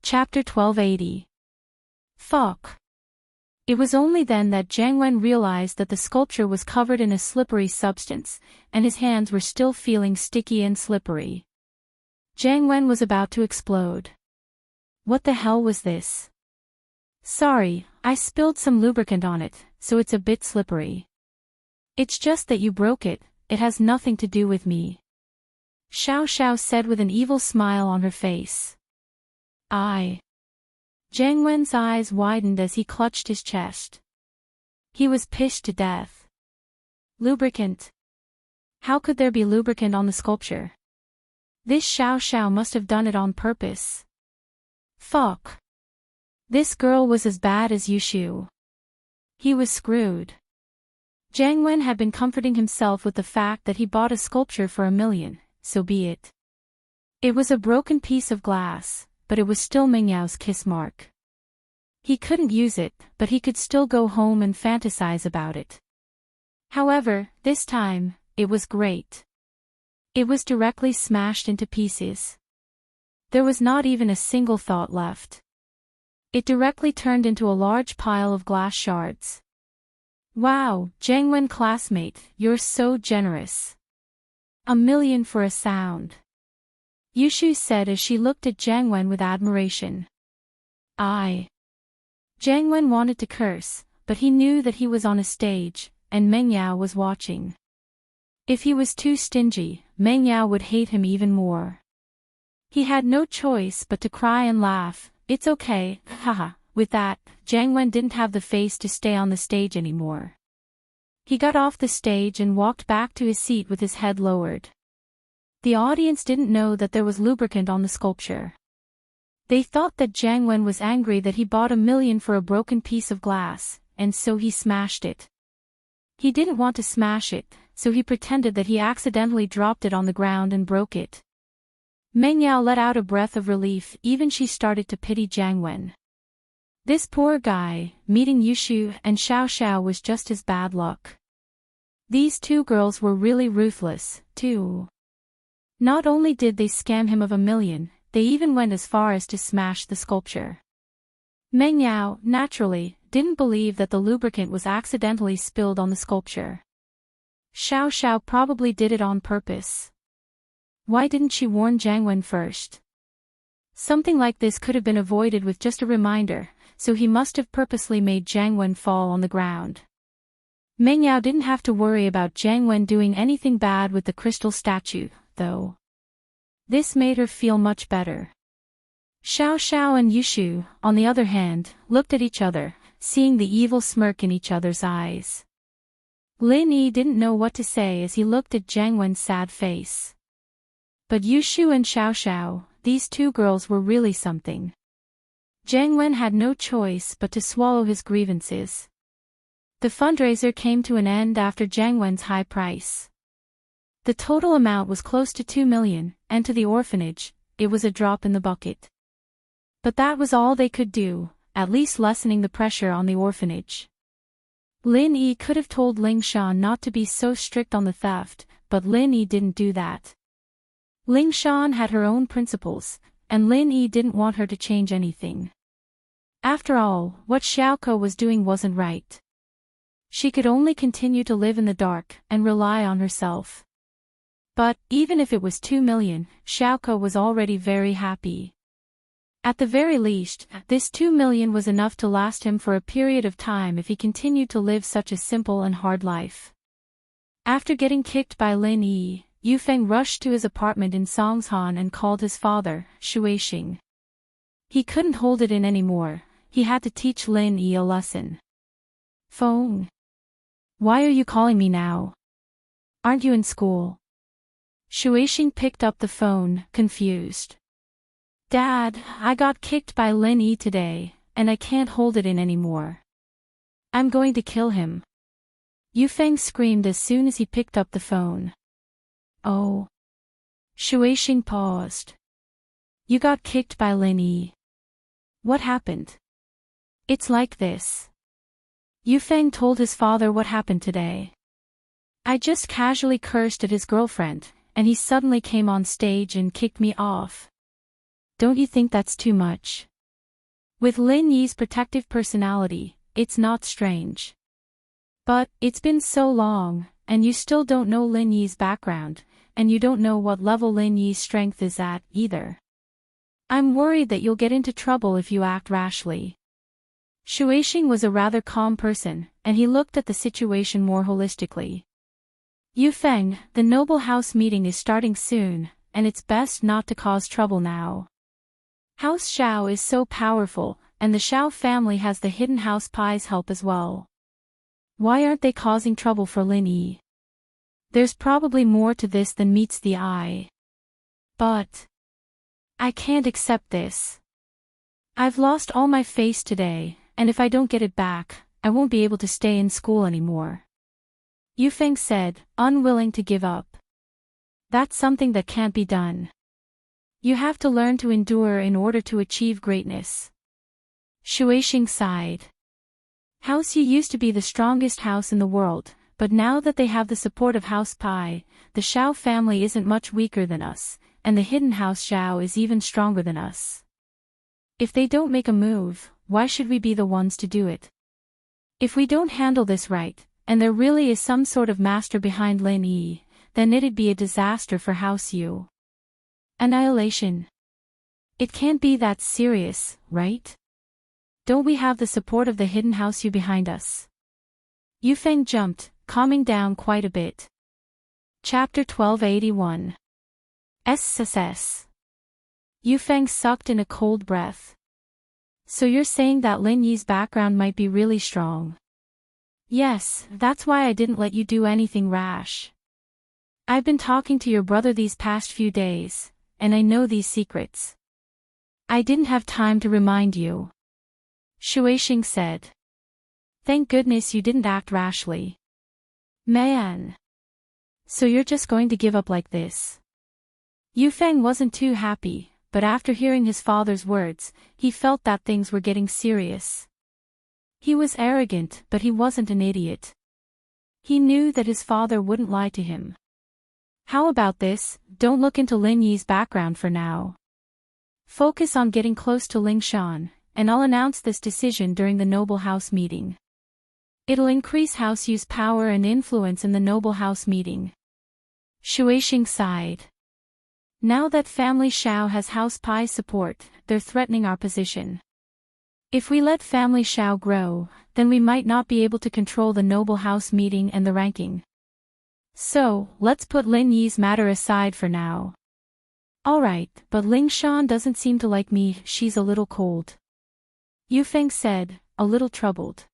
Chapter 1280. Fuck. It was only then that Jiang Wen realized that the sculpture was covered in a slippery substance, and his hands were still feeling sticky and slippery. Jiang Wen was about to explode. What the hell was this? Sorry, I spilled some lubricant on it, so it's a bit slippery. It's just that you broke it, it has nothing to do with me. Xiao Xiao said with an evil smile on her face. Jiang Wen's eyes widened as he clutched his chest. He was pissed to death. Lubricant? How could there be lubricant on the sculpture? This Xiao Xiao must have done it on purpose. Fuck. This girl was as bad as Yushu. He was screwed. Jiang Wen had been comforting himself with the fact that he bought a sculpture for $1 million, so be it. It was a broken piece of glass, but it was still Mingyao's kiss mark. He couldn't use it, but he could still go home and fantasize about it. However, this time, it was great. It was directly smashed into pieces. There was not even a single thought left. It directly turned into a large pile of glass shards. Wow, Jiang Wen classmate, you're so generous. $1 million for a sound. Yushu said as she looked at Jiang Wen with admiration. Jiang Wen wanted to curse, but he knew that he was on a stage, and Meng Yao was watching. If he was too stingy, Meng Yao would hate him even more. He had no choice but to cry and laugh. It's okay, haha. With that, Jiang Wen didn't have the face to stay on the stage anymore. He got off the stage and walked back to his seat with his head lowered. The audience didn't know that there was lubricant on the sculpture. They thought that Jiang Wen was angry that he bought $1 million for a broken piece of glass, and so he smashed it. He didn't want to smash it, so he pretended that he accidentally dropped it on the ground and broke it. Meng Yao let out a breath of relief. Even she started to pity Jiang Wen. This poor guy, meeting Yushu and Xiao Xiao was just his bad luck. These two girls were really ruthless, too. Not only did they scam him of $1 million, they even went as far as to smash the sculpture. Meng Yao, naturally, didn't believe that the lubricant was accidentally spilled on the sculpture. Xiao Xiao probably did it on purpose. Why didn't she warn Jiang Wen first? Something like this could have been avoided with just a reminder, so he must have purposely made Jiang Wen fall on the ground. Meng Yao didn't have to worry about Jiang Wen doing anything bad with the crystal statue, though. This made her feel much better. Xiao Xiao and Yushu, on the other hand, looked at each other, seeing the evil smirk in each other's eyes. Lin Yi didn't know what to say as he looked at Jiang Wen's sad face. But Yushu and Xiao Xiao, these two girls were really something. Jiang Wen had no choice but to swallow his grievances. The fundraiser came to an end after Jiang Wen's high price. The total amount was close to $2 million, and to the orphanage, it was a drop in the bucket. But that was all they could do, at least lessening the pressure on the orphanage. Lin Yi could have told Ling Shan not to be so strict on the theft, but Lin Yi didn't do that. Ling Shan had her own principles, and Lin Yi didn't want her to change anything. After all, what Xiaoko was doing wasn't right. She could only continue to live in the dark and rely on herself. But, even if it was $2 million, Xiaoko was already very happy. At the very least, this $2 million was enough to last him for a period of time if he continued to live such a simple and hard life. After getting kicked by Lin Yi, Yufeng rushed to his apartment in Songshan and called his father, Shuixing. He couldn't hold it in anymore, he had to teach Lin Yi a lesson. Phone. Why are you calling me now? Aren't you in school? Shuixing picked up the phone, confused. Dad, I got kicked by Lin Yi today, and I can't hold it in anymore. I'm going to kill him. Yufeng screamed as soon as he picked up the phone. Oh. Shuixing paused. You got kicked by Lin Yi. What happened? It's like this. Yufeng told his father what happened today. I just casually cursed at his girlfriend, and he suddenly came on stage and kicked me off. Don't you think that's too much? With Lin Yi's protective personality, it's not strange. But, it's been so long, and you still don't know Lin Yi's background, and you don't know what level Lin Yi's strength is at, either. I'm worried that you'll get into trouble if you act rashly. Shuixing was a rather calm person, and he looked at the situation more holistically. Yufeng, the noble house meeting is starting soon, and it's best not to cause trouble now. House Xiao is so powerful, and the Xiao family has the hidden house pie's help as well. Why aren't they causing trouble for Lin Yi? There's probably more to this than meets the eye. But I can't accept this. I've lost all my face today, and if I don't get it back, I won't be able to stay in school anymore. Yufeng said, unwilling to give up. That's something that can't be done. You have to learn to endure in order to achieve greatness. Shuixing sighed. House Yu used to be the strongest house in the world, but now that they have the support of House Pai, the Xiao family isn't much weaker than us, and the hidden House Xiao is even stronger than us. If they don't make a move, why should we be the ones to do it? If we don't handle this right, and there really is some sort of master behind Lin Yi, then it'd be a disaster for House Yu. Annihilation. It can't be that serious, right? Don't we have the support of the hidden House Yu behind us? Yufeng jumped, calming down quite a bit. Chapter 1281. SSS. Yufeng sucked in a cold breath. So you're saying that Lin Yi's background might be really strong? Yes, that's why I didn't let you do anything rash. I've been talking to your brother these past few days, and I know these secrets. I didn't have time to remind you. Shuixing said. Thank goodness you didn't act rashly. Man. So you're just going to give up like this? Yufeng wasn't too happy, but after hearing his father's words, he felt that things were getting serious. He was arrogant, but he wasn't an idiot. He knew that his father wouldn't lie to him. How about this, don't look into Lin Yi's background for now. Focus on getting close to Ling Shan, and I'll announce this decision during the Noble House meeting. It'll increase House Yu's power and influence in the Noble House meeting. Shuixing sighed. Now that Family Xiao has House Pai's support, they're threatening our position. If we let Family Xiao grow, then we might not be able to control the Noble House meeting and the ranking. So, let's put Lin Yi's matter aside for now. Alright, but Ling Shan doesn't seem to like me, she's a little cold. Yufeng said, a little troubled.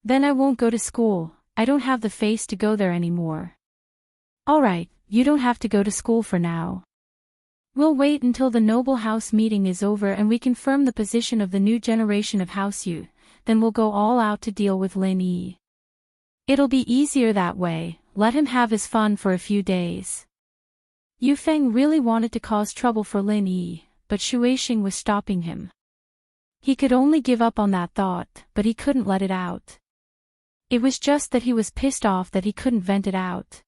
Then I won't go to school, I don't have the face to go there anymore. Alright, you don't have to go to school for now. We'll wait until the Noble House meeting is over and we confirm the position of the new generation of House Yu, then we'll go all out to deal with Lin Yi. It'll be easier that way, let him have his fun for a few days. Yufeng really wanted to cause trouble for Lin Yi, but Shuixing was stopping him. He could only give up on that thought, but he couldn't let it out. It was just that he was pissed off that he couldn't vent it out.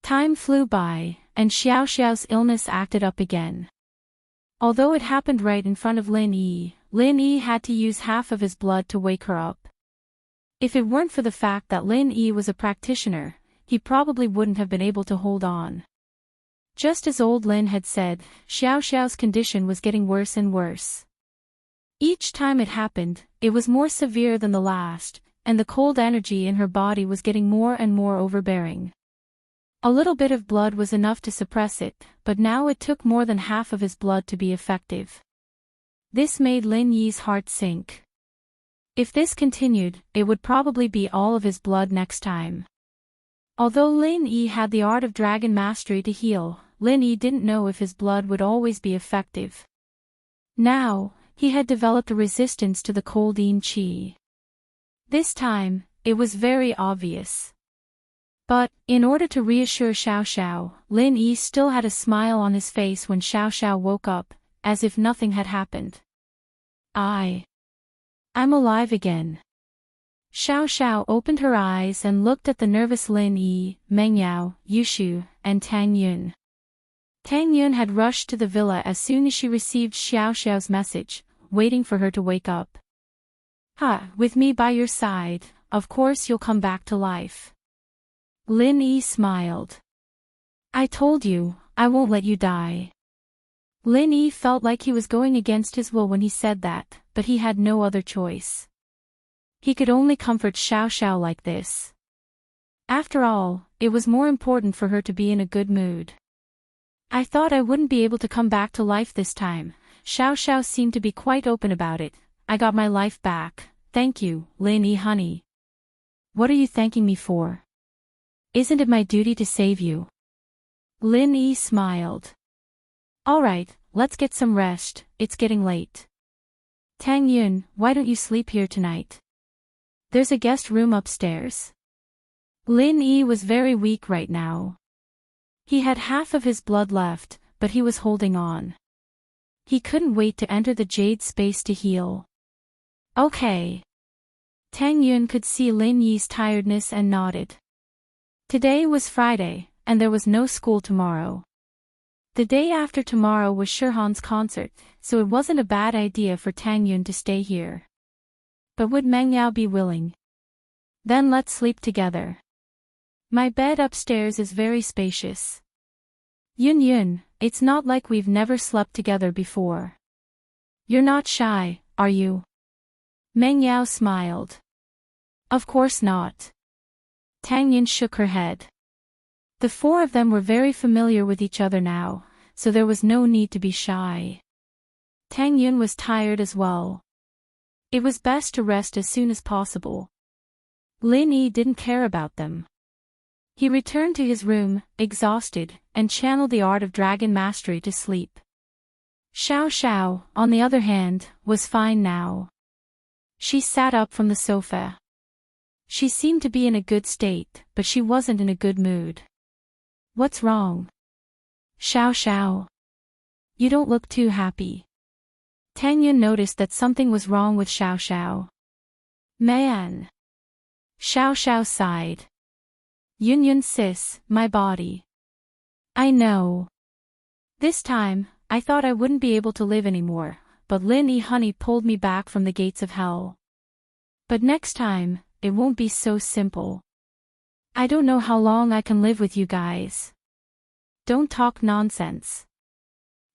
Time flew by, and Xiao Xiao's illness acted up again. Although it happened right in front of Lin Yi had to use half of his blood to wake her up. If it weren't for the fact that Lin Yi was a practitioner, he probably wouldn't have been able to hold on. Just as old Lin had said, Xiao Xiao's condition was getting worse and worse. Each time it happened, it was more severe than the last, and the cold energy in her body was getting more and more overbearing. A little bit of blood was enough to suppress it, but now it took more than half of his blood to be effective. This made Lin Yi's heart sink. If this continued, it would probably be all of his blood next time. Although Lin Yi had the art of dragon mastery to heal, Lin Yi didn't know if his blood would always be effective. Now, he had developed a resistance to the cold yin qi. This time, it was very obvious. But, in order to reassure Xiao Xiao, Lin Yi still had a smile on his face when Xiao Xiao woke up, as if nothing had happened. I'm alive again. Xiao Xiao opened her eyes and looked at the nervous Lin Yi, Meng Yao, Yushu, and Tang Yun. Tang Yun had rushed to the villa as soon as she received Xiao Xiao's message, waiting for her to wake up. With me by your side, of course you'll come back to life. Lin Yi smiled. I told you, I won't let you die. Lin Yi felt like he was going against his will when he said that, but he had no other choice. He could only comfort Xiao Xiao like this. After all, it was more important for her to be in a good mood. I thought I wouldn't be able to come back to life this time. Xiao Xiao seemed to be quite open about it. I got my life back, thank you, Lin Yi honey. What are you thanking me for? Isn't it my duty to save you? Lin Yi smiled. Alright, let's get some rest, it's getting late. Tang Yun, why don't you sleep here tonight? There's a guest room upstairs. Lin Yi was very weak right now. He had half of his blood left, but he was holding on. He couldn't wait to enter the jade space to heal. Okay. Tang Yun could see Lin Yi's tiredness and nodded. Today was Friday, and there was no school tomorrow. The day after tomorrow was Shirhan's concert, so it wasn't a bad idea for Tang Yun to stay here. But would Meng Yao be willing? Then let's sleep together. My bed upstairs is very spacious. Yun Yun, it's not like we've never slept together before. You're not shy, are you? Meng Yao smiled. Of course not. Tang Yun shook her head. The four of them were very familiar with each other now, so there was no need to be shy. Tang Yun was tired as well. It was best to rest as soon as possible. Lin Yi didn't care about them. He returned to his room, exhausted, and channeled the art of dragon mastery to sleep. Xiao Xiao, on the other hand, was fine now. She sat up from the sofa. She seemed to be in a good state, but she wasn't in a good mood. What's wrong? Xiao Xiao. You don't look too happy. Tang Yun noticed that something was wrong with Xiao Xiao. Man. Xiao Xiao sighed. Yun Yun sis, my body. I know. This time, I thought I wouldn't be able to live anymore, but Lin Yi honey pulled me back from the gates of hell. But next time, it won't be so simple. I don't know how long I can live with you guys. Don't talk nonsense.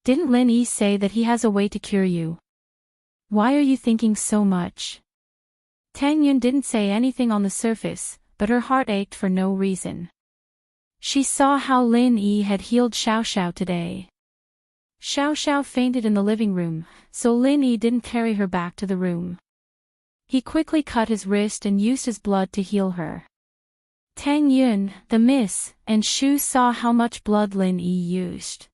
Didn't Lin Yi say that he has a way to cure you? Why are you thinking so much? Tang Yun didn't say anything on the surface, but her heart ached for no reason. She saw how Lin Yi had healed Xiao Xiao today. Xiao Xiao fainted in the living room, so Lin Yi didn't carry her back to the room. He quickly cut his wrist and used his blood to heal her. Tang Yun, the miss, and Shu saw how much blood Lin Yi used.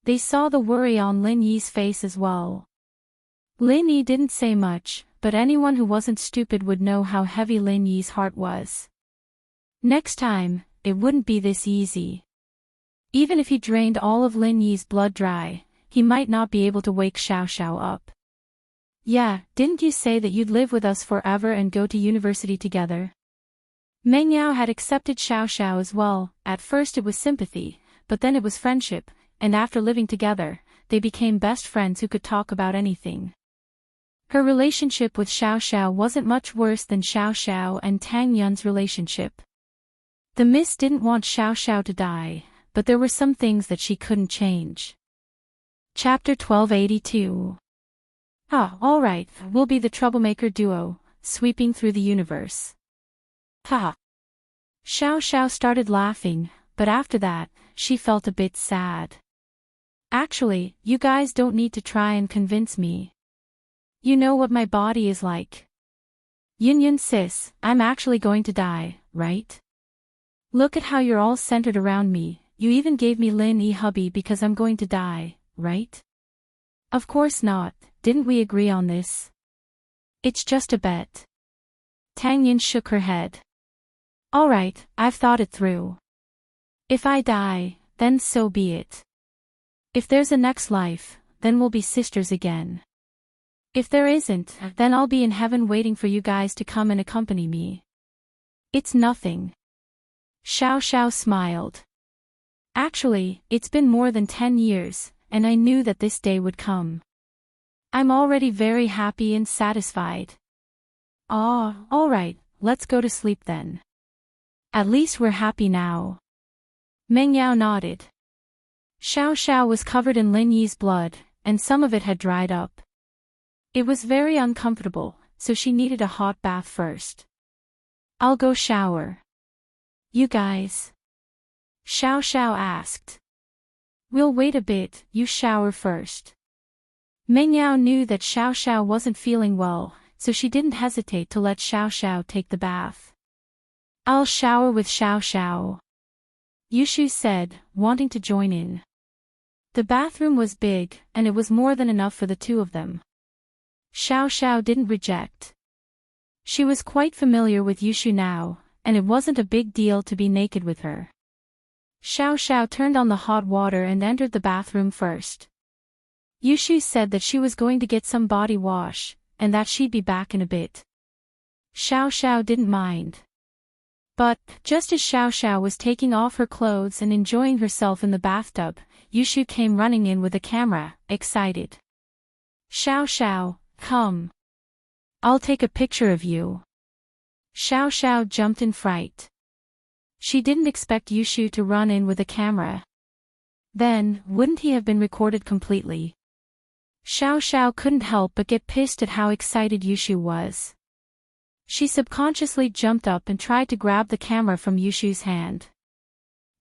They saw the worry on Lin Yi's face as well. Lin Yi didn't say much, but anyone who wasn't stupid would know how heavy Lin Yi's heart was. Next time, it wouldn't be this easy. Even if he drained all of Lin Yi's blood dry, he might not be able to wake Xiao Xiao up. Yeah, didn't you say that you'd live with us forever and go to university together? Meng Yao had accepted Xiao Xiao as well. At first it was sympathy, but then it was friendship, and after living together, they became best friends who could talk about anything. Her relationship with Xiao Xiao wasn't much worse than Xiao Xiao and Tang Yun's relationship. The miss didn't want Xiao Xiao to die, but there were some things that she couldn't change. Chapter 1282. Alright, we'll be the troublemaker duo, sweeping through the universe. Xiao Xiao started laughing, but after that, she felt a bit sad. Actually, you guys don't need to try and convince me. You know what my body is like. Yun Yun sis, I'm actually going to die, right? Look at how you're all centered around me, you even gave me Lin Yi hubby because I'm going to die, right? Of course not, didn't we agree on this? It's just a bet. Tang Yin shook her head. Alright, I've thought it through. If I die, then so be it. If there's a next life, then we'll be sisters again. If there isn't, then I'll be in heaven waiting for you guys to come and accompany me. It's nothing. Xiao Xiao smiled. Actually, it's been more than 10 years, and I knew that this day would come. I'm already very happy and satisfied. Ah, alright, let's go to sleep then. At least we're happy now. Meng Yao nodded. Xiao Xiao was covered in Lin Yi's blood, and some of it had dried up. It was very uncomfortable, so she needed a hot bath first. I'll go shower. You guys? Xiao Xiao asked. We'll wait a bit, you shower first. Meng Yao knew that Xiao Xiao wasn't feeling well, so she didn't hesitate to let Xiao Xiao take the bath. I'll shower with Xiao Xiao, Yushu said, wanting to join in. The bathroom was big, and it was more than enough for the two of them. Xiao Xiao didn't reject. She was quite familiar with Yushu now, and it wasn't a big deal to be naked with her. Xiao Xiao turned on the hot water and entered the bathroom first. Yushu said that she was going to get some body wash, and that she'd be back in a bit. Xiao Xiao didn't mind. But, just as Xiao Xiao was taking off her clothes and enjoying herself in the bathtub, Yushu came running in with a camera, excited. Xiao Xiao, come. I'll take a picture of you. Xiao Xiao jumped in fright. She didn't expect Yushu to run in with a camera. Then, wouldn't he have been recorded completely? Xiao Xiao couldn't help but get pissed at how excited Yushu was. She subconsciously jumped up and tried to grab the camera from Yushu's hand.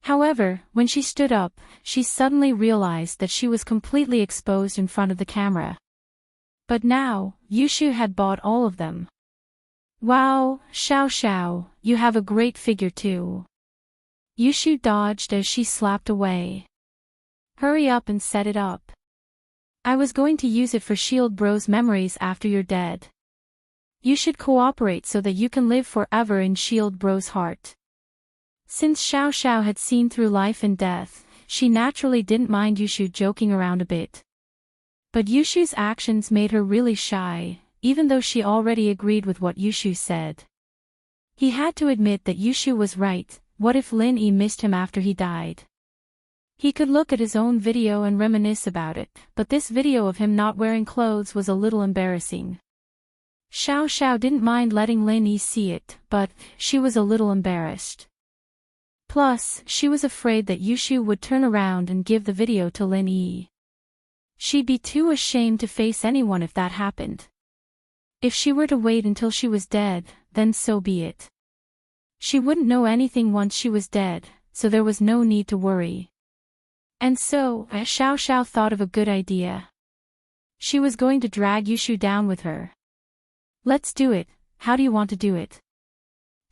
However, when she stood up, she suddenly realized that she was completely exposed in front of the camera. But now, Yushu had bought all of them. Wow, Xiao Xiao, you have a great figure too. Yushu dodged as she slapped away. Hurry up and set it up. I was going to use it for Shield Bro's memories after you're dead. You should cooperate so that you can live forever in Shield Bro's heart. Since Xiao Xiao had seen through life and death, she naturally didn't mind Yushu joking around a bit. But Yushu's actions made her really shy, even though she already agreed with what Yushu said. He had to admit that Yushu was right. What if Lin Yi missed him after he died? He could look at his own video and reminisce about it, but this video of him not wearing clothes was a little embarrassing. Xiao Xiao didn't mind letting Lin Yi see it, but she was a little embarrassed. Plus, she was afraid that Yushu would turn around and give the video to Lin Yi. She'd be too ashamed to face anyone if that happened. If she were to wait until she was dead, then so be it. She wouldn't know anything once she was dead, so there was no need to worry. And so, Xiao Xiao thought of a good idea. She was going to drag Yushu down with her. Let's do it. How do you want to do it?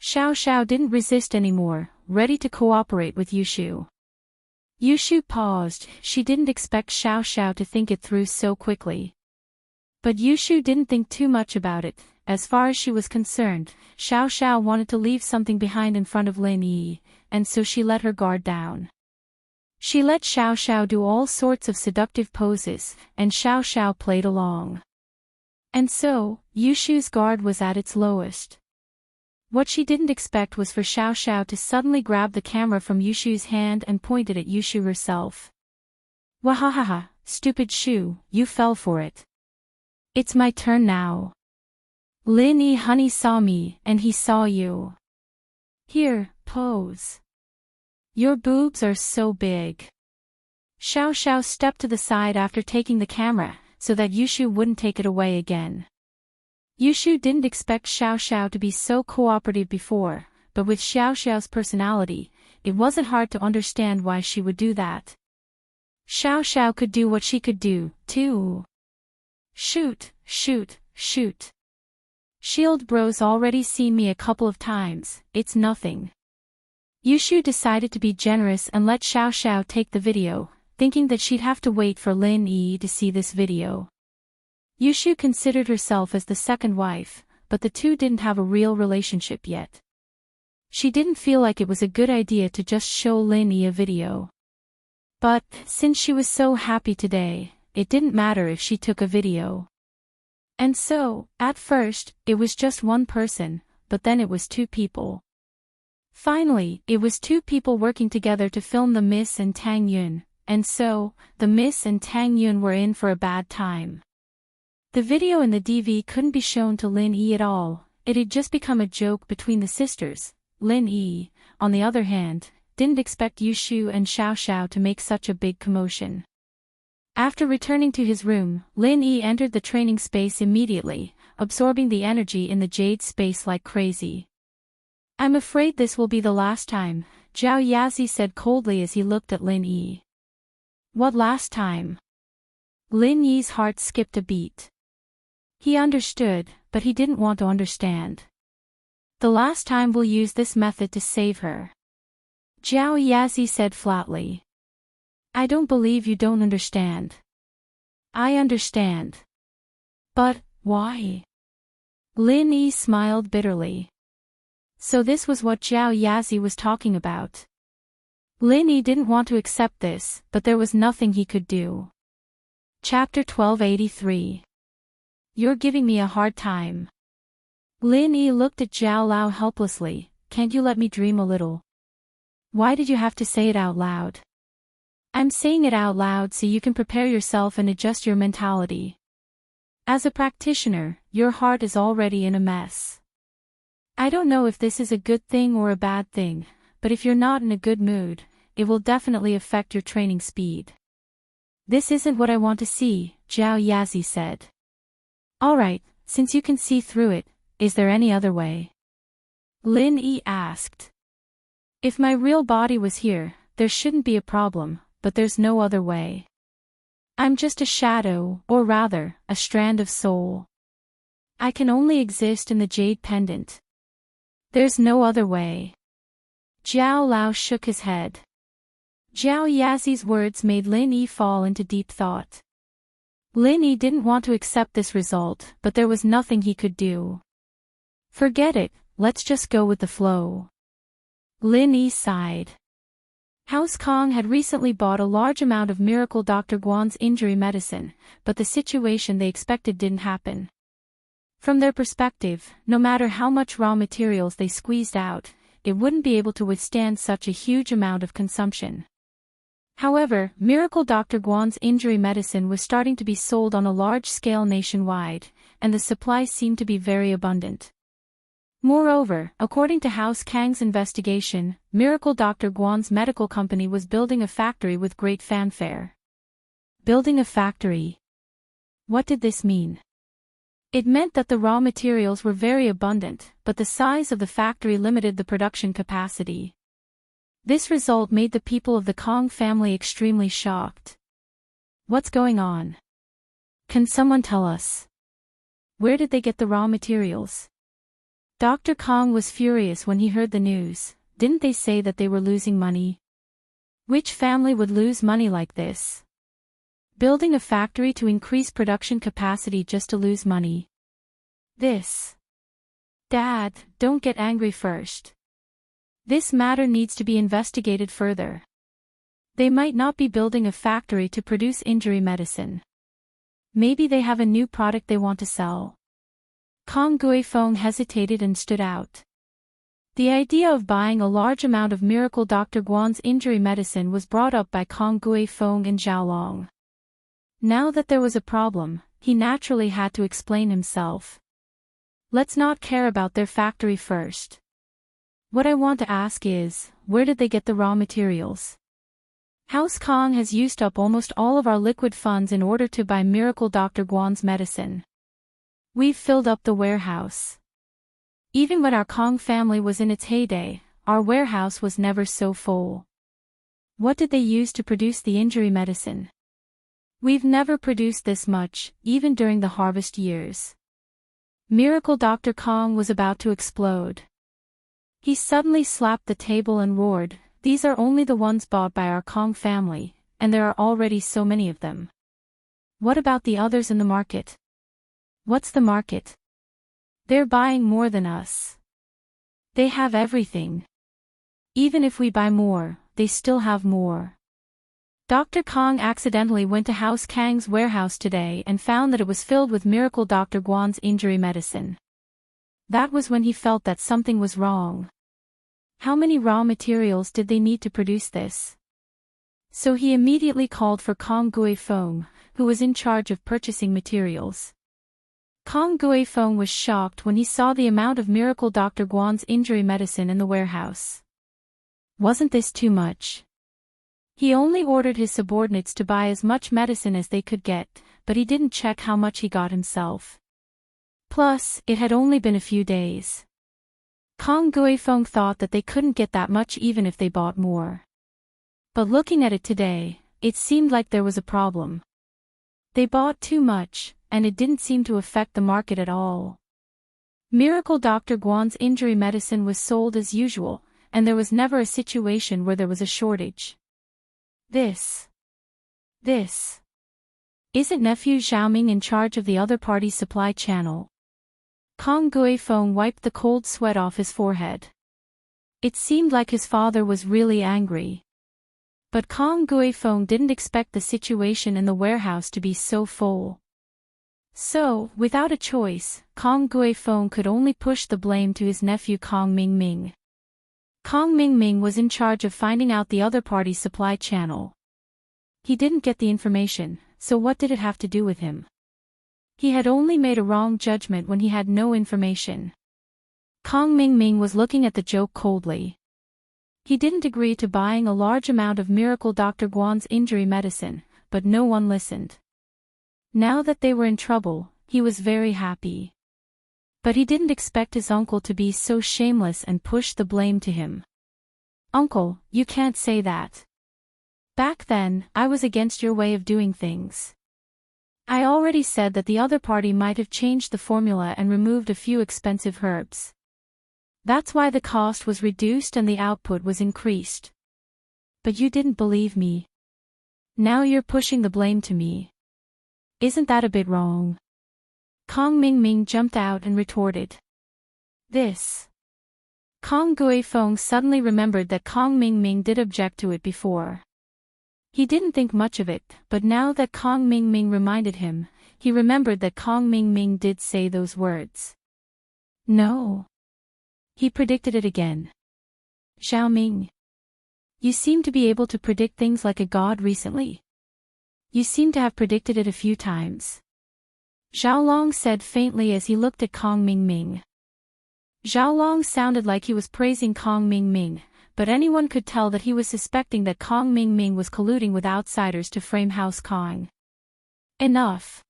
Xiao Xiao didn't resist anymore, ready to cooperate with Yushu. Yushu paused. She didn't expect Xiao Xiao to think it through so quickly. But Yushu didn't think too much about it. As far as she was concerned, Xiao Xiao wanted to leave something behind in front of Lin Yi, and so she let her guard down. She let Xiao Xiao do all sorts of seductive poses, and Xiao Xiao played along. And so, Yushu's guard was at its lowest. What she didn't expect was for Xiao Xiao to suddenly grab the camera from Yushu's hand and point it at Yushu herself. Wahahaha, stupid Shu, you fell for it. It's my turn now. Lin Yi honey saw me, and he saw you. Here, pose. Your boobs are so big. Xiao Xiao stepped to the side after taking the camera, so that Yushu wouldn't take it away again. Yushu didn't expect Xiao Xiao to be so cooperative before, but with Xiao Xiao's personality, it wasn't hard to understand why she would do that. Xiao Xiao could do what she could do, too. Shoot, shoot, shoot. Shield Bro's already seen me a couple of times, it's nothing. Yushu decided to be generous and let Xiao Xiao take the video, thinking that she'd have to wait for Lin Yi to see this video. Yushu considered herself as the second wife, but the two didn't have a real relationship yet. She didn't feel like it was a good idea to just show Lin Yi a video. But, since she was so happy today, it didn't matter if she took a video. And so, at first, it was just one person, but then it was two people. Finally, it was two people working together to film the Miss and Tang Yun, and so, the Miss and Tang Yun were in for a bad time. The video in the DV couldn't be shown to Lin Yi at all, it had just become a joke between the sisters. Lin Yi, on the other hand, didn't expect Yushu and Xiao Xiao to make such a big commotion. After returning to his room, Lin Yi entered the training space immediately, absorbing the energy in the jade space like crazy. I'm afraid this will be the last time, Zhao Yazi said coldly as he looked at Lin Yi. What last time? Lin Yi's heart skipped a beat. He understood, but he didn't want to understand. The last time we'll use this method to save her. Zhao Yazi said flatly. I don't believe you don't understand. I understand. But, why? Lin Yi smiled bitterly. So this was what Zhao Yazi was talking about. Lin Yi didn't want to accept this, but there was nothing he could do. Chapter 1283. You're giving me a hard time. Lin Yi looked at Zhao Lao helplessly. Can't you let me dream a little? Why did you have to say it out loud? I'm saying it out loud so you can prepare yourself and adjust your mentality. As a practitioner, your heart is already in a mess. I don't know if this is a good thing or a bad thing, but if you're not in a good mood, it will definitely affect your training speed. This isn't what I want to see, Zhao Yazi said. Alright, since you can see through it, is there any other way? Lin Yi asked. If my real body was here, there shouldn't be a problem, but there's no other way. I'm just a shadow, or rather, a strand of soul. I can only exist in the jade pendant. There's no other way. Zhao Lao shook his head. Zhao Yazi's words made Lin Yi fall into deep thought. Lin Yi didn't want to accept this result, but there was nothing he could do. Forget it, let's just go with the flow. Lin Yi sighed. House Kong had recently bought a large amount of Miracle Dr. Guan's injury medicine, but the situation they expected didn't happen. From their perspective, no matter how much raw materials they squeezed out, it wouldn't be able to withstand such a huge amount of consumption. However, Miracle Dr. Guan's injury medicine was starting to be sold on a large scale nationwide, and the supply seemed to be very abundant. Moreover, according to House Kang's investigation, Miracle Dr. Guan's medical company was building a factory with great fanfare. Building a factory. What did this mean? It meant that the raw materials were very abundant, but the size of the factory limited the production capacity. This result made the people of the Kong family extremely shocked. What's going on? Can someone tell us? Where did they get the raw materials? Dr. Kong was furious when he heard the news. Didn't they say that they were losing money? Which family would lose money like this? Building a factory to increase production capacity just to lose money. This. Dad, don't get angry first. This matter needs to be investigated further. They might not be building a factory to produce injury medicine. Maybe they have a new product they want to sell. Kong Guifeng hesitated and stood out. The idea of buying a large amount of Miracle Dr. Guan's injury medicine was brought up by Kong Guifeng and Zhao Long. Now that there was a problem, he naturally had to explain himself. Let's not care about their factory first. What I want to ask is, where did they get the raw materials? House Kong has used up almost all of our liquid funds in order to buy Miracle Dr. Guan's medicine. We've filled up the warehouse. Even when our Kong family was in its heyday, our warehouse was never so full. What did they use to produce the injury medicine? We've never produced this much, even during the harvest years. Miracle Dr. Kong was about to explode. He suddenly slapped the table and roared, "These are only the ones bought by our Kong family, and there are already so many of them. What about the others in the market? What's the market? They're buying more than us. They have everything. Even if we buy more, they still have more." Dr. Kong accidentally went to House Kang's warehouse today and found that it was filled with Miracle Dr. Guan's injury medicine. That was when he felt that something was wrong. How many raw materials did they need to produce this? So he immediately called for Kong Guifeng, who was in charge of purchasing materials. Kong Guifeng was shocked when he saw the amount of Miracle Dr. Guan's injury medicine in the warehouse. Wasn't this too much? He only ordered his subordinates to buy as much medicine as they could get, but he didn't check how much he got himself. Plus, it had only been a few days. Kong Guifeng thought that they couldn't get that much even if they bought more. But looking at it today, it seemed like there was a problem. They bought too much, and it didn't seem to affect the market at all. Miracle Dr. Guan's injury medicine was sold as usual, and there was never a situation where there was a shortage. This. Isn't nephew Xiaoming in charge of the other party's supply channel? Kong Guifeng wiped the cold sweat off his forehead. It seemed like his father was really angry. But Kong Guifeng didn't expect the situation in the warehouse to be so full. So, without a choice, Kong Guifeng could only push the blame to his nephew Kong Mingming. Kong Mingming was in charge of finding out the other party's supply channel. He didn't get the information, so what did it have to do with him? He had only made a wrong judgment when he had no information. Kong Mingming was looking at the joke coldly. He didn't agree to buying a large amount of Miracle Dr. Guan's injury medicine, but no one listened. Now that they were in trouble, he was very happy. But he didn't expect his uncle to be so shameless and push the blame to him. "Uncle, you can't say that. Back then, I was against your way of doing things. I already said that the other party might have changed the formula and removed a few expensive herbs. That's why the cost was reduced and the output was increased. But you didn't believe me. Now you're pushing the blame to me. Isn't that a bit wrong?" Kong Mingming jumped out and retorted. This. Kong Guifeng suddenly remembered that Kong Mingming did object to it before. He didn't think much of it, but now that Kong Mingming reminded him, he remembered that Kong Mingming did say those words. No. He predicted it again. "Xiaoming. You seem to be able to predict things like a god recently. You seem to have predicted it a few times," Xiaolong said faintly as he looked at Kong Mingming. Xiaolong sounded like he was praising Kong Mingming, but anyone could tell that he was suspecting that Kong Mingming was colluding with outsiders to frame House Kong. Enough.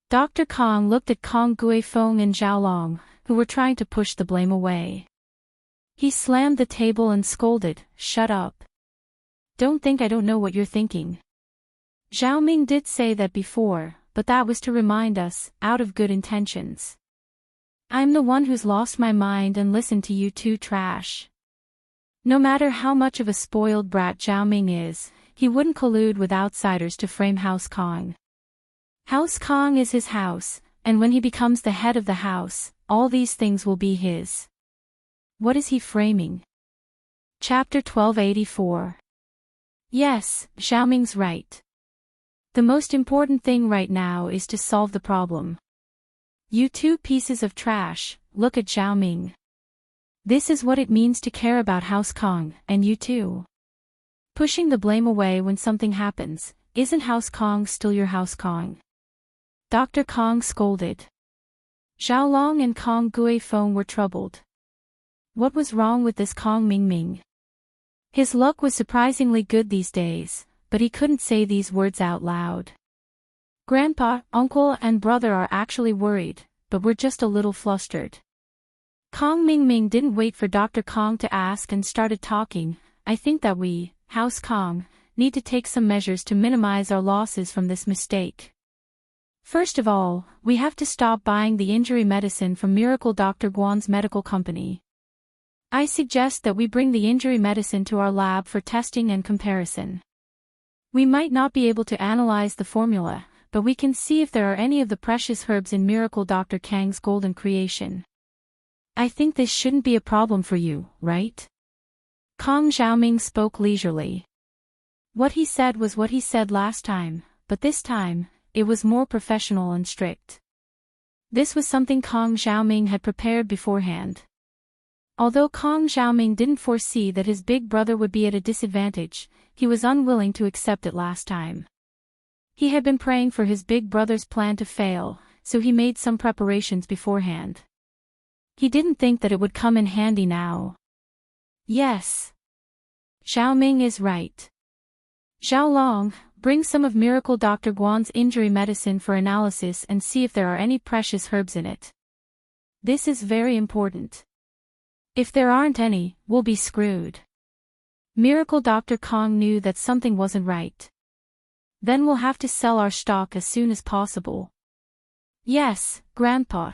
Dr. Kong looked at Kong Guifeng and Xiaolong, who were trying to push the blame away. He slammed the table and scolded, "Shut up. Don't think I don't know what you're thinking. Xiaoming did say that before, but that was to remind us, out of good intentions. I'm the one who's lost my mind and listened to you two trash. No matter how much of a spoiled brat Xiaoming is, he wouldn't collude with outsiders to frame House Kong. House Kong is his house, and when he becomes the head of the house, all these things will be his. What is he framing?" Chapter 1284. Yes, Xiaoming's right. The most important thing right now is to solve the problem. You two pieces of trash, look at Xiaoming. This is what it means to care about House Kong, and you too. Pushing the blame away when something happens, isn't House Kong still your House Kong? Dr. Kong scolded. Xiaolong and Kong Guifeng were troubled. What was wrong with this Kong Mingming? His luck was surprisingly good these days, but he couldn't say these words out loud. Grandpa, uncle and brother are actually worried, but we're just a little flustered. Kong Mingming didn't wait for Dr. Kong to ask and started talking. I think that we, House Kong, need to take some measures to minimize our losses from this mistake. First of all, we have to stop buying the injury medicine from Miracle Dr. Guan's medical company. I suggest that we bring the injury medicine to our lab for testing and comparison. We might not be able to analyze the formula, but we can see if there are any of the precious herbs in Miracle Dr. Kang's golden creation. I think this shouldn't be a problem for you, right? Kong Xiaoming spoke leisurely. What he said was what he said last time, but this time, it was more professional and strict. This was something Kong Xiaoming had prepared beforehand. Although Kong Xiaoming didn't foresee that his big brother would be at a disadvantage, he was unwilling to accept it last time. He had been praying for his big brother's plan to fail, so he made some preparations beforehand. He didn't think that it would come in handy now. Yes. Xiaoming is right. Xiaolong, bring some of Miracle Dr. Guan's injury medicine for analysis and see if there are any precious herbs in it. This is very important. If there aren't any, we'll be screwed. Miracle Dr. Kong knew that something wasn't right. Then we'll have to sell our stock as soon as possible. Yes, Grandpa.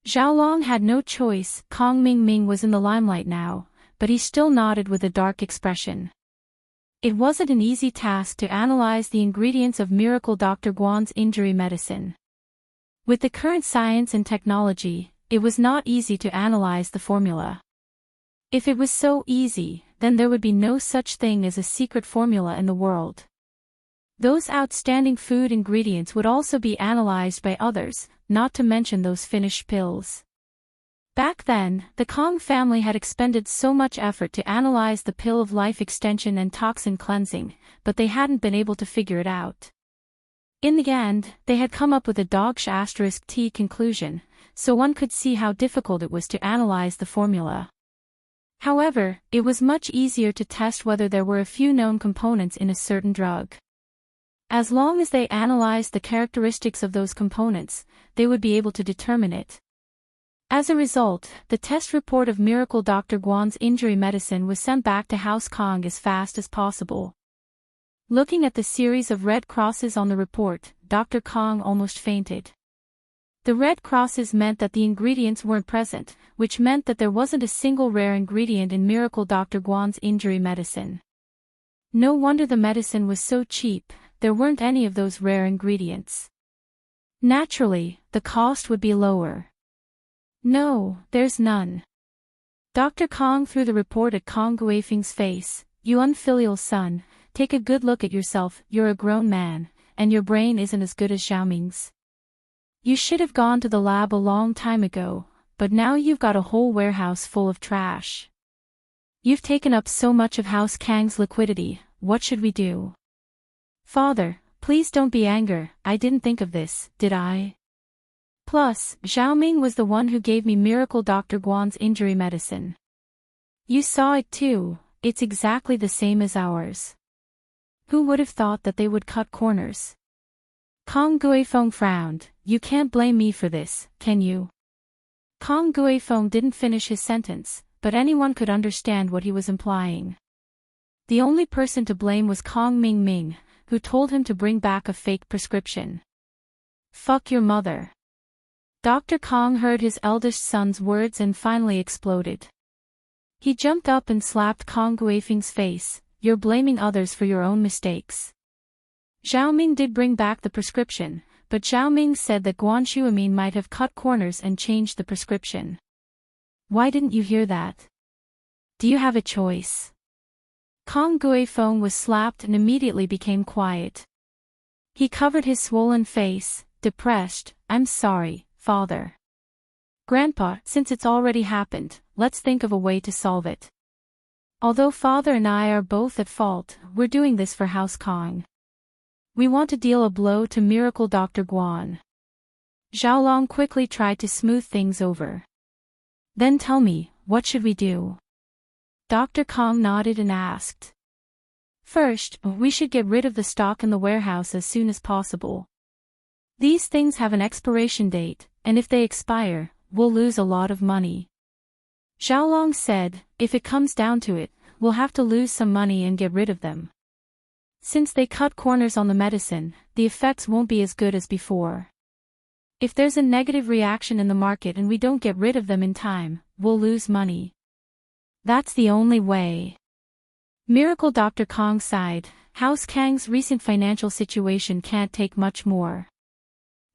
Xiaolong had no choice. Kong Ming was in the limelight now, but he still nodded with a dark expression. It wasn't an easy task to analyze the ingredients of Miracle Dr. Guan's injury medicine. With the current science and technology, it was not easy to analyze the formula. If it was so easy, then there would be no such thing as a secret formula in the world. Those outstanding food ingredients would also be analyzed by others, not to mention those finished pills. Back then, the Kong family had expended so much effort to analyze the pill of life extension and toxin cleansing, but they hadn't been able to figure it out. In the end, they had come up with a dog-T conclusion, so one could see how difficult it was to analyze the formula. However, it was much easier to test whether there were a few known components in a certain drug. As long as they analyzed the characteristics of those components, they would be able to determine it. As a result, the test report of Miracle Dr. Guan's injury medicine was sent back to House Kong as fast as possible. Looking at the series of red crosses on the report, Dr. Kong almost fainted. The red crosses meant that the ingredients weren't present, which meant that there wasn't a single rare ingredient in Miracle Dr. Guan's injury medicine. No wonder the medicine was so cheap, there weren't any of those rare ingredients. Naturally, the cost would be lower. No, there's none. Dr. Kong threw the report at Kong Guifeng's face. You unfilial son, take a good look at yourself. You're a grown man, and your brain isn't as good as Xiaoming's. You should have gone to the lab a long time ago, but now you've got a whole warehouse full of trash. You've taken up so much of House Kang's liquidity. What should we do? Father, please don't be angry. I didn't think of this, did I? Plus, Xiaoming was the one who gave me Miracle Dr. Guan's injury medicine. You saw it too, it's exactly the same as ours. Who would have thought that they would cut corners? Kong Guifeng frowned. You can't blame me for this, can you? Kong Guifeng didn't finish his sentence, but anyone could understand what he was implying. The only person to blame was Kong Ming, who told him to bring back a fake prescription. Fuck your mother. Dr. Kong heard his eldest son's words and finally exploded. He jumped up and slapped Kong Guifeng's face. You're blaming others for your own mistakes. Xiaoming did bring back the prescription, but Xiaoming said that Guan Shuamin might have cut corners and changed the prescription. Why didn't you hear that? Do you have a choice? Kong Guifeng was slapped and immediately became quiet. He covered his swollen face, depressed. I'm sorry, Father. Grandpa, since it's already happened, let's think of a way to solve it. Although Father and I are both at fault, we're doing this for House Kong. We want to deal a blow to Miracle Dr. Guan. Xiaolong quickly tried to smooth things over. Then tell me, what should we do? Dr. Kong nodded and asked. First, we should get rid of the stock in the warehouse as soon as possible. These things have an expiration date, and if they expire, we'll lose a lot of money. Xiaolong said, if it comes down to it, we'll have to lose some money and get rid of them. Since they cut corners on the medicine, the effects won't be as good as before. If there's a negative reaction in the market and we don't get rid of them in time, we'll lose money. That's the only way. Miracle Dr. Kong sighed. House Kang's recent financial situation can't take much more.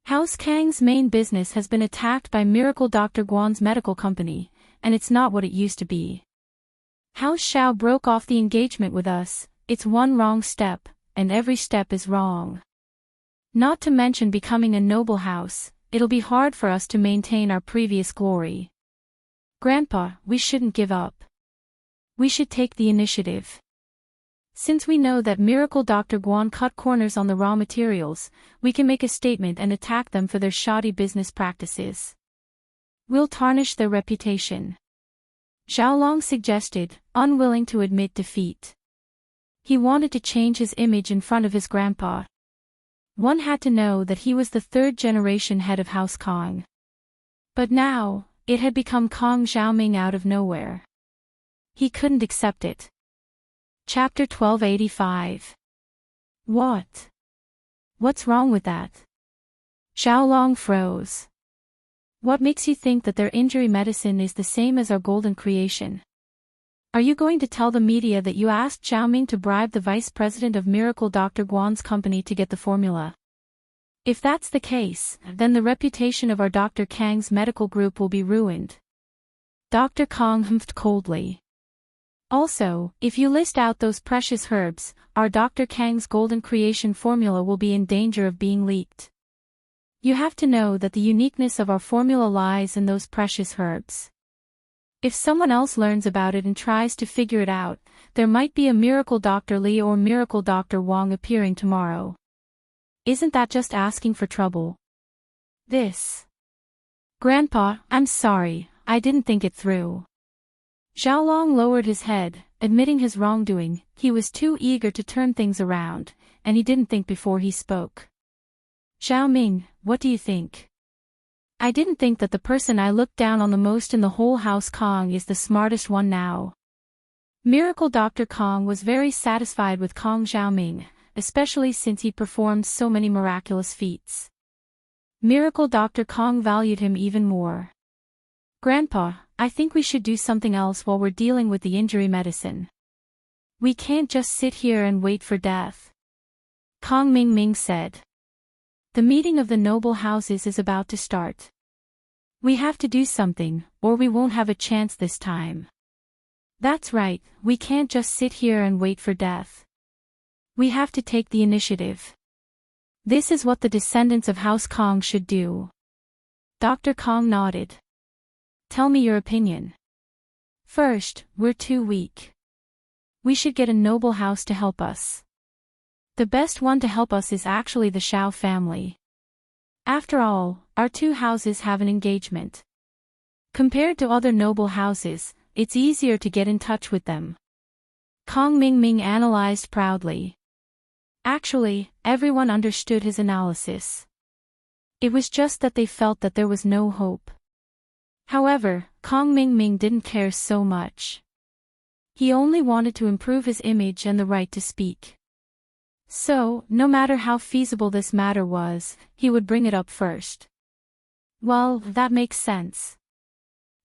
House Kang's main business has been attacked by Miracle Dr. Guan's medical company, and it's not what it used to be. House Xiao broke off the engagement with us. It's one wrong step, and every step is wrong. Not to mention becoming a noble house, it'll be hard for us to maintain our previous glory. Grandpa, we shouldn't give up. We should take the initiative. Since we know that Miracle Dr. Guan cut corners on the raw materials, we can make a statement and attack them for their shoddy business practices. We'll tarnish their reputation. Xiaolong suggested, unwilling to admit defeat. He wanted to change his image in front of his grandpa. One had to know that he was the third-generation head of House Kong. But now, it had become Kong Xiaoming out of nowhere. He couldn't accept it. Chapter 1285. What? What's wrong with that? Xiaolong froze. What makes you think that their injury medicine is the same as our golden creation? Are you going to tell the media that you asked Xiaoming to bribe the vice president of Miracle Dr. Guan's company to get the formula? If that's the case, then the reputation of our Dr. Kang's medical group will be ruined. Dr. Kong humphed coldly. Also, if you list out those precious herbs, our Dr. Kang's golden creation formula will be in danger of being leaked. You have to know that the uniqueness of our formula lies in those precious herbs. If someone else learns about it and tries to figure it out, there might be a Miracle Dr. Li or Miracle Dr. Wang appearing tomorrow. Isn't that just asking for trouble? Grandpa, I'm sorry, I didn't think it through. Xiaolong lowered his head, admitting his wrongdoing. He was too eager to turn things around, and he didn't think before he spoke. Xiaoming, what do you think? I didn't think that the person I looked down on the most in the whole House Kong is the smartest one now. Miracle Dr. Kong was very satisfied with Kong Xiaoming, especially since he performed so many miraculous feats. Miracle Dr. Kong valued him even more. Grandpa, I think we should do something else while we're dealing with the injury medicine. We can't just sit here and wait for death. Kong Mingming said. The meeting of the noble houses is about to start. We have to do something, or we won't have a chance this time. That's right, we can't just sit here and wait for death. We have to take the initiative. This is what the descendants of House Kong should do. Dr. Kong nodded. Tell me your opinion. First, we're too weak. We should get a noble house to help us. The best one to help us is actually the Shao family. After all, our two houses have an engagement. Compared to other noble houses, it's easier to get in touch with them. Kong Mingming analyzed proudly. Actually, everyone understood his analysis. It was just that they felt that there was no hope. However, Kong Mingming didn't care so much. He only wanted to improve his image and the right to speak. So, no matter how feasible this matter was, he would bring it up first. Well, that makes sense.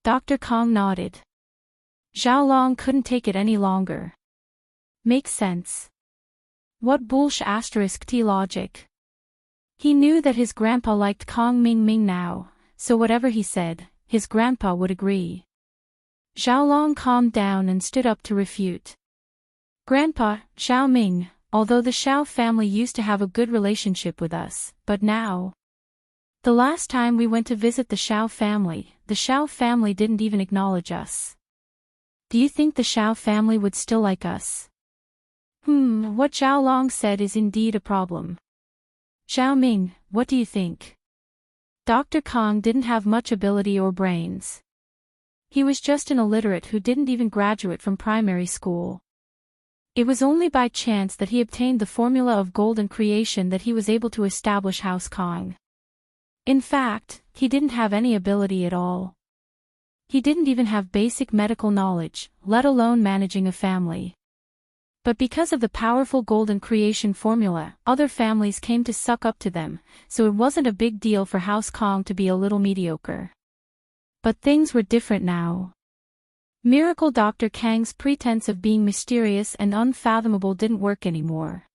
Dr. Kong nodded. Xiaolong couldn't take it any longer. Makes sense. What bullsh** T logic. He knew that his grandpa liked Kong Mingming now, so whatever he said, his grandpa would agree. Xiaolong calmed down and stood up to refute. Grandpa, Xiaoming, although the Shao family used to have a good relationship with us, but now... The last time we went to visit the Shao family didn't even acknowledge us. Do you think the Shao family would still like us? What Xiaolong said is indeed a problem. Xiaoming, what do you think? Dr. Kong didn't have much ability or brains. He was just an illiterate who didn't even graduate from primary school. It was only by chance that he obtained the formula of golden creation that he was able to establish House Kong. In fact, he didn't have any ability at all. He didn't even have basic medical knowledge, let alone managing a family. But because of the powerful golden creation formula, other families came to suck up to them, so it wasn't a big deal for House Kong to be a little mediocre. But things were different now. Miracle Dr. Kang's pretense of being mysterious and unfathomable didn't work anymore.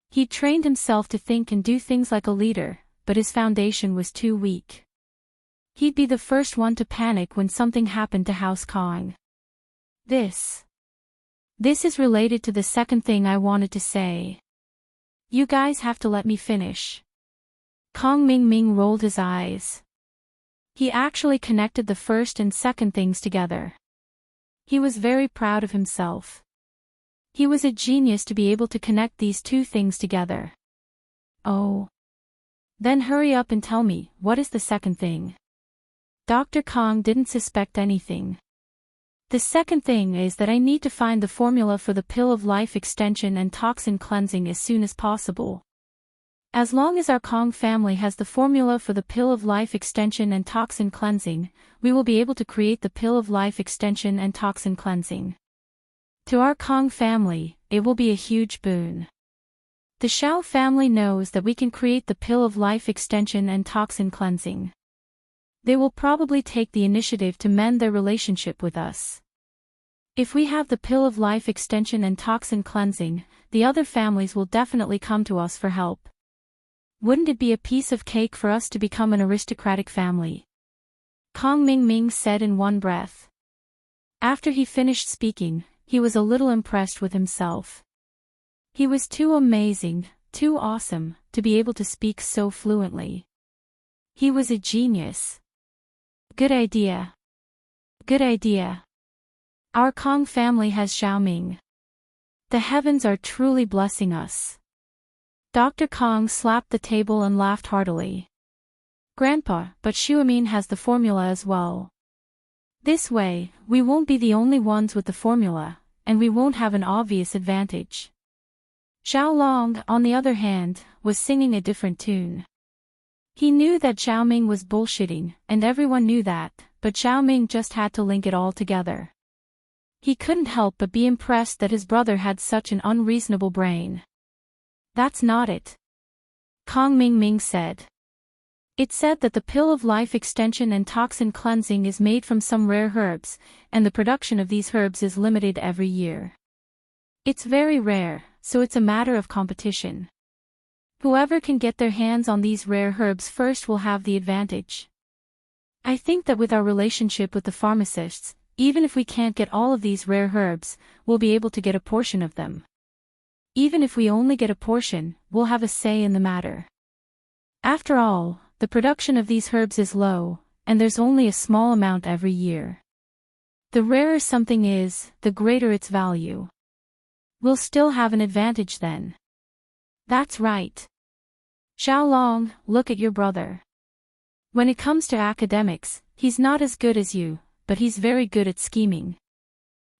He trained himself to think and do things like a leader, but his foundation was too weak. He'd be the first one to panic when something happened to House Kong. This is related to the second thing I wanted to say. You guys have to let me finish. Kong Mingming rolled his eyes. He actually connected the first and second things together. He was very proud of himself. He was a genius to be able to connect these two things together. Oh. Then hurry up and tell me, what is the second thing? Dr. Kong didn't suspect anything. The second thing is that I need to find the formula for the pill of life extension and toxin cleansing as soon as possible. As long as our Kong family has the formula for the pill of life extension and toxin cleansing, we will be able to create the pill of life extension and toxin cleansing. To our Kong family, it will be a huge boon. The Xiao family knows that we can create the pill of life extension and toxin cleansing. They will probably take the initiative to mend their relationship with us. If we have the pill of life extension and toxin cleansing, the other families will definitely come to us for help. Wouldn't it be a piece of cake for us to become an aristocratic family? Kong Ming said in one breath. After he finished speaking, he was a little impressed with himself. He was too amazing, too awesome, to be able to speak so fluently. He was a genius. Good idea. Good idea. Our Kong family has Xiaoming. The heavens are truly blessing us. Dr. Kong slapped the table and laughed heartily. Grandpa, but Xiaoming has the formula as well. This way, we won't be the only ones with the formula, and we won't have an obvious advantage. Xiaolong, on the other hand, was singing a different tune. He knew that Xiaoming was bullshitting, and everyone knew that, but Xiaoming just had to link it all together. He couldn't help but be impressed that his brother had such an unreasonable brain. That's not it. Kong Ming said. It said that the pill of life extension and toxin cleansing is made from some rare herbs, and the production of these herbs is limited every year. It's very rare, so it's a matter of competition. Whoever can get their hands on these rare herbs first will have the advantage. I think that with our relationship with the pharmacists, even if we can't get all of these rare herbs, we'll be able to get a portion of them. Even if we only get a portion, we'll have a say in the matter. After all, the production of these herbs is low, and there's only a small amount every year. The rarer something is, the greater its value. We'll still have an advantage then. That's right. Xiaolong, look at your brother. When it comes to academics, he's not as good as you, but he's very good at scheming.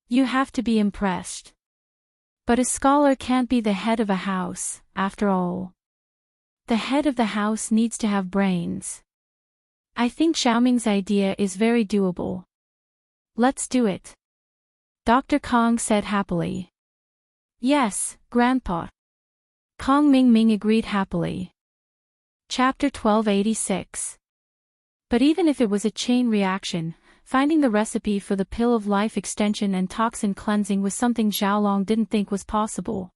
You have to be impressed. But a scholar can't be the head of a house, after all. The head of the house needs to have brains. I think Xiaoming's idea is very doable. Let's do it. Dr. Kong said happily. Yes, Grandpa. Kong Ming agreed happily. Chapter 1286. But even if it was a chain reaction, finding the recipe for the pill of life extension and toxin cleansing was something Xiaolong didn't think was possible.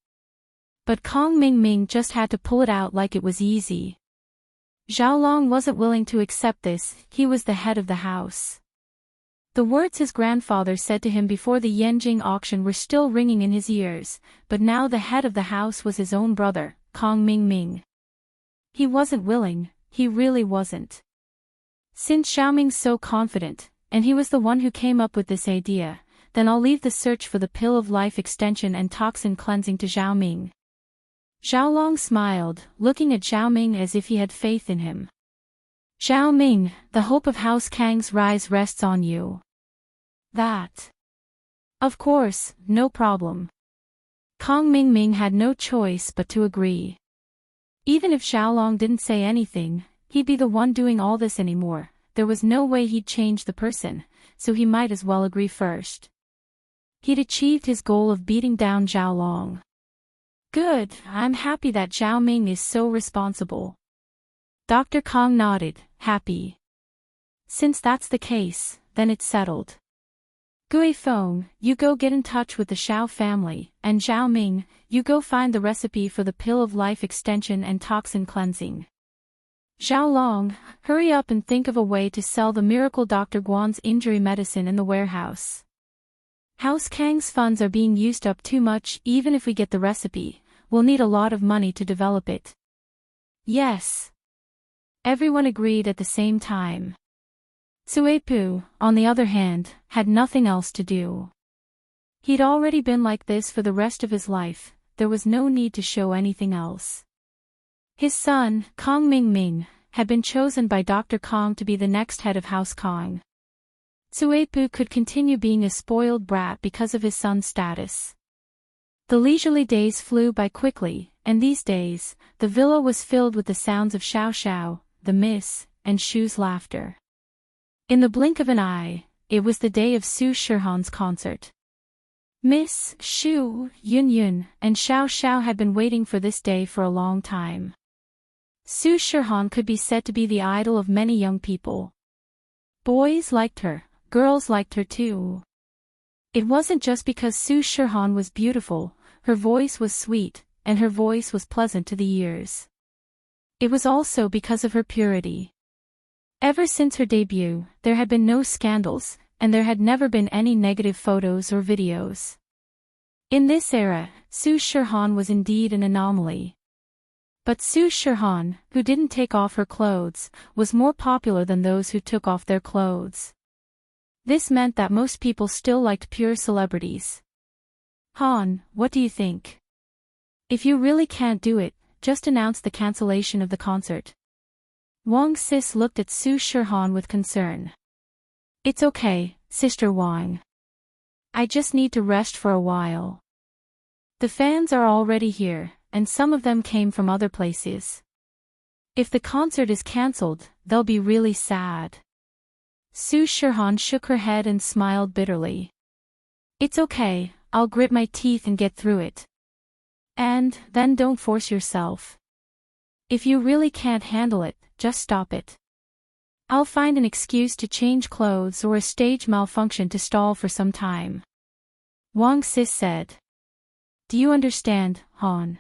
But Kong Ming just had to pull it out like it was easy. Xiaolong wasn't willing to accept this, he was the head of the house. The words his grandfather said to him before the Yanjing auction were still ringing in his ears, but now the head of the house was his own brother, Kong Ming. He wasn't willing, he really wasn't. Since Xiaoming's so confident, and he was the one who came up with this idea, then I'll leave the search for the pill of life extension and toxin cleansing to Xiaoming. Xiaolong smiled, looking at Xiaoming as if he had faith in him. Xiaoming, the hope of House Kang's rise rests on you. That. Of course, no problem. Kong Ming had no choice but to agree. Even if Xiaolong didn't say anything, he'd be the one doing all this anymore. There was no way he'd change the person, so he might as well agree first. He'd achieved his goal of beating down Xiaolong. Good, I'm happy that Xiaoming is so responsible. Dr. Kong nodded, happy. Since that's the case, then it's settled. Gui Feng, you go get in touch with the Xiao family, and Xiaoming, you go find the recipe for the pill of life extension and toxin cleansing. Xiaolong, hurry up and think of a way to sell the miracle Dr. Guan's injury medicine in the warehouse. House Kang's funds are being used up too much. Even if we get the recipe, we'll need a lot of money to develop it. Yes. Everyone agreed at the same time. Suepu, on the other hand, had nothing else to do. He'd already been like this for the rest of his life, there was no need to show anything else. His son, Kong Ming Ming, had been chosen by Dr. Kong to be the next head of House Kong. Tsuepu could continue being a spoiled brat because of his son's status. The leisurely days flew by quickly, and these days, the villa was filled with the sounds of Xiao Xiao, the Miss, and Shu's laughter. In the blink of an eye, it was the day of Su Shihan's concert. Miss, Shu, Yun Yun, and Xiao Xiao had been waiting for this day for a long time. Su Shihan could be said to be the idol of many young people. Boys liked her, girls liked her too. It wasn't just because Su Shihan was beautiful, her voice was sweet, and her voice was pleasant to the ears. It was also because of her purity. Ever since her debut, there had been no scandals, and there had never been any negative photos or videos. In this era, Su Shihan was indeed an anomaly. But Su Shihan, who didn't take off her clothes, was more popular than those who took off their clothes. This meant that most people still liked pure celebrities. Han, what do you think? If you really can't do it, just announce the cancellation of the concert. Wang Sis looked at Su Shihan with concern. It's okay, Sister Wang. I just need to rest for a while. The fans are already here, and some of them came from other places. If the concert is cancelled, they'll be really sad. Su Shihan shook her head and smiled bitterly. It's okay, I'll grit my teeth and get through it. And then don't force yourself. If you really can't handle it, just stop it. I'll find an excuse to change clothes or a stage malfunction to stall for some time. Wang Sis said. Do you understand, Han?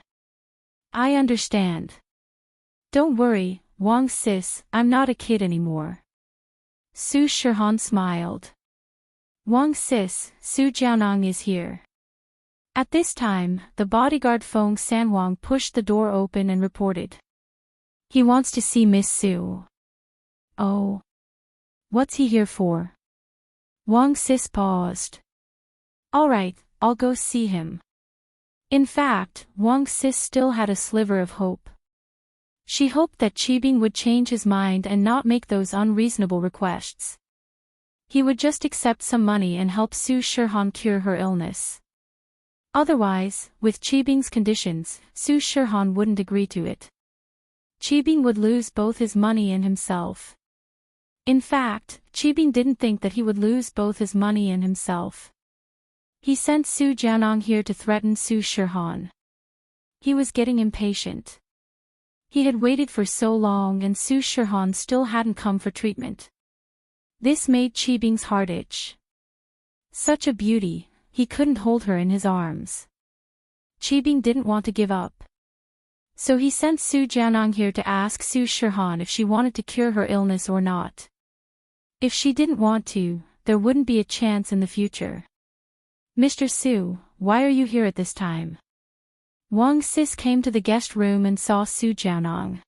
I understand. Don't worry, Wang Sis, I'm not a kid anymore. Su Shihan smiled. Wang Sis, Su Jianong is here. At this time, the bodyguard Feng Sanwang pushed the door open and reported. He wants to see Miss Su. Oh. What's he here for? Wang Sis paused. All right, I'll go see him. In fact, Wang Sis still had a sliver of hope. She hoped that Qibing would change his mind and not make those unreasonable requests. He would just accept some money and help Su Shihan cure her illness. Otherwise, with Qibing's conditions, Su Shihan wouldn't agree to it. Qibing would lose both his money and himself. In fact, Qibing didn't think that he would lose both his money and himself. He sent Su Jianong here to threaten Su Shihan. He was getting impatient. He had waited for so long and Su Shihan still hadn't come for treatment. This made Qibing's heart itch. Such a beauty, he couldn't hold her in his arms. Qibing didn't want to give up. So he sent Su Jianong here to ask Su Shihan if she wanted to cure her illness or not. If she didn't want to, there wouldn't be a chance in the future. Mr. Su, why are you here at this time? Wang Sis came to the guest room and saw Su Jianong.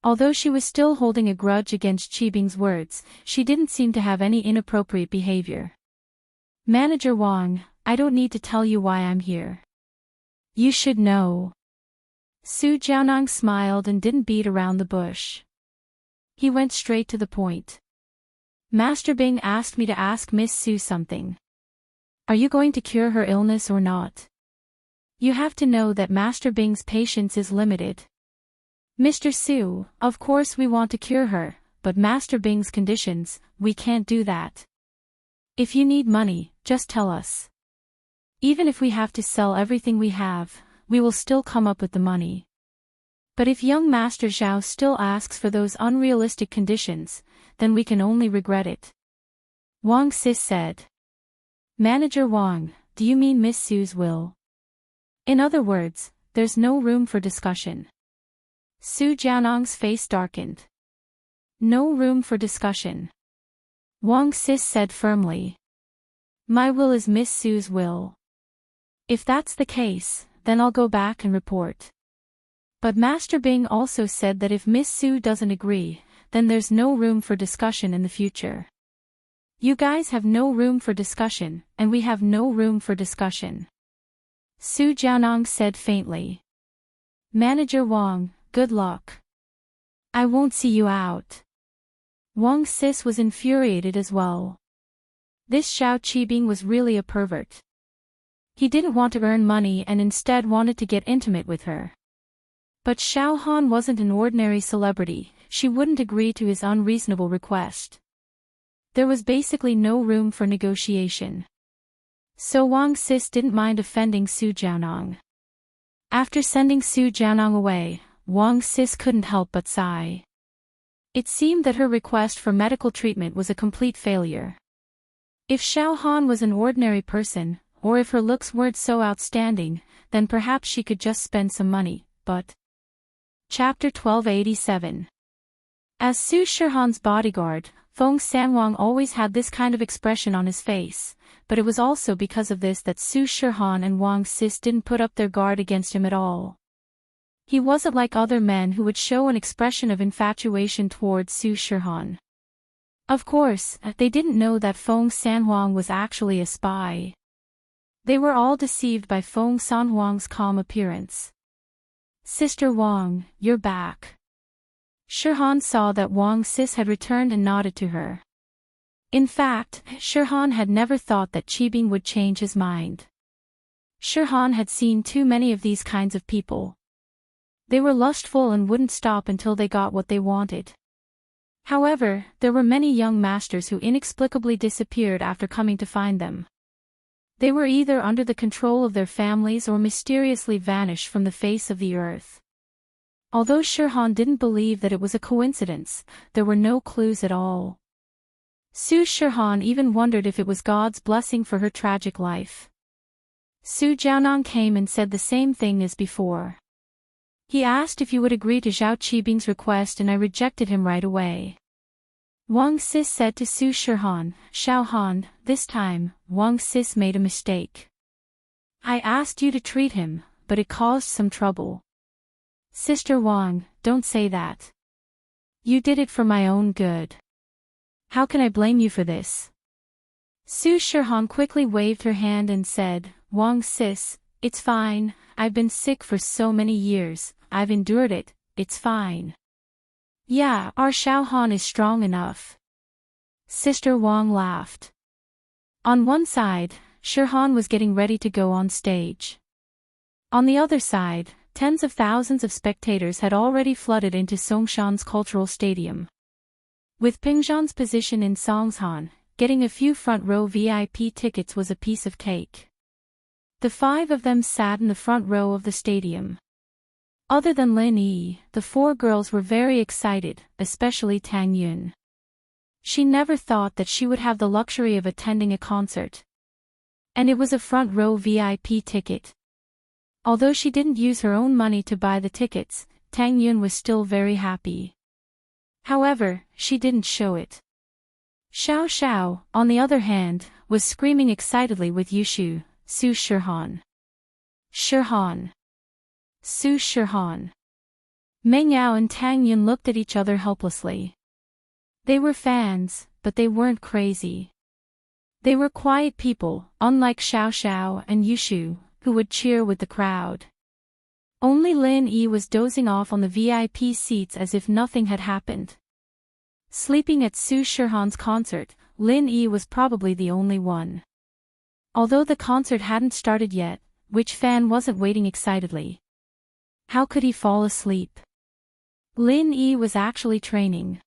Although she was still holding a grudge against Qibing's words, she didn't seem to have any inappropriate behavior. Manager Wang, I don't need to tell you why I'm here. You should know. Su Jianong smiled and didn't beat around the bush. He went straight to the point. Master Bing asked me to ask Miss Su something. Are you going to cure her illness or not? You have to know that Master Bing's patience is limited. Mr. Su, of course we want to cure her, but Master Bing's conditions, we can't do that. If you need money, just tell us. Even if we have to sell everything we have, we will still come up with the money. But if young Master Zhao still asks for those unrealistic conditions, then we can only regret it. Wang Sis said. Manager Wang, do you mean Miss Su's will? In other words, there's no room for discussion. Su Jianong's face darkened. No room for discussion. Wang Sis said firmly. My will is Miss Su's will. If that's the case, then I'll go back and report. But Master Bing also said that if Miss Su doesn't agree, then there's no room for discussion in the future. You guys have no room for discussion, and we have no room for discussion. Su Jianong said faintly. Manager Wang, good luck. I won't see you out. Wang Sis was infuriated as well. This Xiao Qibing was really a pervert. He didn't want to earn money and instead wanted to get intimate with her. But Xiao Han wasn't an ordinary celebrity, she wouldn't agree to his unreasonable request. There was basically no room for negotiation. So Wang Sis didn't mind offending Su Jianong. After sending Su Jianong away, Wang Sis couldn't help but sigh. It seemed that her request for medical treatment was a complete failure. If Xiao Han was an ordinary person, or if her looks weren't so outstanding, then perhaps she could just spend some money, but... Chapter 1287. As Su Shihan's bodyguard, Feng Sanwang always had this kind of expression on his face, but it was also because of this that Su Shihan and Wang Sis didn't put up their guard against him at all. He wasn't like other men who would show an expression of infatuation towards Su Shihan. Of course, they didn't know that Feng Sanwang was actually a spy. They were all deceived by Feng Sanwang's calm appearance. Sister Wang, you're back. Shihan saw that Wang Sis had returned and nodded to her. In fact, Shihan had never thought that Qibing would change his mind. Shihan had seen too many of these kinds of people. They were lustful and wouldn't stop until they got what they wanted. However, there were many young masters who inexplicably disappeared after coming to find them. They were either under the control of their families or mysteriously vanished from the face of the earth. Although Shihan didn't believe that it was a coincidence, there were no clues at all. Su Shihan even wondered if it was God's blessing for her tragic life. Su Jianong came and said the same thing as before. He asked if you would agree to Xiao Qibing's request and I rejected him right away. Wang Sis said to Su Shihan, Xiao Han, this time, Wang Sis made a mistake. I asked you to treat him, but it caused some trouble. Sister Wang, don't say that. You did it for my own good. How can I blame you for this? Su Shihan quickly waved her hand and said, Wang Sis, it's fine, I've been sick for so many years, I've endured it, it's fine. Yeah, our Xiao Han is strong enough. Sister Wang laughed. On one side, Shihan was getting ready to go on stage. On the other side, tens of thousands of spectators had already flooded into Songshan's cultural stadium. With Pingzhan's position in Songshan, getting a few front-row VIP tickets was a piece of cake. The 5 of them sat in the front row of the stadium. Other than Lin Yi, the 4 girls were very excited, especially Tang Yun. She never thought that she would have the luxury of attending a concert. And it was a front-row VIP ticket. Although she didn't use her own money to buy the tickets, Tang Yun was still very happy. However, she didn't show it. Xiao Xiao, on the other hand, was screaming excitedly with Yushu, Su Shihan. Shihan. Su Shihan. Meng Yao and Tang Yun looked at each other helplessly. They were fans, but they weren't crazy. They were quiet people, unlike Xiao Xiao and Yushu, who would cheer with the crowd. Only Lin Yi was dozing off on the VIP seats as if nothing had happened. Sleeping at Su Shihan's concert, Lin Yi was probably the only one. Although the concert hadn't started yet, which fan wasn't waiting excitedly? How could he fall asleep? Lin Yi was actually training.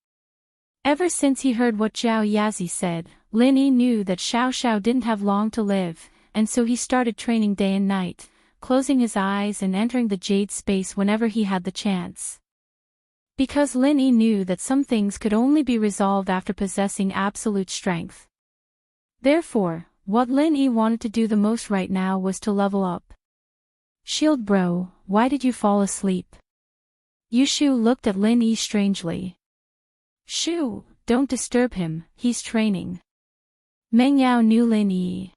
Ever since he heard what Zhao Yazi said, Lin Yi knew that Xiao Xiao didn't have long to live, and so he started training day and night, closing his eyes and entering the jade space whenever he had the chance. Because Lin Yi knew that some things could only be resolved after possessing absolute strength. Therefore, what Lin Yi wanted to do the most right now was to level up. Shield bro, why did you fall asleep? Yushu looked at Lin Yi strangely. Shu, don't disturb him, he's training. Meng Yao knew Lin Yi.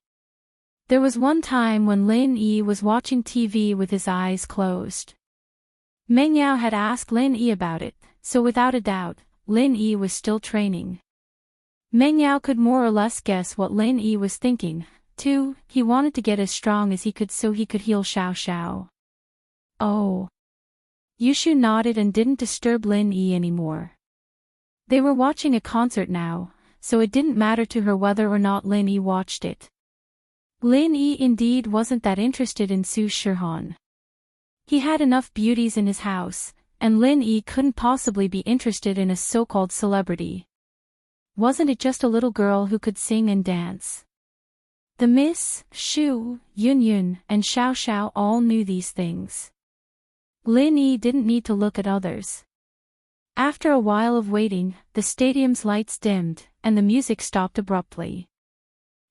There was one time when Lin Yi was watching TV with his eyes closed. Meng Yao had asked Lin Yi about it, so without a doubt, Lin Yi was still training. Meng Yao could more or less guess what Lin Yi was thinking. Too, he wanted to get as strong as he could so he could heal Xiao Xiao. Oh. Yushu nodded and didn't disturb Lin Yi anymore. They were watching a concert now, so it didn't matter to her whether or not Lin Yi watched it. Lin Yi indeed wasn't that interested in Su Shihan. He had enough beauties in his house, and Lin Yi couldn't possibly be interested in a so-called celebrity. Wasn't it just a little girl who could sing and dance? The Miss, Shu, Yun Yun, and Xiao Xiao all knew these things. Lin Yi didn't need to look at others. After a while of waiting, the stadium's lights dimmed, and the music stopped abruptly.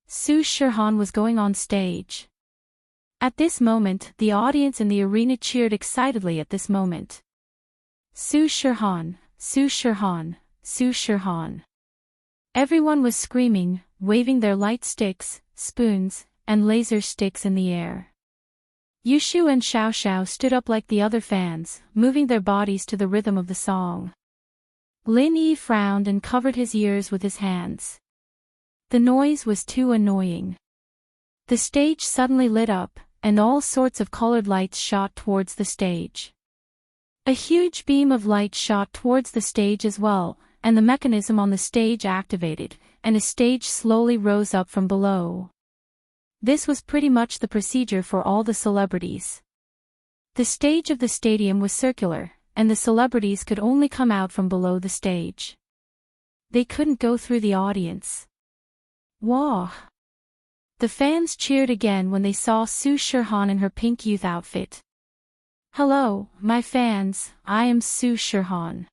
Su Shihan was going on stage. At this moment, the audience in the arena cheered excitedly at this moment. Su Shihan, Su Shihan, Su Shihan. Everyone was screaming, waving their light sticks, spoons, and laser sticks in the air. Yushu and Xiao Xiao stood up like the other fans, moving their bodies to the rhythm of the song. Lin Yi frowned and covered his ears with his hands. The noise was too annoying. The stage suddenly lit up, and all sorts of colored lights shot towards the stage. A huge beam of light shot towards the stage as well, and the mechanism on the stage activated, and a stage slowly rose up from below. This was pretty much the procedure for all the celebrities. The stage of the stadium was circular, and the celebrities could only come out from below the stage. They couldn't go through the audience. Wah! The fans cheered again when they saw Su Shihan in her pink youth outfit. Hello, my fans, I am Su Shihan.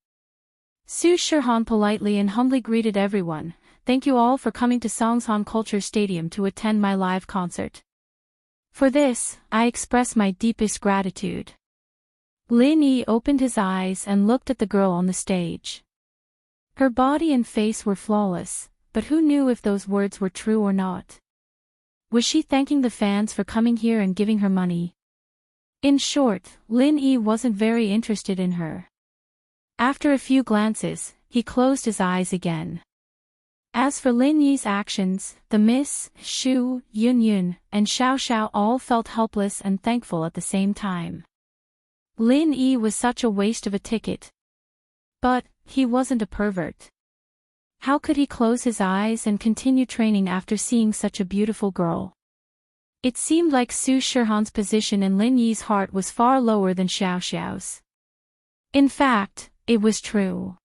Su Shihan politely and humbly greeted everyone. Thank you all for coming to Songshan Culture Stadium to attend my live concert. For this, I express my deepest gratitude. Lin Yi opened his eyes and looked at the girl on the stage. Her body and face were flawless, but who knew if those words were true or not? Was she thanking the fans for coming here and giving her money? In short, Lin Yi wasn't very interested in her. After a few glances, he closed his eyes again. As for Lin Yi's actions, the Miss, Shu, Yun Yun, and Xiao Xiao all felt helpless and thankful at the same time. Lin Yi was such a waste of a ticket. But, he wasn't a pervert. How could he close his eyes and continue training after seeing such a beautiful girl? It seemed like Su Shihan's position in Lin Yi's heart was far lower than Xiao Xiao's. In fact, it was true.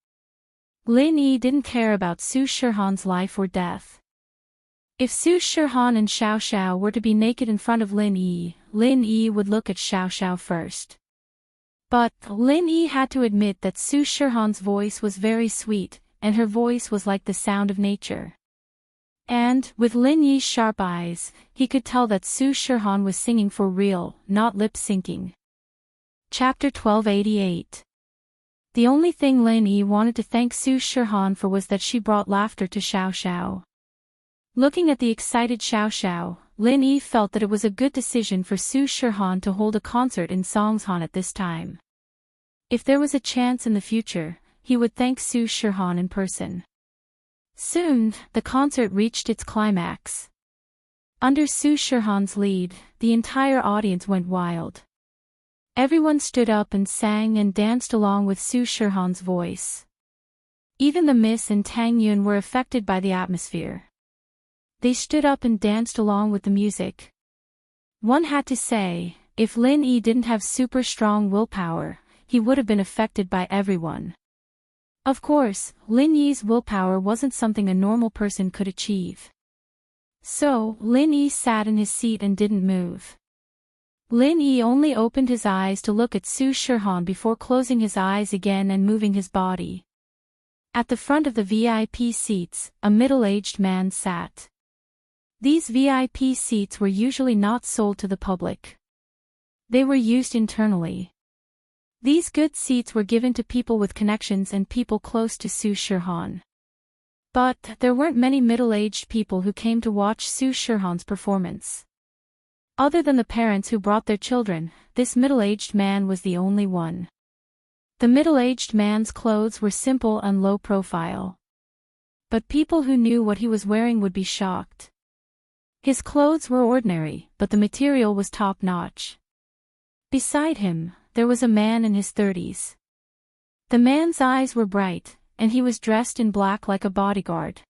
Lin Yi didn't care about Su Shihan's life or death. If Su Shihan and Xiao Xiao were to be naked in front of Lin Yi would look at Xiao Xiao first. But, Lin Yi had to admit that Su Shihan's voice was very sweet, and her voice was like the sound of nature. And, with Lin Yi's sharp eyes, he could tell that Su Shihan was singing for real, not lip-syncing. Chapter 1288. The only thing Lin Yi wanted to thank Su Shihan for was that she brought laughter to Xiao Xiao. Looking at the excited Xiao Xiao, Lin Yi felt that it was a good decision for Su Shihan to hold a concert in Songshan at this time. If there was a chance in the future, he would thank Su Shihan in person. Soon, the concert reached its climax. Under Su Shihan's lead, the entire audience went wild. Everyone stood up and sang and danced along with Su Shihan's voice. Even the Miss and Tang Yun were affected by the atmosphere. They stood up and danced along with the music. One had to say, if Lin Yi didn't have super strong willpower, he would have been affected by everyone. Of course, Lin Yi's willpower wasn't something a normal person could achieve. So, Lin Yi sat in his seat and didn't move. Lin Yi only opened his eyes to look at Su Shihan before closing his eyes again and moving his body. At the front of the VIP seats, a middle-aged man sat. These VIP seats were usually not sold to the public. They were used internally. These good seats were given to people with connections and people close to Su Shihan. But, there weren't many middle-aged people who came to watch Su Shihan's performance. Other than the parents who brought their children, this middle-aged man was the only one. The middle-aged man's clothes were simple and low profile. But people who knew what he was wearing would be shocked. His clothes were ordinary, but the material was top-notch. Beside him, there was a man in his 30s. The man's eyes were bright, and he was dressed in black like a bodyguard.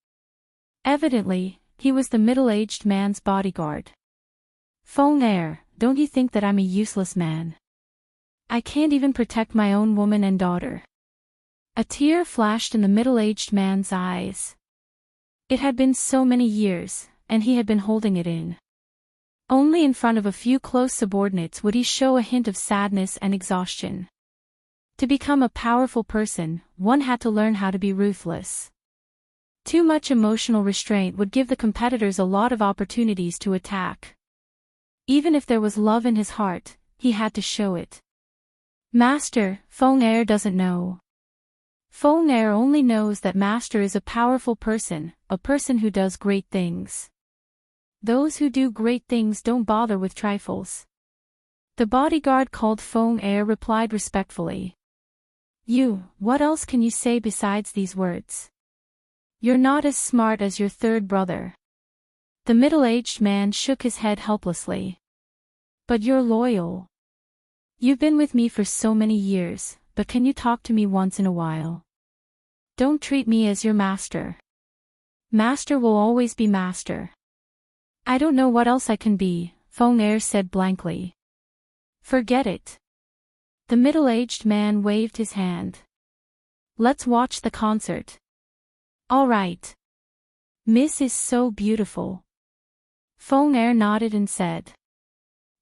Evidently, he was the middle-aged man's bodyguard. "Feng Er, don't you think that I'm a useless man? I can't even protect my own woman and daughter." A tear flashed in the middle-aged man's eyes. It had been so many years, and he had been holding it in. Only in front of a few close subordinates would he show a hint of sadness and exhaustion. To become a powerful person, one had to learn how to be ruthless. Too much emotional restraint would give the competitors a lot of opportunities to attack. Even if there was love in his heart, he had to show it. "Master, Feng Er doesn't know." Feng Er only knows that Master is a powerful person, a person who does great things. Those who do great things don't bother with trifles. The bodyguard called Feng Er replied respectfully. What else can you say besides these words? You're not as smart as your third brother." The middle-aged man shook his head helplessly. "But you're loyal. You've been with me for so many years, but can you talk to me once in a while? Don't treat me as your master. Master will always be master." "I don't know what else I can be," Feng Er said blankly. "Forget it." The middle-aged man waved his hand. "Let's watch the concert." "All right. Miss is so beautiful." Feng Er nodded and said.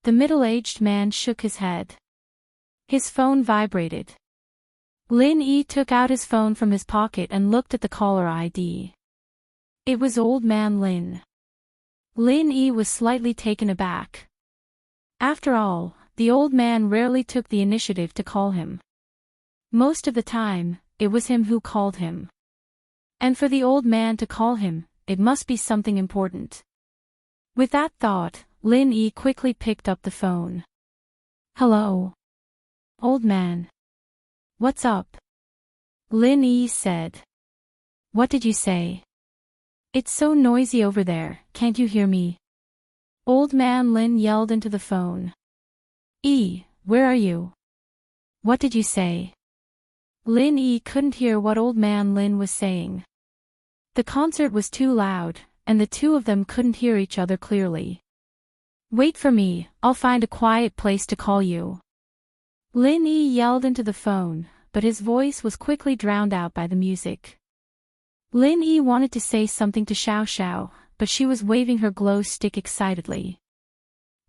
The middle-aged man shook his head. His phone vibrated. Lin Yi took out his phone from his pocket and looked at the caller ID. It was Old Man Lin. Lin Yi was slightly taken aback. After all, the old man rarely took the initiative to call him. Most of the time, it was him who called him. And for the old man to call him, it must be something important. With that thought, Lin Yi quickly picked up the phone. "Hello. Old man. What's up?" Lin Yi said. "What did you say? It's so noisy over there, can't you hear me?" Old man Lin yelled into the phone. Where are you? What did you say?" Lin Yi couldn't hear what Old Man Lin was saying. The concert was too loud, and the two of them couldn't hear each other clearly. "Wait for me, I'll find a quiet place to call you." Lin Yi yelled into the phone, but his voice was quickly drowned out by the music. Lin Yi wanted to say something to Xiao Xiao, but she was waving her glow stick excitedly.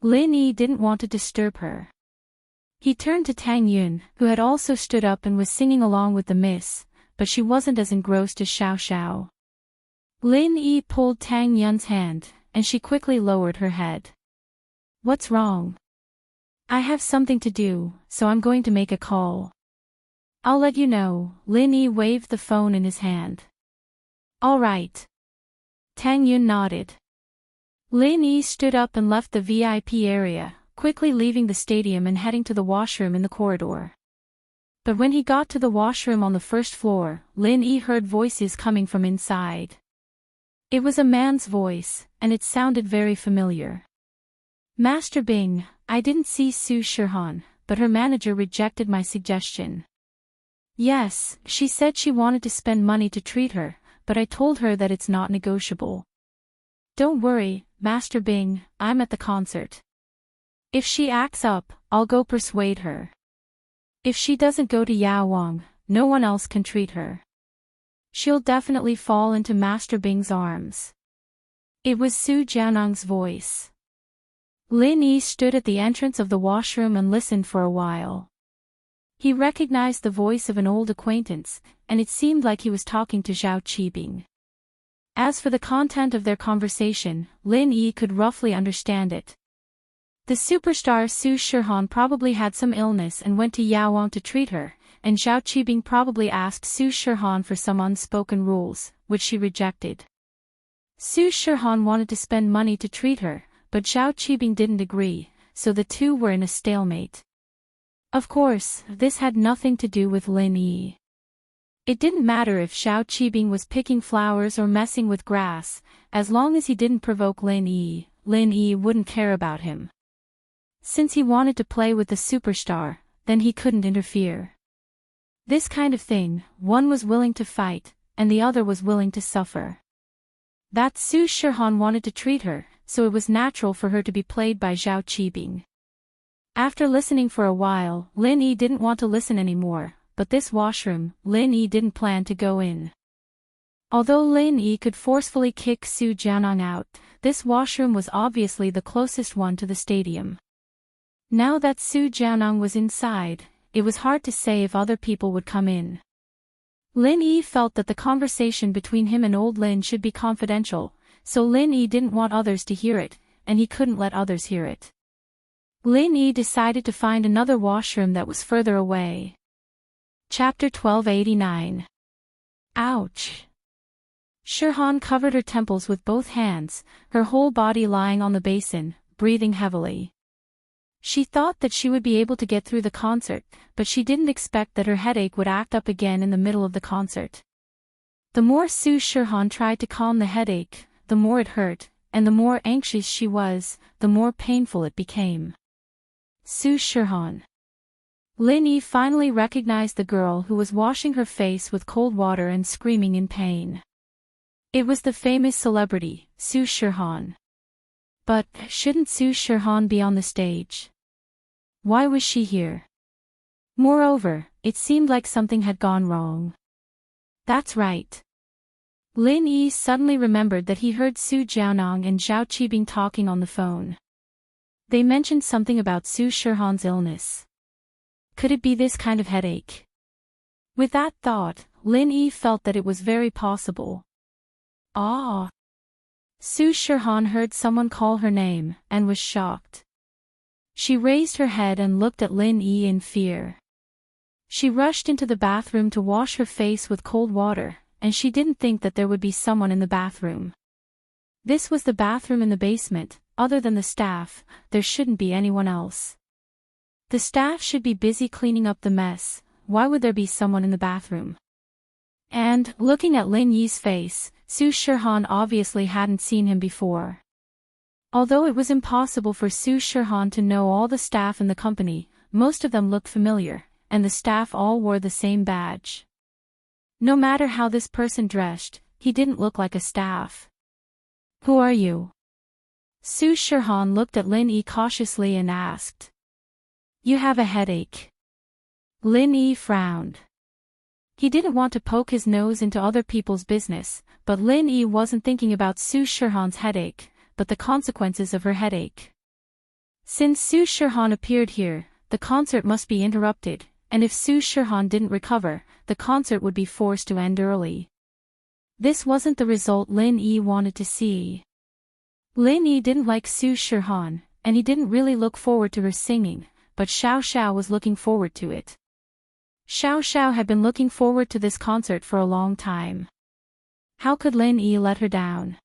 Lin Yi didn't want to disturb her. He turned to Tang Yun, who had also stood up and was singing along with the miss, but she wasn't as engrossed as Xiao Xiao. Lin Yi pulled Tang Yun's hand, and she quickly lowered her head. "What's wrong?" "I have something to do, so I'm going to make a call." "I'll let you know." Lin Yi waved the phone in his hand. "All right." Tang Yun nodded. Lin Yi stood up and left the VIP area, quickly leaving the stadium and heading to the washroom in the corridor. But when he got to the washroom on the first floor, Lin Yi heard voices coming from inside. It was a man's voice, and it sounded very familiar. "Master Bing, I didn't see Su Shihan, but her manager rejected my suggestion." "Yes, she said she wanted to spend money to treat her, but I told her that it's not negotiable." "Don't worry, Master Bing, I'm at the concert. If she acts up, I'll go persuade her. If she doesn't go to Yaowang, no one else can treat her. She'll definitely fall into Master Bing's arms." It was Su Jianang's voice. Lin Yi stood at the entrance of the washroom and listened for a while. He recognized the voice of an old acquaintance, and it seemed like he was talking to Zhao Qibing. As for the content of their conversation, Lin Yi could roughly understand it. The superstar Su Shihan probably had some illness and went to Yaowang to treat her, and Zhao Qibing probably asked Su Shihan for some unspoken rules, which she rejected. Su Shihan wanted to spend money to treat her, but Zhao Qibing didn't agree, so the two were in a stalemate. Of course, this had nothing to do with Lin Yi. It didn't matter if Xiao Qibing was picking flowers or messing with grass, as long as he didn't provoke Lin Yi wouldn't care about him. Since he wanted to play with the superstar, then he couldn't interfere. This kind of thing, one was willing to fight, and the other was willing to suffer. That Su Shihan wanted to treat her, so it was natural for her to be played by Xiao Qibing. After listening for a while, Lin Yi didn't want to listen anymore, but this washroom, Lin Yi didn't plan to go in. Although Lin Yi could forcefully kick Su Jianong out, this washroom was obviously the closest one to the stadium. Now that Su Jianong was inside, it was hard to say if other people would come in. Lin Yi felt that the conversation between him and old Lin should be confidential, so Lin Yi didn't want others to hear it, and he couldn't let others hear it. Lin Yi decided to find another washroom that was further away. Chapter 1289. Ouch! Shihan covered her temples with both hands, her whole body lying on the basin, breathing heavily. She thought that she would be able to get through the concert, but she didn't expect that her headache would act up again in the middle of the concert. The more Su Shihan tried to calm the headache, the more it hurt, and the more anxious she was, the more painful it became. Su Shihan. Lin Yi finally recognized the girl who was washing her face with cold water and screaming in pain. It was the famous celebrity, Su Shihan. But, shouldn't Su Shihan be on the stage? Why was she here? Moreover, it seemed like something had gone wrong. That's right. Lin Yi suddenly remembered that he heard Su Jianong and Xiao Qibing talking on the phone. They mentioned something about Su Shihan's illness. Could it be this kind of headache? With that thought, Lin Yi felt that it was very possible. Ah! Su Shihan heard someone call her name, and was shocked. She raised her head and looked at Lin Yi in fear. She rushed into the bathroom to wash her face with cold water, and she didn't think that there would be someone in the bathroom. This was the bathroom in the basement. Other than the staff, there shouldn't be anyone else. The staff should be busy cleaning up the mess. Why would there be someone in the bathroom? And, looking at Lin Yi's face, Su Shihan obviously hadn't seen him before. Although it was impossible for Su Shihan to know all the staff in the company, most of them looked familiar, and the staff all wore the same badge. No matter how this person dressed, he didn't look like a staff. Who are you? Su Shihan looked at Lin Yi cautiously and asked. You have a headache. Lin Yi frowned. He didn't want to poke his nose into other people's business, but Lin Yi wasn't thinking about Su Shihan's headache, but the consequences of her headache. Since Su Shihan appeared here, the concert must be interrupted, and if Su Shihan didn't recover, the concert would be forced to end early. This wasn't the result Lin Yi wanted to see. Lin Yi didn't like Su Shihan, and he didn't really look forward to her singing, but Xiao Xiao was looking forward to it. Xiao Xiao had been looking forward to this concert for a long time. How could Lin Yi let her down?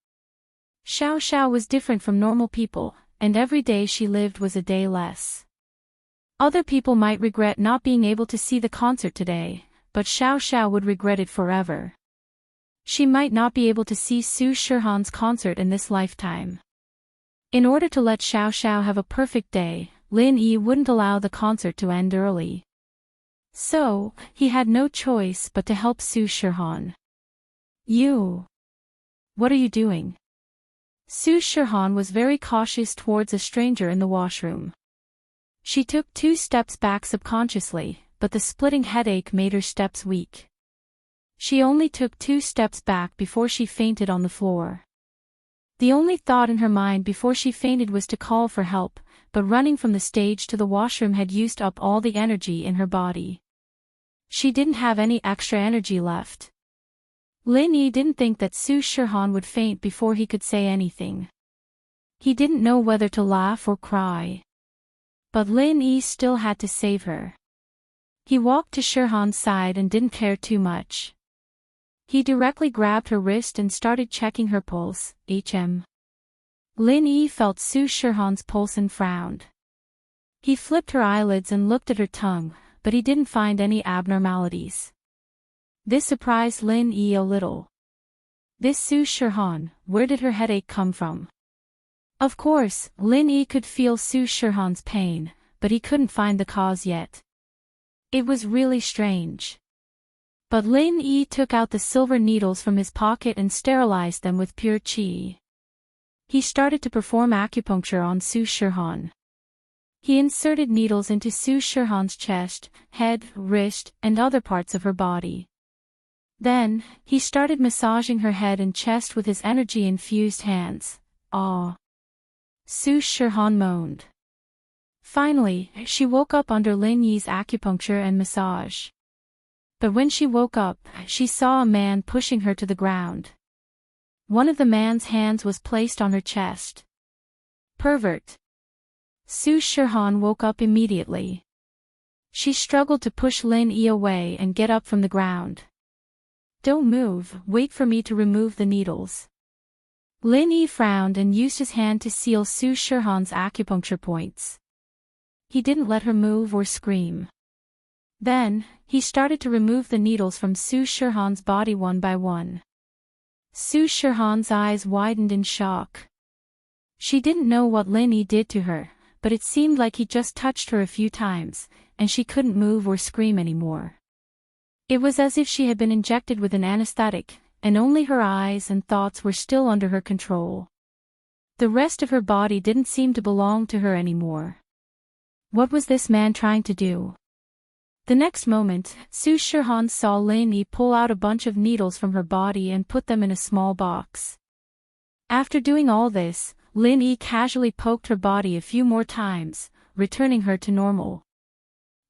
Xiao Xiao was different from normal people, and every day she lived was a day less. Other people might regret not being able to see the concert today, but Xiao Xiao would regret it forever. She might not be able to see Su Shihan's concert in this lifetime. In order to let Xiao Xiao have a perfect day, Lin Yi wouldn't allow the concert to end early. So, he had no choice but to help Su Shihan. You! What are you doing? Su Shihan was very cautious towards a stranger in the washroom. She took 2 steps back subconsciously, but the splitting headache made her steps weak. She only took 2 steps back before she fainted on the floor. The only thought in her mind before she fainted was to call for help, but running from the stage to the washroom had used up all the energy in her body. She didn't have any extra energy left. Lin Yi didn't think that Su Shihan would faint before he could say anything. He didn't know whether to laugh or cry. But Lin Yi still had to save her. He walked to Shihan's side and didn't care too much. He directly grabbed her wrist and started checking her pulse, HM. Lin Yi felt Su Shihan's pulse and frowned. He flipped her eyelids and looked at her tongue, but he didn't find any abnormalities. This surprised Lin Yi a little. This Su Shirhan, where did her headache come from? Of course, Lin Yi could feel Su Shirhan's pain, but he couldn't find the cause yet. It was really strange. But Lin Yi took out the silver needles from his pocket and sterilized them with pure qi. He started to perform acupuncture on Su Shirhan. He inserted needles into Su Shirhan's chest, head, wrist, and other parts of her body. Then, he started massaging her head and chest with his energy-infused hands. Ah! Su Shirhan moaned. Finally, she woke up under Lin Yi's acupuncture and massage. But when she woke up, she saw a man pushing her to the ground. One of the man's hands was placed on her chest. Pervert! Su Shirhan woke up immediately. She struggled to push Lin Yi away and get up from the ground. Don't move, wait for me to remove the needles. Lin Yi frowned and used his hand to seal Su Shirhan's acupuncture points. He didn't let her move or scream. Then, he started to remove the needles from Su Shirhan's body one by one. Su Shirhan's eyes widened in shock. She didn't know what Lin Yi did to her, but it seemed like he just touched her a few times, and she couldn't move or scream anymore. It was as if she had been injected with an anesthetic, and only her eyes and thoughts were still under her control. The rest of her body didn't seem to belong to her anymore. What was this man trying to do? The next moment, Su Shirhan saw Lin Yi pull out a bunch of needles from her body and put them in a small box. After doing all this, Lin Yi casually poked her body a few more times, returning her to normal.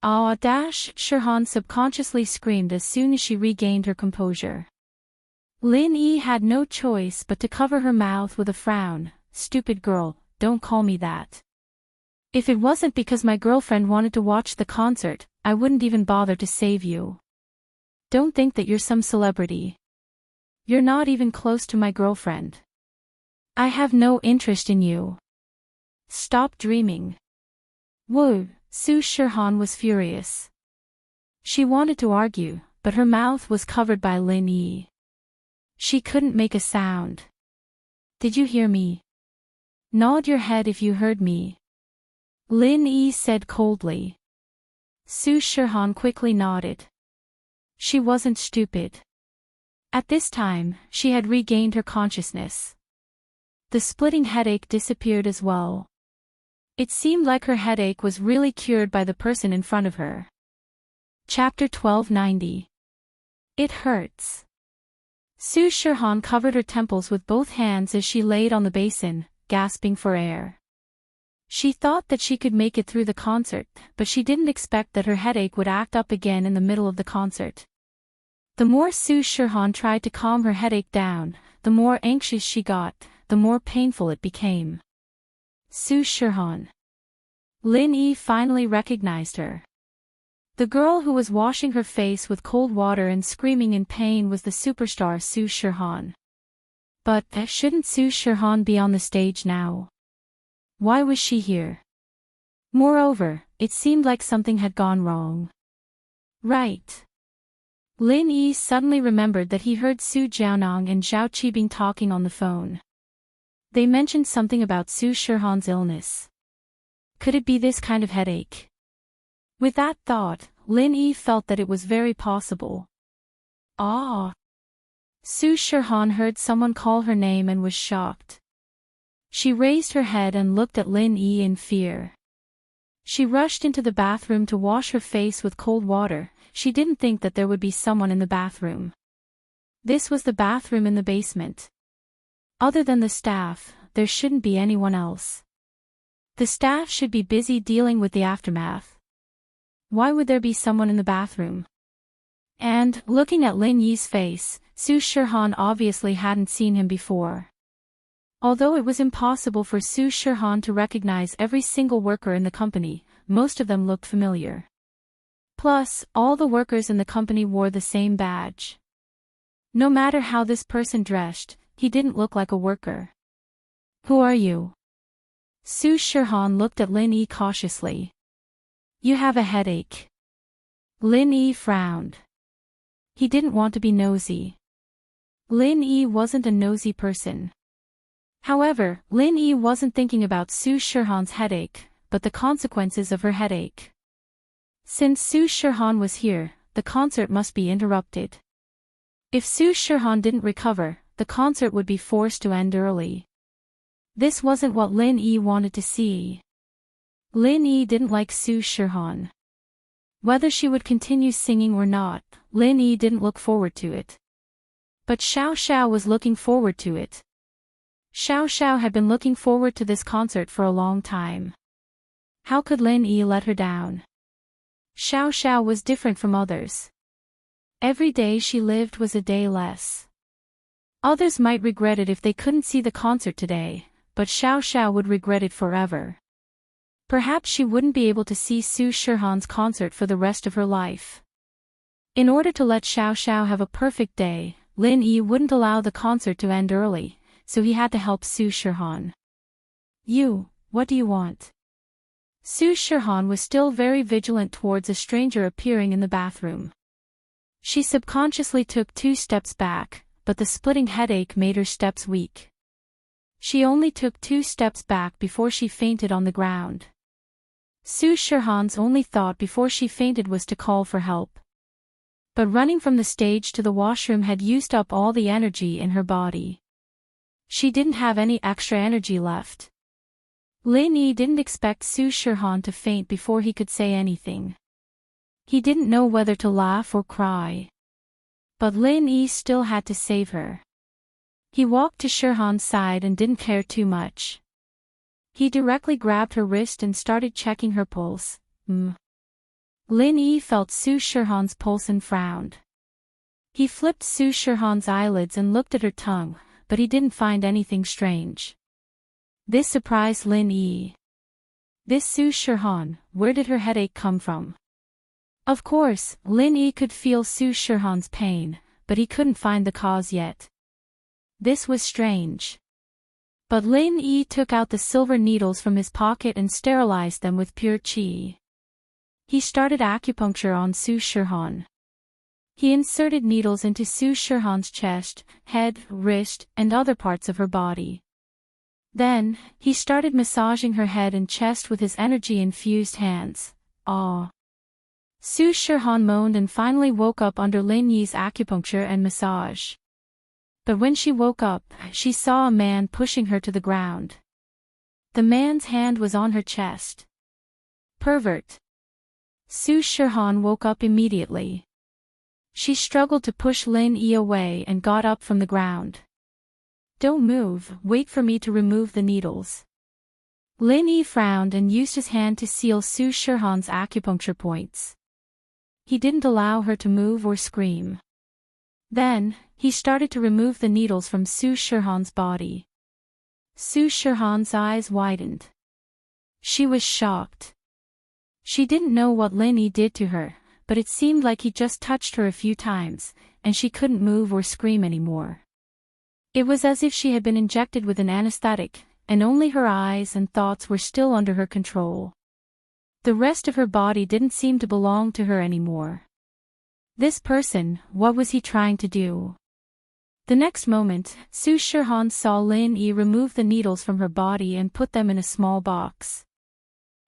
Ah! Shirhan subconsciously screamed as soon as she regained her composure. Lin Yi had no choice but to cover her mouth with a frown. Stupid girl, don't call me that. If it wasn't because my girlfriend wanted to watch the concert, I wouldn't even bother to save you. Don't think that you're some celebrity. You're not even close to my girlfriend. I have no interest in you. Stop dreaming. Whoa! Su Shirhan was furious. She wanted to argue, but her mouth was covered by Lin Yi. She couldn't make a sound. Did you hear me? Nod your head if you heard me. Lin Yi said coldly. Su Shirhan quickly nodded. She wasn't stupid. At this time, she had regained her consciousness. The splitting headache disappeared as well. It seemed like her headache was really cured by the person in front of her. Chapter 1290. It hurts. Su Shirhan covered her temples with both hands as she laid on the basin, gasping for air. She thought that she could make it through the concert, but she didn't expect that her headache would act up again in the middle of the concert. The more Su Shirhan tried to calm her headache down, the more anxious she got, the more painful it became. Su Shirhan. Lin Yi finally recognized her. The girl who was washing her face with cold water and screaming in pain was the superstar Su Shirhan. But shouldn't Su Shirhan be on the stage now? Why was she here? Moreover, it seemed like something had gone wrong. Right. Lin Yi suddenly remembered that he heard Su Jiaonong and Zhao Qibing talking on the phone. They mentioned something about Su Shirhan's illness. Could it be this kind of headache? With that thought, Lin Yi felt that it was very possible. Ah! Su Shirhan heard someone call her name and was shocked. She raised her head and looked at Lin Yi in fear. She rushed into the bathroom to wash her face with cold water. She didn't think that there would be someone in the bathroom. This was the bathroom in the basement. Other than the staff, there shouldn't be anyone else. The staff should be busy dealing with the aftermath. Why would there be someone in the bathroom? And, looking at Lin Yi's face, Su Shirhan obviously hadn't seen him before. Although it was impossible for Su Shirhan to recognize every single worker in the company, most of them looked familiar. Plus, all the workers in the company wore the same badge. No matter how this person dressed, he didn't look like a worker. Who are you? Su Shirhan looked at Lin Yi cautiously. You have a headache. Lin Yi frowned. He didn't want to be nosy. Lin Yi wasn't a nosy person. However, Lin Yi wasn't thinking about Su Shihan's headache, but the consequences of her headache. Since Su Shihan was here, the concert must be interrupted. If Su Shihan didn't recover, the concert would be forced to end early. This wasn't what Lin Yi wanted to see. Lin Yi didn't like Su Shihan. Whether she would continue singing or not, Lin Yi didn't look forward to it. But Xiao Xiao was looking forward to it. Xiao Xiao had been looking forward to this concert for a long time. How could Lin Yi let her down? Xiao Xiao was different from others. Every day she lived was a day less. Others might regret it if they couldn't see the concert today, but Xiao Xiao would regret it forever. Perhaps she wouldn't be able to see Su Shihan's concert for the rest of her life. In order to let Xiao Xiao have a perfect day, Lin Yi wouldn't allow the concert to end early, so he had to help Su Shihan. What do you want? Su Shihan was still very vigilant towards a stranger appearing in the bathroom. She subconsciously took 2 steps back, but the splitting headache made her steps weak. She only took 2 steps back before she fainted on the ground. Su Shihan's only thought before she fainted was to call for help. But running from the stage to the washroom had used up all the energy in her body. She didn't have any extra energy left. Lin Yi didn't expect Su Shihan to faint before he could say anything. He didn't know whether to laugh or cry. But Lin Yi still had to save her. He walked to Shihan's side and didn't care too much. He directly grabbed her wrist and started checking her pulse. Lin Yi felt Su Shihan's pulse and frowned. He flipped Su Shihan's eyelids and looked at her tongue, but he didn't find anything strange. This surprised Lin Yi. This Su Shihan, where did her headache come from? Of course, Lin Yi could feel Su Shihan's pain, but he couldn't find the cause yet. This was strange. But Lin Yi took out the silver needles from his pocket and sterilized them with pure qi. He started acupuncture on Su Shihan. He inserted needles into Su Shihan's chest, head, wrist, and other parts of her body. Then, he started massaging her head and chest with his energy-infused hands. Su Shihan moaned and finally woke up under Lin Yi's acupuncture and massage. But when she woke up, she saw a man pushing her to the ground. The man's hand was on her chest. Pervert. Su Shihan woke up immediately. She struggled to push Lin Yi away and got up from the ground. Don't move, wait for me to remove the needles. Lin Yi frowned and used his hand to seal Su Shihan's acupuncture points. He didn't allow her to move or scream. Then, he started to remove the needles from Su Shihan's body. Su Shihan's eyes widened. She was shocked. She didn't know what Lin Yi did to her, but it seemed like he just touched her a few times, and she couldn't move or scream anymore. It was as if she had been injected with an anesthetic, and only her eyes and thoughts were still under her control. The rest of her body didn't seem to belong to her anymore. This person, what was he trying to do? The next moment, Su Shihan saw Lin Yi remove the needles from her body and put them in a small box.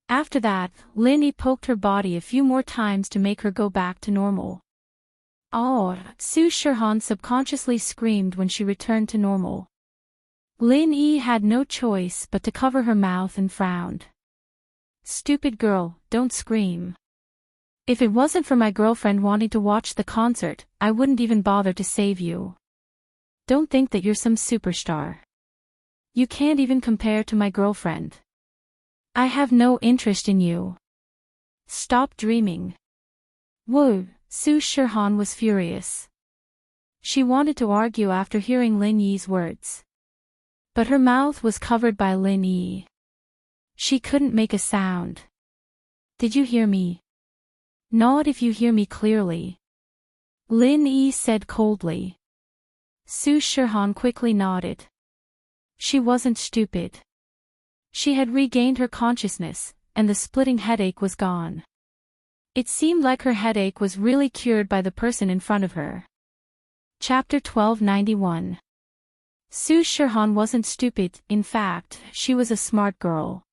After that, Lin Yi poked her body a few more times to make her go back to normal. Su Shihan subconsciously screamed when she returned to normal. Lin Yi had no choice but to cover her mouth and frowned. Stupid girl, don't scream. If it wasn't for my girlfriend wanting to watch the concert, I wouldn't even bother to save you. Don't think that you're some superstar. You can't even compare to my girlfriend. I have no interest in you. Stop dreaming. Whoa, Su Shihan was furious. She wanted to argue after hearing Lin Yi's words. But her mouth was covered by Lin Yi. She couldn't make a sound. Did you hear me? Nod if you hear me clearly. Lin Yi said coldly. Su Shihan quickly nodded. She wasn't stupid. She had regained her consciousness, and the splitting headache was gone. It seemed like her headache was really cured by the person in front of her. Chapter 1291. Su Shirhan wasn't stupid, in fact, she was a smart girl.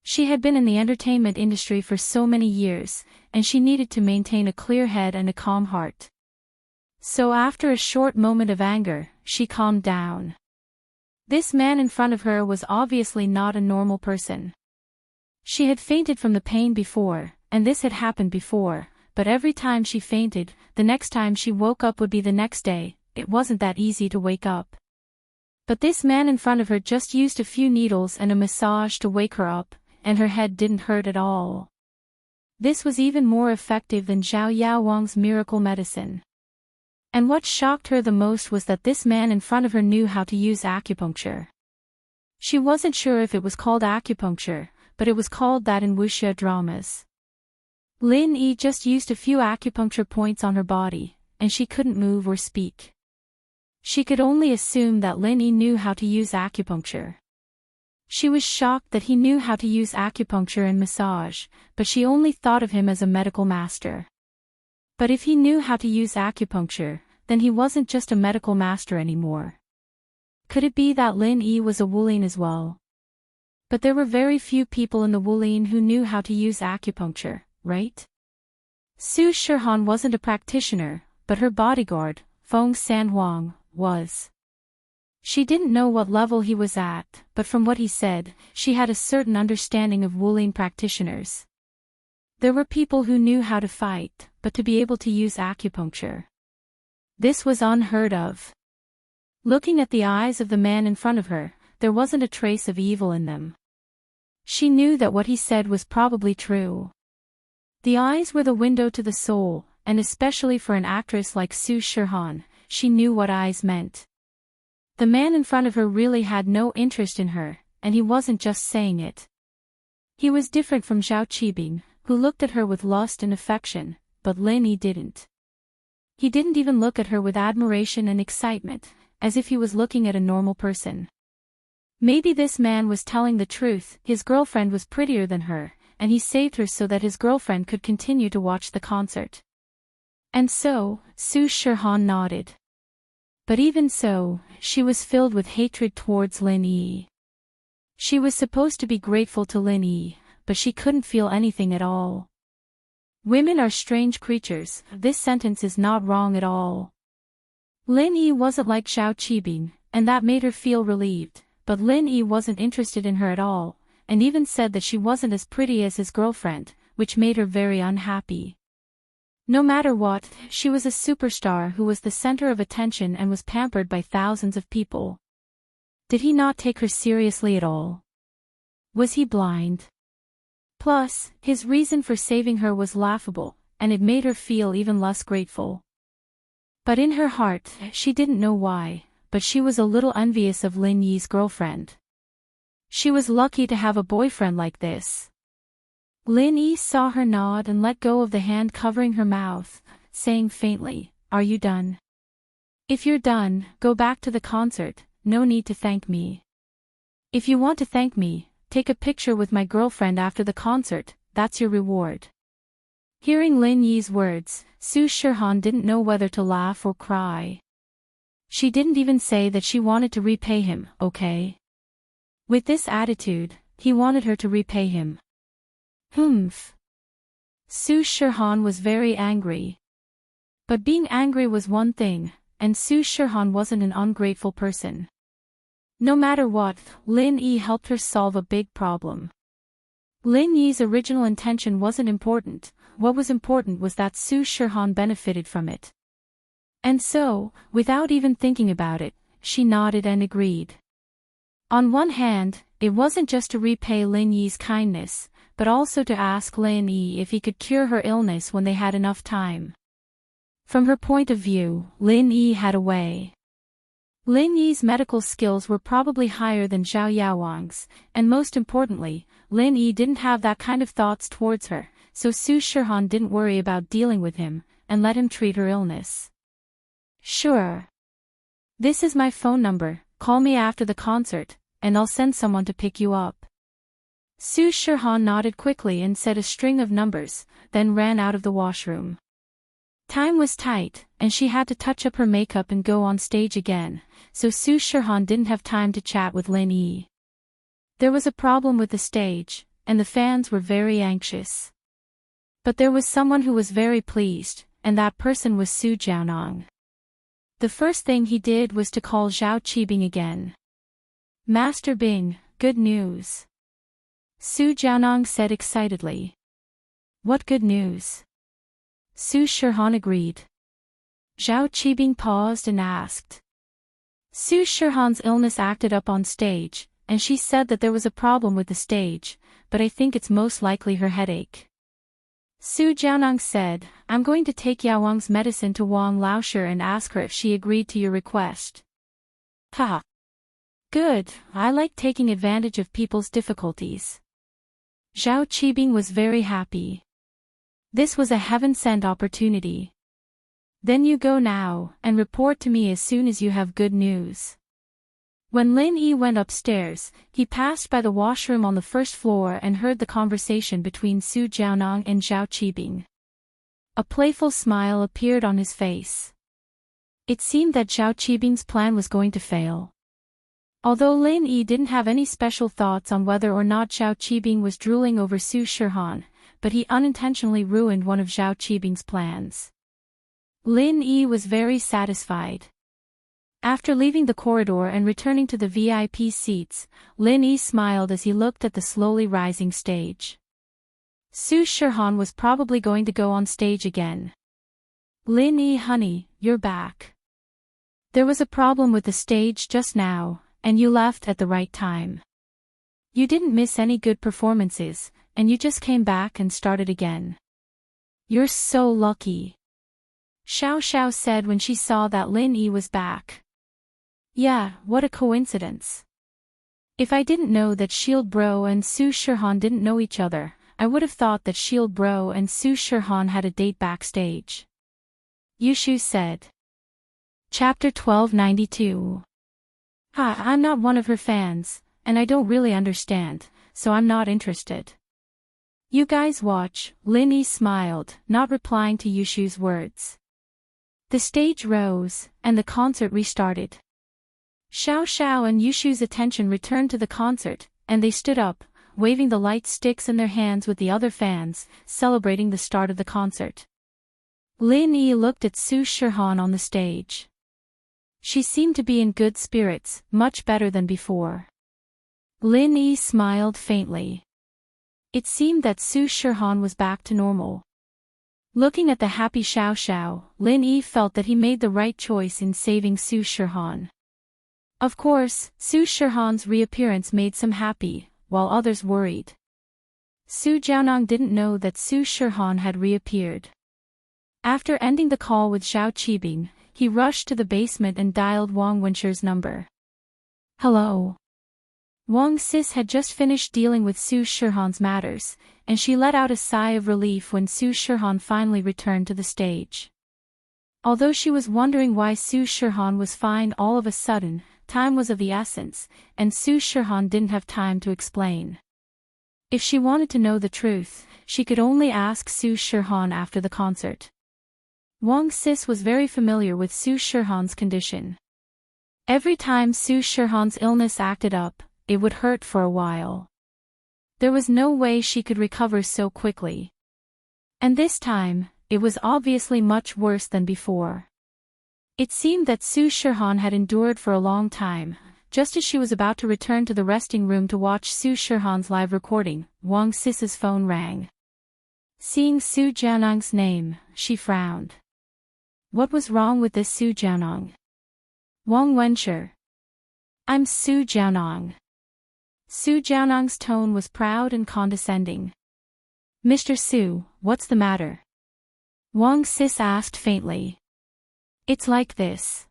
She had been in the entertainment industry for so many years, and she needed to maintain a clear head and a calm heart. So after a short moment of anger, she calmed down. This man in front of her was obviously not a normal person. She had fainted from the pain before, and this had happened before, but every time she fainted, the next time she woke up would be the next day. It wasn't that easy to wake up. But this man in front of her just used a few needles and a massage to wake her up, and her head didn't hurt at all. This was even more effective than Zhao Yaowang's miracle medicine. And what shocked her the most was that this man in front of her knew how to use acupuncture. She wasn't sure if it was called acupuncture, but it was called that in wuxia dramas. Lin Yi just used a few acupuncture points on her body, and she couldn't move or speak. She could only assume that Lin Yi knew how to use acupuncture. She was shocked that he knew how to use acupuncture and massage, but she only thought of him as a medical master. But if he knew how to use acupuncture, then he wasn't just a medical master anymore. Could it be that Lin Yi was a Wulin as well? But there were very few people in the Wulin who knew how to use acupuncture, right? Su Shirhan wasn't a practitioner, but her bodyguard, Feng Sanhuang, was. She didn't know what level he was at, but from what he said, she had a certain understanding of Wulin practitioners. There were people who knew how to fight, but to be able to use acupuncture. This was unheard of. Looking at the eyes of the man in front of her, there wasn't a trace of evil in them. She knew that what he said was probably true. The eyes were the window to the soul, and especially for an actress like Su Shirhan, she knew what eyes meant. The man in front of her really had no interest in her, and he wasn't just saying it. He was different from Zhao Qibing, who looked at her with lust and affection, but Lin Yi didn't. He didn't even look at her with admiration and excitement, as if he was looking at a normal person. Maybe this man was telling the truth, his girlfriend was prettier than her, and he saved her so that his girlfriend could continue to watch the concert. And so, Su Shirhan nodded. But even so, she was filled with hatred towards Lin Yi. She was supposed to be grateful to Lin Yi, but she couldn't feel anything at all. Women are strange creatures, this sentence is not wrong at all. Lin Yi wasn't like Zhao Qibing, and that made her feel relieved, but Lin Yi wasn't interested in her at all, and even said that she wasn't as pretty as his girlfriend, which made her very unhappy. No matter what, she was a superstar who was the center of attention and was pampered by thousands of people. Did he not take her seriously at all? Was he blind? Plus, his reason for saving her was laughable, and it made her feel even less grateful. But in her heart, she didn't know why, but she was a little envious of Lin Yi's girlfriend. She was lucky to have a boyfriend like this. Lin Yi saw her nod and let go of the hand covering her mouth, saying faintly, "Are you done? If you're done, go back to the concert, no need to thank me. If you want to thank me, take a picture with my girlfriend after the concert, that's your reward." Hearing Lin Yi's words, Su Shirhan didn't know whether to laugh or cry. She didn't even say that she wanted to repay him, okay? With this attitude, he wanted her to repay him. Humph. Su Shirhan was very angry. But being angry was one thing, and Su Shirhan wasn't an ungrateful person. No matter what, Lin Yi helped her solve a big problem. Lin Yi's original intention wasn't important, what was important was that Su Shirhan benefited from it. And so, without even thinking about it, she nodded and agreed. On one hand, it wasn't just to repay Lin Yi's kindness, but also to ask Lin Yi if he could cure her illness when they had enough time. From her point of view, Lin Yi had a way. Lin Yi's medical skills were probably higher than Zhao Yaowang's, and most importantly, Lin Yi didn't have that kind of thoughts towards her, so Su Shirhan didn't worry about dealing with him, and let him treat her illness. Sure. This is my phone number, call me after the concert, and I'll send someone to pick you up. Su Shihan nodded quickly and said a string of numbers, then ran out of the washroom. Time was tight, and she had to touch up her makeup and go on stage again, so Su Shihan didn't have time to chat with Lin Yi. There was a problem with the stage, and the fans were very anxious. But there was someone who was very pleased, and that person was Su Jianong. The first thing he did was to call Zhao Qibing again. Master Bing, good news. Su Jianong said excitedly. What good news? Su Shihan agreed. Zhao Qibing paused and asked. Su Shihan's illness acted up on stage, and she said that there was a problem with the stage, but I think it's most likely her headache. Su Jianong said, I'm going to take Yao Wang's medicine to Wang Laoshe and ask her if she agreed to your request. Haha. Good, I like taking advantage of people's difficulties. Zhao Qibing was very happy. This was a heaven-sent opportunity. Then you go now, and report to me as soon as you have good news. When Lin Yi went upstairs, he passed by the washroom on the first floor and heard the conversation between Su Jianong and Zhao Qibing. A playful smile appeared on his face. It seemed that Zhao Qibing's plan was going to fail. Although Lin Yi didn't have any special thoughts on whether or not Zhao Qibing was drooling over Su Shihan, but he unintentionally ruined one of Zhao Qibing's plans. Lin Yi was very satisfied. After leaving the corridor and returning to the VIP seats, Lin Yi smiled as he looked at the slowly rising stage. Su Shihan was probably going to go on stage again. Lin Yi, honey, you're back. There was a problem with the stage just now, and you left at the right time. You didn't miss any good performances, and you just came back and started again. You're so lucky. Xiao Xiao said when she saw that Lin Yi was back. Yeah, what a coincidence. If I didn't know that Shield Bro and Su Shihan didn't know each other, I would have thought that Shield Bro and Su Shihan had a date backstage. Yushu said. Chapter 1292. Hi, I'm not one of her fans, and I don't really understand, so I'm not interested. You guys watch, Lin Yi smiled, not replying to Yushu's words. The stage rose, and the concert restarted. Xiao Xiao and Yushu's attention returned to the concert, and they stood up, waving the light sticks in their hands with the other fans, celebrating the start of the concert. Lin Yi looked at Su Shihan on the stage. She seemed to be in good spirits, much better than before. Lin Yi smiled faintly. It seemed that Su Shihan was back to normal. Looking at the happy Xiao Xiao, Lin Yi felt that he made the right choice in saving Su Shihan. Of course, Su Shihan's reappearance made some happy, while others worried. Su Jianong didn't know that Su Shihan had reappeared. After ending the call with Zhao Qibing, he rushed to the basement and dialed Wang Wenshi's number. Hello. Wang Sis had just finished dealing with Su Shihan's matters, and she let out a sigh of relief when Su Shihan finally returned to the stage. Although she was wondering why Su Shihan was fine all of a sudden, time was of the essence, and Su Shihan didn't have time to explain. If she wanted to know the truth, she could only ask Su Shihan after the concert. Wang Sis was very familiar with Su Shihan's condition. Every time Su Shihan's illness acted up, it would hurt for a while. There was no way she could recover so quickly. And this time, it was obviously much worse than before. It seemed that Su Shihan had endured for a long time. Just as she was about to return to the resting room to watch Su Shihan's live recording, Wang Sis's phone rang. Seeing Su Jianong's name, she frowned. What was wrong with this Su Jianong? Wang Wenshi. I'm Su Jianong. Su Jianong's tone was proud and condescending. Mr. Su, what's the matter? Wang Sis asked faintly. It's like this.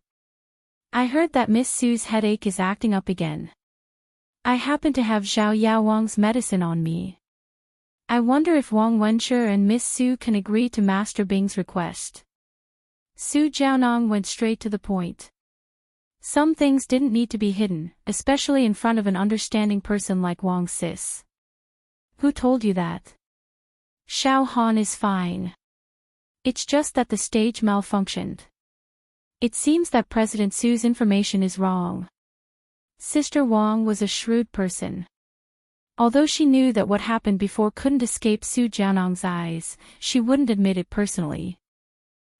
I heard that Miss Su's headache is acting up again. I happen to have Zhao Yao Wang's medicine on me. I wonder if Wang Wenshi and Miss Su can agree to Master Bing's request. Su Jianong went straight to the point. Some things didn't need to be hidden, especially in front of an understanding person like Wang Sis. Who told you that? Xiao Han is fine. It's just that the stage malfunctioned. It seems that President Su's information is wrong. Sister Wang was a shrewd person. Although she knew that what happened before couldn't escape Su Jianang's eyes, she wouldn't admit it personally.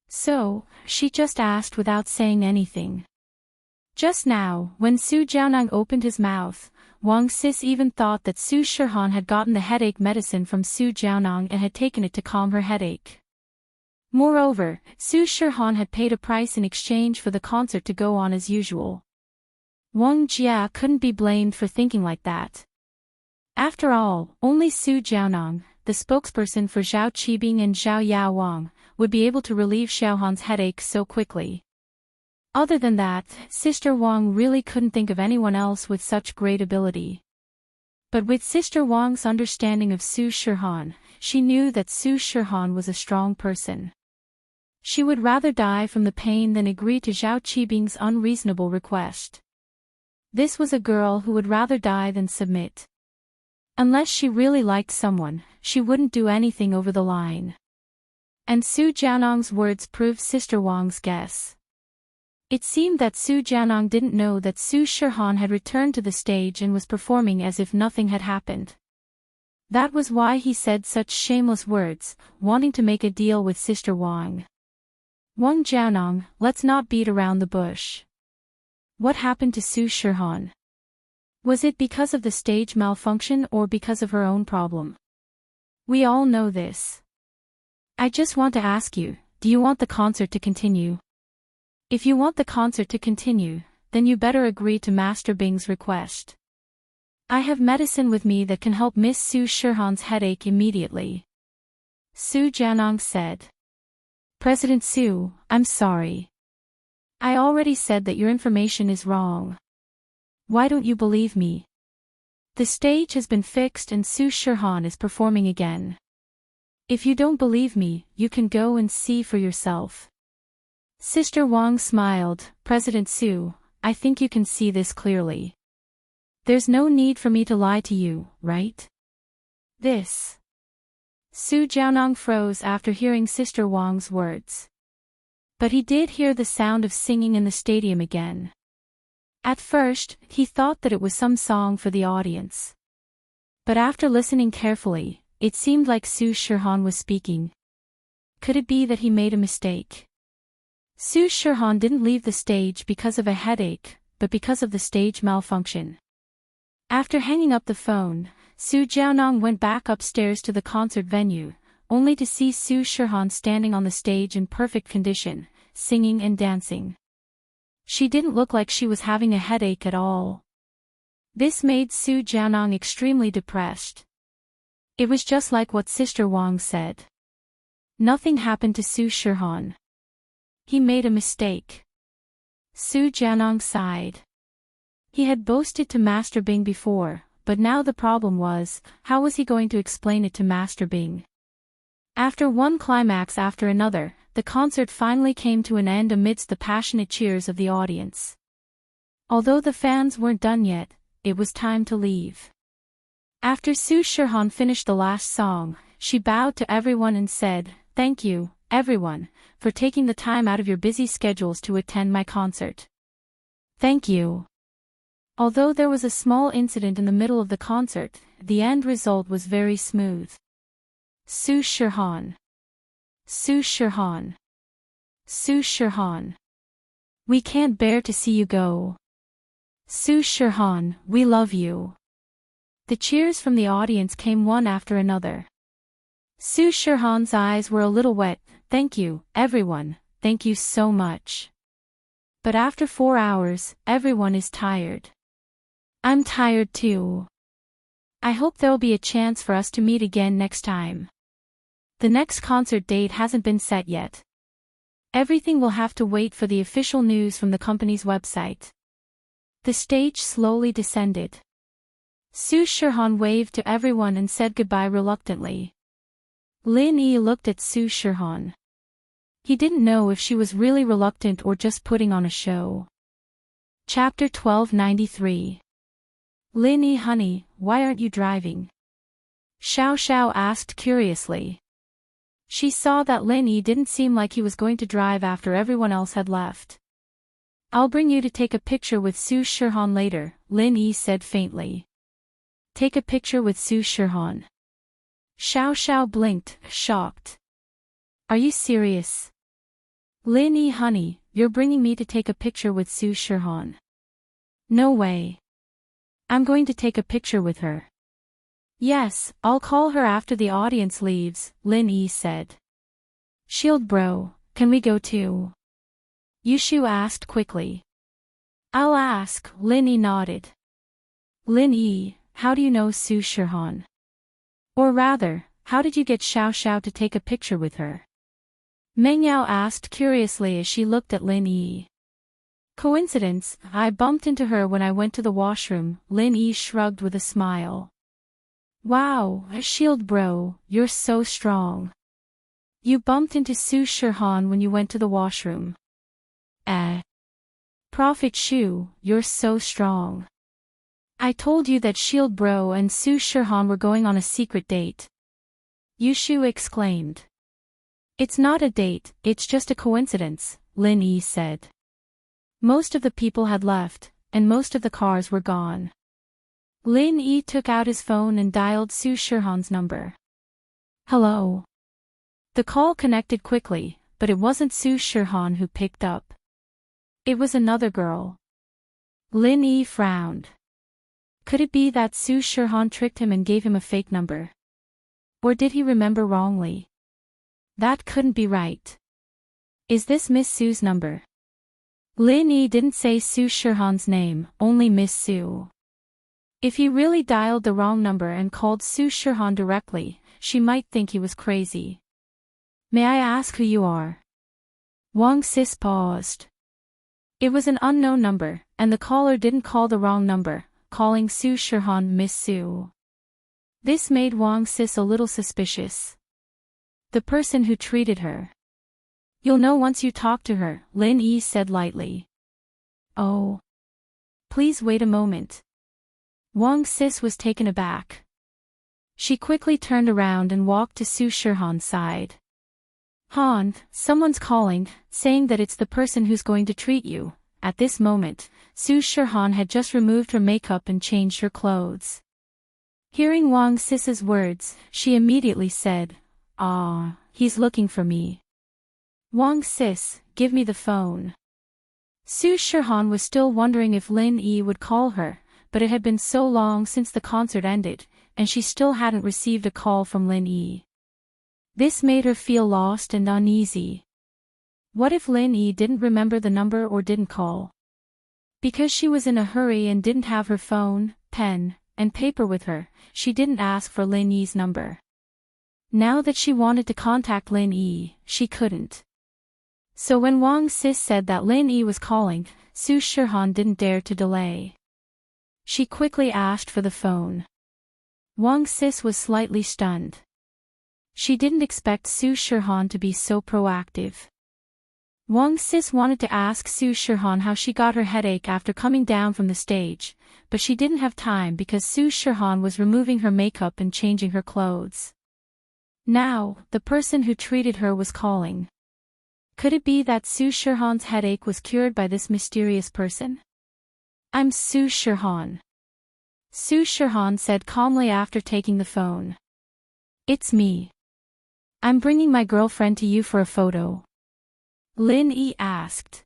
So, she just asked without saying anything. Just now, when Su Jianang opened his mouth, Wang Sis even thought that Su Shihan had gotten the headache medicine from Su Jianang and had taken it to calm her headache. Moreover, Su Shihan had paid a price in exchange for the concert to go on as usual. Wang Jia couldn't be blamed for thinking like that. After all, only Su Jianang, the spokesperson for Zhao Qibing and Zhao Yaowang, would be able to relieve Xiaohan's headache so quickly. Other than that, Sister Wang really couldn't think of anyone else with such great ability. But with Sister Wang's understanding of Su Shihan, she knew that Su Shihan was a strong person. She would rather die from the pain than agree to Zhao Qibing's unreasonable request. This was a girl who would rather die than submit. Unless she really liked someone, she wouldn't do anything over the line. And Su Jianang's words proved Sister Wang's guess. It seemed that Su Jianang didn't know that Su Shihan had returned to the stage and was performing as if nothing had happened. That was why he said such shameless words, wanting to make a deal with Sister Wang. Wang Jianang, let's not beat around the bush. What happened to Su Shihan? Was it because of the stage malfunction or because of her own problem? We all know this. I just want to ask you, do you want the concert to continue? If you want the concert to continue, then you better agree to Master Bing's request. I have medicine with me that can help Miss Su Shihan's headache immediately. Su Jianang said. President Su, I'm sorry. I already said that your information is wrong. Why don't you believe me? The stage has been fixed and Su Shihan is performing again. If you don't believe me, you can go and see for yourself. Sister Wang smiled. President Su, I think you can see this clearly. There's no need for me to lie to you, right? This. Su Jianang froze after hearing Sister Wang's words. But he did hear the sound of singing in the stadium again. At first, he thought that it was some song for the audience. But after listening carefully, it seemed like Su Shihan was speaking. Could it be that he made a mistake? Su Shihan didn't leave the stage because of a headache, but because of the stage malfunction. After hanging up the phone, Su Jianang went back upstairs to the concert venue, only to see Su Shihan standing on the stage in perfect condition, singing and dancing. She didn't look like she was having a headache at all. This made Su Jianang extremely depressed. It was just like what Sister Wang said. Nothing happened to Su Shihan. He made a mistake. Su Jianang sighed. He had boasted to Master Bing before, but now the problem was, how was he going to explain it to Master Bing? After one climax after another, the concert finally came to an end amidst the passionate cheers of the audience. Although the fans weren't done yet, it was time to leave. After Su Shihan finished the last song, she bowed to everyone and said, "Thank you, everyone, for taking the time out of your busy schedules to attend my concert. Thank you." Although there was a small incident in the middle of the concert, the end result was very smooth. Su Shihan. Su Shihan. Su Shihan. We can't bear to see you go. Su Shihan, we love you. The cheers from the audience came one after another. Su Shihan's eyes were a little wet. Thank you, everyone, thank you so much. But after 4 hours, everyone is tired. I'm tired too. I hope there'll be a chance for us to meet again next time. The next concert date hasn't been set yet. Everything will have to wait for the official news from the company's website. The stage slowly descended. Su Shihan waved to everyone and said goodbye reluctantly. Lin Yi looked at Su Shihan. He didn't know if she was really reluctant or just putting on a show. Chapter 1293. Lin Yi, honey, why aren't you driving? Xiao Xiao asked curiously. She saw that Lin Yi didn't seem like he was going to drive after everyone else had left. I'll bring you to take a picture with Su Shihan later, Lin Yi said faintly. Take a picture with Su Shihan. Xiao Xiao blinked, shocked. Are you serious? Lin Yi honey, you're bringing me to take a picture with Su Shihan. No way. I'm going to take a picture with her. Yes, I'll call her after the audience leaves, Lin Yi said. Shield bro, can we go too? Yushu asked quickly. I'll ask, Lin Yi nodded. Lin Yi, how do you know Su Shihan? Or rather, how did you get Xiao Xiao to take a picture with her? Meng Yao asked curiously as she looked at Lin Yi. Coincidence, I bumped into her when I went to the washroom, Lin Yi shrugged with a smile. Wow, Shield bro, you're so strong. You bumped into Su Shihan when you went to the washroom. Prophet Shu, you're so strong. I told you that Shield bro and Su Shihan were going on a secret date. Yushu exclaimed. It's not a date, it's just a coincidence, Lin Yi said. Most of the people had left, and most of the cars were gone. Lin Yi took out his phone and dialed Su Shihan's number. Hello. The call connected quickly, but it wasn't Su Shihan who picked up. It was another girl. Lin Yi frowned. Could it be that Su Shihan tricked him and gave him a fake number? Or did he remember wrongly? That couldn't be right. Is this Miss Su's number? Lin Yi didn't say Su Shihan's name, only Miss Su. If he really dialed the wrong number and called Su Shihan directly, she might think he was crazy. May I ask who you are? Wang Sis paused. It was an unknown number, and the caller didn't call the wrong number, calling Su Shihan Miss Su. This made Wang Sis a little suspicious. The person who treated her. You'll know once you talk to her, Lin Yi said lightly. Oh. Please wait a moment. Wang Sis was taken aback. She quickly turned around and walked to Su Shihan's side. Han, someone's calling, saying that it's the person who's going to treat you. At this moment, Su Shihan had just removed her makeup and changed her clothes. Hearing Wang Sis's words, she immediately said, "Ah, he's looking for me. Wang Sis, give me the phone." Su Shihan was still wondering if Lin Yi would call her, but it had been so long since the concert ended, and she still hadn't received a call from Lin Yi. This made her feel lost and uneasy. What if Lin Yi didn't remember the number or didn't call? Because she was in a hurry and didn't have her phone, pen, and paper with her, she didn't ask for Lin Yi's number. Now that she wanted to contact Lin Yi, she couldn't. So when Wang Sis said that Lin Yi was calling, Su Shihan didn't dare to delay. She quickly asked for the phone. Wang Sis was slightly stunned. She didn't expect Su Shihan to be so proactive. Wang Sis wanted to ask Su Shihan how she got her headache after coming down from the stage, but she didn't have time because Su Shihan was removing her makeup and changing her clothes. Now, the person who treated her was calling. Could it be that Su Shihan's headache was cured by this mysterious person? I'm Su Shihan. Su Shihan said calmly after taking the phone. It's me. I'm bringing my girlfriend to you for a photo. Lin Yi asked.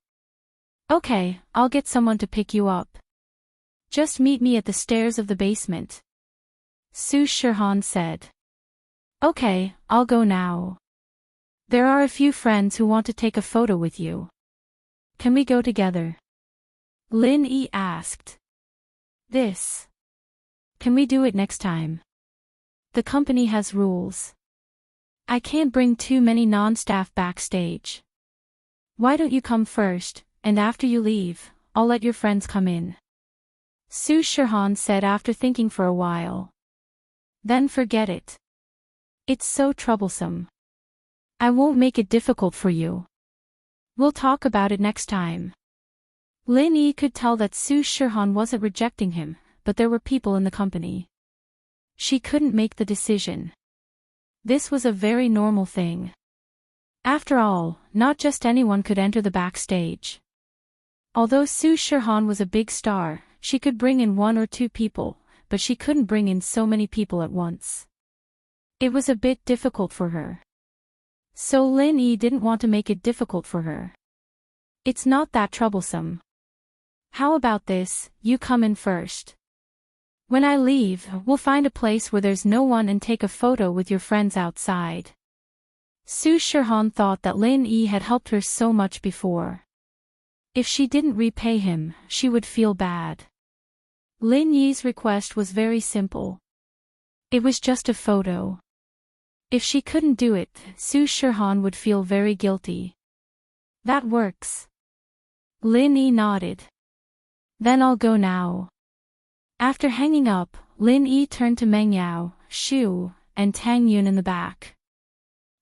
Okay, I'll get someone to pick you up. Just meet me at the stairs of the basement. Su Shihan said. Okay, I'll go now. There are a few friends who want to take a photo with you. Can we go together? Lin Yi asked. Can we do it next time? The company has rules. I can't bring too many non-staff backstage. Why don't you come first, and after you leave, I'll let your friends come in. Su Shihan said after thinking for a while. Then forget it. It's so troublesome. I won't make it difficult for you. We'll talk about it next time. Lin Yi could tell that Su Shihan wasn't rejecting him, but there were people in the company. She couldn't make the decision. This was a very normal thing. After all, not just anyone could enter the backstage. Although Su Shirhan was a big star, she could bring in 1 or 2 people, but she couldn't bring in so many people at once. It was a bit difficult for her. So Lin Yi didn't want to make it difficult for her. It's not that troublesome. How about this, you come in first. When I leave, we'll find a place where there's no one and take a photo with your friends outside. Su Shirhan thought that Lin Yi had helped her so much before. If she didn't repay him, she would feel bad. Lin Yi's request was very simple. It was just a photo. If she couldn't do it, Su Shirhan would feel very guilty. That works. Lin Yi nodded. Then I'll go now. After hanging up, Lin Yi turned to Meng Yao, Shu, and Tang Yun in the back.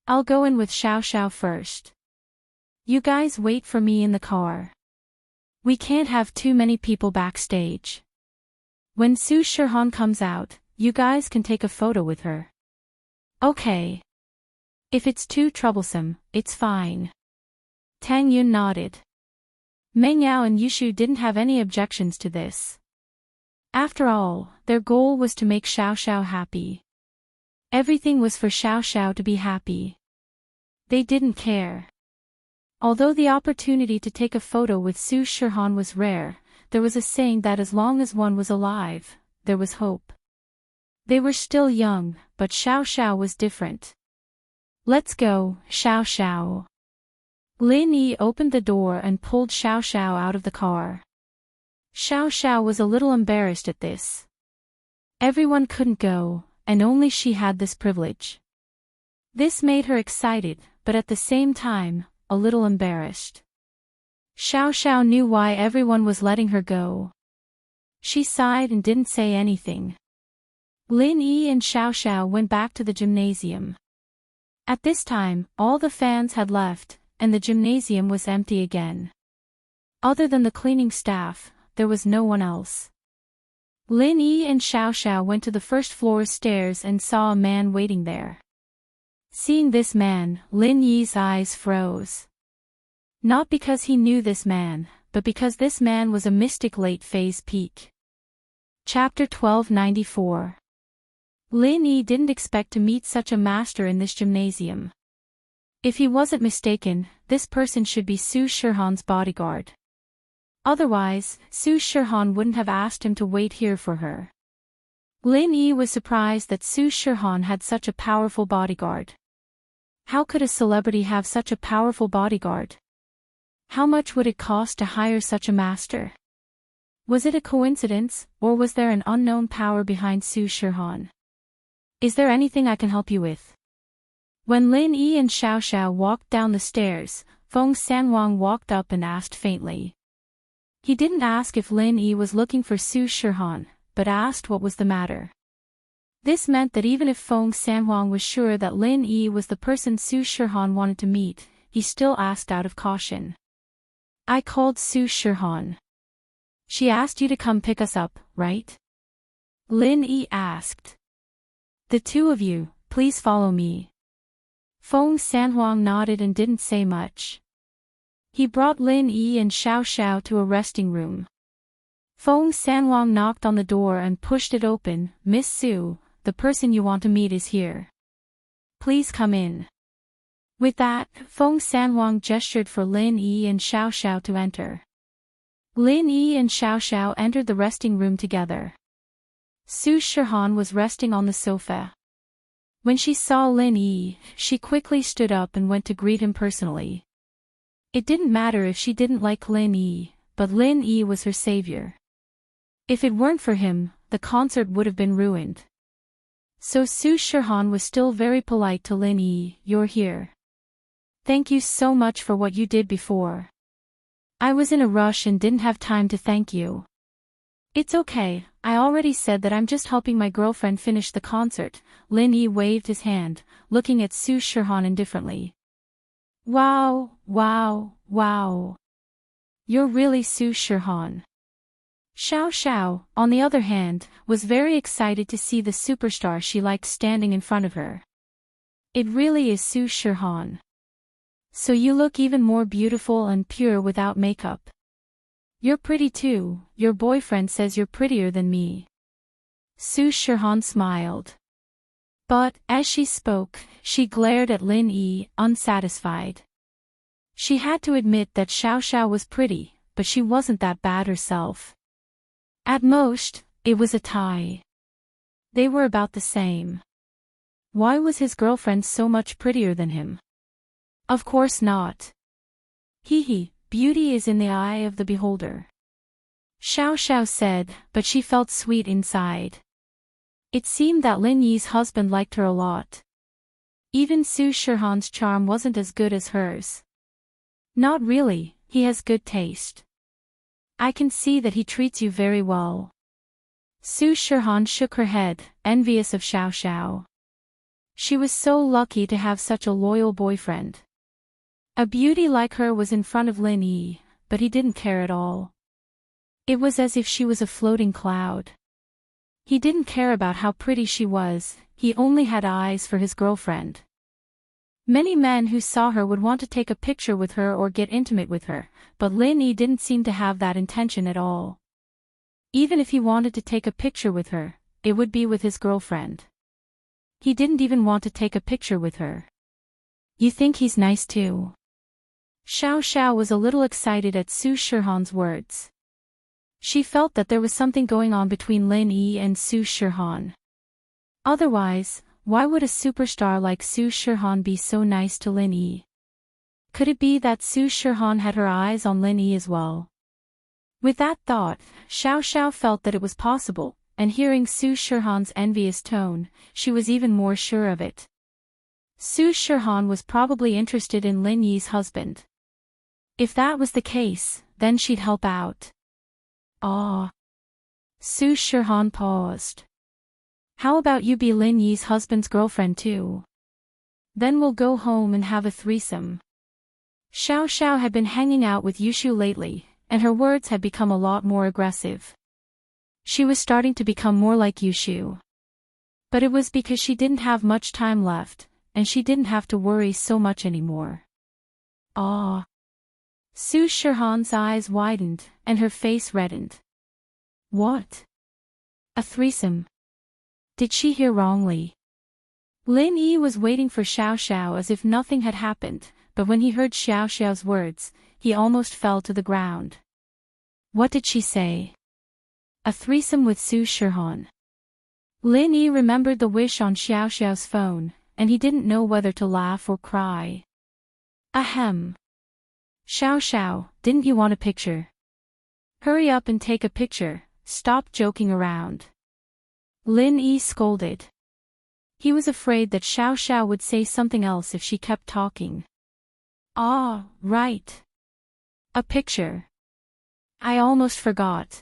I'll go in with Xiao Xiao first. You guys wait for me in the car. We can't have too many people backstage. When Su Shirhan comes out, you guys can take a photo with her. Okay. If it's too troublesome, it's fine. Tang Yun nodded. Meng Yao and Yushu didn't have any objections to this. After all, their goal was to make Xiao Xiao happy. Everything was for Xiao Xiao to be happy. They didn't care. Although the opportunity to take a photo with Su Shirhan was rare, there was a saying that as long as one was alive, there was hope. They were still young, but Xiao Xiao was different. Let's go, Xiao Xiao. Lin Yi opened the door and pulled Xiao Xiao out of the car. Xiao Xiao was a little embarrassed at this. Everyone couldn't go, and only she had this privilege. This made her excited, but at the same time, a little embarrassed. Xiao Xiao knew why everyone was letting her go. She sighed and didn't say anything. Lin Yi and Xiao Xiao went back to the gymnasium. At this time, all the fans had left, and the gymnasium was empty again. Other than the cleaning staff, there was no one else. Lin Yi and Xiao Xiao went to the first floor stairs and saw a man waiting there. Seeing this man, Lin Yi's eyes froze. Not because he knew this man, but because this man was a mystic late-phase peak. Chapter 1294. Lin Yi didn't expect to meet such a master in this gymnasium. If he wasn't mistaken, this person should be Su Shirhan's bodyguard. Otherwise, Su Shirhan wouldn't have asked him to wait here for her. Lin Yi was surprised that Su Shirhan had such a powerful bodyguard. How could a celebrity have such a powerful bodyguard? How much would it cost to hire such a master? Was it a coincidence, or was there an unknown power behind Su Shirhan? Is there anything I can help you with? When Lin Yi and Xiao Xiao walked down the stairs, Feng Sanwang walked up and asked faintly. He didn't ask if Lin Yi was looking for Su Shirhan, but asked what was the matter. This meant that even if Feng Sanwang was sure that Lin Yi was the person Su Shirhan wanted to meet, he still asked out of caution. I called Su Shirhan. She asked you to come pick us up, right? Lin Yi asked. The two of you, please follow me. Feng Sanwang nodded and didn't say much. He brought Lin Yi and Xiao Xiao to a resting room. Feng Sanwang knocked on the door and pushed it open. Miss Su, the person you want to meet is here. Please come in. With that, Feng Sanwang gestured for Lin Yi and Xiao Xiao to enter. Lin Yi and Xiao Xiao entered the resting room together. Su Shirhan was resting on the sofa. When she saw Lin Yi, she quickly stood up and went to greet him personally. It didn't matter if she didn't like Lin Yi, but Lin Yi was her savior. If it weren't for him, the concert would have been ruined. So Su Shirhan was still very polite to Lin Yi. You're here. Thank you so much for what you did before. I was in a rush and didn't have time to thank you. It's okay, I already said that I'm just helping my girlfriend finish the concert. Lin Yi waved his hand, looking at Su Shirhan indifferently. Wow, wow, wow. You're really Su Shirhan. Xiao Xiao, on the other hand, was very excited to see the superstar she liked standing in front of her. It really is Su Shihan. So you look even more beautiful and pure without makeup. You're pretty too, your boyfriend says you're prettier than me. Su Shihan smiled. But, as she spoke, she glared at Lin Yi, unsatisfied. She had to admit that Xiao Xiao was pretty, but she wasn't that bad herself. At most, it was a tie. They were about the same. Why was his girlfriend so much prettier than him? Of course not. Hee, beauty is in the eye of the beholder. Xiao Xiao said, but she felt sweet inside. It seemed that Lin Yi's husband liked her a lot. Even Su Shihan's charm wasn't as good as hers. Not really, he has good taste. I can see that he treats you very well. Su Shihan shook her head, envious of Xiao Xiao. She was so lucky to have such a loyal boyfriend. A beauty like her was in front of Lin Yi, but he didn't care at all. It was as if she was a floating cloud. He didn't care about how pretty she was, he only had eyes for his girlfriend. Many men who saw her would want to take a picture with her or get intimate with her, but Lin Yi didn't seem to have that intention at all. Even if he wanted to take a picture with her, it would be with his girlfriend. He didn't even want to take a picture with her. You think he's nice too? Xiao Xiao was a little excited at Su Shihan's words. She felt that there was something going on between Lin Yi and Su Shihan. Otherwise, why would a superstar like Su Shihan be so nice to Lin Yi? Could it be that Su Shihan had her eyes on Lin Yi as well? With that thought, Xiao Xiao felt that it was possible, and hearing Su Shihan's envious tone, she was even more sure of it. Su Shihan was probably interested in Lin Yi's husband. If that was the case, then she'd help out. Ah. Su Shihan paused. How about you be Lin Yi's husband's girlfriend too? Then we'll go home and have a threesome. Xiao Xiao had been hanging out with Yushu lately, and her words had become a lot more aggressive. She was starting to become more like Yushu. But it was because she didn't have much time left, and she didn't have to worry so much anymore. Ah. Su Shihan's eyes widened, and her face reddened. What? A threesome? Did she hear wrongly? Lin Yi was waiting for Xiao Xiao as if nothing had happened, but when he heard Xiao Xiao's words, he almost fell to the ground. What did she say? A threesome with Su Shihan. Lin Yi remembered the wish on Xiao Xiao's phone, and he didn't know whether to laugh or cry. Ahem. Xiao Xiao, didn't you want a picture? Hurry up and take a picture, stop joking around. Lin Yi scolded. He was afraid that Xiao Xiao would say something else if she kept talking. Ah, right. A picture. I almost forgot.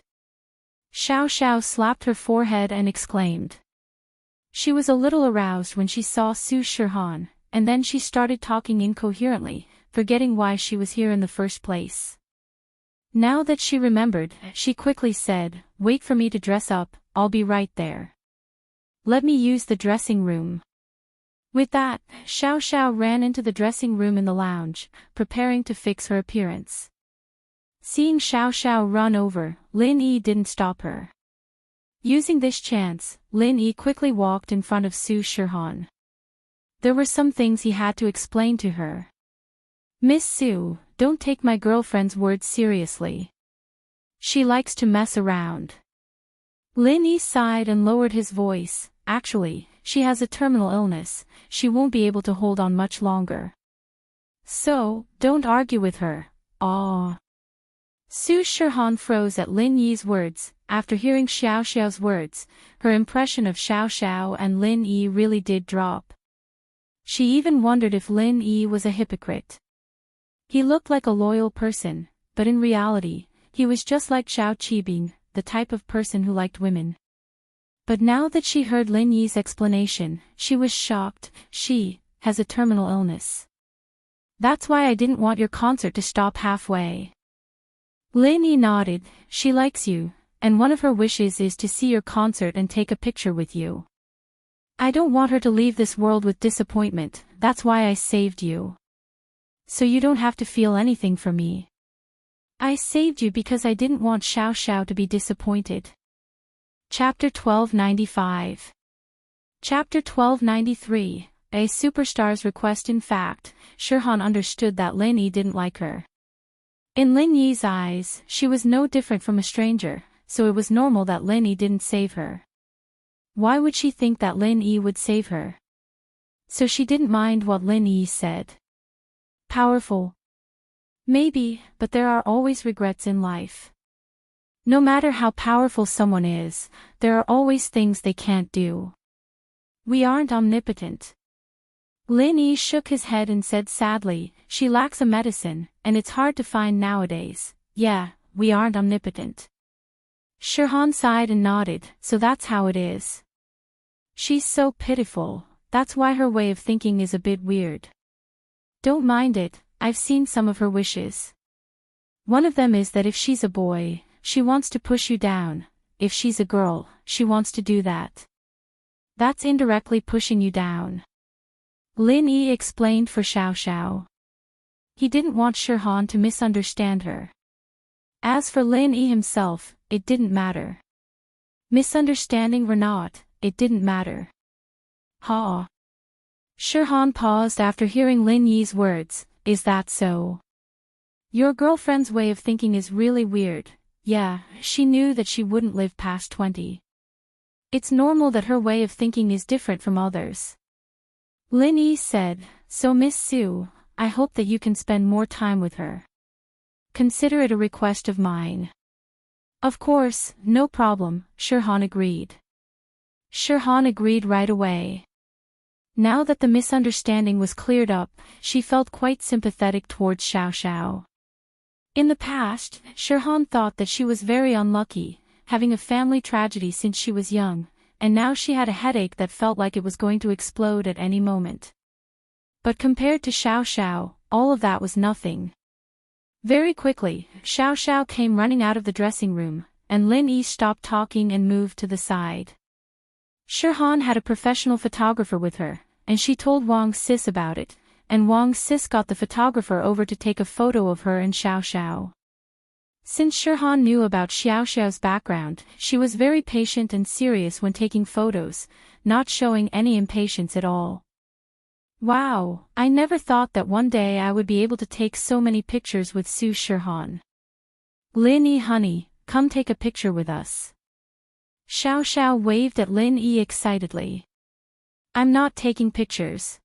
Xiao Xiao slapped her forehead and exclaimed. She was a little aroused when she saw Su Shihan, and then she started talking incoherently, forgetting why she was here in the first place. Now that she remembered, she quickly said, "Wait for me to dress up, I'll be right there. Let me use the dressing room." With that, Xiao Xiao ran into the dressing room in the lounge, preparing to fix her appearance. Seeing Xiao Xiao run over, Lin Yi didn't stop her. Using this chance, Lin Yi quickly walked in front of Su Shihan. There were some things he had to explain to her. Miss Su, don't take my girlfriend's words seriously. She likes to mess around. Lin Yi sighed and lowered his voice. Actually, she has a terminal illness, she won't be able to hold on much longer. So, don't argue with her. Ah. Su Shihan froze at Lin Yi's words. After hearing Xiao Xiao's words, her impression of Xiao Xiao and Lin Yi really did drop. She even wondered if Lin Yi was a hypocrite. He looked like a loyal person, but in reality, he was just like Xiao Qibing, the type of person who liked women. But now that she heard Lin Yi's explanation, she was shocked. She has a terminal illness. That's why I didn't want your concert to stop halfway. Lin Yi nodded. She likes you, and one of her wishes is to see your concert and take a picture with you. I don't want her to leave this world with disappointment, that's why I saved you. So you don't have to feel anything for me. I saved you because I didn't want Xiao Xiao to be disappointed. Chapter 1295. Chapter 1293, A Superstar's Request. In fact, Shirhan understood that Lin Yi didn't like her. In Lin Yi's eyes, she was no different from a stranger, so it was normal that Lin Yi didn't save her. Why would she think that Lin Yi would save her? So she didn't mind what Lin Yi said. Powerful? Maybe, but there are always regrets in life. No matter how powerful someone is, there are always things they can't do. We aren't omnipotent. Lin Yi shook his head and said sadly, she lacks a medicine, and it's hard to find nowadays. Yeah, we aren't omnipotent. Shirhan sighed and nodded, so that's how it is. She's so pitiful, that's why her way of thinking is a bit weird. Don't mind it, I've seen some of her wishes. One of them is that if she's a boy, she wants to push you down, if she's a girl, she wants to do that. That's indirectly pushing you down. Lin Yi explained for Xiao Xiao. He didn't want Shirhan to misunderstand her. As for Lin Yi himself, it didn't matter. Misunderstanding or not, it didn't matter. Ha! Shirhan paused after hearing Lin Yi's words, is that so? Your girlfriend's way of thinking is really weird. Yeah, she knew that she wouldn't live past 20. It's normal that her way of thinking is different from others. Lin Yi said, so Miss Su, I hope that you can spend more time with her. Consider it a request of mine. Of course, no problem, Shirhan agreed. Shirhan agreed right away. Now that the misunderstanding was cleared up, she felt quite sympathetic towards Xiao Xiao. In the past, Shirhan thought that she was very unlucky, having a family tragedy since she was young, and now she had a headache that felt like it was going to explode at any moment. But compared to Xiao Xiao, all of that was nothing. Very quickly, Xiao Xiao came running out of the dressing room, and Lin Yi stopped talking and moved to the side. Shirhan had a professional photographer with her, and she told Wang Sis about it, and Wang Sis got the photographer over to take a photo of her and Xiao Xiao. Since Shirhan knew about Xiao Xiao's background, she was very patient and serious when taking photos, not showing any impatience at all. Wow, I never thought that one day I would be able to take so many pictures with Su Shirhan. Lin Yi honey, come take a picture with us. Xiao Xiao waved at Lin Yi excitedly. I'm not taking pictures.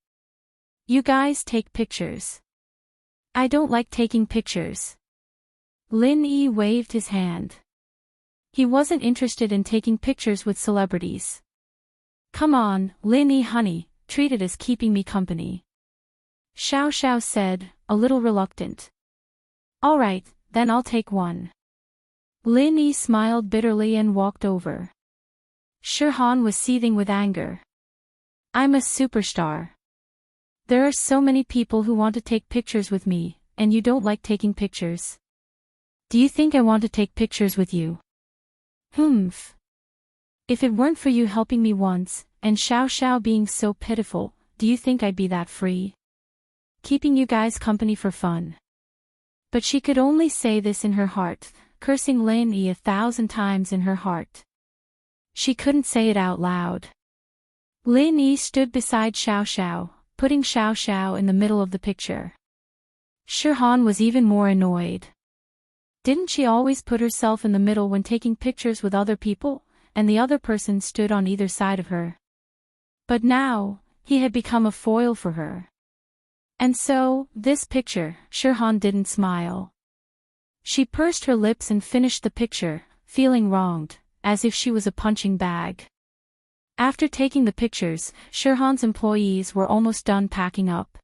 You guys take pictures. I don't like taking pictures. Lin Yi waved his hand. He wasn't interested in taking pictures with celebrities. Come on, Lin Yi honey, treat it as keeping me company. Xiao Xiao said, a little reluctant. All right, then I'll take one. Lin Yi smiled bitterly and walked over. Shirhan was seething with anger. I'm a superstar. There are so many people who want to take pictures with me, and you don't like taking pictures. Do you think I want to take pictures with you? Humph. If it weren't for you helping me once, and Xiao Xiao being so pitiful, do you think I'd be that free? Keeping you guys company for fun. But she could only say this in her heart, cursing Lin Yi 1,000 times in her heart. She couldn't say it out loud. Lin Yi stood beside Xiao Xiao, putting Xiao Xiao in the middle of the picture. Shirhan was even more annoyed. Didn't she always put herself in the middle when taking pictures with other people, and the other person stood on either side of her? But now, he had become a foil for her. And so, this picture, Shirhan didn't smile. She pursed her lips and finished the picture, feeling wronged, as if she was a punching bag. After taking the pictures, Shirhan's employees were almost done packing up.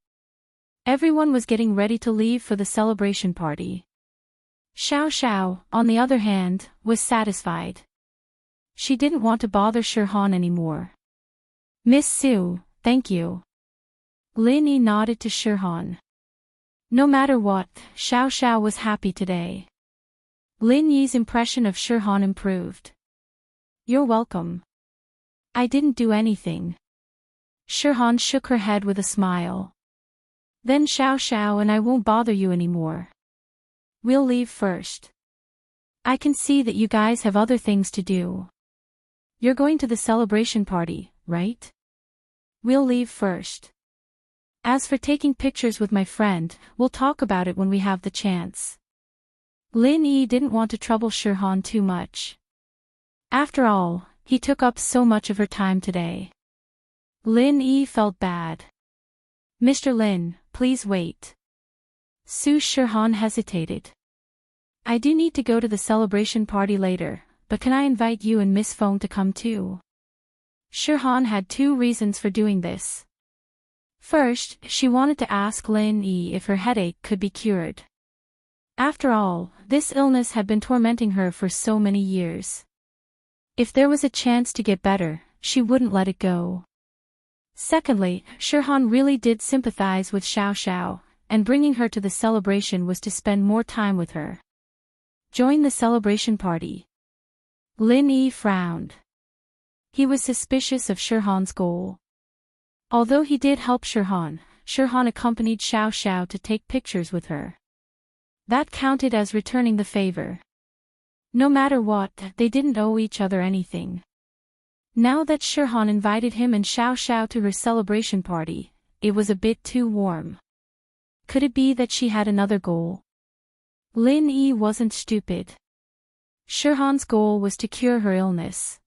Everyone was getting ready to leave for the celebration party. Xiao Xiao, on the other hand, was satisfied. She didn't want to bother Shirhan anymore. Miss Su, thank you. Lin Yi nodded to Shirhan. No matter what, Xiao Xiao was happy today. Lin Yi's impression of Shirhan improved. You're welcome. I didn't do anything. Shirhan shook her head with a smile. Then Xiao Xiao and I won't bother you anymore. We'll leave first. I can see that you guys have other things to do. You're going to the celebration party, right? We'll leave first. As for taking pictures with my friend, we'll talk about it when we have the chance. Lin Yi didn't want to trouble Shirhan too much. After all, he took up so much of her time today. Lin Yi felt bad. Mr. Lin, please wait. Su Shirhan hesitated. I do need to go to the celebration party later, but can I invite you and Miss Feng to come too? Shirhan had two reasons for doing this. First, she wanted to ask Lin Yi if her headache could be cured. After all, this illness had been tormenting her for so many years. If there was a chance to get better, she wouldn't let it go. Secondly, Shirhan really did sympathize with Xiao Xiao, and bringing her to the celebration was to spend more time with her. Join the celebration party. Lin Yi frowned. He was suspicious of Shirhan's goal. Although he did help Shirhan, Shirhan accompanied Xiao Xiao to take pictures with her. That counted as returning the favor. No matter what, they didn't owe each other anything. Now that Shirhan invited him and Xiao Xiao to her celebration party, it was a bit too warm. Could it be that she had another goal? Lin Yi wasn't stupid. Shirhan's goal was to cure her illness.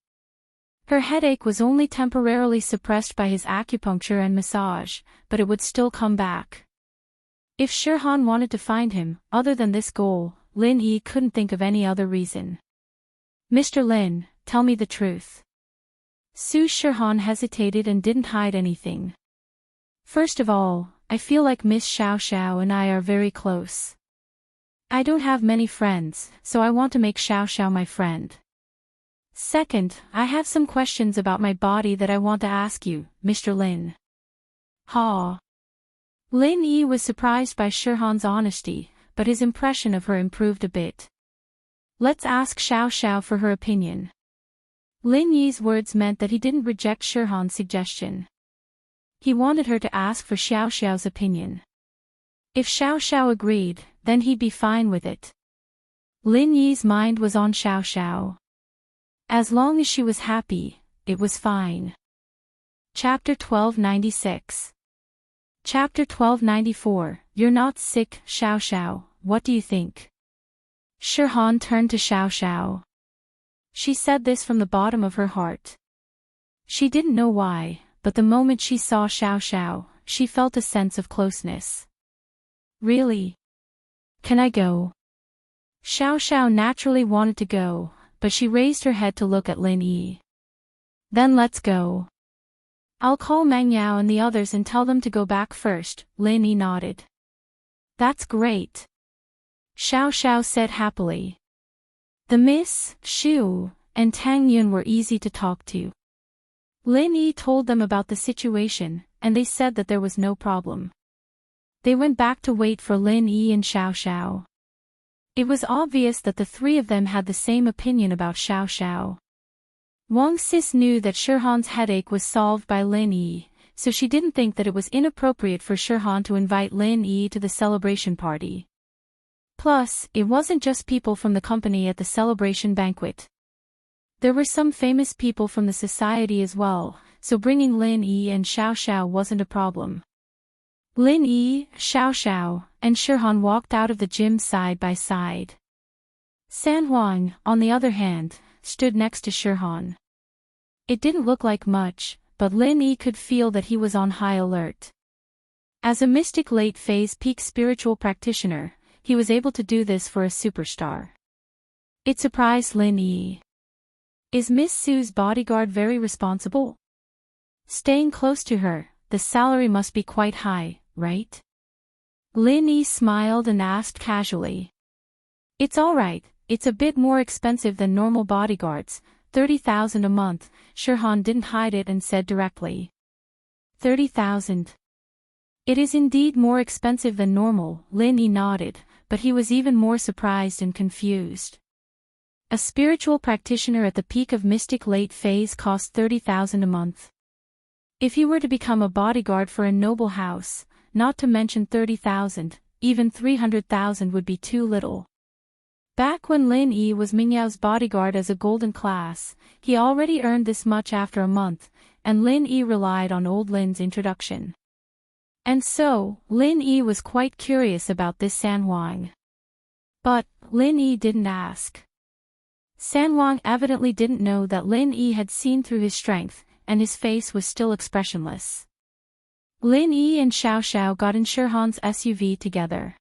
Her headache was only temporarily suppressed by his acupuncture and massage, but it would still come back. If Shirhan wanted to find him, other than this goal, Lin Yi couldn't think of any other reason. Mr. Lin, tell me the truth. Su Shirhan hesitated and didn't hide anything. First of all, I feel like Miss Xiao Xiao and I are very close. I don't have many friends, so I want to make Xiao Xiao my friend. Second, I have some questions about my body that I want to ask you, Mr. Lin. Ha! Lin Yi was surprised by Shirhan's honesty, but his impression of her improved a bit. Let's ask Xiao Xiao for her opinion. Lin Yi's words meant that he didn't reject Shirhan's suggestion. He wanted her to ask for Xiao Xiao's opinion. If Xiao Xiao agreed, then he'd be fine with it. Lin Yi's mind was on Xiao Xiao. As long as she was happy, it was fine. Chapter 1296. Chapter 1294, You're not sick, Xiao Xiao, what do you think? Shirhan turned to Xiao Xiao. She said this from the bottom of her heart. She didn't know why, but the moment she saw Xiao Xiao, she felt a sense of closeness. Really? Can I go? Xiao Xiao naturally wanted to go, but she raised her head to look at Lin Yi. Then let's go. I'll call Meng Yao and the others and tell them to go back first, Lin Yi nodded. That's great. Xiao Xiao said happily. The Miss, Shu, and Tang Yun were easy to talk to. Lin Yi told them about the situation, and they said that there was no problem. They went back to wait for Lin Yi and Xiao Xiao. It was obvious that the three of them had the same opinion about Xiao Xiao. Wang Sis knew that Shirhan's headache was solved by Lin Yi, so she didn't think that it was inappropriate for Shirhan to invite Lin Yi to the celebration party. Plus, it wasn't just people from the company at the celebration banquet. There were some famous people from the society as well, so bringing Lin Yi and Xiao Xiao wasn't a problem. Lin Yi, Xiao Xiao, and Shirhan walked out of the gym side by side. San Huang, on the other hand, stood next to Shirhan. It didn't look like much, but Lin Yi could feel that he was on high alert. As a mystic late-phase peak spiritual practitioner, he was able to do this for a superstar. It surprised Lin Yi. Is Miss Su's bodyguard very responsible? Staying close to her, the salary must be quite high, right? Lin Yi smiled and asked casually. It's alright, it's a bit more expensive than normal bodyguards, 30,000 a month, Shirhan didn't hide it and said directly. 30,000. It is indeed more expensive than normal, Lin Yi nodded, but he was even more surprised and confused. A spiritual practitioner at the peak of mystic late phase cost 30,000 a month. If he were to become a bodyguard for a noble house, not to mention 30,000, even 300,000 would be too little. Back when Lin Yi was Mingyao's bodyguard as a golden class, he already earned this much after a month, and Lin Yi relied on old Lin's introduction. And so, Lin Yi was quite curious about this San Huang. But, Lin Yi didn't ask. San Huang evidently didn't know that Lin Yi had seen through his strength, and his face was still expressionless. Lin Yi and Xiao Xiao got in Shirhan's SUV together.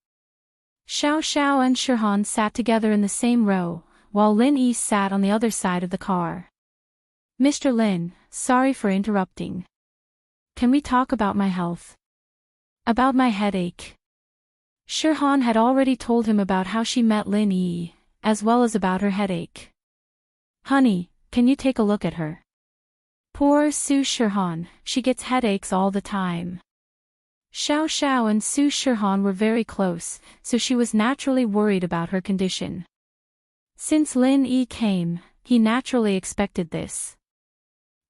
Xiao Xiao and Shirhan sat together in the same row, while Lin Yi sat on the other side of the car. "Mr. Lin, sorry for interrupting. Can we talk about my health? About my headache?" Shirhan had already told him about how she met Lin Yi, as well as about her headache. "Honey, can you take a look at her? Poor Su Shirhan, she gets headaches all the time." Xiao Xiao and Su Shirhan were very close, so she was naturally worried about her condition. Since Lin Yi came, he naturally expected this.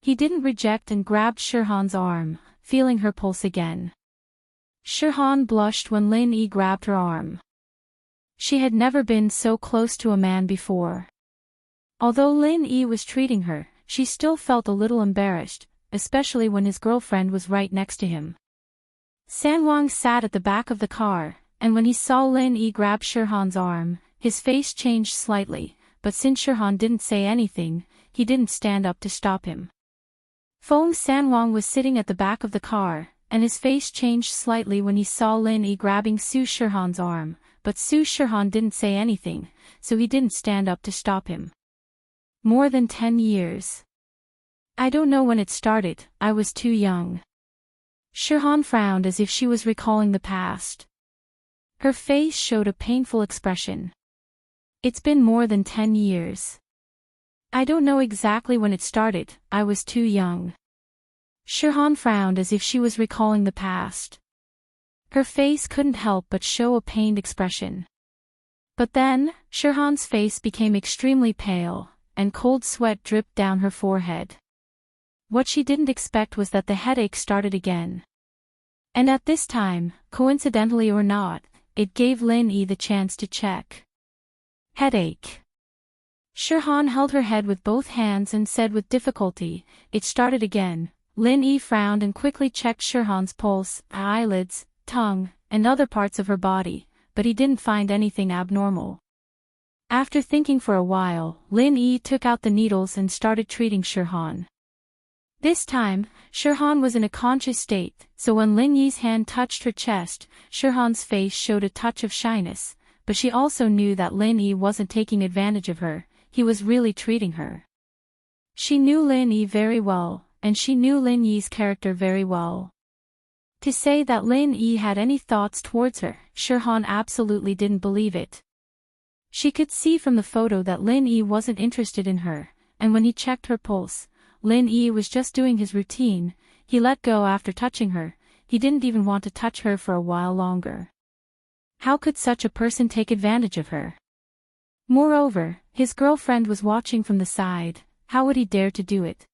He didn't reject and grabbed Shirhan's arm, feeling her pulse again. Shirhan blushed when Lin Yi grabbed her arm. She had never been so close to a man before. Although Lin Yi was treating her, she still felt a little embarrassed, especially when his girlfriend was right next to him. San Huang sat at the back of the car, and when he saw Lin Yi grab Shirhan's arm, his face changed slightly, but since Shirhan didn't say anything, he didn't stand up to stop him. Feng San Huang was sitting at the back of the car, and his face changed slightly when he saw Lin Yi grabbing Su Shirhan's arm, but Su Shirhan didn't say anything, so he didn't stand up to stop him. More than 10 years. I don't know when it started, I was too young. Shirhan frowned as if she was recalling the past. Her face showed a painful expression. It's been more than 10 years. I don't know exactly when it started, I was too young. Shirhan frowned as if she was recalling the past. Her face couldn't help but show a pained expression. But then, Shirhan's face became extremely pale, and cold sweat dripped down her forehead. What she didn't expect was that the headache started again. And at this time, coincidentally or not, it gave Lin Yi the chance to check. Headache. Shirhan held her head with both hands and said with difficulty, "It started again." Lin Yi frowned and quickly checked Shirhan's pulse, eyelids, tongue, and other parts of her body, but he didn't find anything abnormal. After thinking for a while, Lin Yi took out the needles and started treating Shirhan. This time, Shirhan was in a conscious state, so when Lin Yi's hand touched her chest, Shirhan's face showed a touch of shyness, but she also knew that Lin Yi wasn't taking advantage of her, he was really treating her. She knew Lin Yi very well, and she knew Lin Yi's character very well. To say that Lin Yi had any thoughts towards her, Shirhan absolutely didn't believe it. She could see from the photo that Lin Yi wasn't interested in her, and when he checked her pulse, Lin Yi was just doing his routine, he let go after touching her, he didn't even want to touch her for a while longer. How could such a person take advantage of her? Moreover, his girlfriend was watching from the side, how would he dare to do it?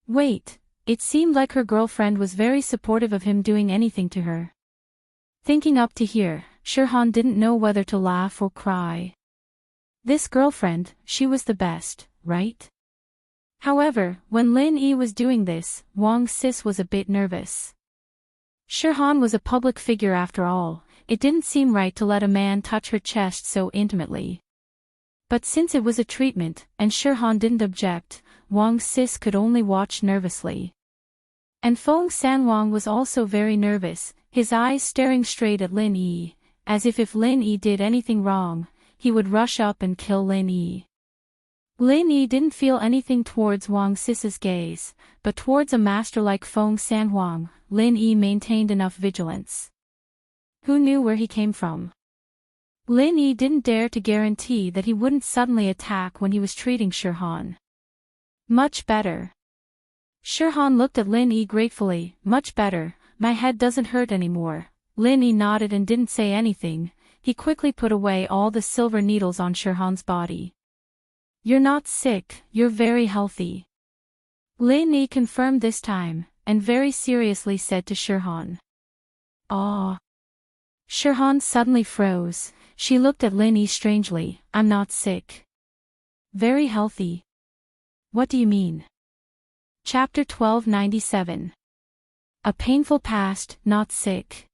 Wait, it seemed like her girlfriend was very supportive of him doing anything to her. Thinking up to here, Shirhan didn't know whether to laugh or cry. This girlfriend, she was the best, right? However, when Lin Yi was doing this, Wang Sis was a bit nervous. Shirhan was a public figure after all, it didn't seem right to let a man touch her chest so intimately. But since it was a treatment, and Shirhan didn't object, Wang Sis could only watch nervously. And Feng San Huang was also very nervous, his eyes staring straight at Lin Yi, as if Lin Yi did anything wrong, he would rush up and kill Lin Yi. Lin Yi didn't feel anything towards Wang Sis's gaze, but towards a master like Feng San Huang, Lin Yi maintained enough vigilance. Who knew where he came from? Lin Yi didn't dare to guarantee that he wouldn't suddenly attack when he was treating Shirhan. Much better. Shirhan looked at Lin Yi gratefully, much better, my head doesn't hurt anymore. Lin Yi nodded and didn't say anything, he quickly put away all the silver needles on Shirhan's body. "You're not sick, you're very healthy." Lin Yi confirmed this time, and very seriously said to Shirhan. "Ah." Shirhan suddenly froze. She looked at Lin Yi strangely. "I'm not sick." "Very healthy. What do you mean?" Chapter 1297. A painful past, not sick.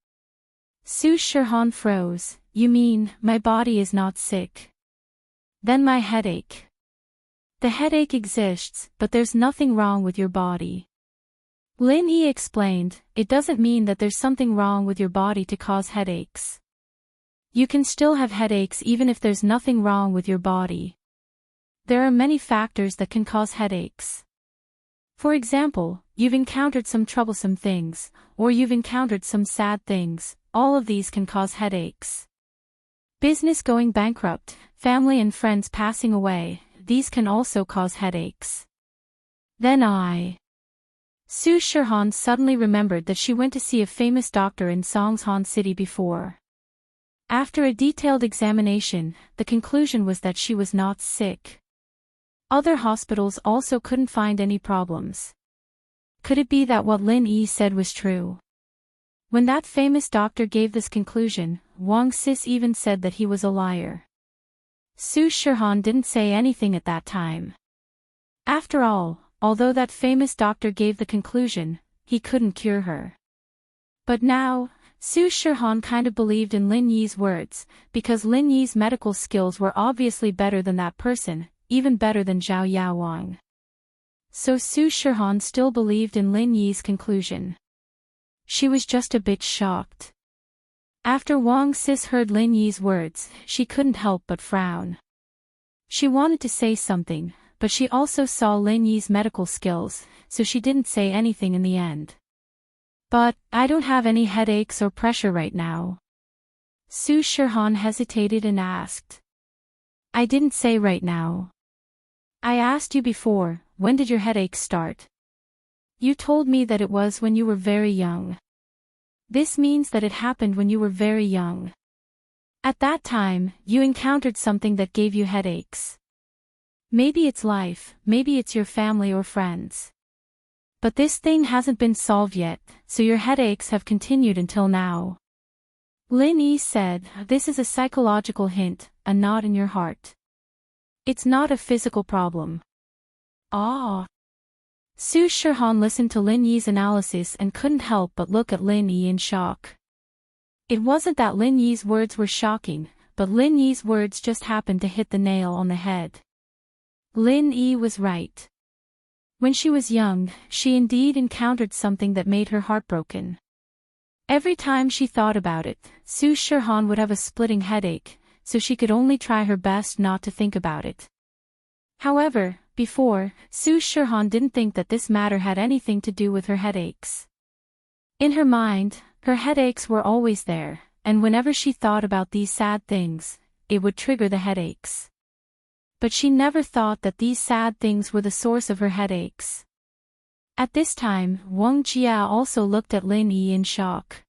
Su Shirhan froze. "You mean, my body is not sick? Then my headache." "The headache exists, but there's nothing wrong with your body." Lin Yi explained, "It doesn't mean that there's something wrong with your body to cause headaches. You can still have headaches even if there's nothing wrong with your body. There are many factors that can cause headaches. For example, you've encountered some troublesome things, or you've encountered some sad things. All of these can cause headaches. Business going bankrupt, family and friends passing away, these can also cause headaches." Then Su Shirhan suddenly remembered that she went to see a famous doctor in Songshan City before. After a detailed examination, the conclusion was that she was not sick. Other hospitals also couldn't find any problems. Could it be that what Lin Yi said was true? When that famous doctor gave this conclusion, Wang Sis even said that he was a liar. Su Shirhan didn't say anything at that time. After all, although that famous doctor gave the conclusion, he couldn't cure her. But now, Su Shirhan kind of believed in Lin Yi's words, because Lin Yi's medical skills were obviously better than that person, even better than Zhao Yaowang. So Su Shirhan still believed in Lin Yi's conclusion. She was just a bit shocked. After Wang Sis heard Lin Yi's words, she couldn't help but frown. She wanted to say something, but she also saw Lin Yi's medical skills, so she didn't say anything in the end. "But, I don't have any headaches or pressure right now." Su Shirhan hesitated and asked. "I didn't say right now. I asked you before, when did your headaches start? You told me that it was when you were very young. This means that it happened when you were very young. At that time, you encountered something that gave you headaches. Maybe it's life, maybe it's your family or friends. But this thing hasn't been solved yet, so your headaches have continued until now." Lin Yi said, "This is a psychological hint, a knot in your heart. It's not a physical problem." "Ah." Su Shirhan listened to Lin Yi's analysis and couldn't help but look at Lin Yi in shock. It wasn't that Lin Yi's words were shocking, but Lin Yi's words just happened to hit the nail on the head. Lin Yi was right. When she was young, she indeed encountered something that made her heartbroken. Every time she thought about it, Su Shirhan would have a splitting headache, so she could only try her best not to think about it. However, before, Su Shirhan didn't think that this matter had anything to do with her headaches. In her mind, her headaches were always there, and whenever she thought about these sad things, it would trigger the headaches. But she never thought that these sad things were the source of her headaches. At this time, Wang Jia also looked at Lin Yi in shock.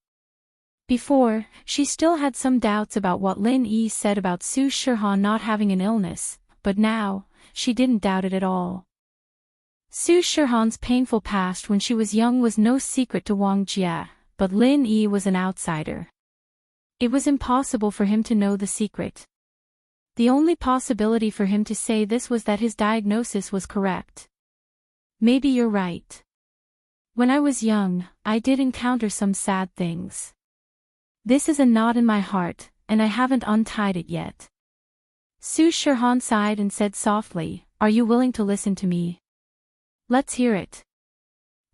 Before, she still had some doubts about what Lin Yi said about Su Shirhan not having an illness, but now, she didn't doubt it at all. Su Shirhan's painful past when she was young was no secret to Wang Jia, but Lin Yi was an outsider. It was impossible for him to know the secret. The only possibility for him to say this was that his diagnosis was correct. "Maybe you're right. When I was young, I did encounter some sad things. This is a knot in my heart, and I haven't untied it yet." Su Shirhan sighed and said softly, "Are you willing to listen to me? Let's hear it."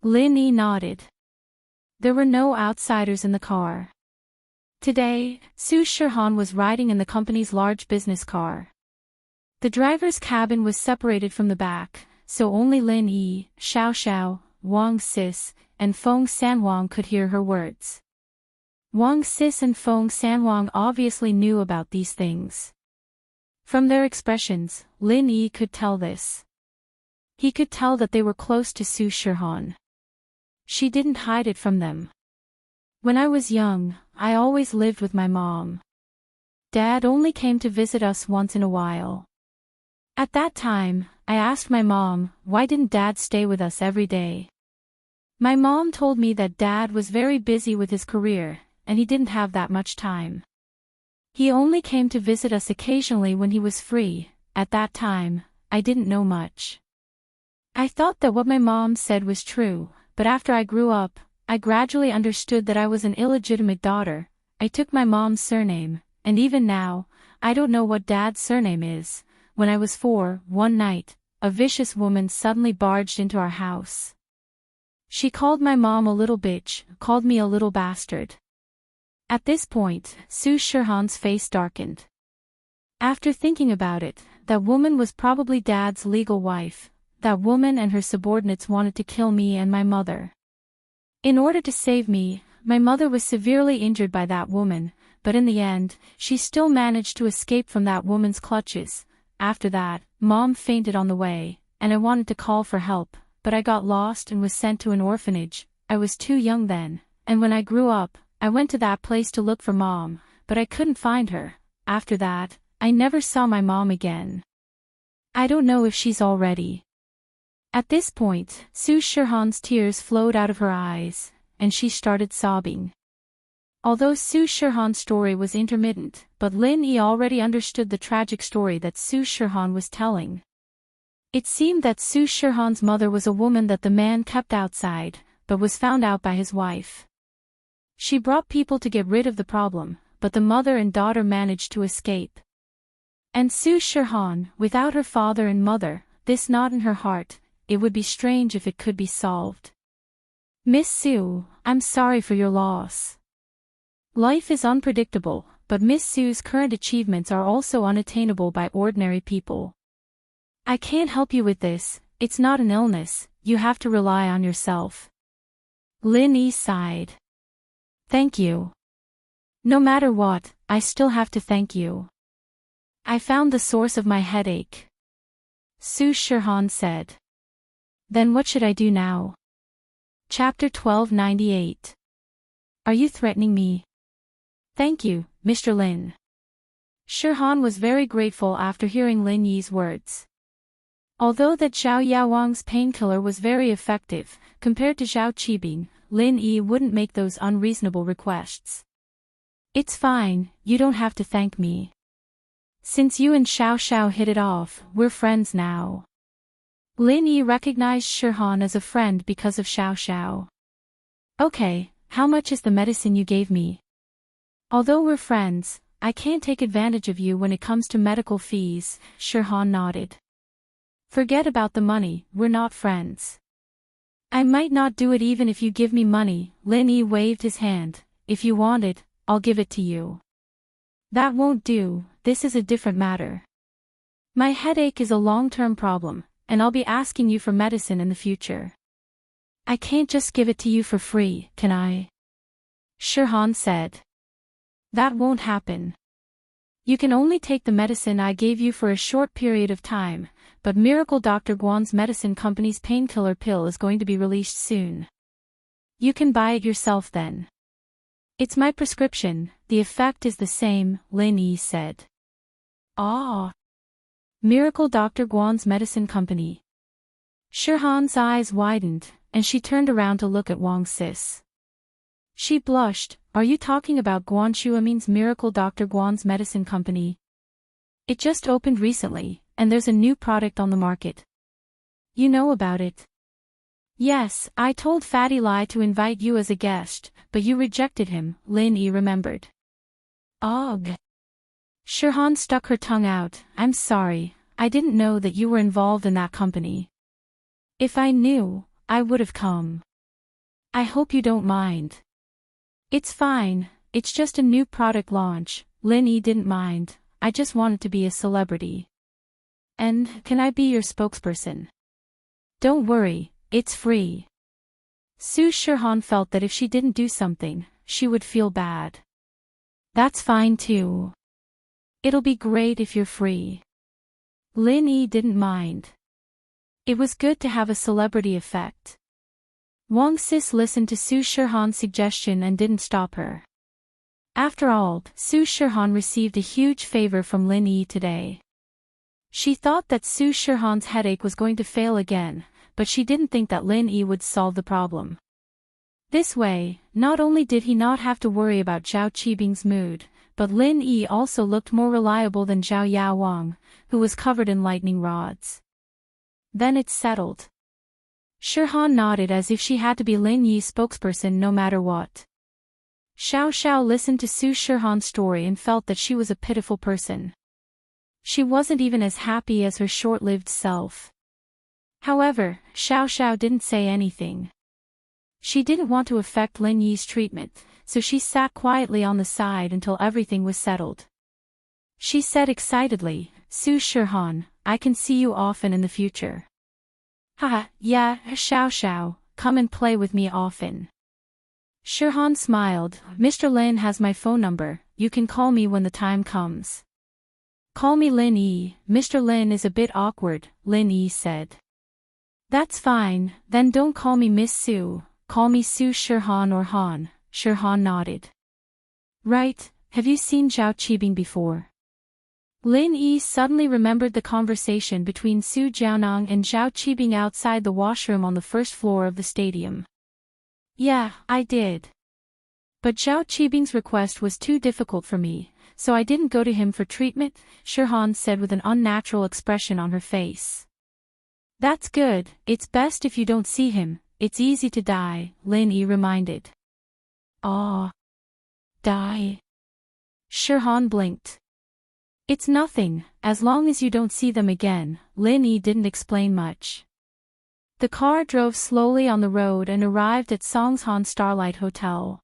Lin Yi nodded. There were no outsiders in the car. Today, Su Shirhan was riding in the company's large business car. The driver's cabin was separated from the back, so only Lin Yi, Xiao Xiao, Wang Sis, and Feng Sanwang could hear her words. Wang Sis and Feng Sanwang obviously knew about these things. From their expressions, Lin Yi could tell this. He could tell that they were close to Su Shirhan. She didn't hide it from them. "When I was young, I always lived with my mom. Dad only came to visit us once in a while. At that time, I asked my mom, why didn't Dad stay with us every day? My mom told me that Dad was very busy with his career, and he didn't have that much time. He only came to visit us occasionally when he was free. At that time, I didn't know much. I thought that what my mom said was true, but after I grew up, I gradually understood that I was an illegitimate daughter. I took my mom's surname, and even now, I don't know what Dad's surname is. When I was 4, one night, a vicious woman suddenly barged into our house. She called my mom a little bitch, called me a little bastard. At this point, Su Shirhan's face darkened. After thinking about it, that woman was probably Dad's legal wife. That woman and her subordinates wanted to kill me and my mother. In order to save me, my mother was severely injured by that woman, but in the end, she still managed to escape from that woman's clutches. After that, Mom fainted on the way, and I wanted to call for help, but I got lost and was sent to an orphanage. I was too young then, and when I grew up, I went to that place to look for Mom, but I couldn't find her. After that, I never saw my mom again. I don't know if she's already. At this point, Su Shirhan's tears flowed out of her eyes, and she started sobbing. Although Su Shirhan's story was intermittent, but Lin Yi already understood the tragic story that Su Shirhan was telling. It seemed that Su Shirhan's mother was a woman that the man kept outside, but was found out by his wife. She brought people to get rid of the problem, but the mother and daughter managed to escape. And Su Shirhan, without her father and mother, this knot in her heart, it would be strange if it could be solved. Miss Su, I'm sorry for your loss. Life is unpredictable, but Miss Su's current achievements are also unattainable by ordinary people. I can't help you with this, it's not an illness, you have to rely on yourself. Lin Yi sighed. Thank you. No matter what, I still have to thank you. I found the source of my headache. Su Shirhan said. Then what should I do now? Chapter 1298. Are you threatening me? Thank you, Mr. Lin. Shirhan was very grateful after hearing Lin Yi's words. Although that Zhao Yaowang's painkiller was very effective, compared to Zhao Qibing, Lin Yi wouldn't make those unreasonable requests. It's fine, you don't have to thank me. Since you and Xiao Xiao hit it off, we're friends now. Lin Yi recognized Shirhan as a friend because of Xiao Xiao. Okay, how much is the medicine you gave me? Although we're friends, I can't take advantage of you when it comes to medical fees, Shirhan nodded. Forget about the money, we're not friends. I might not do it even if you give me money, Lin Yi waved his hand. If you want it, I'll give it to you. That won't do, this is a different matter. My headache is a long-term problem, and I'll be asking you for medicine in the future. I can't just give it to you for free, can I? Shirhan said. That won't happen. You can only take the medicine I gave you for a short period of time, but Miracle Dr. Guan's medicine company's painkiller pill is going to be released soon. You can buy it yourself then. It's my prescription, the effect is the same, Lin Yi said. Ah. Miracle Dr. Guan's medicine company. Shirhan's eyes widened, and she turned around to look at Wang Sis. She blushed. Are you talking about Guan Shuamin's Miracle Dr. Guan's medicine company? It just opened recently, and there's a new product on the market. You know about it? Yes, I told Fatty Lai to invite you as a guest, but you rejected him, Lin Yi remembered. Ugh. Shirhan stuck her tongue out. I'm sorry, I didn't know that you were involved in that company. If I knew, I would have come. I hope you don't mind. It's fine, it's just a new product launch, Lin Yi didn't mind, I just wanted to be a celebrity. And, can I be your spokesperson? Don't worry, it's free. Su Shirhan felt that if she didn't do something, she would feel bad. That's fine too. It'll be great if you're free. Lin Yi didn't mind. It was good to have a celebrity effect. Wang Sis listened to Su Shirhan's suggestion and didn't stop her. After all, Su Shihan received a huge favor from Lin Yi today. She thought that Su Shihan's headache was going to fail again, but she didn't think that Lin Yi would solve the problem. This way, not only did he not have to worry about Zhao Qibing's mood, but Lin Yi also looked more reliable than Zhao Yawang, who was covered in lightning rods. Then it's settled. Shihan nodded as if she had to be Lin Yi's spokesperson no matter what. Xiao Xiao listened to Su Shihan's story and felt that she was a pitiful person. She wasn't even as happy as her short-lived self. However, Xiao Xiao didn't say anything. She didn't want to affect Lin Yi's treatment, so she sat quietly on the side until everything was settled. She said excitedly, "Su Shihan, I can see you often in the future." "Haha, yeah, Xiao Xiao, come and play with me often." Shihan smiled, "Mr. Lin has my phone number, you can call me when the time comes." "Call me Lin Yi, Mr. Lin is a bit awkward," Lin Yi said. "That's fine, then don't call me Miss Su, call me Su Shihan or Han," Shihan nodded. "Right, have you seen Zhao Qibing before?" Lin Yi suddenly remembered the conversation between Su Jiaonang and Zhao Qibing outside the washroom on the first floor of the stadium. "Yeah, I did. But Zhao Qibing's request was too difficult for me, so I didn't go to him for treatment," Shihan said with an unnatural expression on her face. "That's good, it's best if you don't see him, it's easy to die," Lin Yi reminded. "Ah. Die?" Shihan blinked. "It's nothing, as long as you don't see them again," Lin Yi didn't explain much. The car drove slowly on the road and arrived at Songshan Starlight Hotel.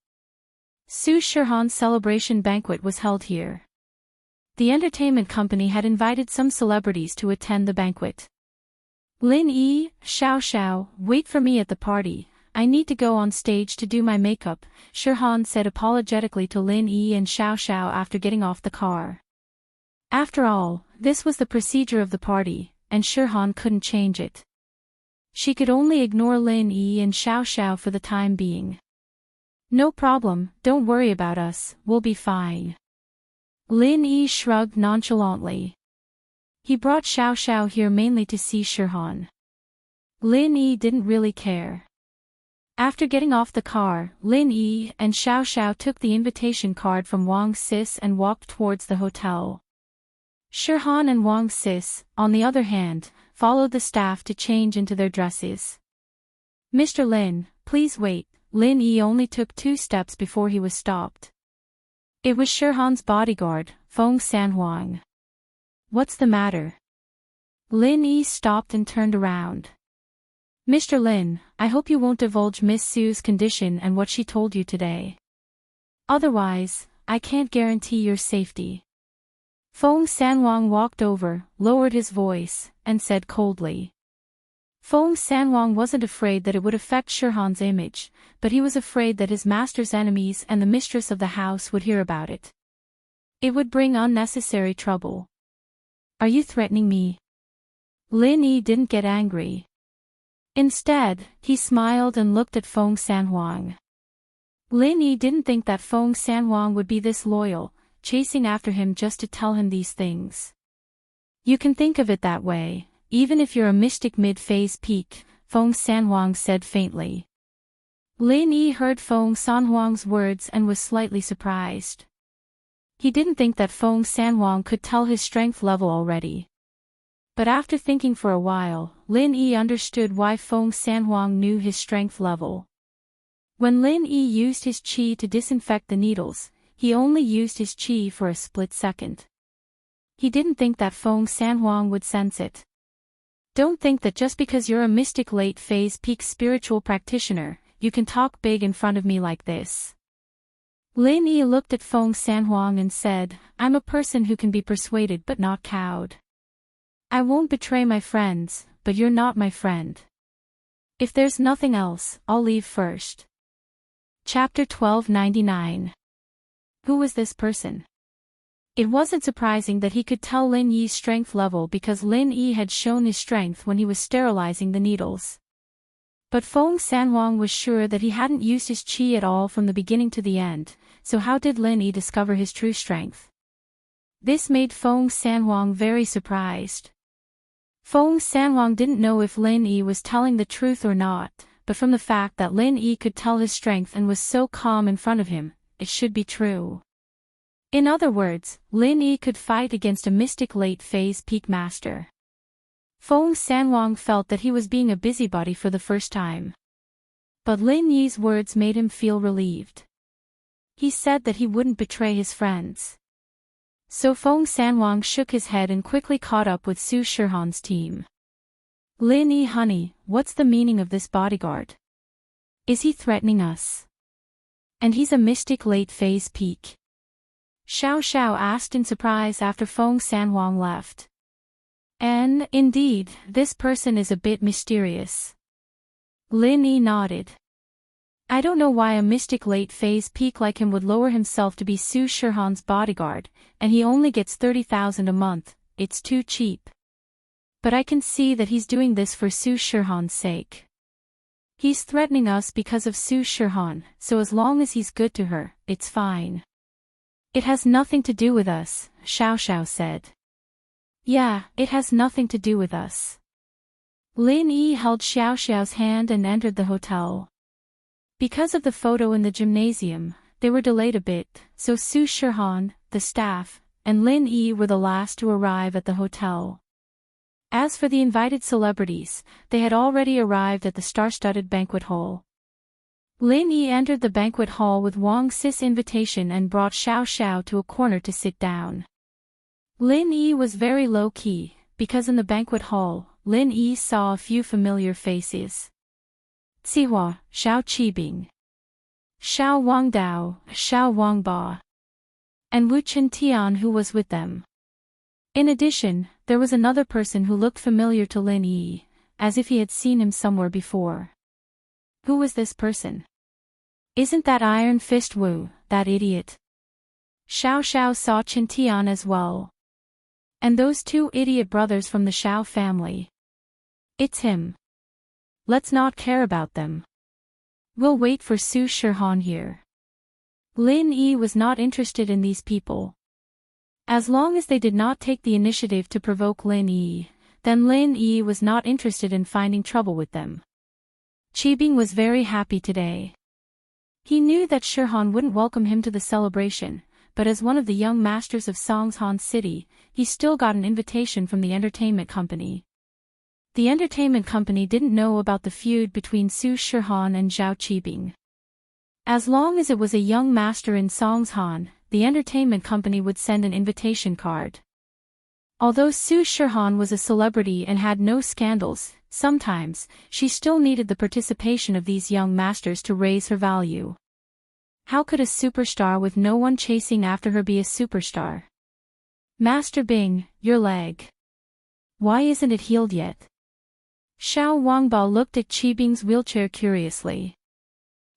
Su Shihan's celebration banquet was held here. The entertainment company had invited some celebrities to attend the banquet. "Lin Yi, Xiao Xiao, wait for me at the party, I need to go on stage to do my makeup," Shihan said apologetically to Lin Yi and Xiao Xiao after getting off the car. After all, this was the procedure of the party, and Shihan couldn't change it. She could only ignore Lin Yi and Xiao Xiao for the time being. "No problem, don't worry about us, we'll be fine." Lin Yi shrugged nonchalantly. He brought Xiao Xiao here mainly to see Shihan. Lin Yi didn't really care. After getting off the car, Lin Yi and Xiao Xiao took the invitation card from Wang Sis and walked towards the hotel. Shihan and Wang Sis, on the other hand, followed the staff to change into their dresses. "Mr. Lin, please wait," Lin Yi only took 2 steps before he was stopped. It was Shihan's bodyguard, Feng Sanhuang. "What's the matter?" Lin Yi stopped and turned around. "Mr. Lin, I hope you won't divulge Miss Su's condition and what she told you today. Otherwise, I can't guarantee your safety." Feng Sanhuang walked over, lowered his voice, and said coldly. Feng Sanhuang wasn't afraid that it would affect Shihan's image, but he was afraid that his master's enemies and the mistress of the house would hear about it. It would bring unnecessary trouble. "Are you threatening me?" Lin Yi didn't get angry. Instead, he smiled and looked at Feng Sanhuang. Lin Yi didn't think that Feng Sanhuang would be this loyal, chasing after him just to tell him these things. "You can think of it that way, even if you're a mystic mid-phase peak," Feng Sanhuang said faintly. Lin Yi heard Feng Sanhuang's words and was slightly surprised. He didn't think that Feng Sanhuang could tell his strength level already. But after thinking for a while, Lin Yi understood why Feng Sanhuang knew his strength level. When Lin Yi used his qi to disinfect the needles, he only used his qi for a split second. He didn't think that Feng Sanhuang would sense it. "Don't think that just because you're a mystic late-phase peak spiritual practitioner, you can talk big in front of me like this." Lin Yi looked at Feng Sanhuang and said, "I'm a person who can be persuaded but not cowed. I won't betray my friends, but you're not my friend. If there's nothing else, I'll leave first." Chapter 1299. Who was this person? It wasn't surprising that he could tell Lin Yi's strength level because Lin Yi had shown his strength when he was sterilizing the needles. But Feng Sanhuang was sure that he hadn't used his qi at all from the beginning to the end, so how did Lin Yi discover his true strength? This made Feng Sanhuang very surprised. Feng Sanhuang didn't know if Lin Yi was telling the truth or not, but from the fact that Lin Yi could tell his strength and was so calm in front of him, it should be true. In other words, Lin Yi could fight against a mystic late-phase peak master. Feng Sanhuang felt that he was being a busybody for the first time. But Lin Yi's words made him feel relieved. He said that he wouldn't betray his friends. So Feng Sanhuang shook his head and quickly caught up with Su Shihan's team. Lin Yi honey, what's the meaning of this bodyguard? Is he threatening us? And he's a mystic late-phase peak. Xiao Xiao asked in surprise after Feng Sanhuang left. And, indeed, this person is a bit mysterious. Lin Yi nodded. I don't know why a mystic late-phase peak like him would lower himself to be Su Shihan's bodyguard, and he only gets 30,000 a month, it's too cheap. But I can see that he's doing this for Su Shihan's sake. He's threatening us because of Su Shihan, so as long as he's good to her, it's fine. It has nothing to do with us, Xiao Xiao said. Yeah, it has nothing to do with us. Lin Yi held Xiao Xiao's hand and entered the hotel. Because of the photo in the gymnasium, they were delayed a bit, so Su Shihan, the staff, and Lin Yi were the last to arrive at the hotel. As for the invited celebrities, they had already arrived at the star-studded banquet hall. Lin Yi entered the banquet hall with Wang Si's invitation and brought Xiao Xiao to a corner to sit down. Lin Yi was very low-key, because in the banquet hall, Lin Yi saw a few familiar faces. Cihua, Xiao Qibing, Xiao Wangdao, Xiao Wangba, and Wu Qintian who was with them. In addition, there was another person who looked familiar to Lin Yi, as if he had seen him somewhere before. Who was this person? Isn't that Iron Fist Wu, that idiot? Xiao Xiao saw Qintian as well. And those two idiot brothers from the Xiao family. It's him. Let's not care about them. We'll wait for Su Shihan here. Lin Yi was not interested in these people. As long as they did not take the initiative to provoke Lin Yi, then Lin Yi was not interested in finding trouble with them. Qibing was very happy today. He knew that Shihan wouldn't welcome him to the celebration, but as one of the young masters of Songshan City, he still got an invitation from the entertainment company. The entertainment company didn't know about the feud between Su Shihan and Zhao Qibing. As long as it was a young master in Songshan, the entertainment company would send an invitation card. Although Su Shihan was a celebrity and had no scandals, sometimes, she still needed the participation of these young masters to raise her value. How could a superstar with no one chasing after her be a superstar? Master Bing, your leg. Why isn't it healed yet? Xiao Wangba looked at Qibing's wheelchair curiously.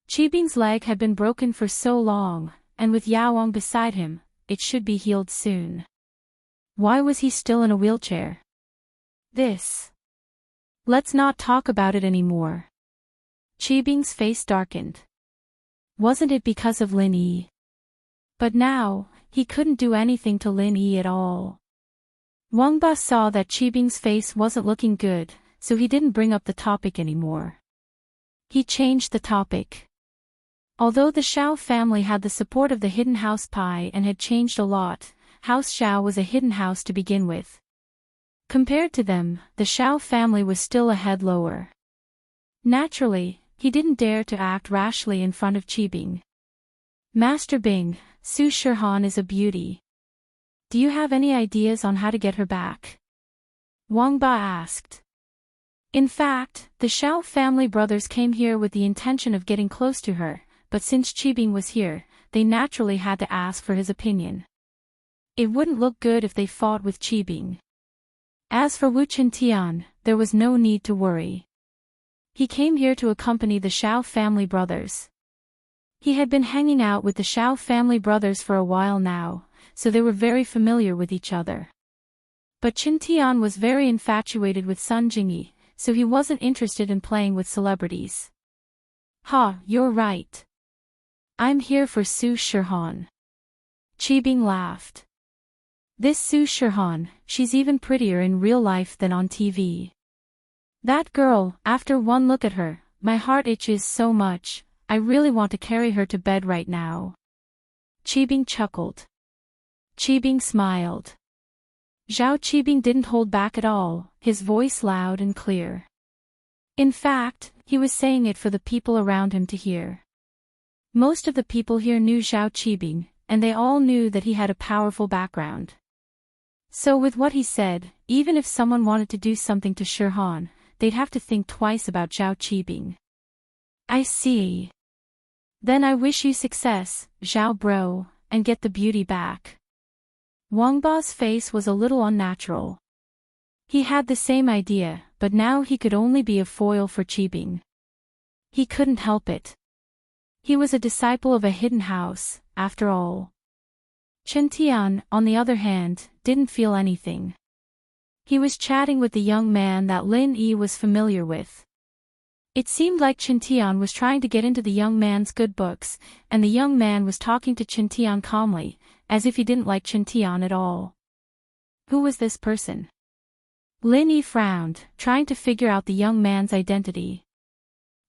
Qibing's leg had been broken for so long, and with Yao Wang beside him, it should be healed soon. Why was he still in a wheelchair? Let's not talk about it anymore. Qibing's face darkened. Wasn't it because of Lin Yi? But now, he couldn't do anything to Lin Yi at all. Wangba saw that Qibing's face wasn't looking good, so he didn't bring up the topic anymore. He changed the topic. Although the Xiao family had the support of the hidden house Pai and had changed a lot, House Xiao was a hidden house to begin with. Compared to them, the Xiao family was still a head lower. Naturally, he didn't dare to act rashly in front of Qibing. Master Bing, Su Shihan is a beauty. Do you have any ideas on how to get her back? Wangba asked. In fact, the Xiao family brothers came here with the intention of getting close to her, but since Qibing was here, they naturally had to ask for his opinion. It wouldn't look good if they fought with Qibing. As for Wu Qintian, there was no need to worry. He came here to accompany the Xiao family brothers. He had been hanging out with the Xiao family brothers for a while now, so they were very familiar with each other. But Qintian was very infatuated with Sun Jingyi, so he wasn't interested in playing with celebrities. Ha, you're right. I'm here for Su Shirhan. Qibing laughed. This Su Shirhan, she's even prettier in real life than on TV. That girl, after one look at her, my heart itches so much, I really want to carry her to bed right now. Qibing chuckled. Qibing smiled. Zhao Qibing didn't hold back at all, his voice loud and clear. In fact, he was saying it for the people around him to hear. Most of the people here knew Zhao Qibing, and they all knew that he had a powerful background. So with what he said, even if someone wanted to do something to Shirhan, they'd have to think twice about Zhao Qibing. I see. Then I wish you success, Zhao bro, and get the beauty back. Wangba's face was a little unnatural. He had the same idea, but now he could only be a foil for Qibing. He couldn't help it. He was a disciple of a hidden house, after all. Chen Tian, on the other hand, didn't feel anything. He was chatting with the young man that Lin Yi was familiar with. It seemed like Chen Tian was trying to get into the young man's good books, and the young man was talking to Chen Tian calmly, as if he didn't like Chen Tian at all. Who was this person? Lin Yi frowned, trying to figure out the young man's identity.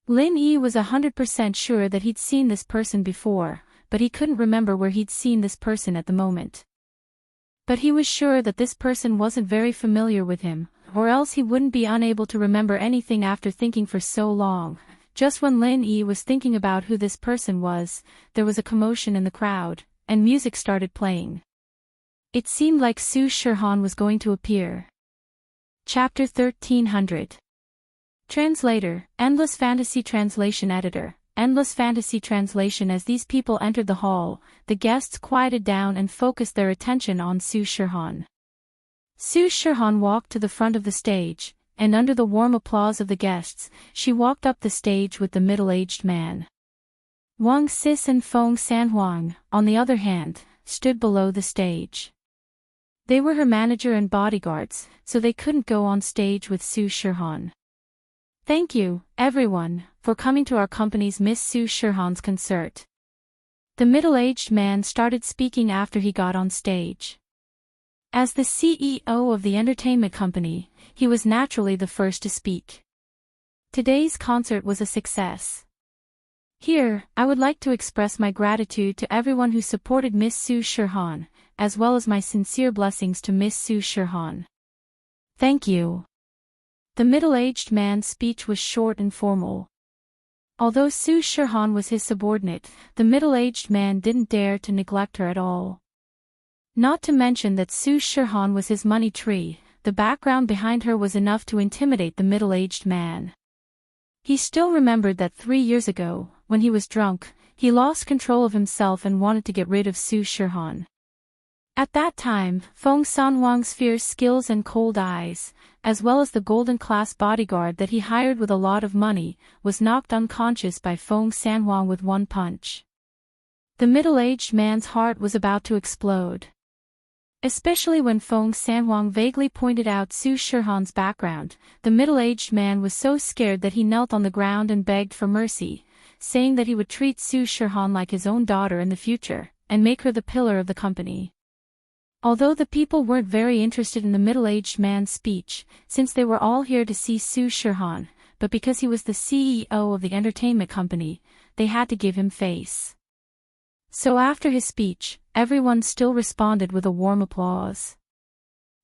Lin Yi was 100% sure that he'd seen this person before, but he couldn't remember where he'd seen this person at the moment. But he was sure that this person wasn't very familiar with him, or else he wouldn't be unable to remember anything after thinking for so long. Just when Lin Yi was thinking about who this person was, there was a commotion in the crowd, and music started playing. It seemed like Su Shirhan was going to appear. Chapter 1300. Translator, Endless Fantasy Translation Editor, Endless Fantasy Translation. As these people entered the hall, the guests quieted down and focused their attention on Su Shirhan. Su Shirhan walked to the front of the stage, and under the warm applause of the guests, she walked up the stage with the middle-aged man. Wang Sis and Feng Sanhuang, on the other hand, stood below the stage. They were her manager and bodyguards, so they couldn't go on stage with Su Shirhan. Thank you, everyone, for coming to our company's Miss Su Shirhan's concert. The middle-aged man started speaking after he got on stage. As the CEO of the entertainment company, he was naturally the first to speak. Today's concert was a success. Here, I would like to express my gratitude to everyone who supported Miss Su Shirhan, as well as my sincere blessings to Miss Su Shirhan. Thank you. The middle-aged man's speech was short and formal. Although Su Shirhan was his subordinate, the middle-aged man didn't dare to neglect her at all. Not to mention that Su Shirhan was his money tree, the background behind her was enough to intimidate the middle-aged man. He still remembered that 3 years ago, when he was drunk, he lost control of himself and wanted to get rid of Su Shirhan. At that time, Feng Sanhuang's fierce skills and cold eyes, as well as the golden-class bodyguard that he hired with a lot of money, was knocked unconscious by Feng Sanhuang with one punch. The middle-aged man's heart was about to explode. Especially when Feng Sanhuang vaguely pointed out Su Shirhan's background, the middle-aged man was so scared that he knelt on the ground and begged for mercy, saying that he would treat Su Shirhan like his own daughter in the future, and make her the pillar of the company. Although the people weren't very interested in the middle-aged man's speech, since they were all here to see Su Shirhan, but because he was the CEO of the entertainment company, they had to give him face. So after his speech, everyone still responded with a warm applause.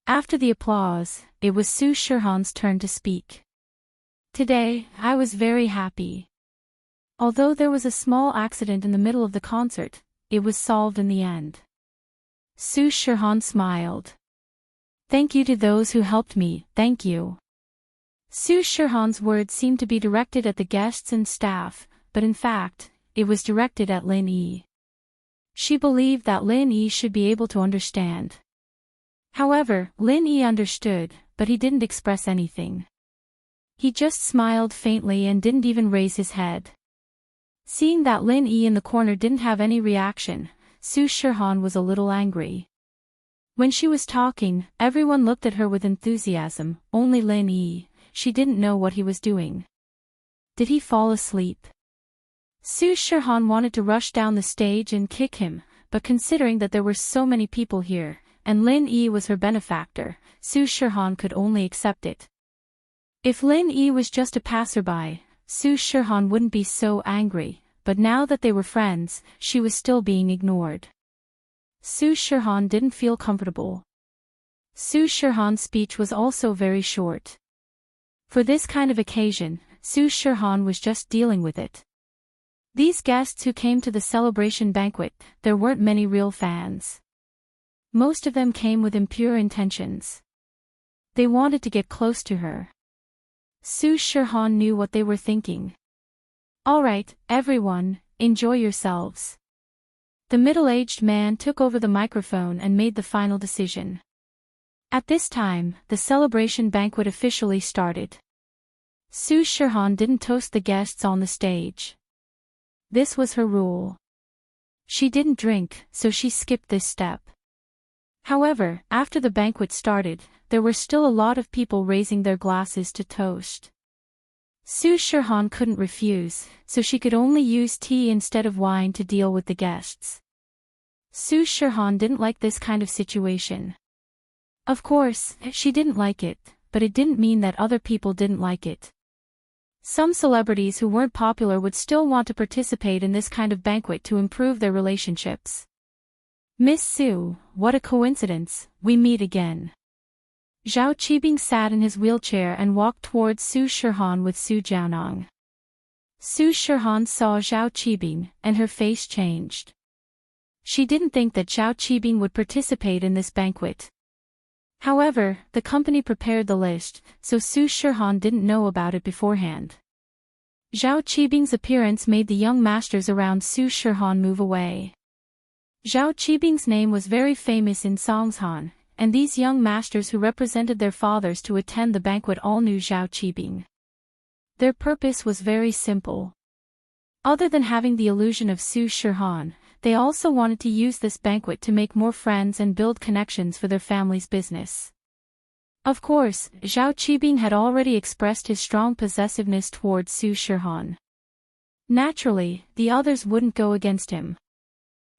After the applause, it was Su Shirhan's turn to speak. Today, I was very happy. Although there was a small accident in the middle of the concert, it was solved in the end. Su Shirhan smiled. Thank you to those who helped me, thank you. Su Shirhan's words seemed to be directed at the guests and staff, but in fact, it was directed at Lin Yi. She believed that Lin Yi should be able to understand. However, Lin Yi understood, but he didn't express anything. He just smiled faintly and didn't even raise his head. Seeing that Lin Yi in the corner didn't have any reaction, Su Shirhan was a little angry. When she was talking, everyone looked at her with enthusiasm, only Lin Yi, she didn't know what he was doing. Did he fall asleep? Su Shihan wanted to rush down the stage and kick him, but considering that there were so many people here, and Lin Yi was her benefactor, Su Shihan could only accept it. If Lin Yi was just a passerby, Su Shihan wouldn't be so angry, but now that they were friends, she was still being ignored. Su Shihan didn't feel comfortable. Su Shihan's speech was also very short. For this kind of occasion, Su Shihan was just dealing with it. These guests who came to the celebration banquet, there weren't many real fans. Most of them came with impure intentions. They wanted to get close to her. Su Shihan knew what they were thinking. Alright, everyone, enjoy yourselves. The middle-aged man took over the microphone and made the final decision. At this time, the celebration banquet officially started. Su Shihan didn't toast the guests on the stage. This was her rule. She didn't drink, so she skipped this step. However, after the banquet started, there were still a lot of people raising their glasses to toast. Su Shihan couldn't refuse, so she could only use tea instead of wine to deal with the guests. Su Shihan didn't like this kind of situation. Of course, she didn't like it, but it didn't mean that other people didn't like it. Some celebrities who weren't popular would still want to participate in this kind of banquet to improve their relationships. Miss Su, what a coincidence, we meet again. Zhao Qibing sat in his wheelchair and walked towards Su Shihan with Su Jiaonong. Su Shihan saw Zhao Qibing, and her face changed. She didn't think that Zhao Qibing would participate in this banquet. However, the company prepared the list, so Su Shihan didn't know about it beforehand. Zhao Qibing's appearance made the young masters around Su Shihan move away. Zhao Qibing's name was very famous in Songshan, and these young masters who represented their fathers to attend the banquet all knew Zhao Qibing. Their purpose was very simple. Other than having the illusion of Su Shihan, they also wanted to use this banquet to make more friends and build connections for their family's business. Of course, Zhao Qibing had already expressed his strong possessiveness towards Su Shihan. Naturally, the others wouldn't go against him.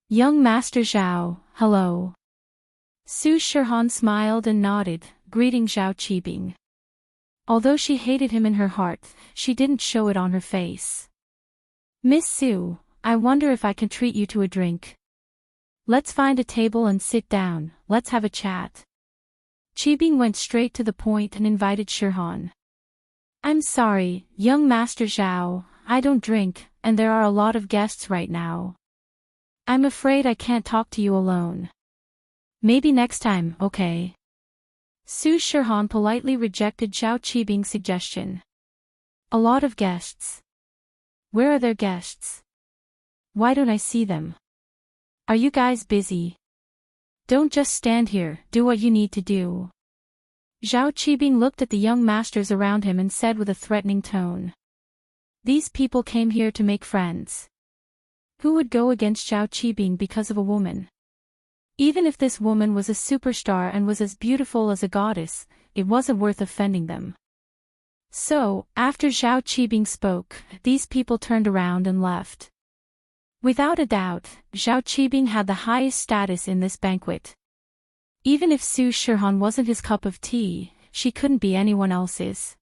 Young Master Zhao, hello. Su Shihan smiled and nodded, greeting Zhao Qibing. Although she hated him in her heart, she didn't show it on her face. Miss Su, I wonder if I can treat you to a drink. Let's find a table and sit down, let's have a chat. Qibing went straight to the point and invited Shihan. I'm sorry, young Master Zhao, I don't drink, and there are a lot of guests right now. I'm afraid I can't talk to you alone. Maybe next time, okay? Su Shihan politely rejected Zhao Qibing's suggestion. A lot of guests. Where are their guests? Why don't I see them? Are you guys busy? Don't just stand here, do what you need to do. Zhao Qibing looked at the young masters around him and said with a threatening tone. These people came here to make friends. Who would go against Zhao Qibing because of a woman? Even if this woman was a superstar and was as beautiful as a goddess, it wasn't worth offending them. So, after Zhao Qibing spoke, these people turned around and left. Without a doubt, Zhao Qibing had the highest status in this banquet. Even if Su Shihan wasn't his cup of tea, she couldn't be anyone else's.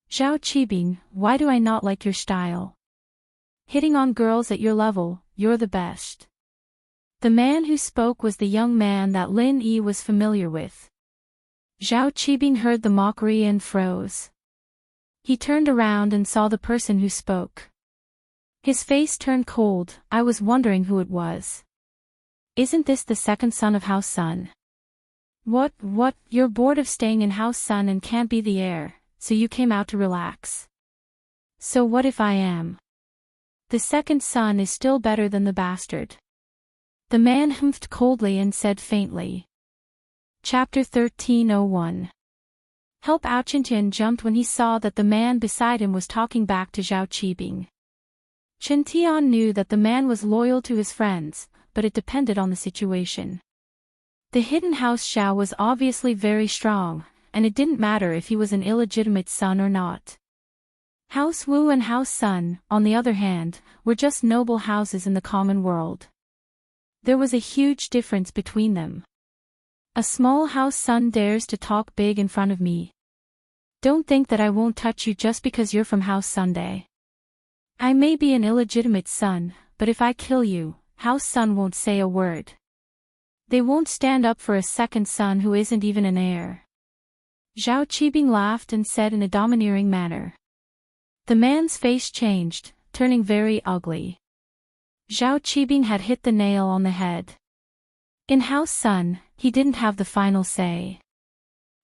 Zhao Qibing, why do I not like your style? Hitting on girls at your level, you're the best. The man who spoke was the young man that Lin Yi was familiar with. Zhao Qibing heard the mockery and froze. He turned around and saw the person who spoke. His face turned cold. I was wondering who it was. Isn't this the second son of House Sun? What, you're bored of staying in House Sun and can't be the heir, so you came out to relax. So what if I am? The second son is still better than the bastard. The man humphed coldly and said faintly. Chapter 1301. Help Chen jumped when he saw that the man beside him was talking back to Zhao Qibing. Chen Tian knew that the man was loyal to his friends, but it depended on the situation. The hidden house Xiao was obviously very strong, and it didn't matter if he was an illegitimate son or not. House Wu and House Sun, on the other hand, were just noble houses in the common world. There was a huge difference between them. A small House Sun dares to talk big in front of me. Don't think that I won't touch you just because you're from House Sunday. I may be an illegitimate son, but if I kill you, House Sun won't say a word. They won't stand up for a second son who isn't even an heir. Zhao Qibing laughed and said in a domineering manner. The man's face changed, turning very ugly. Zhao Qibing had hit the nail on the head. In House Sun, he didn't have the final say.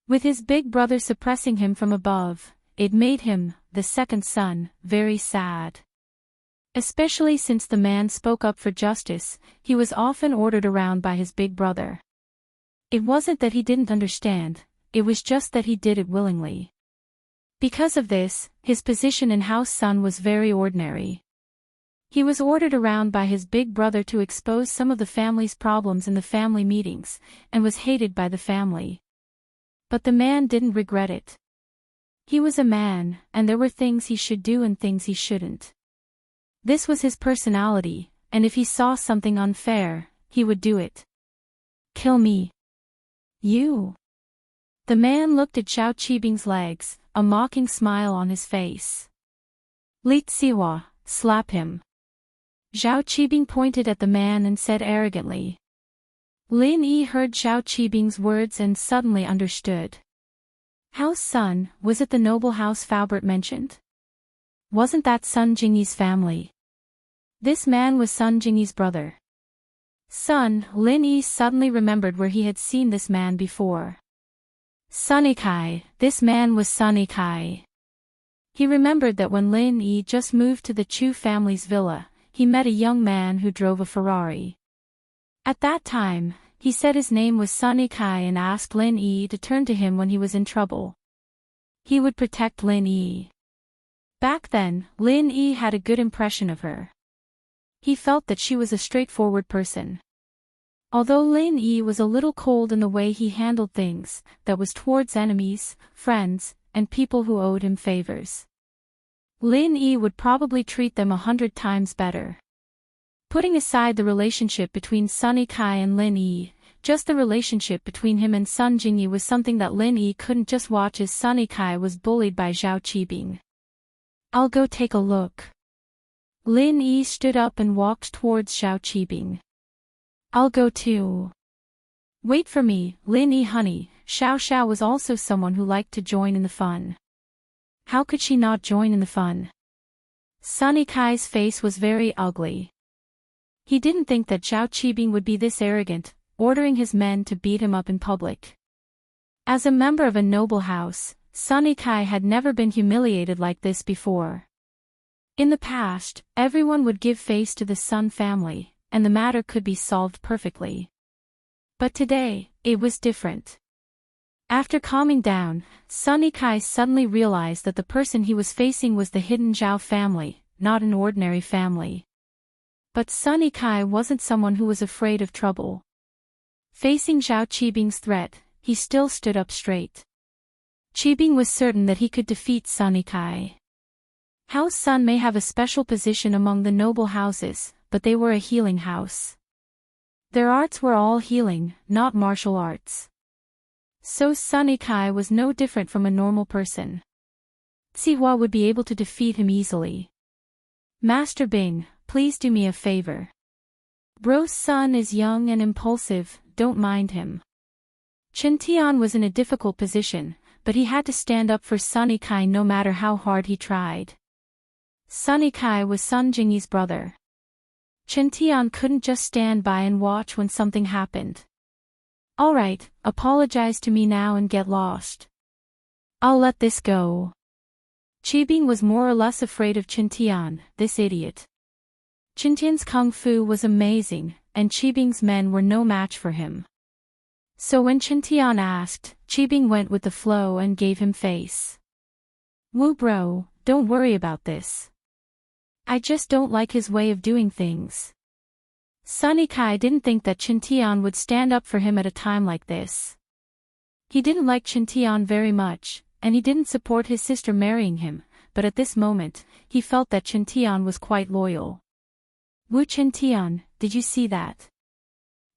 With his big brother suppressing him from above, it made him, the second son, very sad. Especially since the man spoke up for justice, he was often ordered around by his big brother. It wasn't that he didn't understand, it was just that he did it willingly. Because of this, his position in House Sun was very ordinary. He was ordered around by his big brother to expose some of the family's problems in the family meetings, and was hated by the family. But the man didn't regret it. He was a man, and there were things he should do and things he shouldn't. This was his personality, and if he saw something unfair, he would do it. Kill me. You. The man looked at Zhao Qibing's legs, a mocking smile on his face. Li Tsiwa, slap him. Zhao Qibing pointed at the man and said arrogantly. Lin Yi heard Zhao Qibing's words and suddenly understood. House Sun, was it the noble house Faubert mentioned? Wasn't that Sun Jingyi's family? This man was Sun Jingyi's brother. Sun, Lin Yi suddenly remembered where he had seen this man before. Sun Ikai, this man was Sun Ikai. He remembered that when Lin Yi just moved to the Chu family's villa, he met a young man who drove a Ferrari. At that time, he said his name was Sun Ikai and asked Lin Yi to turn to him when he was in trouble. He would protect Lin Yi. Back then, Lin Yi had a good impression of her. He felt that she was a straightforward person. Although Lin Yi was a little cold in the way he handled things, that was towards enemies, friends, and people who owed him favors. Lin Yi would probably treat them 100 times better. Putting aside the relationship between Sun Ikai and Lin Yi, just the relationship between him and Sun Jingyi was something that Lin Yi couldn't just watch as Sun Ikai was bullied by Zhao Qibing. I'll go take a look. Lin Yi stood up and walked towards Zhao Qibing. I'll go too. Wait for me, Lin Yi honey. Xiao Xiao was also someone who liked to join in the fun. How could she not join in the fun? Sun Ikai's face was very ugly. He didn't think that Zhao Qibing would be this arrogant, ordering his men to beat him up in public. As a member of a noble house, Sun Ikai had never been humiliated like this before. In the past, everyone would give face to the Sun family, and the matter could be solved perfectly. But today, it was different. After calming down, Sun Ikai suddenly realized that the person he was facing was the hidden Zhao family, not an ordinary family. But Sun Ikai wasn't someone who was afraid of trouble. Facing Zhao Qibing's threat, he still stood up straight. Qibing was certain that he could defeat Sun Ikai. House Sun may have a special position among the noble houses, but they were a healing house. Their arts were all healing, not martial arts. So Sun Ikai was no different from a normal person. Zihua would be able to defeat him easily. Master Bing, please do me a favor. Bro's son is young and impulsive, don't mind him. Chen Tian was in a difficult position, but he had to stand up for Sun Ikai no matter how hard he tried. Sun Ikai was Sun Jingyi's brother. Chen Tian couldn't just stand by and watch when something happened. Alright, apologize to me now and get lost. I'll let this go. Qibing was more or less afraid of Chen Tian, this idiot. Chen Tian's kung fu was amazing, and Qibing's men were no match for him. So when Chen Tian asked, Qibing went with the flow and gave him face. Wu bro, don't worry about this. I just don't like his way of doing things. Sun Ikai didn't think that Chen Tian would stand up for him at a time like this. He didn't like Chen Tian very much, and he didn't support his sister marrying him, but at this moment, he felt that Qiantian was quite loyal. Wu Qiantian, did you see that?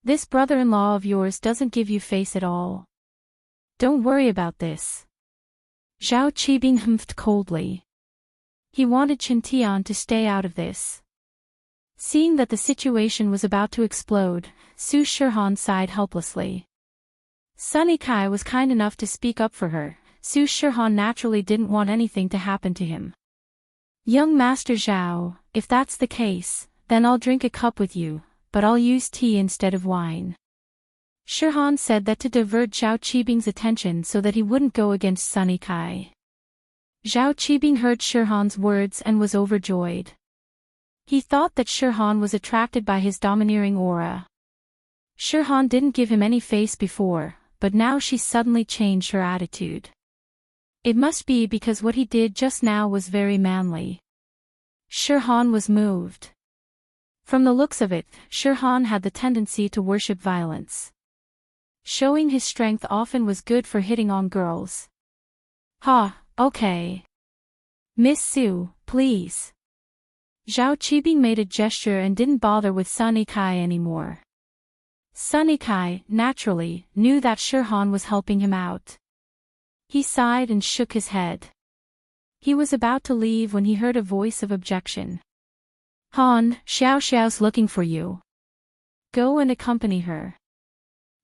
This brother-in-law of yours doesn't give you face at all. Don't worry about this. Zhao Qibing humphed coldly. He wanted Qiantian to stay out of this. Seeing that the situation was about to explode, Su Shihan sighed helplessly. Sunny Kai was kind enough to speak up for her. Su Shihan naturally didn't want anything to happen to him. Young Master Zhao, if that's the case, then I'll drink a cup with you, but I'll use tea instead of wine. Shihan said that to divert Zhao Qibing's attention so that he wouldn't go against Sunny Kai. Zhao Qibing heard Shihan's words and was overjoyed. He thought that Shihan was attracted by his domineering aura. Shihan didn't give him any face before, but now she suddenly changed her attitude. It must be because what he did just now was very manly. Shihan was moved. From the looks of it, Shihan had the tendency to worship violence. Showing his strength often was good for hitting on girls. Okay. Miss Su, please. Zhao Qibing made a gesture and didn't bother with Sunny Kai anymore. Sunny Kai, naturally, knew that Shihan was helping him out. He sighed and shook his head. He was about to leave when he heard a voice of objection. Han, Xiao Xiao's looking for you. Go and accompany her.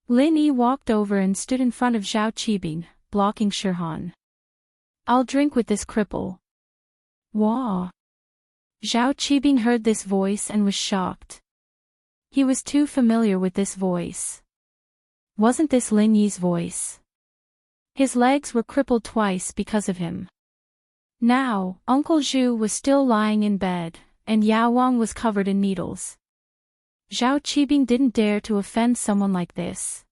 Lin Yi walked over and stood in front of Zhao Qibing, blocking Shihan. I'll drink with this cripple. Wah. Zhao Qibing heard this voice and was shocked. He was too familiar with this voice. Wasn't this Lin Yi's voice? His legs were crippled twice because of him. Now, Uncle Zhu was still lying in bed, and Yao Wang was covered in needles. Zhao Qibing didn't dare to offend someone like this.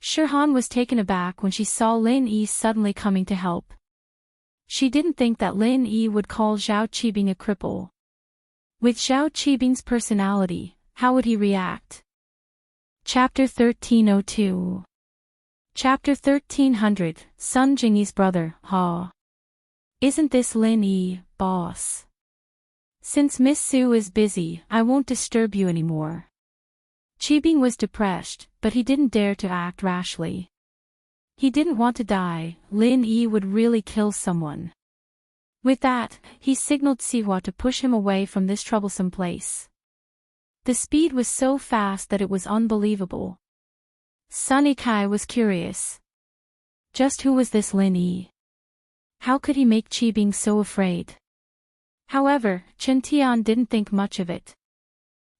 Shihan was taken aback when she saw Lin Yi suddenly coming to help. She didn't think that Lin Yi would call Zhao Qibing a cripple. With Zhao Qibing's personality, how would he react? Chapter 1302. Chapter 1300, Sun Jingyi's brother, Ha. Isn't this Lin Yi, boss? Since Miss Su is busy, I won't disturb you anymore. Qibing was depressed, but he didn't dare to act rashly. He didn't want to die. Lin Yi would really kill someone. With that, he signaled Sihua to push him away from this troublesome place. The speed was so fast that it was unbelievable. Sunny Kai was curious. Just who was this Lin Yi? How could he make Qibing so afraid? However, Qiantian didn't think much of it.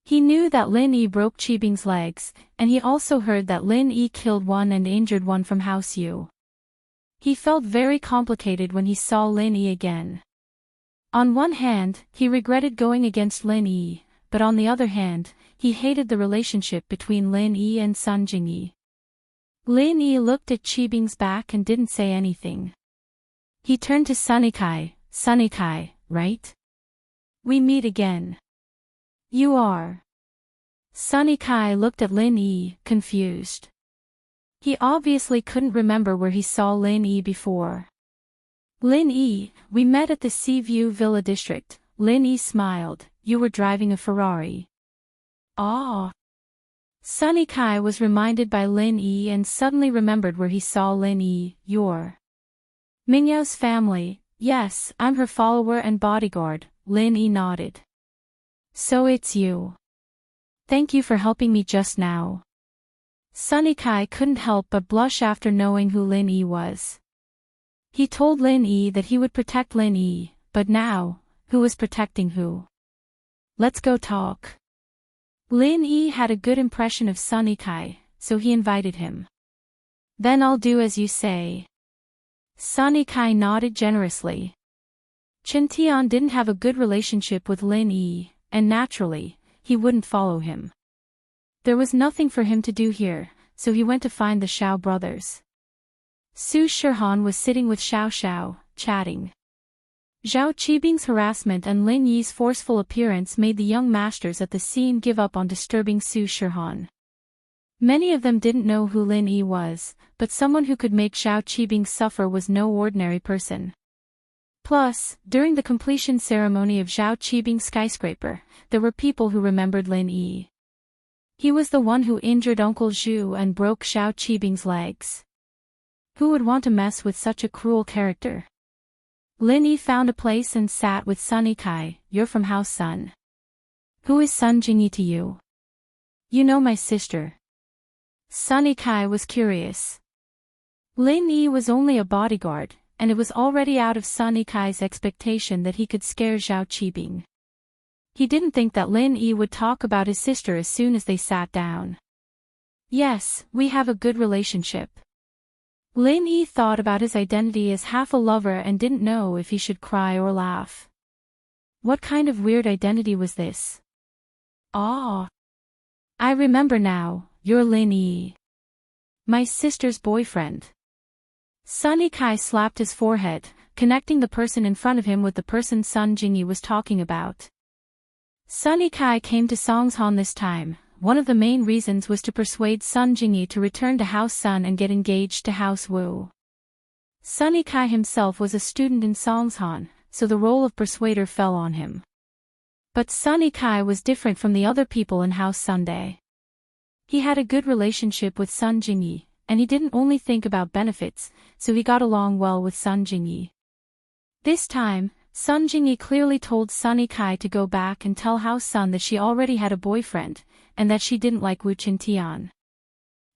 He knew that Lin Yi broke Qibing's legs, and he also heard that Lin Yi killed one and injured one from House Yu. He felt very complicated when he saw Lin Yi again. On one hand, he regretted going against Lin Yi, but on the other hand, he hated the relationship between Lin Yi and Sun Jingyi. Lin Yi looked at Qibing's back and didn't say anything. He turned to Sunny Kai, right? We meet again. You are. Sunny Kai looked at Lin Yi, confused. He obviously couldn't remember where he saw Lin Yi before. Lin Yi, we met at the Seaview Villa district. Lin Yi smiled. You were driving a Ferrari. Ah. Sunny Kai was reminded by Lin Yi and suddenly remembered where he saw Lin Yi. You're Mingyao's family. Yes, I'm her follower and bodyguard. Lin Yi nodded. So it's you. Thank you for helping me just now. Sunny Kai couldn't help but blush after knowing who Lin Yi was. He told Lin Yi that he would protect Lin Yi, but now, who was protecting who? Let's go talk. Lin Yi had a good impression of Sunny Kai, so he invited him. Then I'll do as you say. Sunny Kai nodded generously. Qiantian didn't have a good relationship with Lin Yi, and naturally, he wouldn't follow him. There was nothing for him to do here, so he went to find the Xiao brothers. Su Shihan was sitting with Xiao, chatting. Zhao Qibing's harassment and Lin Yi's forceful appearance made the young masters at the scene give up on disturbing Su Shihan. Many of them didn't know who Lin Yi was, but someone who could make Zhao Qibing suffer was no ordinary person. Plus, during the completion ceremony of Zhao Qibing's skyscraper, there were people who remembered Lin Yi. He was the one who injured Uncle Zhu and broke Zhao Qibing's legs. Who would want to mess with such a cruel character? Lin Yi found a place and sat with Sun Yikai. You're from House Sun. Who is Sun Jingyi to you? You know my sister. Sun Yikai was curious. Lin Yi was only a bodyguard, and it was already out of Sun Yikai's expectation that he could scare Zhao Qibing. He didn't think that Lin Yi would talk about his sister as soon as they sat down. Yes, we have a good relationship. Lin Yi thought about his identity as half a lover and didn't know if he should cry or laugh. What kind of weird identity was this? Ah! I remember now, you're Lin Yi. My sister's boyfriend. Sun Yikai slapped his forehead, connecting the person in front of him with the person Sun Jingyi was talking about. Sun Yikai came to Songshan this time. One of the main reasons was to persuade Sun Jingyi to return to House Sun and get engaged to House Wu. Sun Yikai himself was a student in Songshan, so the role of persuader fell on him. But Sun Yikai was different from the other people in House Sunday. He had a good relationship with Sun Jingyi, and he didn't only think about benefits, so he got along well with Sun Jingyi. This time, Sun Jingyi clearly told Sun Yikai to go back and tell House Sun that she already had a boyfriend, and that she didn't like Wu Qintian.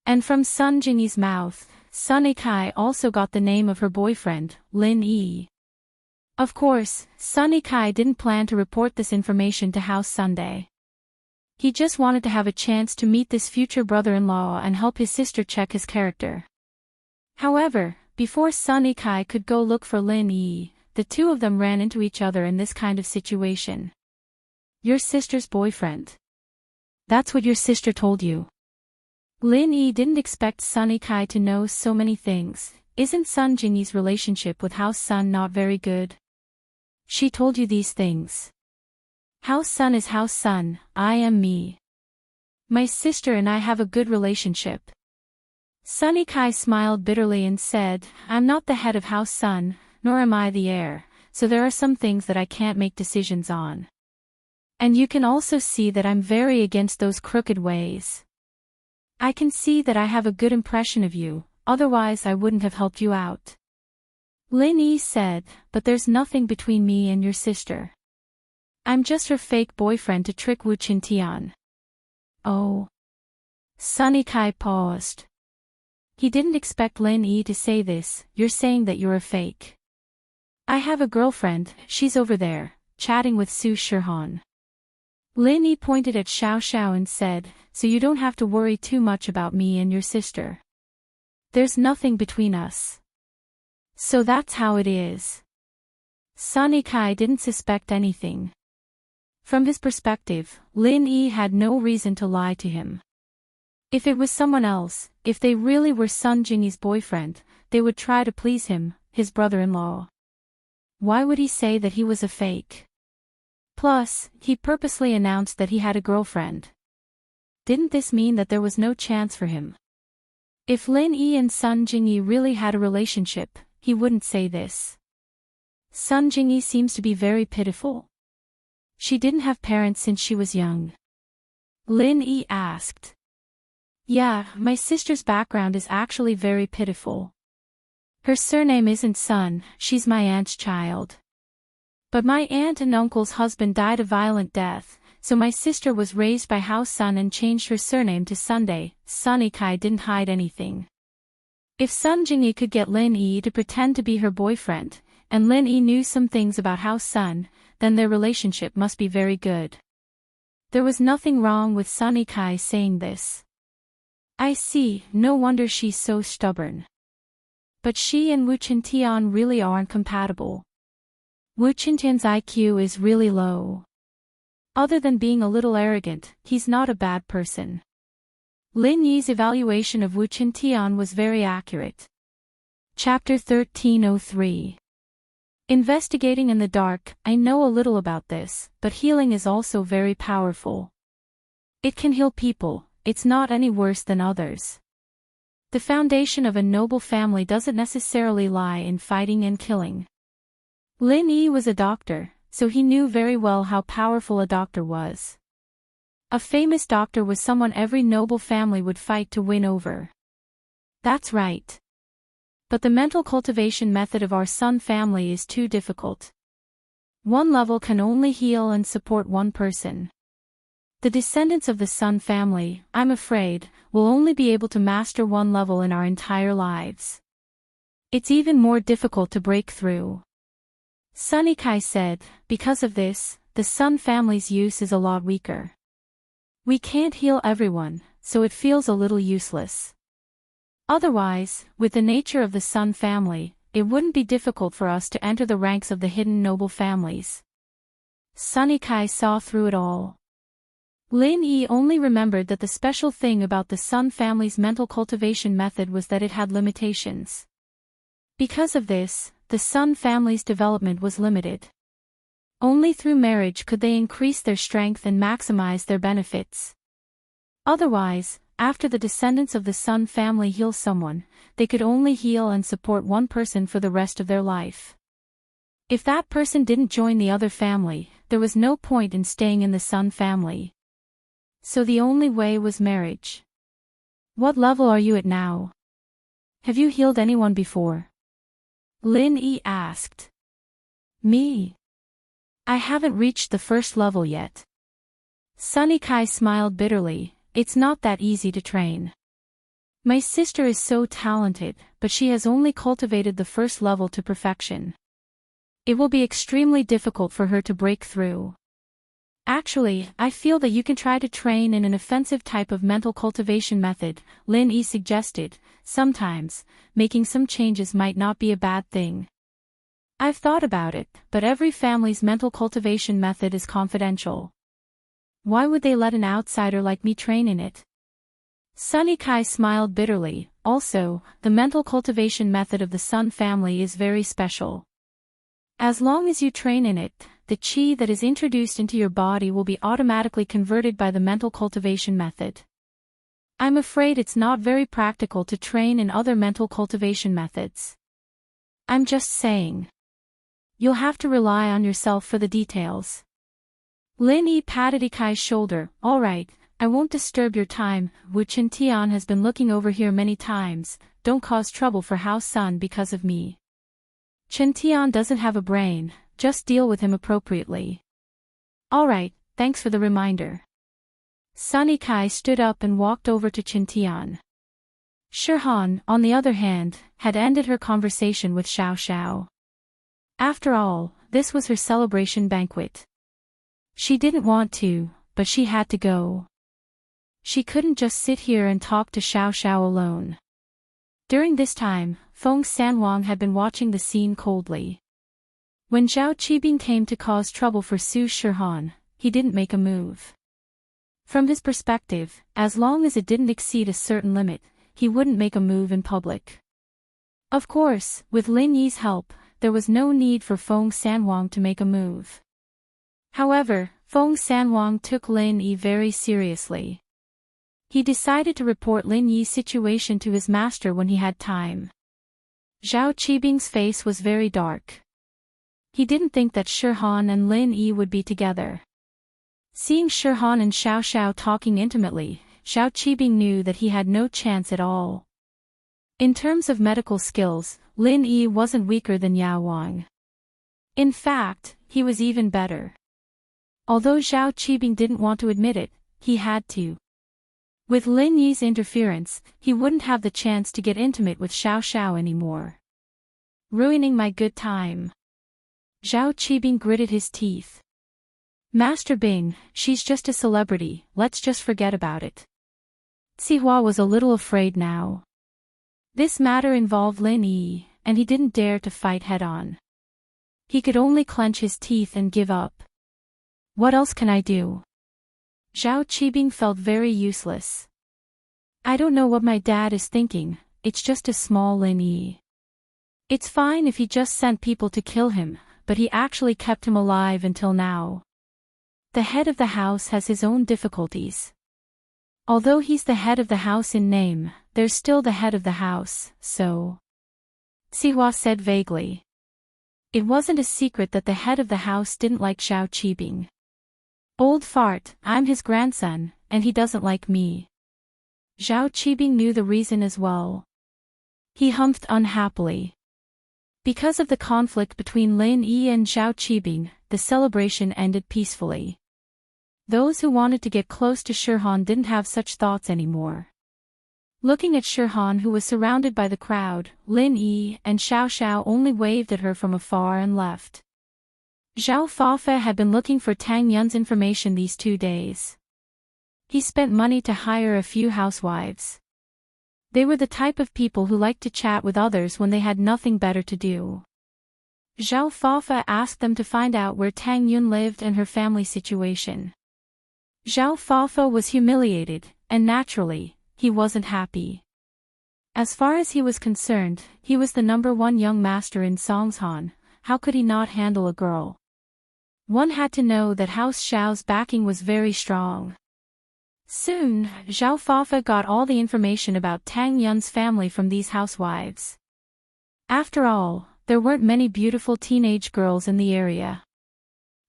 And from Sun Jingyi's mouth, Sun Yikai also got the name of her boyfriend, Lin Yi. Of course, Sun Yikai didn't plan to report this information to House Sunday. He just wanted to have a chance to meet this future brother-in-law and help his sister check his character. However, before Sun Yikai could go look for Lin Yi, the two of them ran into each other in this kind of situation. Your sister's boyfriend. That's what your sister told you. Lin Yi didn't expect Sun Yikai to know so many things. Isn't Sun Jingyi's relationship with House Sun not very good? She told you these things. House Sun is House Sun, I am me. My sister and I have a good relationship. Sun Yikai smiled bitterly and said, I'm not the head of House Sun, nor am I the heir, so there are some things that I can't make decisions on. And you can also see that I'm very against those crooked ways. I can see that I have a good impression of you, otherwise I wouldn't have helped you out. Lin Yi said, but there's nothing between me and your sister. I'm just her fake boyfriend to trick Wu Qintian. Oh. Sun Yikai paused. He didn't expect Lin Yi to say this. You're saying that you're a fake. I have a girlfriend, she's over there, chatting with Su Shihan. Lin Yi pointed at Xiao Xiao and said, so you don't have to worry too much about me and your sister. There's nothing between us. So that's how it is. Sun Yikai didn't suspect anything. From his perspective, Lin Yi had no reason to lie to him. If it was someone else, if they really were Sun Jingyi's boyfriend, they would try to please him, his brother-in-law. Why would he say that he was a fake? Plus, he purposely announced that he had a girlfriend. Didn't this mean that there was no chance for him? If Lin Yi and Sun Jingyi really had a relationship, he wouldn't say this. Sun Jingyi seems to be very pitiful. She didn't have parents since she was young. Lin Yi asked. Yeah, my sister's background is actually very pitiful. Her surname isn't Sun, she's my aunt's child. But my aunt and uncle's husband died a violent death, so my sister was raised by House Sun and changed her surname to Sunday. Sun Yikai didn't hide anything. If Sun Jingyi could get Lin Yi to pretend to be her boyfriend, and Lin Yi knew some things about House Sun, then their relationship must be very good. There was nothing wrong with Sun Yikai saying this. I see, no wonder she's so stubborn. But she and Wu Qintian really aren't compatible. Wu Qintian's IQ is really low. Other than being a little arrogant, he's not a bad person. Lin Yi's evaluation of Wu Qintian was very accurate. Chapter 1303. Investigating in the dark. I know a little about this, but healing is also very powerful. It can heal people, it's not any worse than others. The foundation of a noble family doesn't necessarily lie in fighting and killing. Lin Yi was a doctor, so he knew very well how powerful a doctor was. A famous doctor was someone every noble family would fight to win over. That's right. But the mental cultivation method of our Sun family is too difficult. One level can only heal and support one person. The descendants of the Sun family, I'm afraid, will only be able to master one level in our entire lives. It's even more difficult to break through. Sun Ikai said, because of this, the Sun family's use is a lot weaker. We can't heal everyone, so it feels a little useless. Otherwise, with the nature of the Sun family, it wouldn't be difficult for us to enter the ranks of the hidden noble families. Sun Ikai saw through it all. Lin Yi only remembered that the special thing about the Sun family's mental cultivation method was that it had limitations. Because of this, the Sun family's development was limited. Only through marriage could they increase their strength and maximize their benefits. Otherwise, after the descendants of the Sun family heal someone, they could only heal and support one person for the rest of their life. If that person didn't join the other family, there was no point in staying in the Sun family. So the only way was marriage. What level are you at now? Have you healed anyone before? Lin Yi asked. Me? I haven't reached the first level yet. Sun Ikai smiled bitterly, it's not that easy to train. My sister is so talented, but she has only cultivated the first level to perfection. It will be extremely difficult for her to break through. Actually, I feel that you can try to train in an offensive type of mental cultivation method, Lin Yi suggested. Sometimes, making some changes might not be a bad thing. I've thought about it, but every family's mental cultivation method is confidential. Why would they let an outsider like me train in it? Sun Ikai smiled bitterly. Also, the mental cultivation method of the Sun family is very special. As long as you train in it, the chi that is introduced into your body will be automatically converted by the mental cultivation method. I'm afraid it's not very practical to train in other mental cultivation methods. I'm just saying. You'll have to rely on yourself for the details. Lin Yi patted Ikai's shoulder. All right, I won't disturb your time. Wu Chintian has been looking over here many times. Don't cause trouble for House Sun because of me. Chintian doesn't have a brain, just deal with him appropriately. All right, thanks for the reminder. Sun Ikai stood up and walked over to Chintian. Shirhan, on the other hand, had ended her conversation with Xiao Xiao. After all, this was her celebration banquet. She didn't want to, but she had to go. She couldn't just sit here and talk to Xiao Xiao alone. During this time, Feng Sanwang had been watching the scene coldly. When Zhao Qibing came to cause trouble for Su Shirhan, he didn't make a move. From his perspective, as long as it didn't exceed a certain limit, he wouldn't make a move in public. Of course, with Lin Yi's help, there was no need for Feng Sanwang to make a move. However, Feng Sanwang took Lin Yi very seriously. He decided to report Lin Yi's situation to his master when he had time. Zhao Qibing's face was very dark. He didn't think that Shirhan and Lin Yi would be together. Seeing Shirhan and Xiao Xiao talking intimately, Zhao Qibing knew that he had no chance at all. In terms of medical skills, Lin Yi wasn't weaker than Yao Wang. In fact, he was even better. Although Zhao Qibing didn't want to admit it, he had to. With Lin Yi's interference, he wouldn't have the chance to get intimate with Xiao Xiao anymore. Ruining my good time. Zhao Qibing gritted his teeth. Master Bing, she's just a celebrity, let's just forget about it. Sihua was a little afraid now. This matter involved Lin Yi, and he didn't dare to fight head-on. He could only clench his teeth and give up. What else can I do? Zhao Qibing felt very useless. I don't know what my dad is thinking, it's just a small Lin Yi. It's fine if he just sent people to kill him, but he actually kept him alive until now. The head of the house has his own difficulties. Although he's the head of the house in name, there's still the head of the house, so. Sihua said vaguely. It wasn't a secret that the head of the house didn't like Xiao Qibing. Old fart, I'm his grandson, and he doesn't like me. Xiao Qibing knew the reason as well. He humphed unhappily. Because of the conflict between Lin Yi and Xiao Qibing, the celebration ended peacefully. Those who wanted to get close to Shirhan didn't have such thoughts anymore. Looking at Shirhan, who was surrounded by the crowd, Lin Yi and Xiao Xiao only waved at her from afar and left. Zhao Fafe had been looking for Tang Yun's information these 2 days. He spent money to hire a few housewives. They were the type of people who liked to chat with others when they had nothing better to do. Zhao Fafe asked them to find out where Tang Yun lived and her family situation. Zhao Fafe was humiliated, and naturally, he wasn't happy. As far as he was concerned, he was the #1 young master in Songshan. How could he not handle a girl? One had to know that House Xiao's backing was very strong. Soon, Zhao Fafe got all the information about Tang Yun's family from these housewives. After all, there weren't many beautiful teenage girls in the area.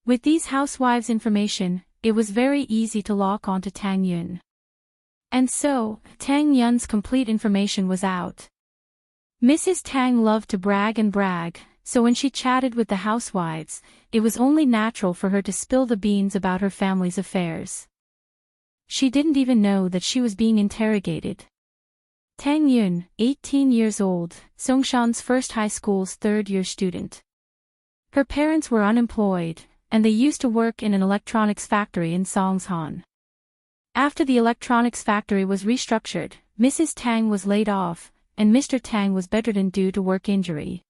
With these housewives' information, it was very easy to lock onto Tang Yun. And so, Tang Yun's complete information was out. Mrs. Tang loved to brag, so when she chatted with the housewives, it was only natural for her to spill the beans about her family's affairs. She didn't even know that she was being interrogated. Tang Yun, 18 years old, Songshan's first high school's third-year student. Her parents were unemployed, and they used to work in an electronics factory in Songshan. After the electronics factory was restructured, Mrs. Tang was laid off, and Mr. Tang was bedridden due to work injury.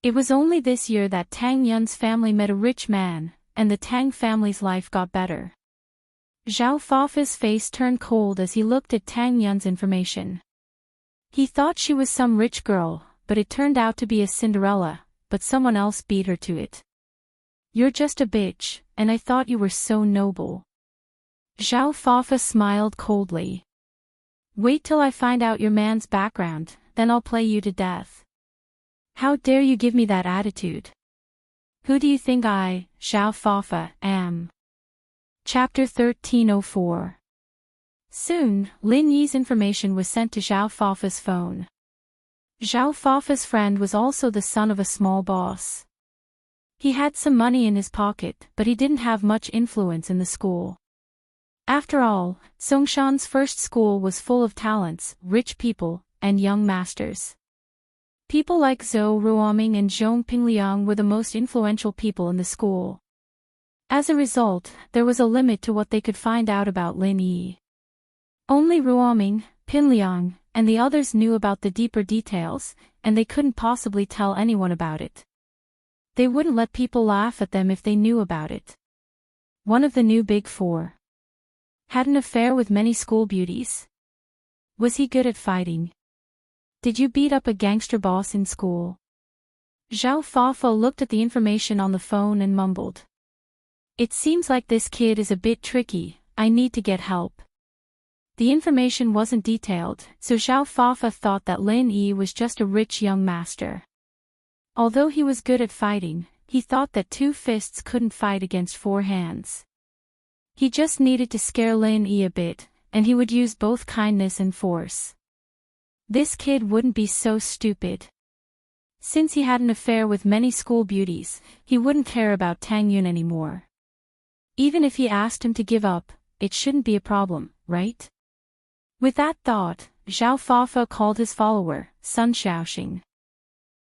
It was only this year that Tang Yun's family met a rich man, and the Tang family's life got better. Zhao Fafe's face turned cold as he looked at Tang Yun's information. He thought she was some rich girl, but it turned out to be a Cinderella, but someone else beat her to it. You're just a bitch, and I thought you were so noble. Zhao Fafe smiled coldly. Wait till I find out your man's background, then I'll play you to death. How dare you give me that attitude? Who do you think I, Zhao Fafe, am? Chapter 1304. Soon, Lin Yi's information was sent to Zhao Fafe's phone. Zhao Fafe's friend was also the son of a small boss. He had some money in his pocket, but he didn't have much influence in the school. After all, Songshan's first school was full of talents, rich people, and young masters. People like Zhou Ruoming and Zhong Pingliang were the most influential people in the school. As a result, there was a limit to what they could find out about Lin Yi. Only Ruoming, Pinliang, and the others knew about the deeper details, and they couldn't possibly tell anyone about it. They wouldn't let people laugh at them if they knew about it. One of the new Big Four had an affair with many school beauties. Was he good at fighting? Did you beat up a gangster boss in school? Zhao Fafe looked at the information on the phone and mumbled. It seems like this kid is a bit tricky, I need to get help. The information wasn't detailed, so Zhao Fafe thought that Lin Yi was just a rich young master. Although he was good at fighting, he thought that 2 fists couldn't fight against 4 hands. He just needed to scare Lin Yi a bit, and he would use both kindness and force. This kid wouldn't be so stupid. Since he had an affair with many school beauties, he wouldn't care about Tang Yun anymore. Even if he asked him to give up, it shouldn't be a problem, right? With that thought, Zhao Fafe called his follower, Sun Xiaoxing.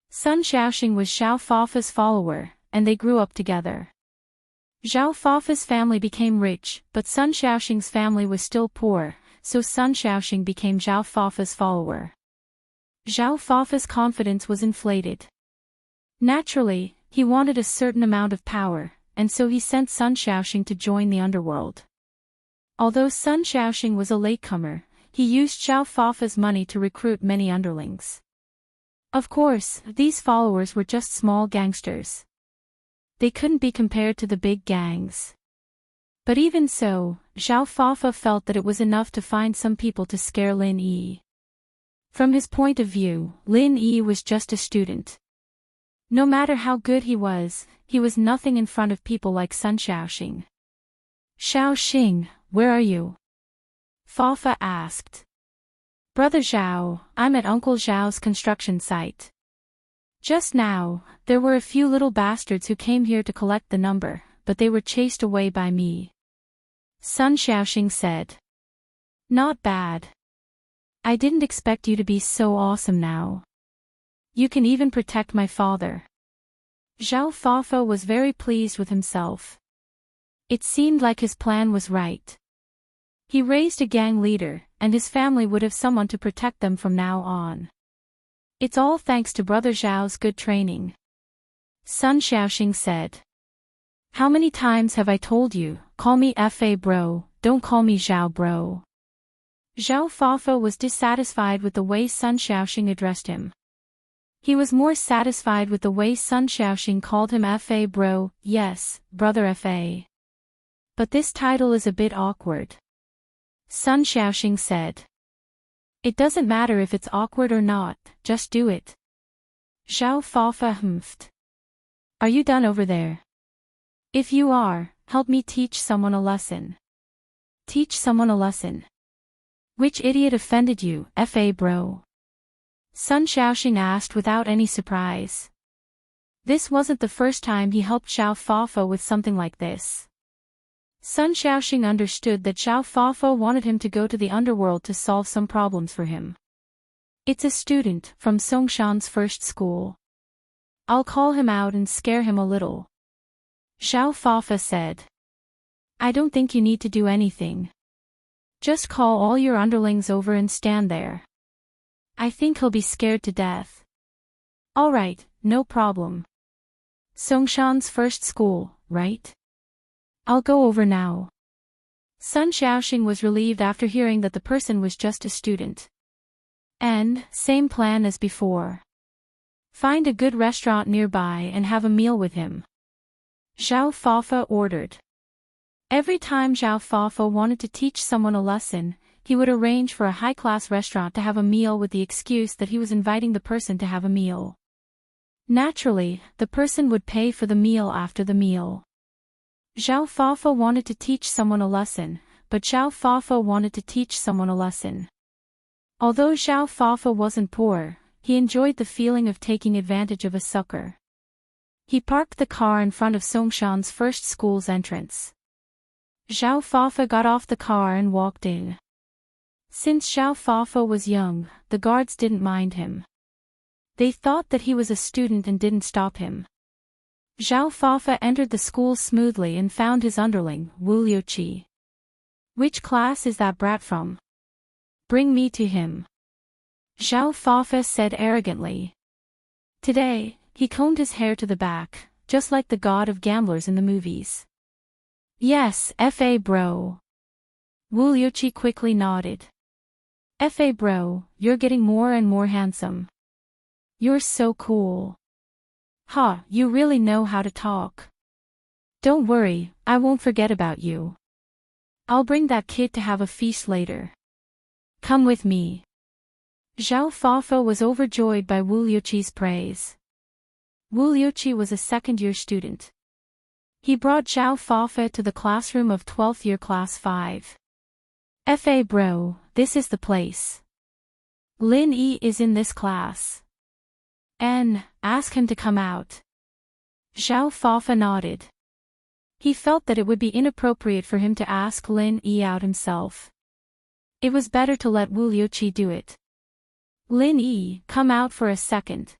Sun Xiaoxing was Zhao Fafe's follower, and they grew up together. Zhao Fafe's family became rich, but Sun Xiaoxing's family was still poor, so Sun Xiaoxing became Zhao Fafe's follower. Zhao Fafe's confidence was inflated. Naturally, he wanted a certain amount of power, and so he sent Sun Xiaoxing to join the underworld. Although Sun Xiaoxing was a latecomer, he used Zhao Fafe's money to recruit many underlings. Of course, these followers were just small gangsters. They couldn't be compared to the big gangs. But even so, Zhao Fafe felt that it was enough to find some people to scare Lin Yi. From his point of view, Lin Yi was just a student. No matter how good he was nothing in front of people like Sun Xiaoxing. Xiaoxing, where are you? Fafa asked. Brother Zhao, I'm at Uncle Zhao's construction site. Just now, there were a few little bastards who came here to collect the number, but they were chased away by me. Sun Xiaoxing said. Not bad. I didn't expect you to be so awesome now. You can even protect my father. Zhao Fafa was very pleased with himself. It seemed like his plan was right. He raised a gang leader, and his family would have someone to protect them from now on. It's all thanks to Brother Zhao's good training. Sun Xiaoxing said. How many times have I told you, call me Fa bro, don't call me Zhao bro. Zhao Fafa was dissatisfied with the way Sun Xiaoxing addressed him. He was more satisfied with the way Sun Xiaoxing called him Fa bro, yes, brother Fa. But this title is a bit awkward. Sun Xiaoxing said. It doesn't matter if it's awkward or not, just do it. Zhao Fafa humphed. Are you done over there? If you are, help me teach someone a lesson. Teach someone a lesson. Which idiot offended you, Fa bro? Sun Xiaoxing asked without any surprise. This wasn't the first time he helped Zhao Fafa with something like this. Sun Xiaoxing understood that Zhao Fafa wanted him to go to the underworld to solve some problems for him. It's a student from Songshan's first school. I'll call him out and scare him a little. Zhao Fafa said. I don't think you need to do anything. Just call all your underlings over and stand there. I think he'll be scared to death. All right, no problem. Songshan's first school, right? I'll go over now. Sun Xiaoxing was relieved after hearing that the person was just a student. And, same plan as before. Find a good restaurant nearby and have a meal with him. Zhao Fafa ordered. Every time Zhao Fafa wanted to teach someone a lesson, he would arrange for a high-class restaurant to have a meal with the excuse that he was inviting the person to have a meal. Naturally, the person would pay for the meal after the meal. Zhao Fafa wanted to teach someone a lesson, but Zhao Fafa wanted to teach someone a lesson. Although Zhao Fafa wasn't poor, he enjoyed the feeling of taking advantage of a sucker. He parked the car in front of Songshan's first school's entrance. Zhao Fafa got off the car and walked in. Since Zhao Fafa was young, the guards didn't mind him. They thought that he was a student and didn't stop him. Zhao Fafa entered the school smoothly and found his underling, Wu Liuqi. Which class is that brat from? Bring me to him. Zhao Fafa said arrogantly. Today, he combed his hair to the back, just like the god of gamblers in the movies. Yes, Fa bro. Wu Liuqi quickly nodded. Fa bro, you're getting more and more handsome. You're so cool. Ha, you really know how to talk. Don't worry, I won't forget about you. I'll bring that kid to have a feast later. Come with me. Zhao Fafa was overjoyed by Wu Liuqi's praise. Wu Liuqi was a second-year student. He brought Zhao Fafa to the classroom of 12th year class 5. Fa bro, this is the place. Lin Yi is in this class. Ask him to come out. Zhao Fafa nodded. He felt that it would be inappropriate for him to ask Lin Yi out himself. It was better to let Wu Liuqi do it. Lin Yi, come out for a second.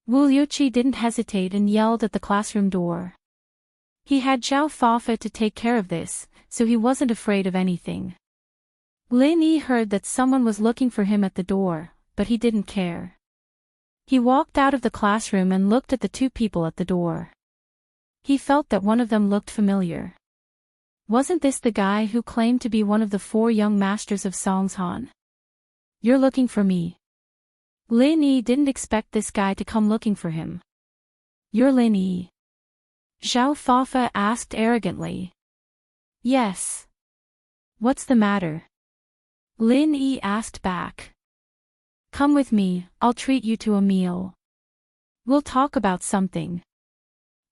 Wu Liuqi didn't hesitate and yelled at the classroom door. He had Zhao Fafa to take care of this, so he wasn't afraid of anything. Lin Yi heard that someone was looking for him at the door, but he didn't care. He walked out of the classroom and looked at the two people at the door. He felt that one of them looked familiar. Wasn't this the guy who claimed to be one of the 4 young masters of Songshan? You're looking for me. Lin Yi didn't expect this guy to come looking for him. You're Lin Yi? Zhao Fafa asked arrogantly. Yes. What's the matter? Lin Yi asked back. Come with me, I'll treat you to a meal. We'll talk about something,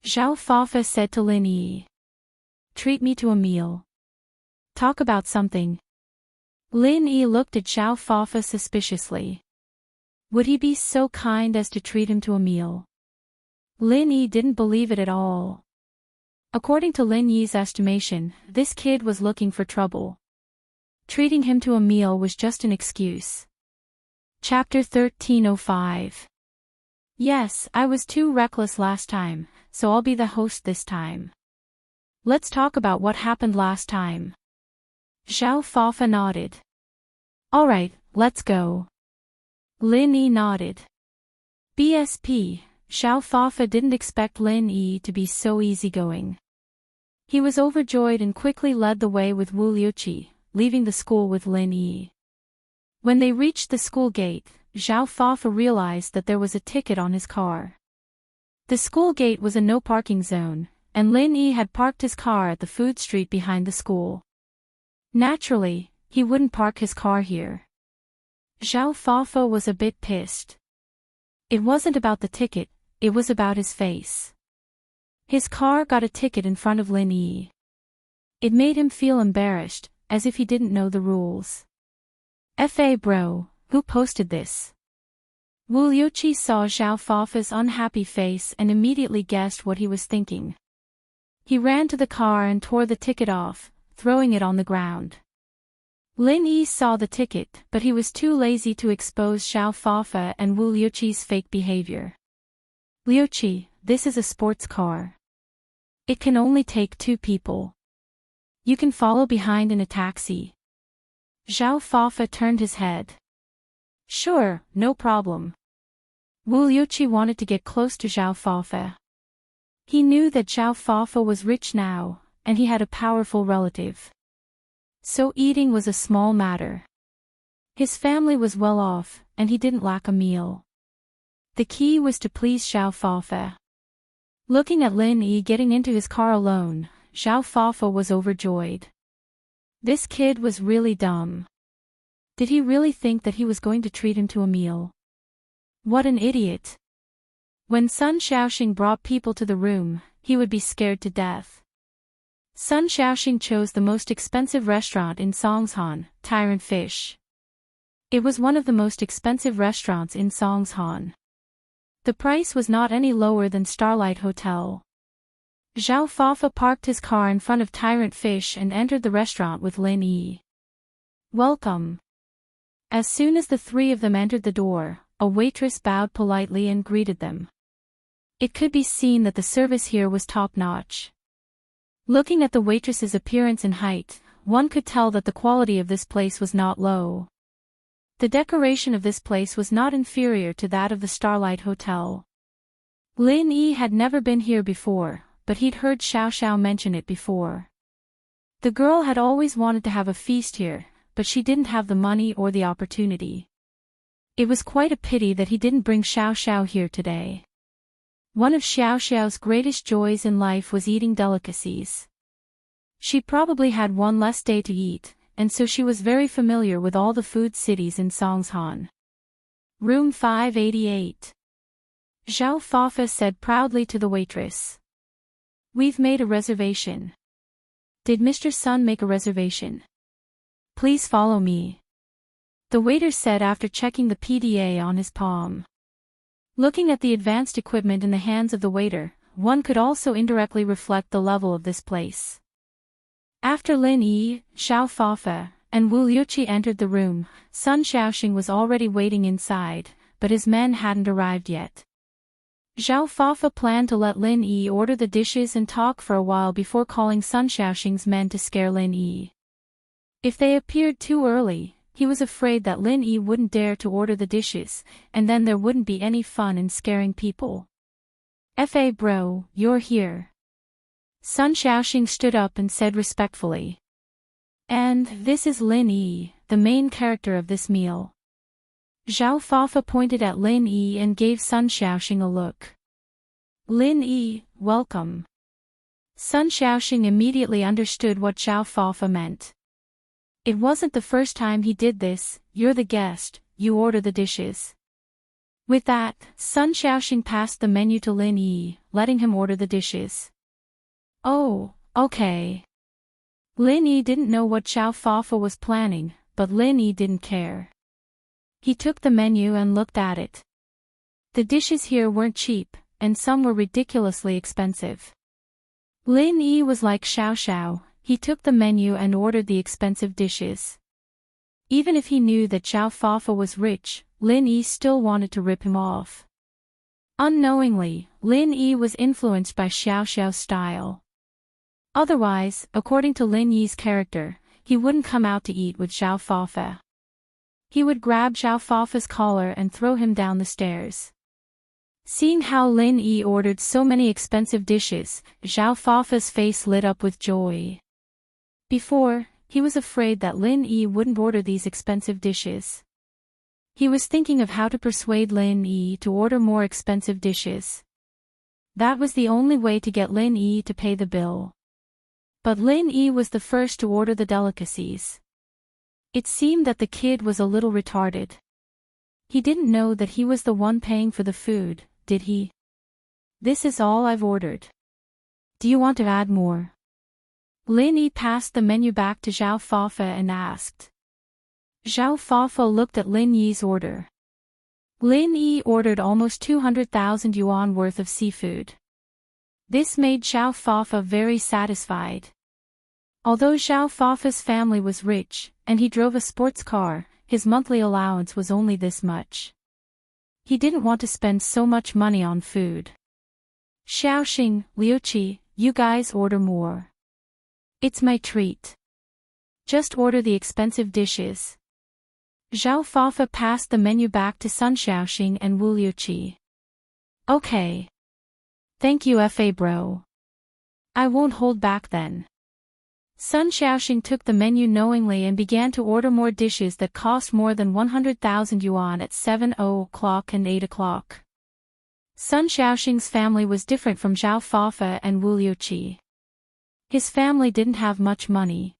Xiao Fafa said to Lin Yi. Treat me to a meal. Talk about something. Lin Yi looked at Xiao Fafa suspiciously. Would he be so kind as to treat him to a meal? Lin Yi didn't believe it at all. According to Lin Yi's estimation, this kid was looking for trouble. Treating him to a meal was just an excuse. Chapter 1305. Yes, I was too reckless last time, so I'll be the host this time. Let's talk about what happened last time. Xiao Fafa nodded. Alright, let's go. Lin Yi nodded. BSP, Xiao Fafa didn't expect Lin Yi to be so easygoing. He was overjoyed and quickly led the way with Wu Liuqi, leaving the school with Lin Yi. When they reached the school gate, Xiao Fafa realized that there was a ticket on his car. The school gate was a no parking zone, and Lin Yi had parked his car at the food street behind the school. Naturally, he wouldn't park his car here. Xiao Fafa was a bit pissed. It wasn't about the ticket, it was about his face. His car got a ticket in front of Lin Yi. It made him feel embarrassed, as if he didn't know the rules. Fa bro, who posted this? Wu Liuqi saw Xiao Fafa's unhappy face and immediately guessed what he was thinking. He ran to the car and tore the ticket off, throwing it on the ground. Lin Yi saw the ticket, but he was too lazy to expose Xiao Fafa and Wu Liuqi's fake behavior. Liuqi, this is a sports car. It can only take 2 people. You can follow behind in a taxi. Xiao Fafa turned his head. Sure, no problem. Wu Liuqi wanted to get close to Xiao Fafa. He knew that Xiao Fafa was rich now, and he had a powerful relative. So eating was a small matter. His family was well off, and he didn't lack a meal. The key was to please Xiao Fafa. Looking at Lin Yi getting into his car alone, Xiao Fafa was overjoyed. This kid was really dumb. Did he really think that he was going to treat him to a meal? What an idiot. When Sun Xiaoxing brought people to the room, he would be scared to death. Sun Xiaoxing chose the most expensive restaurant in Songshan, Tyrant Fish. It was one of the most expensive restaurants in Songshan. The price was not any lower than Starlight Hotel. Xiao Fafa parked his car in front of Tyrant Fish and entered the restaurant with Lin Yi. Welcome. As soon as the 3 of them entered the door, a waitress bowed politely and greeted them. It could be seen that the service here was top-notch. Looking at the waitress's appearance and height, one could tell that the quality of this place was not low. The decoration of this place was not inferior to that of the Starlight Hotel. Lin Yi had never been here before, but he'd heard Xiao Xiao mention it before. The girl had always wanted to have a feast here, but she didn't have the money or the opportunity. It was quite a pity that he didn't bring Xiao Xiao here today. One of Xiao Xiao's greatest joys in life was eating delicacies. She probably had one less day to eat, and so she was very familiar with all the food cities in Songshan. Room 588. Xiao Fafa said proudly to the waitress. We've made a reservation. Did Mr. Sun make a reservation? Please follow me. The waiter said after checking the PDA on his palm. Looking at the advanced equipment in the hands of the waiter, one could also indirectly reflect the level of this place. After Lin Yi, Xiao Fafa, and Wu Liuqi entered the room, Sun Xiaoxing was already waiting inside, but his men hadn't arrived yet. Xiao Fafa planned to let Lin Yi order the dishes and talk for a while before calling Sun Xiaoxing's men to scare Lin Yi. If they appeared too early, he was afraid that Lin Yi wouldn't dare to order the dishes, and then there wouldn't be any fun in scaring people. Fa bro, you're here. Sun Xiaoxing stood up and said respectfully. And this is Lin Yi, the main character of this meal. Xiao Fafa pointed at Lin Yi and gave Sun Xiaoxing a look. Lin Yi, welcome. Sun Xiaoxing immediately understood what Xiao Fafa meant. It wasn't the first time he did this. You're the guest, you order the dishes. With that, Sun Xiaoxing passed the menu to Lin Yi, letting him order the dishes. Oh, okay. Lin Yi didn't know what Xiao Fafa was planning, but Lin Yi didn't care. He took the menu and looked at it. The dishes here weren't cheap, and some were ridiculously expensive. Lin Yi was like Xiao Xiao, he took the menu and ordered the expensive dishes. Even if he knew that Xiao Fafa was rich, Lin Yi still wanted to rip him off. Unknowingly, Lin Yi was influenced by Xiao Xiao's style. Otherwise, according to Lin Yi's character, he wouldn't come out to eat with Xiao Fafa. He would grab Xiao Fafa's collar and throw him down the stairs. Seeing how Lin Yi ordered so many expensive dishes, Xiao Fafa's face lit up with joy. Before, he was afraid that Lin Yi wouldn't order these expensive dishes. He was thinking of how to persuade Lin Yi to order more expensive dishes. That was the only way to get Lin Yi to pay the bill. But Lin Yi was the first to order the delicacies. It seemed that the kid was a little retarded. He didn't know that he was the one paying for the food, did he? This is all I've ordered. Do you want to add more? Lin Yi passed the menu back to Xiao Fafa and asked. Xiao Fafa looked at Lin Yi's order. Lin Yi ordered almost 200,000 yuan worth of seafood. This made Xiao Fafa very satisfied. Although Xiao Fafa's family was rich, and he drove a sports car, his monthly allowance was only this much. He didn't want to spend so much money on food. Xiaoxing, Liuqi, you guys order more. It's my treat. Just order the expensive dishes. Xiao Fafa passed the menu back to Sun Xiaoxing and Wu Liuqi. Okay. Thank you Fa bro. I won't hold back then. Sun Xiaoxing took the menu knowingly and began to order more dishes that cost more than 100,000 yuan at 7:00 and 8:00. Sun Xiaoxing's family was different from Xiao Fafa and Wu Liuqi. His family didn't have much money.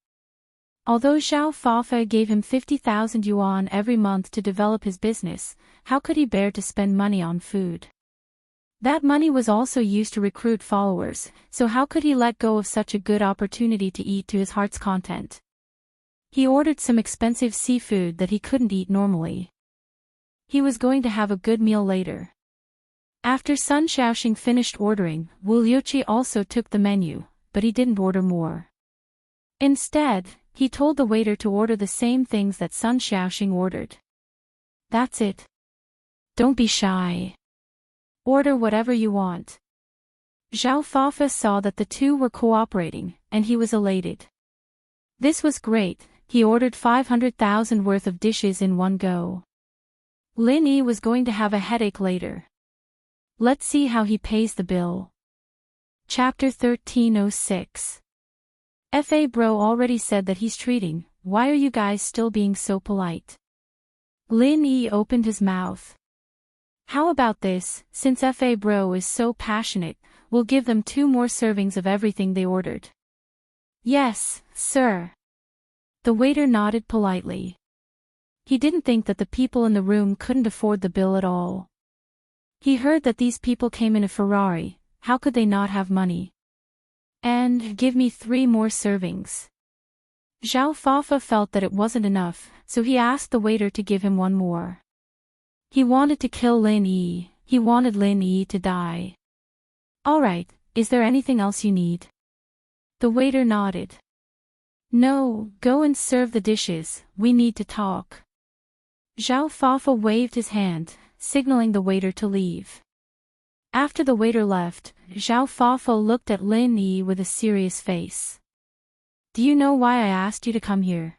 Although Xiao Fafa gave him 50,000 yuan every month to develop his business, how could he bear to spend money on food? That money was also used to recruit followers, so how could he let go of such a good opportunity to eat to his heart's content? He ordered some expensive seafood that he couldn't eat normally. He was going to have a good meal later. After Sun Xiaoxing finished ordering, Wu Liuqi also took the menu, but he didn't order more. Instead, he told the waiter to order the same things that Sun Xiaoxing ordered. That's it. Don't be shy. Order whatever you want. Xiao Fafa saw that the two were cooperating, and he was elated. This was great, he ordered 500,000 worth of dishes in one go. Lin Yi was going to have a headache later. Let's see how he pays the bill. Chapter 1306. Fa bro already said that he's treating, why are you guys still being so polite? Lin Yi opened his mouth. How about this, since Fa bro is so passionate, we'll give them 2 more servings of everything they ordered. Yes, sir. The waiter nodded politely. He didn't think that the people in the room couldn't afford the bill at all. He heard that these people came in a Ferrari, how could they not have money? And give me 3 more servings. Xiao Fafa felt that it wasn't enough, so he asked the waiter to give him 1 more. He wanted to kill Lin Yi, he wanted Lin Yi to die. Alright, is there anything else you need? The waiter nodded. No, go and serve the dishes, we need to talk. Xiao Fafa waved his hand, signaling the waiter to leave. After the waiter left, Xiao Fafa looked at Lin Yi with a serious face. Do you know why I asked you to come here?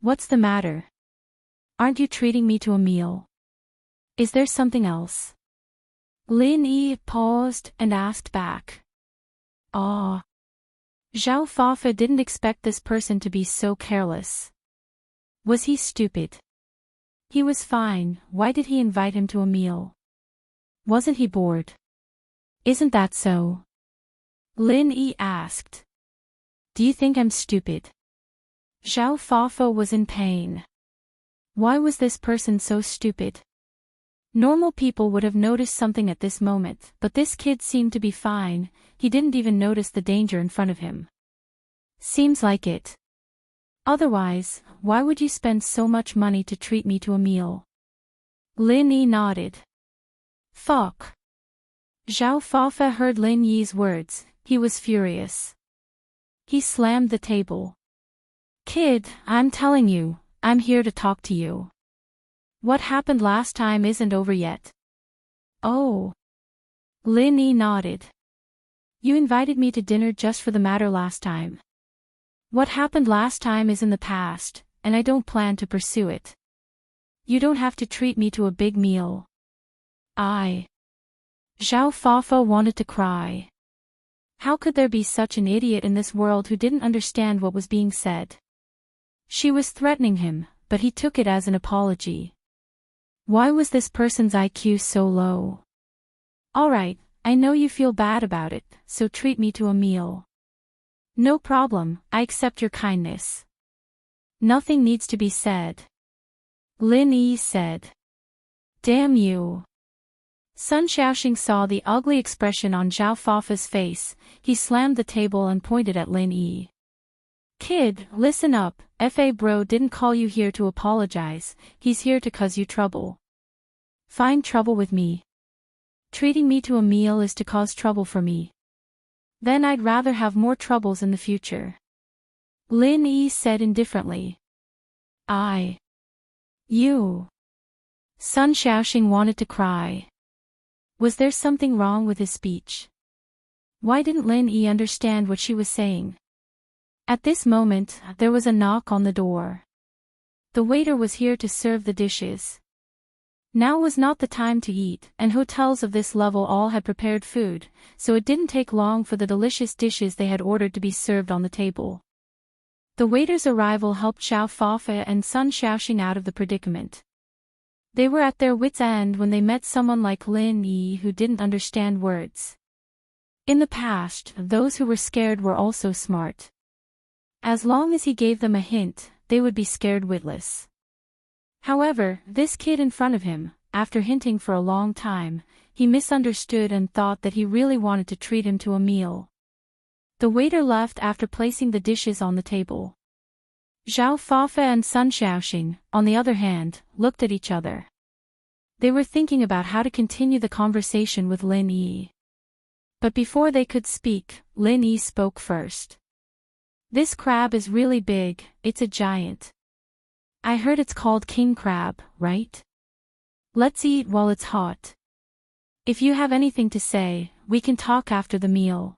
What's the matter? Aren't you treating me to a meal? Is there something else? Lin Yi paused and asked back. Ah. Xiao Fafa didn't expect this person to be so careless. Was he stupid? He was fine, why did he invite him to a meal? Wasn't he bored? Isn't that so? Lin Yi asked. Do you think I'm stupid? Xiao Fafa was in pain. Why was this person so stupid? Normal people would have noticed something at this moment, but this kid seemed to be fine. He didn't even notice the danger in front of him. Seems like it. Otherwise, why would you spend so much money to treat me to a meal? Lin Yi nodded. Fuck. Zhao Fafa heard Lin Yi's words. He was furious. He slammed the table. Kid, I'm telling you, I'm here to talk to you. What happened last time isn't over yet. Oh. Lin Yi nodded. You invited me to dinner just for the matter last time. What happened last time is in the past, and I don't plan to pursue it. You don't have to treat me to a big meal. Zhao Fafa wanted to cry. How could there be such an idiot in this world who didn't understand what was being said? She was threatening him, but he took it as an apology. Why was this person's IQ so low? Alright, I know you feel bad about it, so treat me to a meal. No problem, I accept your kindness. Nothing needs to be said. Lin Yi said. Damn you. Sun Xiaoxing saw the ugly expression on Zhao Fafa's face. He slammed the table and pointed at Lin Yi. Kid, listen up, Fa bro didn't call you here to apologize, he's here to cause you trouble. Find trouble with me. Treating me to a meal is to cause trouble for me. Then I'd rather have more troubles in the future. Lin Yi said indifferently. You. Sun Xiaoxing wanted to cry. Was there something wrong with his speech? Why didn't Lin Yi understand what she was saying? At this moment, there was a knock on the door. The waiter was here to serve the dishes. Now was not the time to eat, and hotels of this level all had prepared food, so it didn't take long for the delicious dishes they had ordered to be served on the table. The waiter's arrival helped Zhao Fafa and Sun Xiaoxing out of the predicament. They were at their wits' end when they met someone like Lin Yi who didn't understand words. In the past, those who were scared were also smart. As long as he gave them a hint, they would be scared witless. However, this kid in front of him, after hinting for a long time, he misunderstood and thought that he really wanted to treat him to a meal. The waiter left after placing the dishes on the table. Zhao Fafa and Sun Xiaoxing, on the other hand, looked at each other. They were thinking about how to continue the conversation with Lin Yi. But before they could speak, Lin Yi spoke first. This crab is really big, it's a giant. I heard it's called king crab, right? Let's eat while it's hot. If you have anything to say, we can talk after the meal.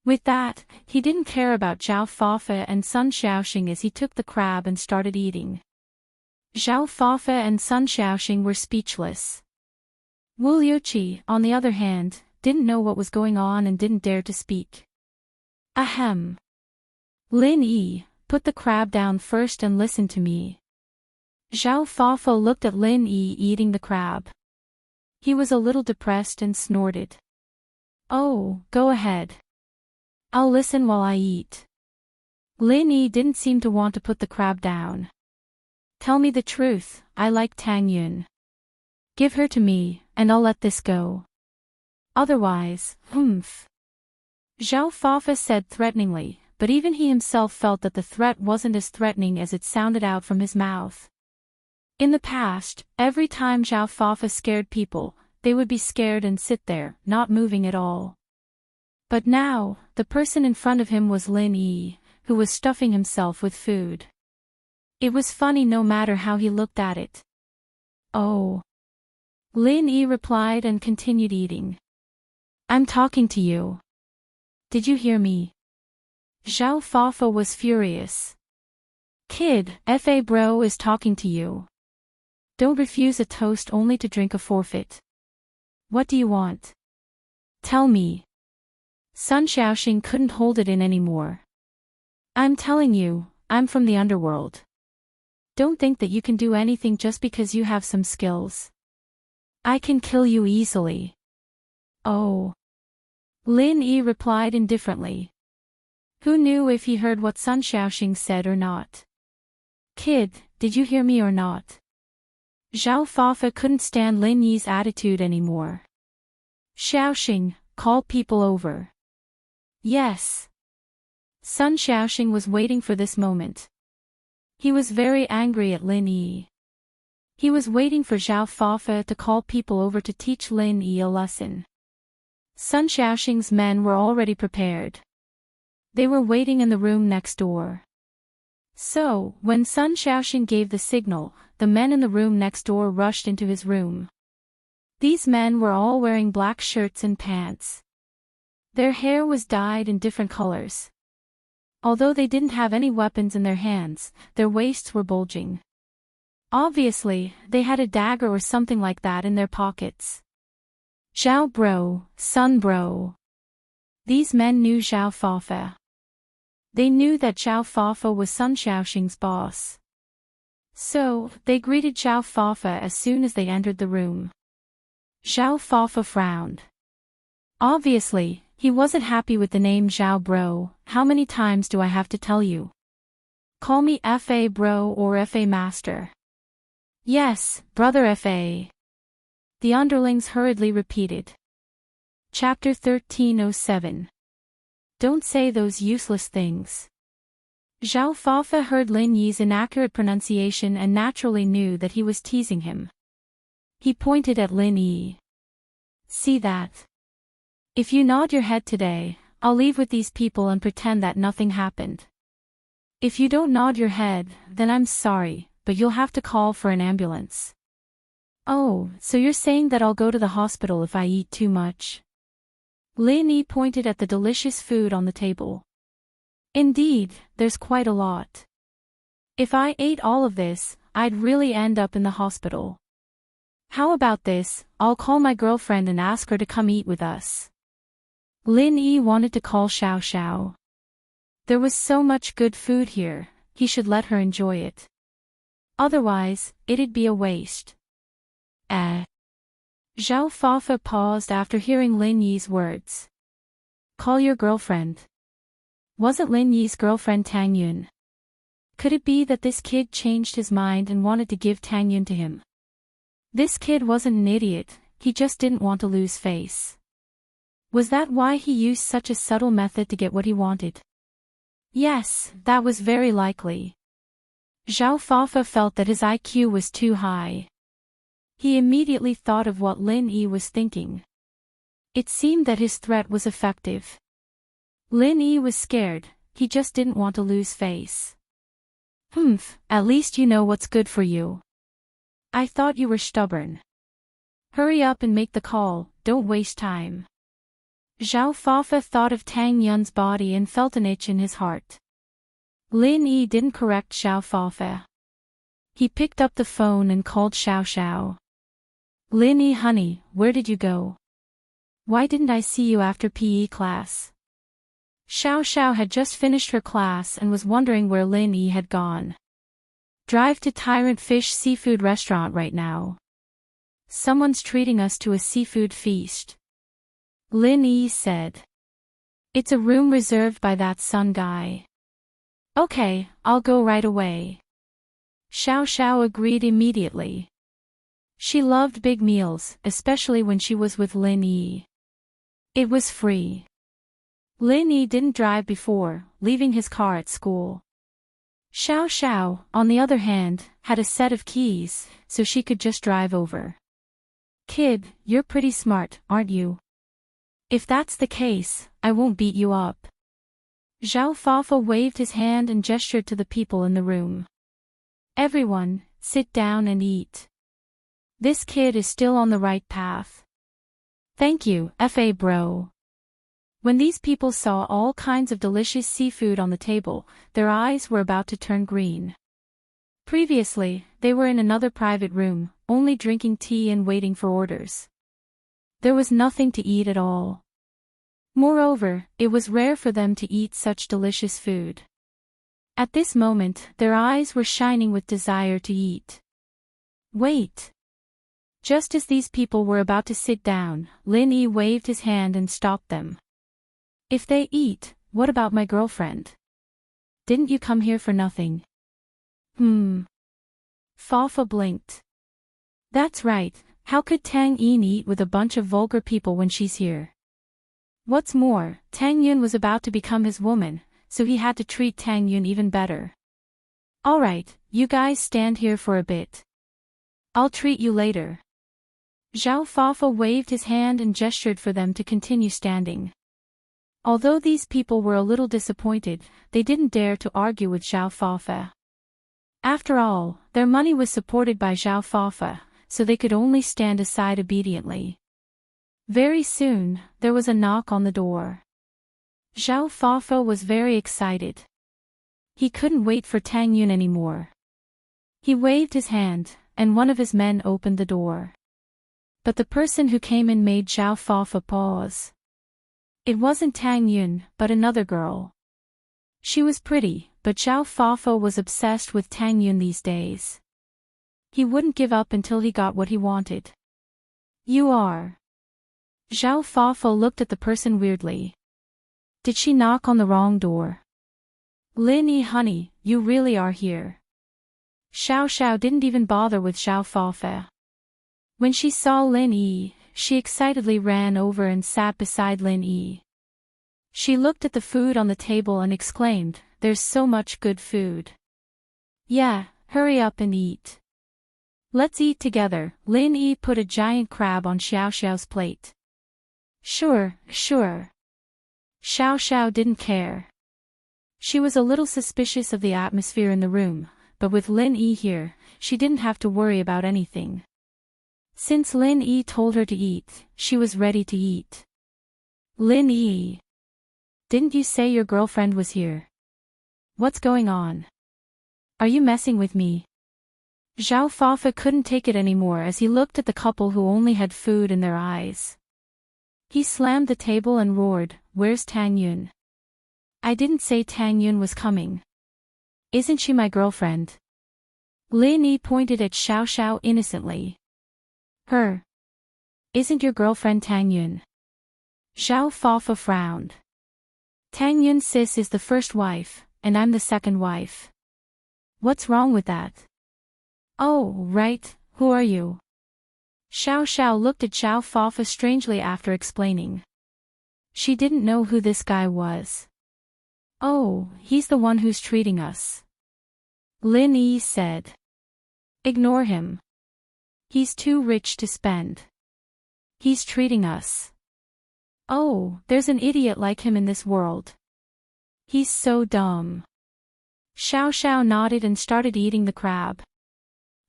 With that, he didn't care about Zhao Fafa and Sun Xiaoxing as he took the crab and started eating. Zhao Fafa and Sun Xiaoxing were speechless. Wu Liuqi, on the other hand, didn't know what was going on and didn't dare to speak. Ahem. Lin Yi, put the crab down first and listen to me. Zhao Fafa looked at Lin Yi eating the crab. He was a little depressed and snorted. Oh, go ahead. I'll listen while I eat. Lin Yi didn't seem to want to put the crab down. Tell me the truth, I like Tang Yun. Give her to me, and I'll let this go. Otherwise, Zhao Fafa said threateningly, but even he himself felt that the threat wasn't as threatening as it sounded out from his mouth. In the past, every time Zhao Fafa scared people, they would be scared and sit there, not moving at all. But now, the person in front of him was Lin Yi, who was stuffing himself with food. It was funny no matter how he looked at it. Oh. Lin Yi replied and continued eating. I'm talking to you. Did you hear me? Zhao Fafa was furious. Kid, Fa bro is talking to you. Don't refuse a toast only to drink a forfeit. What do you want? Tell me. Sun Xiaoxing couldn't hold it in anymore. I'm telling you, I'm from the underworld. Don't think that you can do anything just because you have some skills. I can kill you easily. Oh. Lin Yi replied indifferently. Who knew if he heard what Sun Xiaoxing said or not? Kid, did you hear me or not? Zhao Fafa couldn't stand Lin Yi's attitude anymore. Xiaoxing, call people over. Yes. Sun Xiaoxing was waiting for this moment. He was very angry at Lin Yi. He was waiting for Zhao Fafa to call people over to teach Lin Yi a lesson. Sun Xiaoxing's men were already prepared. They were waiting in the room next door. So, when Sun Xiaoxing gave the signal, the men in the room next door rushed into his room. These men were all wearing black shirts and pants. Their hair was dyed in different colors. Although they didn't have any weapons in their hands, their waists were bulging. Obviously, they had a dagger or something like that in their pockets. Zhao bro, Sun bro. These men knew Zhao Fafa. They knew that Zhao Fafa was Sun Xiaoxing's boss. So, they greeted Zhao Fafa as soon as they entered the room. Zhao Fafa frowned. Obviously, he wasn't happy with the name Zhao bro. How many times do I have to tell you? Call me FA bro or FA master. Yes, brother FA. The underlings hurriedly repeated. Chapter 1307. Don't say those useless things. Zhao Fafa heard Lin Yi's inaccurate pronunciation and naturally knew that he was teasing him. He pointed at Lin Yi. See that? If you nod your head today, I'll leave with these people and pretend that nothing happened. If you don't nod your head, then I'm sorry, but you'll have to call for an ambulance. Oh, so you're saying that I'll go to the hospital if I eat too much? Lin Yi pointed at the delicious food on the table. Indeed, there's quite a lot. If I ate all of this, I'd really end up in the hospital. How about this, I'll call my girlfriend and ask her to come eat with us. Lin Yi wanted to call Xiao Xiao. There was so much good food here, he should let her enjoy it. Otherwise, it'd be a waste. Zhao Fafa paused after hearing Lin Yi's words. Call your girlfriend. Wasn't Lin Yi's girlfriend Tang Yun? Could it be that this kid changed his mind and wanted to give Tang Yun to him? This kid wasn't an idiot, he just didn't want to lose face. Was that why he used such a subtle method to get what he wanted? Yes, that was very likely. Zhao Fafa felt that his IQ was too high. He immediately thought of what Lin Yi was thinking. It seemed that his threat was effective. Lin Yi was scared, he just didn't want to lose face. At least you know what's good for you. I thought you were stubborn. Hurry up and make the call, don't waste time. Zhao Fafa thought of Tang Yun's body and felt an itch in his heart. Lin Yi didn't correct Zhao Fafa. He picked up the phone and called Xiao Xiao. Lin Yi honey, where did you go? Why didn't I see you after PE class? Xiao Xiao had just finished her class and was wondering where Lin Yi had gone. Drive to Tyrant Fish Seafood Restaurant right now. Someone's treating us to a seafood feast. Lin Yi said. It's a room reserved by that Sun guy. Okay, I'll go right away. Xiao Xiao agreed immediately. She loved big meals, especially when she was with Lin Yi. It was free. Lin Yi didn't drive before, leaving his car at school. Xiao Xiao, on the other hand, had a set of keys, so she could just drive over. Kid, you're pretty smart, aren't you? If that's the case, I won't beat you up. Zhao Fafa waved his hand and gestured to the people in the room. Everyone, sit down and eat. This kid is still on the right path. Thank you, FA bro. When these people saw all kinds of delicious seafood on the table, their eyes were about to turn green. Previously, they were in another private room, only drinking tea and waiting for orders. There was nothing to eat at all. Moreover, it was rare for them to eat such delicious food. At this moment, their eyes were shining with desire to eat. Wait! Just as these people were about to sit down, Lin Yi waved his hand and stopped them. If they eat, what about my girlfriend? Didn't you come here for nothing? Fafa blinked. That's right, how could Tang Yin eat with a bunch of vulgar people when she's here? What's more, Tang Yun was about to become his woman, so he had to treat Tang Yun even better. Alright, you guys stand here for a bit. I'll treat you later. Zhao Fafa waved his hand and gestured for them to continue standing. Although these people were a little disappointed, they didn't dare to argue with Zhao Fafa. After all, their money was supported by Zhao Fafa, so they could only stand aside obediently. Very soon, there was a knock on the door. Zhao Fafa was very excited. He couldn't wait for Tang Yun anymore. He waved his hand, and one of his men opened the door. But the person who came in made Zhao Fafa pause. It wasn't Tang Yun, but another girl. She was pretty, but Zhao Fafa was obsessed with Tang Yun these days. He wouldn't give up until he got what he wanted. You are. Zhao Fafa looked at the person weirdly. Did she knock on the wrong door? Lin Yi, honey, you really are here. Xiao Xiao didn't even bother with Zhao Fafa. When she saw Lin Yi, she excitedly ran over and sat beside Lin Yi. She looked at the food on the table and exclaimed, "There's so much good food." Yeah, hurry up and eat. Let's eat together. Lin Yi put a giant crab on Xiao Xiao's plate. Sure, sure. Xiao Xiao didn't care. She was a little suspicious of the atmosphere in the room, but with Lin Yi here, she didn't have to worry about anything. Since Lin Yi told her to eat, she was ready to eat. Lin Yi. Didn't you say your girlfriend was here? What's going on? Are you messing with me? Zhao Fafa couldn't take it anymore as he looked at the couple who only had food in their eyes. He slammed the table and roared, "Where's Tang Yun? I didn't say Tang Yun was coming. Isn't she my girlfriend?" Lin Yi pointed at Xiao Xiao innocently. Her. Isn't your girlfriend Tang Yun? Zhao Fafa frowned. Tang Yun's sis is the first wife, and I'm the second wife. What's wrong with that? Oh, right, who are you? Xiao Xiao looked at Zhao Fafa strangely after explaining. She didn't know who this guy was. Oh, he's the one who's treating us. Lin Yi said. Ignore him. He's too rich to spend. He's treating us. Oh, there's an idiot like him in this world. He's so dumb. Xiao Xiao nodded and started eating the crab.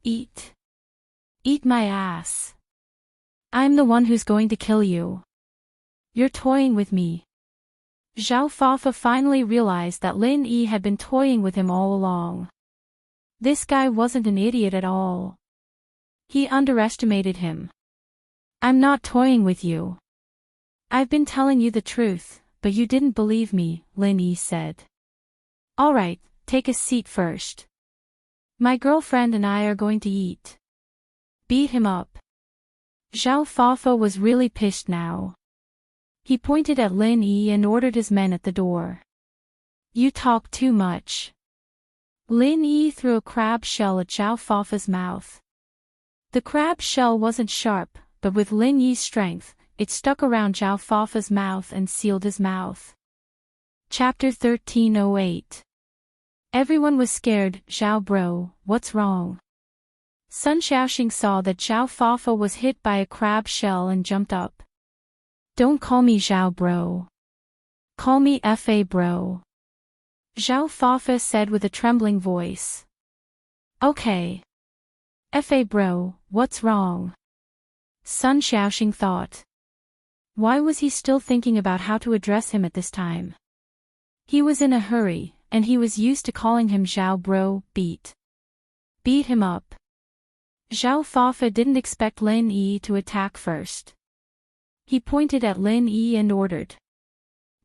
Eat. Eat my ass. I'm the one who's going to kill you. You're toying with me. Zhao Fafa finally realized that Lin Yi had been toying with him all along. This guy wasn't an idiot at all. He underestimated him. I'm not toying with you. I've been telling you the truth, but you didn't believe me, Lin Yi said. Alright, take a seat first. My girlfriend and I are going to eat. Beat him up. Zhao Fafa was really pissed now. He pointed at Lin Yi and ordered his men at the door. You talk too much. Lin Yi threw a crab shell at Zhao Fafa's mouth. The crab shell wasn't sharp, but with Lin Yi's strength, it stuck around Zhao Fafa's mouth and sealed his mouth. Chapter 1308. Everyone was scared. Zhao bro, what's wrong? Sun Xiaoxing saw that Zhao Fafa was hit by a crab shell and jumped up. Don't call me Zhao bro. Call me Fa bro. Zhao Fafa said with a trembling voice. Okay. Fa bro, what's wrong? Sun Xiaoxing thought. Why was he still thinking about how to address him at this time? He was in a hurry, and he was used to calling him Zhao bro, beat. Beat him up. Zhao Fafa didn't expect Lin Yi to attack first. He pointed at Lin Yi and ordered.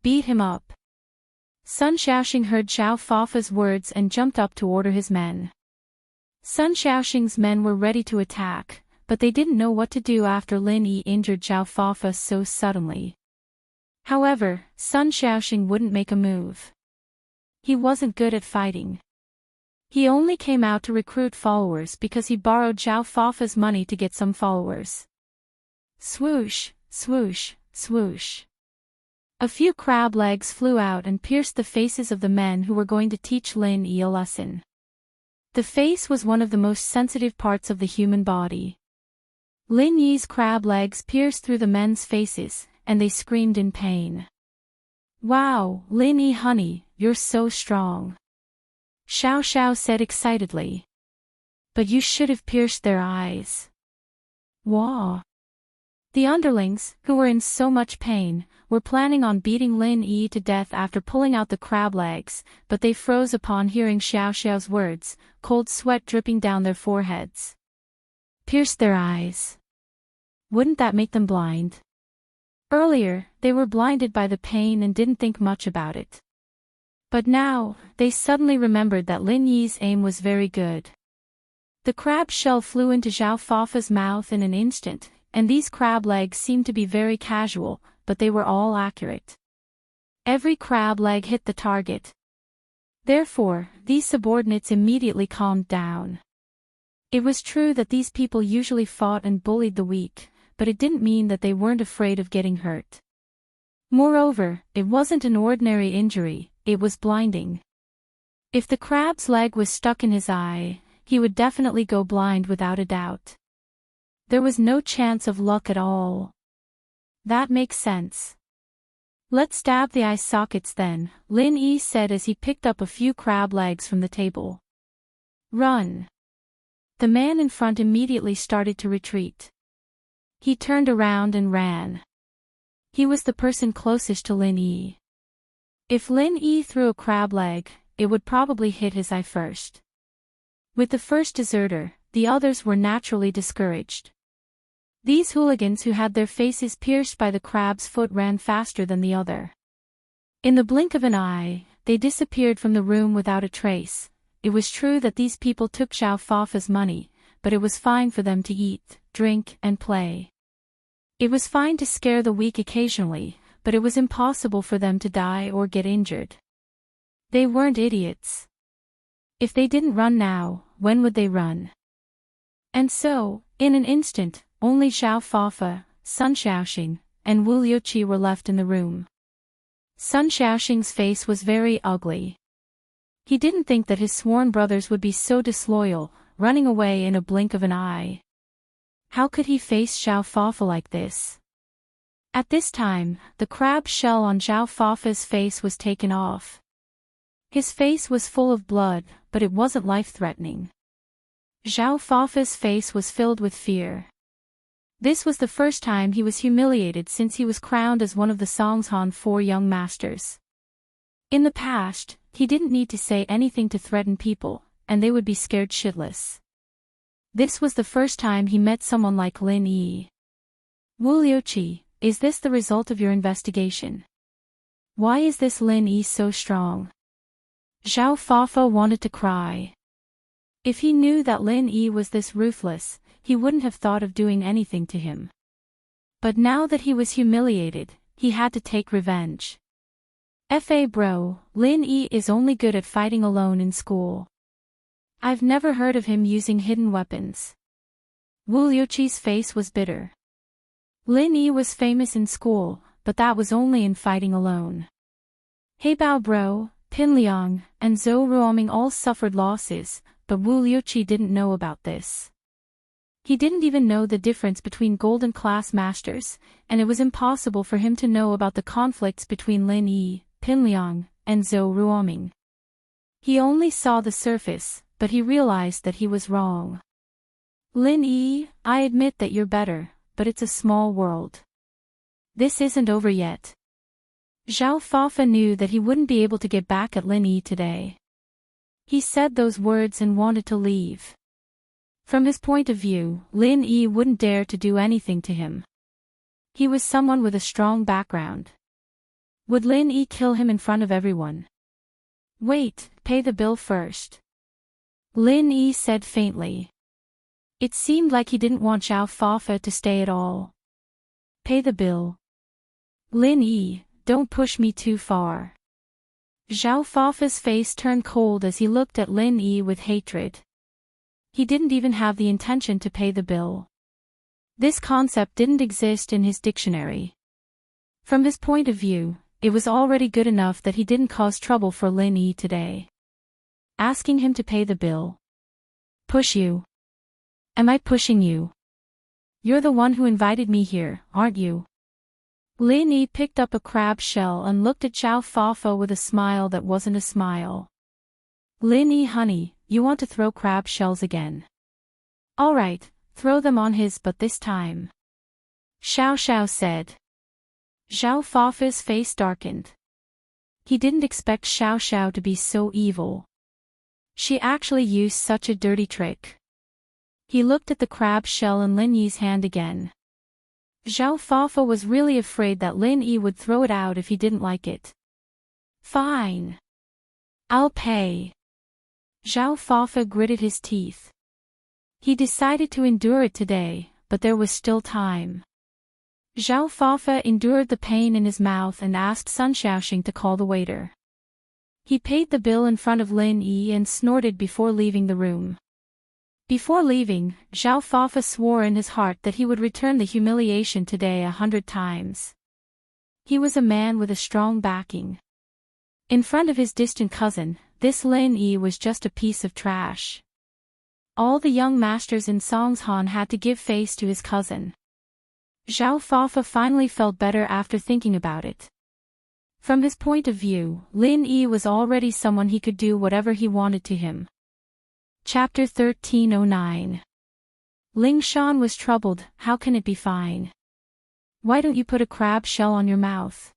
Beat him up. Sun Xiaoxing heard Zhao Fafa's words and jumped up to order his men. Sun Xiaoxing's men were ready to attack, but they didn't know what to do after Lin Yi injured Zhao Fafa so suddenly. However, Sun Xiaoxing wouldn't make a move. He wasn't good at fighting. He only came out to recruit followers because he borrowed Zhao Fafa's money to get some followers. Swoosh, swoosh, swoosh. A few crab legs flew out and pierced the faces of the men who were going to teach Lin Yi a lesson. The face was one of the most sensitive parts of the human body. Lin Yi's crab legs pierced through the men's faces, and they screamed in pain. Wow, Lin Yi honey, you're so strong. Xiao Xiao said excitedly. But you should have pierced their eyes. Wah. The underlings, who were in so much pain, were planning on beating Lin Yi to death after pulling out the crab legs, but they froze upon hearing Xiao Xiao's words, cold sweat dripping down their foreheads. Pierce their eyes. Wouldn't that make them blind? Earlier, they were blinded by the pain and didn't think much about it. But now, they suddenly remembered that Lin Yi's aim was very good. The crab shell flew into Zhao Fafa's mouth in an instant, and these crab legs seemed to be very casual, but they were all accurate. Every crab leg hit the target. Therefore, these subordinates immediately calmed down. It was true that these people usually fought and bullied the weak, but it didn't mean that they weren't afraid of getting hurt. Moreover, it wasn't an ordinary injury, it was blinding. If the crab's leg was stuck in his eye, he would definitely go blind without a doubt. There was no chance of luck at all. That makes sense. Let's stab the eye sockets then, Lin Yi said as he picked up a few crab legs from the table. Run. The man in front immediately started to retreat. He turned around and ran. He was the person closest to Lin Yi. If Lin Yi threw a crab leg, it would probably hit his eye first. With the first deserter, the others were naturally discouraged. These hooligans who had their faces pierced by the crab's foot ran faster than the other. In the blink of an eye, they disappeared from the room without a trace. It was true that these people took Zhao Fafa's money, but it was fine for them to eat, drink, and play. It was fine to scare the weak occasionally, but it was impossible for them to die or get injured. They weren't idiots. If they didn't run now, when would they run? And so, in an instant, only Zhao Fafa, Sun Xiaoxing, and Wu Liuqi were left in the room. Sun Xiaoxing's face was very ugly. He didn't think that his sworn brothers would be so disloyal, running away in a blink of an eye. How could he face Zhao Fafa like this? At this time, the crab shell on Zhao Fafa's face was taken off. His face was full of blood, but it wasn't life-threatening. Zhao Fafa's face was filled with fear. This was the first time he was humiliated since he was crowned as one of the Songzhan 4 young masters. In the past, he didn't need to say anything to threaten people, and they would be scared shitless. This was the first time he met someone like Lin Yi. Wu Liuqi, is this the result of your investigation? Why is this Lin Yi so strong? Zhao Fafa wanted to cry. If he knew that Lin Yi was this ruthless, he wouldn't have thought of doing anything to him. But now that he was humiliated, he had to take revenge. Fa bro, Lin Yi is only good at fighting alone in school. I've never heard of him using hidden weapons. Wu Liuqi's face was bitter. Lin Yi was famous in school, but that was only in fighting alone. Heibao bro, Pin Liang, and Zhou Ruoming all suffered losses, but Wu Liuqi didn't know about this. He didn't even know the difference between golden class masters, and it was impossible for him to know about the conflicts between Lin Yi, Pin Liang, and Zhou Ruoming. He only saw the surface, but he realized that he was wrong. Lin Yi, I admit that you're better, but it's a small world. This isn't over yet. Zhao Fafa knew that he wouldn't be able to get back at Lin Yi today. He said those words and wanted to leave. From his point of view, Lin Yi wouldn't dare to do anything to him. He was someone with a strong background. Would Lin Yi kill him in front of everyone? Wait, pay the bill first. Lin Yi said faintly. It seemed like he didn't want Zhao Fafa to stay at all. Pay the bill. Lin Yi, don't push me too far. Zhao Fafa's face turned cold as he looked at Lin Yi with hatred. He didn't even have the intention to pay the bill. This concept didn't exist in his dictionary. From his point of view, it was already good enough that he didn't cause trouble for Lin Yi today. Asking him to pay the bill. Push you? Am I pushing you? You're the one who invited me here, aren't you? Lin Yi picked up a crab shell and looked at Zhao Fafa with a smile that wasn't a smile. Lin Yi, honey, you want to throw crab shells again? All right, throw them on his butt this time. Xiao said. Zhao Fafa's face darkened. He didn't expect Xiao to be so evil. She actually used such a dirty trick. He looked at the crab shell in Lin Yi's hand again. Zhao Fafa was really afraid that Lin Yi would throw it out if he didn't like it. Fine. I'll pay. Zhao Fafa gritted his teeth. He decided to endure it today, but there was still time. Zhao Fafa endured the pain in his mouth and asked Sun Xiaoxing to call the waiter. He paid the bill in front of Lin Yi and snorted before leaving the room. Before leaving, Zhao Fafa swore in his heart that he would return the humiliation today 100 times. He was a man with a strong backing. In front of his distant cousin, this Lin Yi was just a piece of trash. All the young masters in Songshan had to give face to his cousin. Zhao Fafa finally felt better after thinking about it. From his point of view, Lin Yi was already someone he could do whatever he wanted to him. Chapter 1309. Ling Shan was troubled. How can it be fine? Why don't you put a crab shell on your mouth?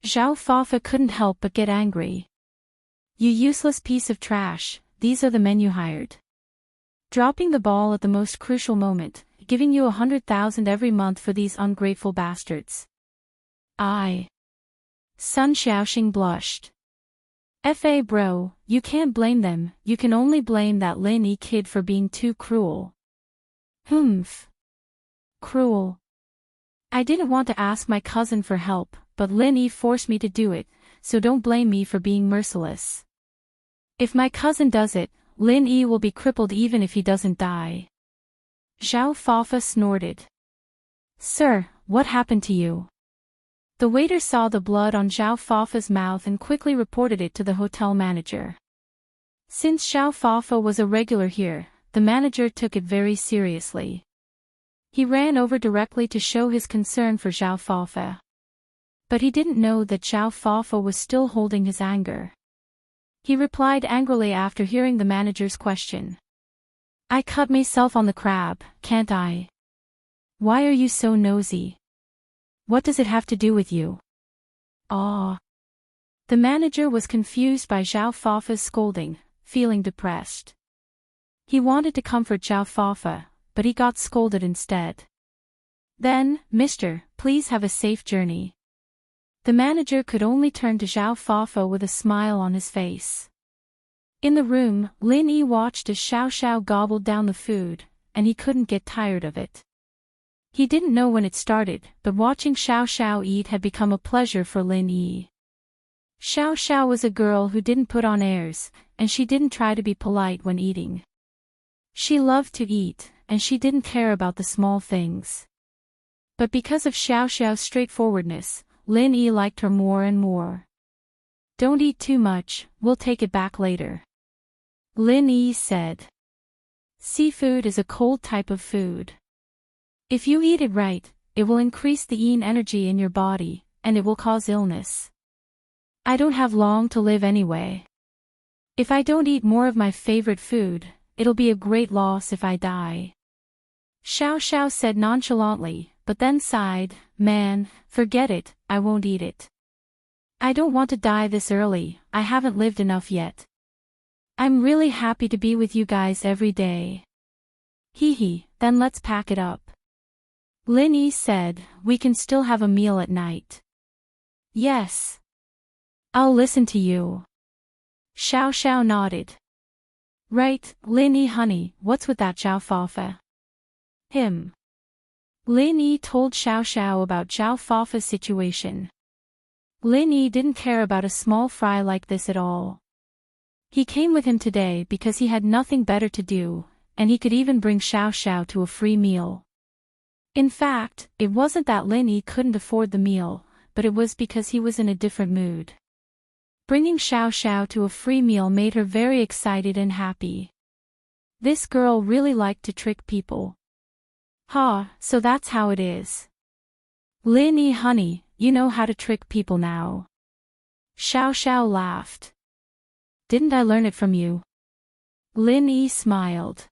Zhao Fafa couldn't help but get angry. You useless piece of trash, these are the men you hired. Dropping the ball at the most crucial moment, giving you 100,000 every month for these ungrateful bastards. Sun Xiaoxing blushed. Fa bro, you can't blame them, you can only blame that Lin Yi kid for being too cruel. Humph. Cruel. I didn't want to ask my cousin for help, but Lin Yi forced me to do it, so don't blame me for being merciless. If my cousin does it, Lin Yi will be crippled even if he doesn't die. Zhao Fafa snorted. Sir, what happened to you? The waiter saw the blood on Zhao Fafa's mouth and quickly reported it to the hotel manager. Since Zhao Fafa was a regular here, the manager took it very seriously. He ran over directly to show his concern for Zhao Fafa. But he didn't know that Zhao Fafa was still holding his anger. He replied angrily after hearing the manager's question. I cut myself on the crab, can't I? Why are you so nosy? What does it have to do with you? The manager was confused by Zhao Fafa's scolding, feeling depressed. He wanted to comfort Zhao Fafa, but he got scolded instead. Then, Mister, please have a safe journey. The manager could only turn to Zhao Fafa with a smile on his face. In the room, Lin Yi watched as Xiao gobbled down the food, and he couldn't get tired of it. He didn't know when it started, but watching Xiao eat had become a pleasure for Lin Yi. Xiao was a girl who didn't put on airs, and she didn't try to be polite when eating. She loved to eat, and she didn't care about the small things. But because of Xiao's straightforwardness, Lin Yi liked her more and more. Don't eat too much, we'll take it back later. Lin Yi said. Seafood is a cold type of food. If you eat it right, it will increase the yin energy in your body, and it will cause illness. I don't have long to live anyway. If I don't eat more of my favorite food, it'll be a great loss if I die. Xiao said nonchalantly, but then sighed, man, forget it, I won't eat it. I don't want to die this early, I haven't lived enough yet. I'm really happy to be with you guys every day. Hee, then let's pack it up. Lin Yi said, we can still have a meal at night. Yes. I'll listen to you. Xiao nodded. Right, Lin Yi honey, what's with that Zhao Fafa? Him. Lin Yi told Xiao about Zhao Fafa's situation. Lin Yi didn't care about a small fry like this at all. He came with him today because he had nothing better to do, and he could even bring Xiao Xiao to a free meal. In fact, it wasn't that Lin Yi couldn't afford the meal, but it was because he was in a different mood. Bringing Xiao Xiao to a free meal made her very excited and happy. This girl really liked to trick people. So that's how it is. Lin Yi honey, you know how to trick people now. Xiao Xiao laughed. Didn't I learn it from you? Lin Yi smiled.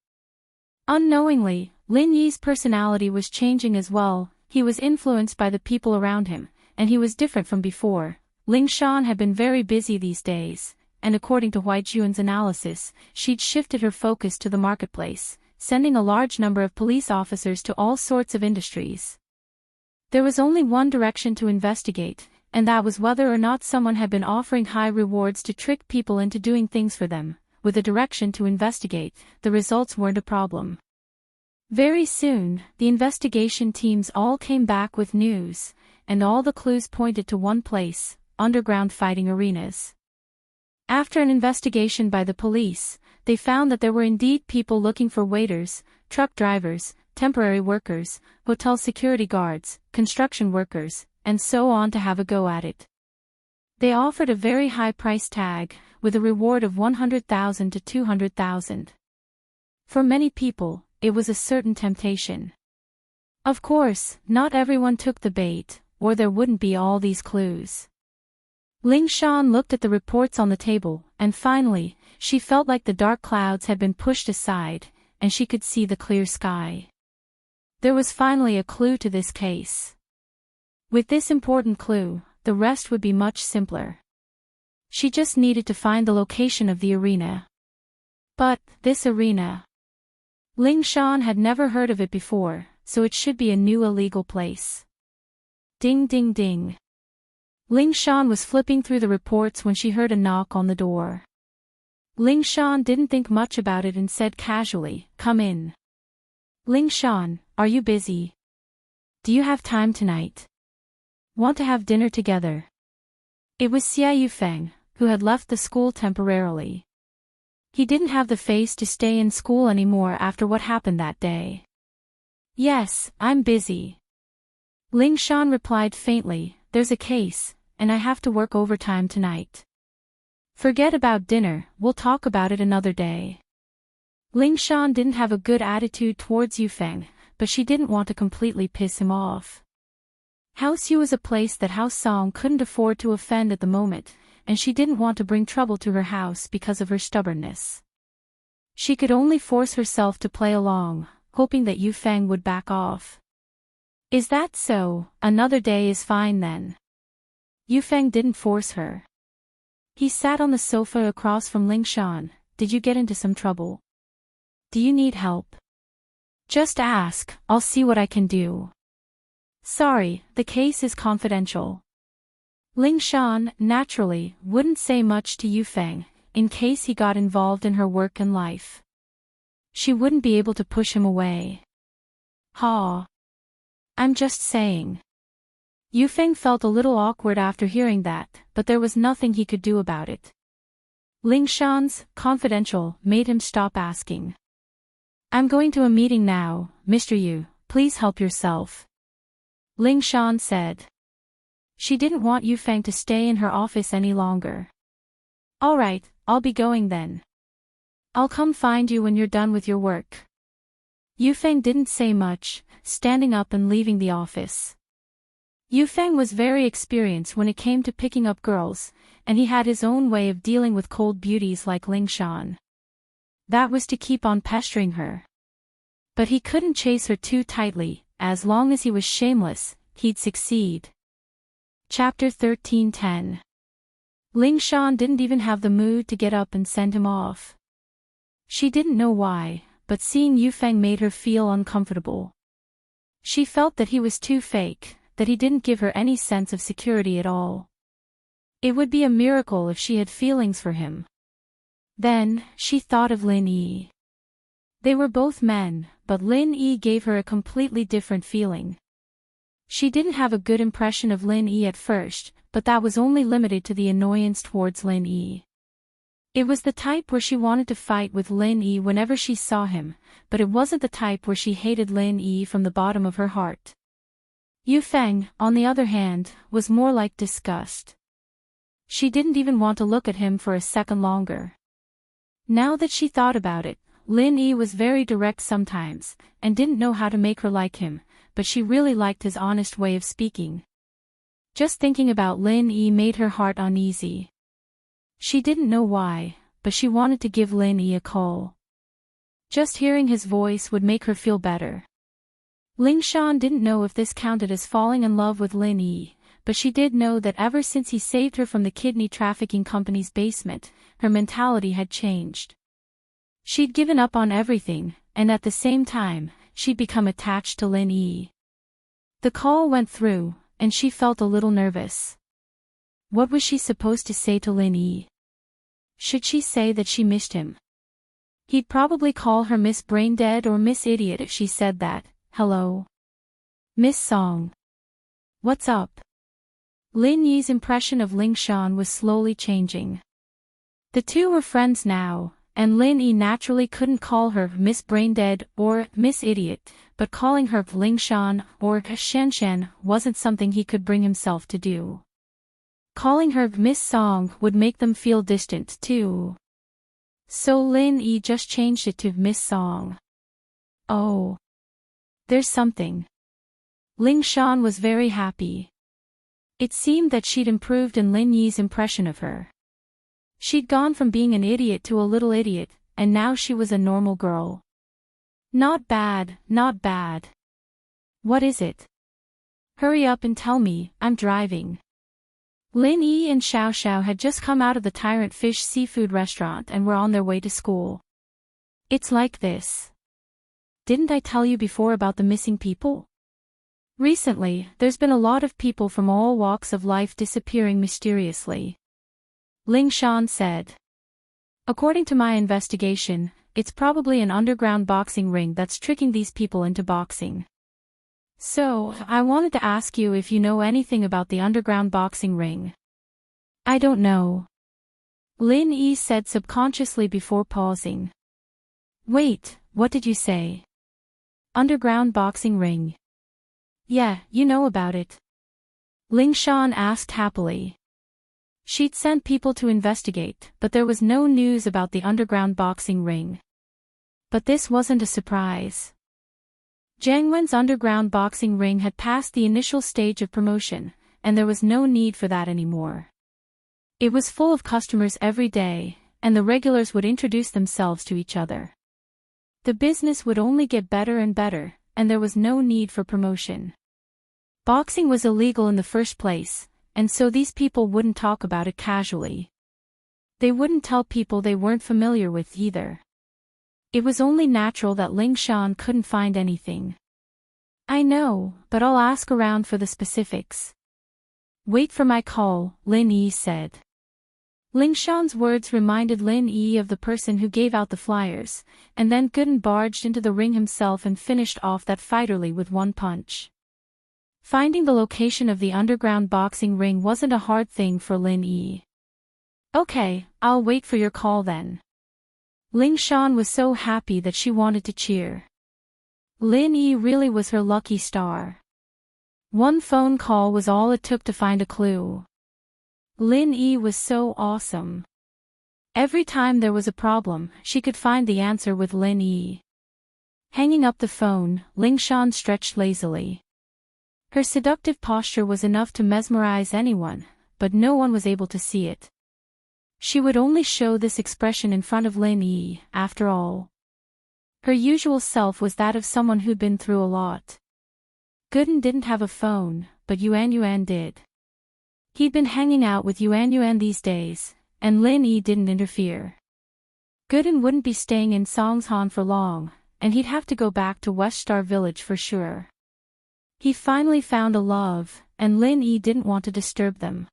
Unknowingly, Lin Yi's personality was changing as well. He was influenced by the people around him, and he was different from before. Ling Shan had been very busy these days, and according to Huai Juan's analysis, she'd shifted her focus to the marketplace, sending a large number of police officers to all sorts of industries. There was only one direction to investigate, and that was whether or not someone had been offering high rewards to trick people into doing things for them. With a direction to investigate, the results weren't a problem. Very soon, the investigation teams all came back with news, and all the clues pointed to one place: underground fighting arenas. After an investigation by the police, they found that there were indeed people looking for waiters, truck drivers, temporary workers, hotel security guards, construction workers, and so on to have a go at it. They offered a very high price tag, with a reward of 100,000 to 200,000. For many people, it was a certain temptation. Of course, not everyone took the bait, or there wouldn't be all these clues. Ling Shan looked at the reports on the table, and finally, she felt like the dark clouds had been pushed aside, and she could see the clear sky. There was finally a clue to this case. With this important clue, the rest would be much simpler. She just needed to find the location of the arena. But, this arena. Ling Shan had never heard of it before, so it should be a new illegal place. Ding ding ding. Ling Shan was flipping through the reports when she heard a knock on the door. Ling Shan didn't think much about it and said casually, "Come in." Ling Shan, are you busy? Do you have time tonight? Want to have dinner together? It was Xia Yufeng, who had left the school temporarily. He didn't have the face to stay in school anymore after what happened that day. Yes, I'm busy. Ling Shan replied faintly, there's a case, and I have to work overtime tonight. Forget about dinner, we'll talk about it another day. Ling Shan didn't have a good attitude towards Yufeng, but she didn't want to completely piss him off. House U was a place that House Song couldn't afford to offend at the moment, and she didn't want to bring trouble to her house because of her stubbornness. She could only force herself to play along, hoping that Yufeng would back off. Is that so? Another day is fine then. Yufeng didn't force her. He sat on the sofa across from Ling Shan. Did you get into some trouble? Do you need help? Just ask, I'll see what I can do. Sorry, the case is confidential. Ling Shan, naturally, wouldn't say much to Yufeng, in case he got involved in her work and life. She wouldn't be able to push him away. I'm just saying. Yufeng felt a little awkward after hearing that, but there was nothing he could do about it. Ling Shan's confidential made him stop asking. I'm going to a meeting now, Mr. Yu, please help yourself. Ling Shan said. She didn't want Yufeng to stay in her office any longer. Alright, I'll be going then. I'll come find you when you're done with your work. Yufeng didn't say much, standing up and leaving the office. Yufeng was very experienced when it came to picking up girls, and he had his own way of dealing with cold beauties like Ling Shan. That was to keep on pestering her. But he couldn't chase her too tightly, as long as he was shameless, he'd succeed. Chapter 13:10. Ling Shan didn't even have the mood to get up and send him off. She didn't know why, but seeing Yufeng made her feel uncomfortable. She felt that he was too fake, that he didn't give her any sense of security at all. It would be a miracle if she had feelings for him. Then, she thought of Lin Yi. They were both men, but Lin Yi gave her a completely different feeling. She didn't have a good impression of Lin Yi at first, but that was only limited to the annoyance towards Lin Yi. It was the type where she wanted to fight with Lin Yi whenever she saw him, but it wasn't the type where she hated Lin Yi from the bottom of her heart. Yu Feng, on the other hand, was more like disgust. She didn't even want to look at him for a second longer. Now that she thought about it, Lin Yi was very direct sometimes, and didn't know how to make her like him, but she really liked his honest way of speaking. Just thinking about Lin Yi made her heart uneasy. She didn't know why, but she wanted to give Lin Yi a call. Just hearing his voice would make her feel better. Ling Shan didn't know if this counted as falling in love with Lin Yi, but she did know that ever since he saved her from the kidney trafficking company's basement, her mentality had changed. She'd given up on everything, and at the same time, she'd become attached to Lin Yi. The call went through, and she felt a little nervous. What was she supposed to say to Lin Yi? Should she say that she missed him? He'd probably call her Miss Braindead or Miss Idiot if she said that. Hello? Miss Song. What's up? Lin Yi's impression of Ling Shan was slowly changing. The two were friends now, and Lin Yi naturally couldn't call her Miss Braindead or Miss Idiot, but calling her Ling Shan or Shen Shen wasn't something he could bring himself to do. Calling her Miss Song would make them feel distant too. So Lin Yi just changed it to Miss Song. Oh. There's something. Ling Shan was very happy. It seemed that she'd improved in Lin Yi's impression of her. She'd gone from being an idiot to a little idiot, and now she was a normal girl. Not bad, not bad. What is it? Hurry up and tell me, I'm driving. Lin Yi and Xiao Xiao had just come out of the Tyrant Fish seafood restaurant and were on their way to school. It's like this. Didn't I tell you before about the missing people? Recently, there's been a lot of people from all walks of life disappearing mysteriously. Ling Shan said. According to my investigation, it's probably an underground boxing ring that's tricking these people into boxing. So, I wanted to ask you if you know anything about the underground boxing ring. I don't know. Lin Yi said subconsciously before pausing. Wait, what did you say? Underground boxing ring. Yeah, you know about it. Ling Shan asked happily. She'd sent people to investigate, but there was no news about the underground boxing ring. But this wasn't a surprise. Jiang Wen's underground boxing ring had passed the initial stage of promotion, and there was no need for that anymore. It was full of customers every day, and the regulars would introduce themselves to each other. The business would only get better and better, and there was no need for promotion. Boxing was illegal in the first place, and so these people wouldn't talk about it casually. They wouldn't tell people they weren't familiar with either. It was only natural that Ling Shan couldn't find anything. I know, but I'll ask around for the specifics. Wait for my call, Lin Yi said. Ling Shan's words reminded Lin Yi of the person who gave out the flyers, and then Gooden barged into the ring himself and finished off that fighterly with one punch. Finding the location of the underground boxing ring wasn't a hard thing for Lin Yi. Okay, I'll wait for your call then. Ling Shan was so happy that she wanted to cheer. Lin Yi really was her lucky star. One phone call was all it took to find a clue. Lin Yi was so awesome. Every time there was a problem, she could find the answer with Lin Yi. Hanging up the phone, Ling Shan stretched lazily. Her seductive posture was enough to mesmerize anyone, but no one was able to see it. She would only show this expression in front of Lin Yi, after all. Her usual self was that of someone who'd been through a lot. Gooden didn't have a phone, but Yuan did. He'd been hanging out with Yuan these days, and Lin Yi didn't interfere. Gooden wouldn't be staying in Songshan for long, and he'd have to go back to West Star Village for sure. He finally found a love, and Lin Yi didn't want to disturb them.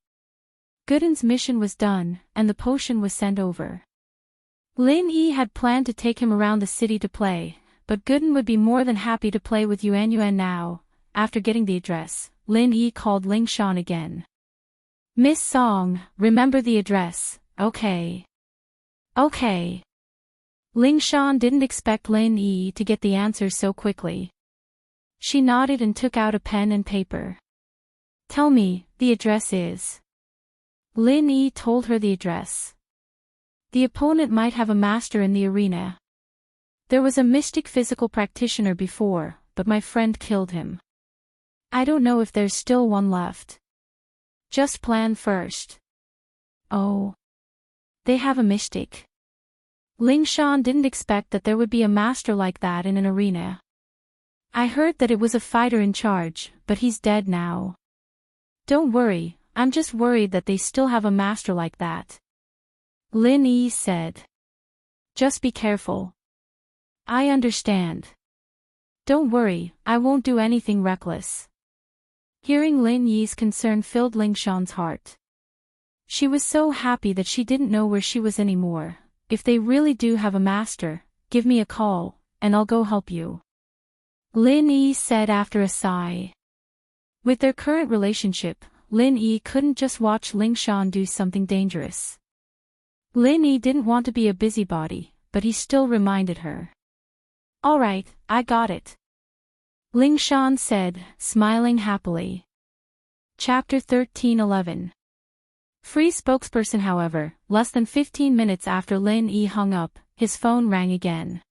Gooden's mission was done, and the potion was sent over. Lin Yi had planned to take him around the city to play, but Gooden would be more than happy to play with Yuan now, after getting the address, Lin Yi called Ling Shan again. "Miss Song, remember the address, okay?" "Okay." Ling Shan didn't expect Lin Yi to get the answer so quickly. She nodded and took out a pen and paper. "Tell me, the address is..." Lin Yi told her the address. "The opponent might have a master in the arena. There was a mystic physical practitioner before, but my friend killed him. I don't know if there's still one left. Just plan first." "Oh. They have a mystic." Ling Shan didn't expect that there would be a master like that in an arena. "I heard that it was a fighter in charge, but he's dead now." "Don't worry, I'm just worried that they still have a master like that," Lin Yi said. "Just be careful." "I understand. Don't worry, I won't do anything reckless." Hearing Lin Yi's concern filled Ling Shan's heart. She was so happy that she didn't know where she was anymore. "If they really do have a master, give me a call, and I'll go help you," Lin Yi said after a sigh. With their current relationship, Lin Yi couldn't just watch Ling Shan do something dangerous. Lin Yi didn't want to be a busybody, but he still reminded her. "All right, I got it," Ling Shan said, smiling happily. Chapter 13:11. Free spokesperson. However, less than 15 minutes after Lin Yi hung up, his phone rang again.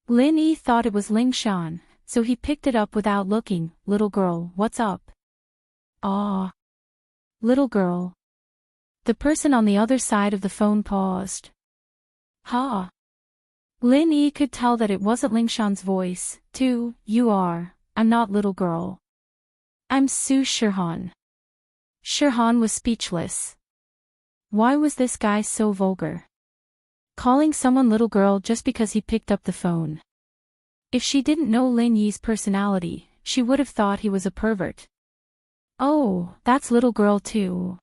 Lin Yi thought it was Ling Shan, so he picked it up without looking. "Little girl, what's up?" "Aw. Little girl." The person on the other side of the phone paused. "Ha." Lin Yi could tell that it wasn't Ling Shan's voice, too. "You are. I'm not little girl. I'm Su Shirhan." Shirhan was speechless. Why was this guy so vulgar? Calling someone little girl just because he picked up the phone. If she didn't know Lin Yi's personality, she would have thought he was a pervert. "Oh, that's little girl too.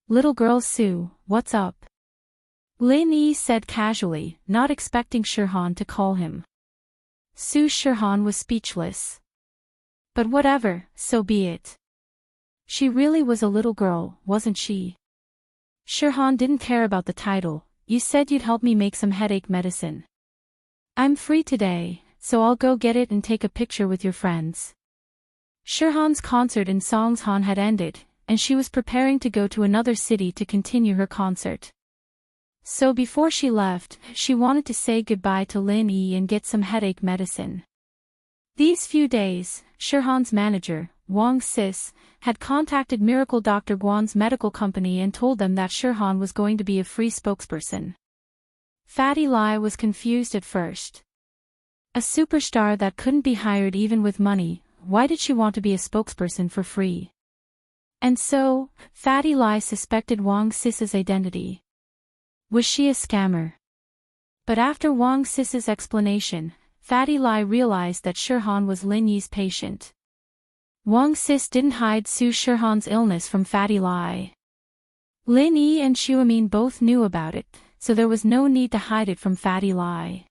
Little girl Su, what's up?" Lin Yi said casually, not expecting Shirhan to call him. Su Shirhan was speechless. But whatever, so be it. She really was a little girl, wasn't she? Shirhan didn't care about the title. "You said you'd help me make some headache medicine. I'm free today, so I'll go get it and take a picture with your friends." Shirhan's concert in Songshan had ended, and she was preparing to go to another city to continue her concert. So before she left, she wanted to say goodbye to Lin Yi and get some headache medicine. These few days, Shirhan's manager, Wang Sis, had contacted Miracle Dr. Guan's medical company and told them that Shirhan was going to be a free spokesperson. Fatty Lai was confused at first. A superstar that couldn't be hired even with money, why did she want to be a spokesperson for free? And so, Fatty Lai suspected Wang Sis's identity. Was she a scammer? But after Wang Sis's explanation, Fatty Lai realized that Shirhan was Lin Yi's patient. Wang Sis didn't hide Su Shirhan's illness from Fatty Lai. Lin Yi and Xuemin both knew about it, so there was no need to hide it from Fatty Lai.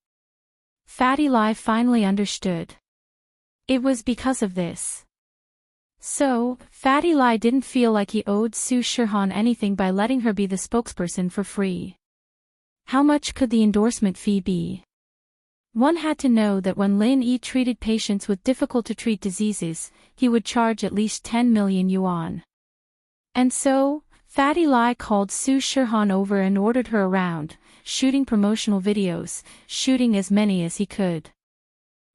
Fatty Lai finally understood. It was because of this. So, Fatty Lai didn't feel like he owed Su Shirhan anything by letting her be the spokesperson for free. How much could the endorsement fee be? One had to know that when Lin Yi treated patients with difficult-to-treat diseases, he would charge at least 10 million yuan. And so, Fatty Lai called Su Shirhan over and ordered her around, shooting promotional videos, shooting as many as he could.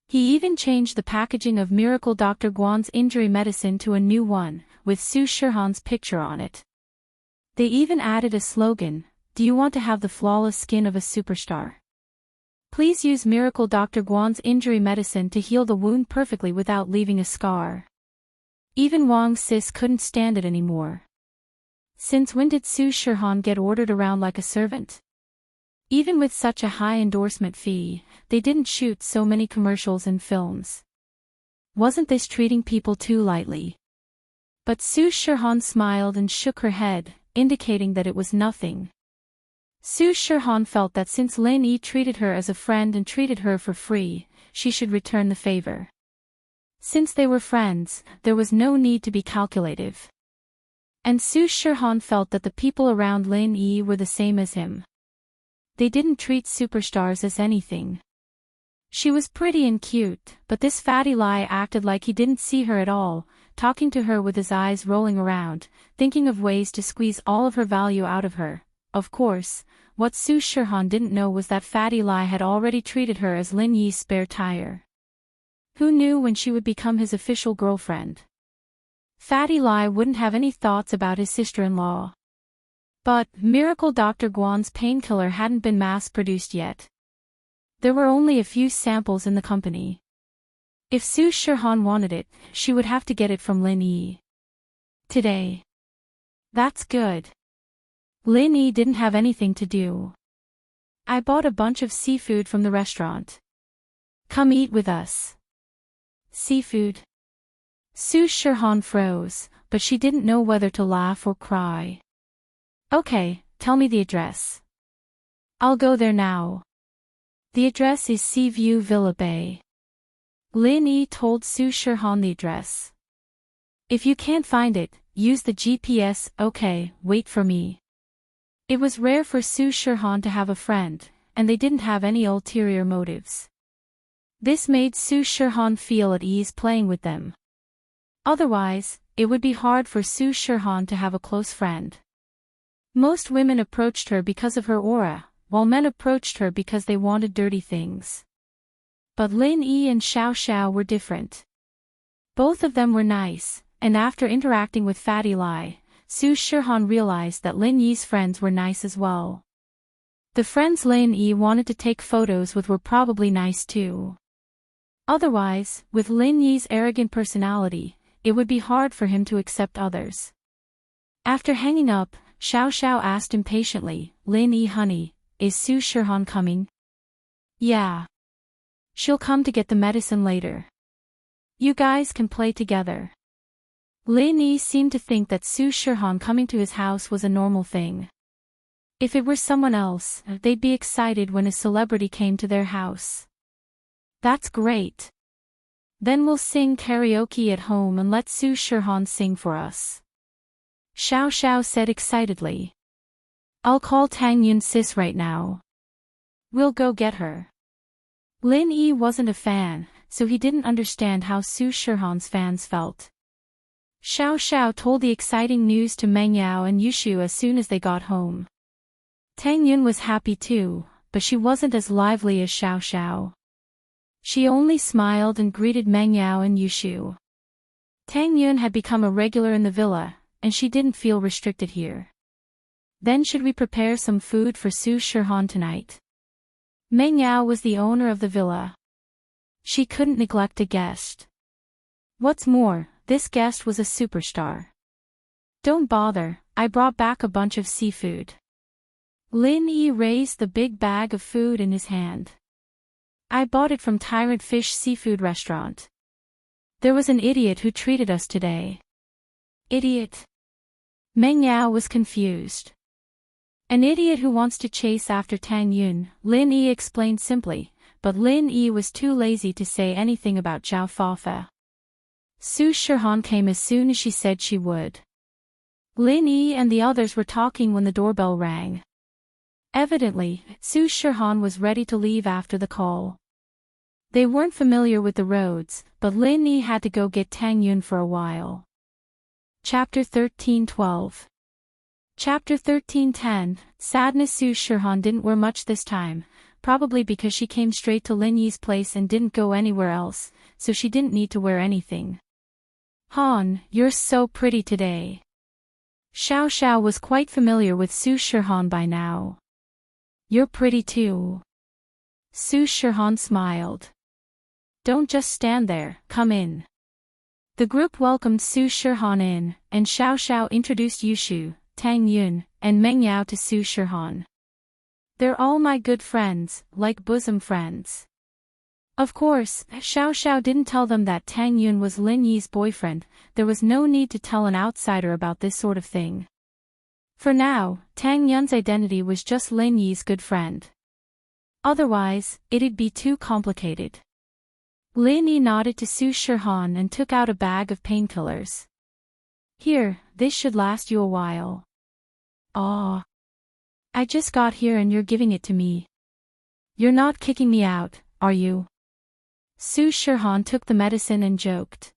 He even changed the packaging of Miracle Dr. Guan's injury medicine to a new one, with Su Shirhan's picture on it. They even added a slogan, "Do you want to have the flawless skin of a superstar? Please use Miracle Dr. Guan's injury medicine to heal the wound perfectly without leaving a scar." Even Wang Sis couldn't stand it anymore. Since when did Su Shirhan get ordered around like a servant? Even with such a high endorsement fee, they didn't shoot so many commercials and films. Wasn't this treating people too lightly? But Su Shirhan smiled and shook her head, indicating that it was nothing. Su Shirhan felt that since Lin Yi treated her as a friend and treated her for free, she should return the favor. Since they were friends, there was no need to be calculative. And Su Shihan felt that the people around Lin Yi were the same as him. They didn't treat superstars as anything. She was pretty and cute, but this fatty Lai acted like he didn't see her at all, talking to her with his eyes rolling around, thinking of ways to squeeze all of her value out of her. Of course, what Su Shihan didn't know was that fatty Lai had already treated her as Lin Yi's spare tire. Who knew when she would become his official girlfriend? Fatty Lai wouldn't have any thoughts about his sister-in-law. But Miracle Dr. Guan's painkiller hadn't been mass-produced yet. There were only a few samples in the company. If Su Shihan wanted it, she would have to get it from Lin Yi. Today. That's good. Lin Yi didn't have anything to do. I bought a bunch of seafood from the restaurant. Come eat with us. Seafood? Su Shihan froze, but she didn't know whether to laugh or cry. Okay, tell me the address. I'll go there now. The address is Seaview Villa Bay. Lin Yi told Su Shihan the address. If you can't find it, use the GPS. Okay, wait for me. It was rare for Su Shihan to have a friend, and they didn't have any ulterior motives. This made Su Shihan feel at ease playing with them. Otherwise, it would be hard for Su Shihan to have a close friend. Most women approached her because of her aura, while men approached her because they wanted dirty things. But Lin Yi and Xiao Xiao were different. Both of them were nice, and after interacting with Fatty Lai, Su Shihan realized that Lin Yi's friends were nice as well. The friends Lin Yi wanted to take photos with were probably nice too. Otherwise, with Lin Yi's arrogant personality, it would be hard for him to accept others. After hanging up, Xiao Xiao asked impatiently, Lin Yi honey, is Su Shihan coming? Yeah. She'll come to get the medicine later. You guys can play together. Lin Yi seemed to think that Su Shihan coming to his house was a normal thing. If it were someone else, they'd be excited when a celebrity came to their house. That's great. Then we'll sing karaoke at home and let Su Shihan sing for us. Xiao Xiao said excitedly. I'll call Tang Yun sis right now. We'll go get her. Lin Yi wasn't a fan, so he didn't understand how Su Shihan's fans felt. Xiao Xiao told the exciting news to Meng Yao and Yushu as soon as they got home. Tang Yun was happy too, but she wasn't as lively as Xiao Xiao. She only smiled and greeted Meng Yao and Yushu. Tang Yun had become a regular in the villa, and she didn't feel restricted here. Then should we prepare some food for Su Shihan tonight? Meng Yao was the owner of the villa. She couldn't neglect a guest. What's more, this guest was a superstar. Don't bother, I brought back a bunch of seafood. Lin Yi raised the big bag of food in his hand. I bought it from Tyrant Fish Seafood Restaurant. There was an idiot who treated us today. Idiot? Meng Yao was confused. An idiot who wants to chase after Tang Yun, Lin Yi explained simply, but Lin Yi was too lazy to say anything about Zhao Fafa. Su Shihan came as soon as she said she would. Lin Yi and the others were talking when the doorbell rang. Evidently, Su Shihan was ready to leave after the call. They weren't familiar with the roads, but Lin Yi had to go get Tang Yun for a while. Chapter 13:12. Chapter 13:10. Sadness. Su Shihan didn't wear much this time, probably because she came straight to Lin Yi's place and didn't go anywhere else, so she didn't need to wear anything. Han, you're so pretty today. Xiao Xiao was quite familiar with Su Shihan by now. You're pretty too. Su Shihan smiled. Don't just stand there, come in. The group welcomed Su Shihan in, and Xiao Xiao introduced Yushu, Tang Yun, and Meng Yao to Su Shihan. They're all my good friends, like bosom friends. Of course, Xiao Xiao didn't tell them that Tang Yun was Lin Yi's boyfriend. There was no need to tell an outsider about this sort of thing. For now, Tang Yun's identity was just Lin Yi's good friend. Otherwise, it'd be too complicated. Lin Yi nodded to Su Shihan and took out a bag of painkillers. Here, this should last you a while. Aw. I just got here and you're giving it to me. You're not kicking me out, are you? Su Shihan took the medicine and joked.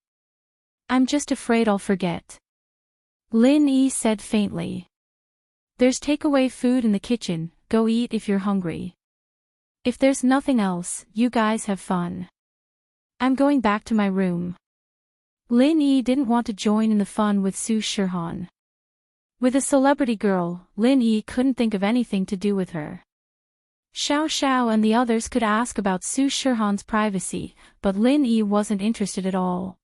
I'm just afraid I'll forget. Lin Yi said faintly. There's takeaway food in the kitchen, go eat if you're hungry. If there's nothing else, you guys have fun. I'm going back to my room. Lin Yi didn't want to join in the fun with Su Shihan. With a celebrity girl, Lin Yi couldn't think of anything to do with her. Xiao Xiao and the others could ask about Su Shihan's privacy, but Lin Yi wasn't interested at all.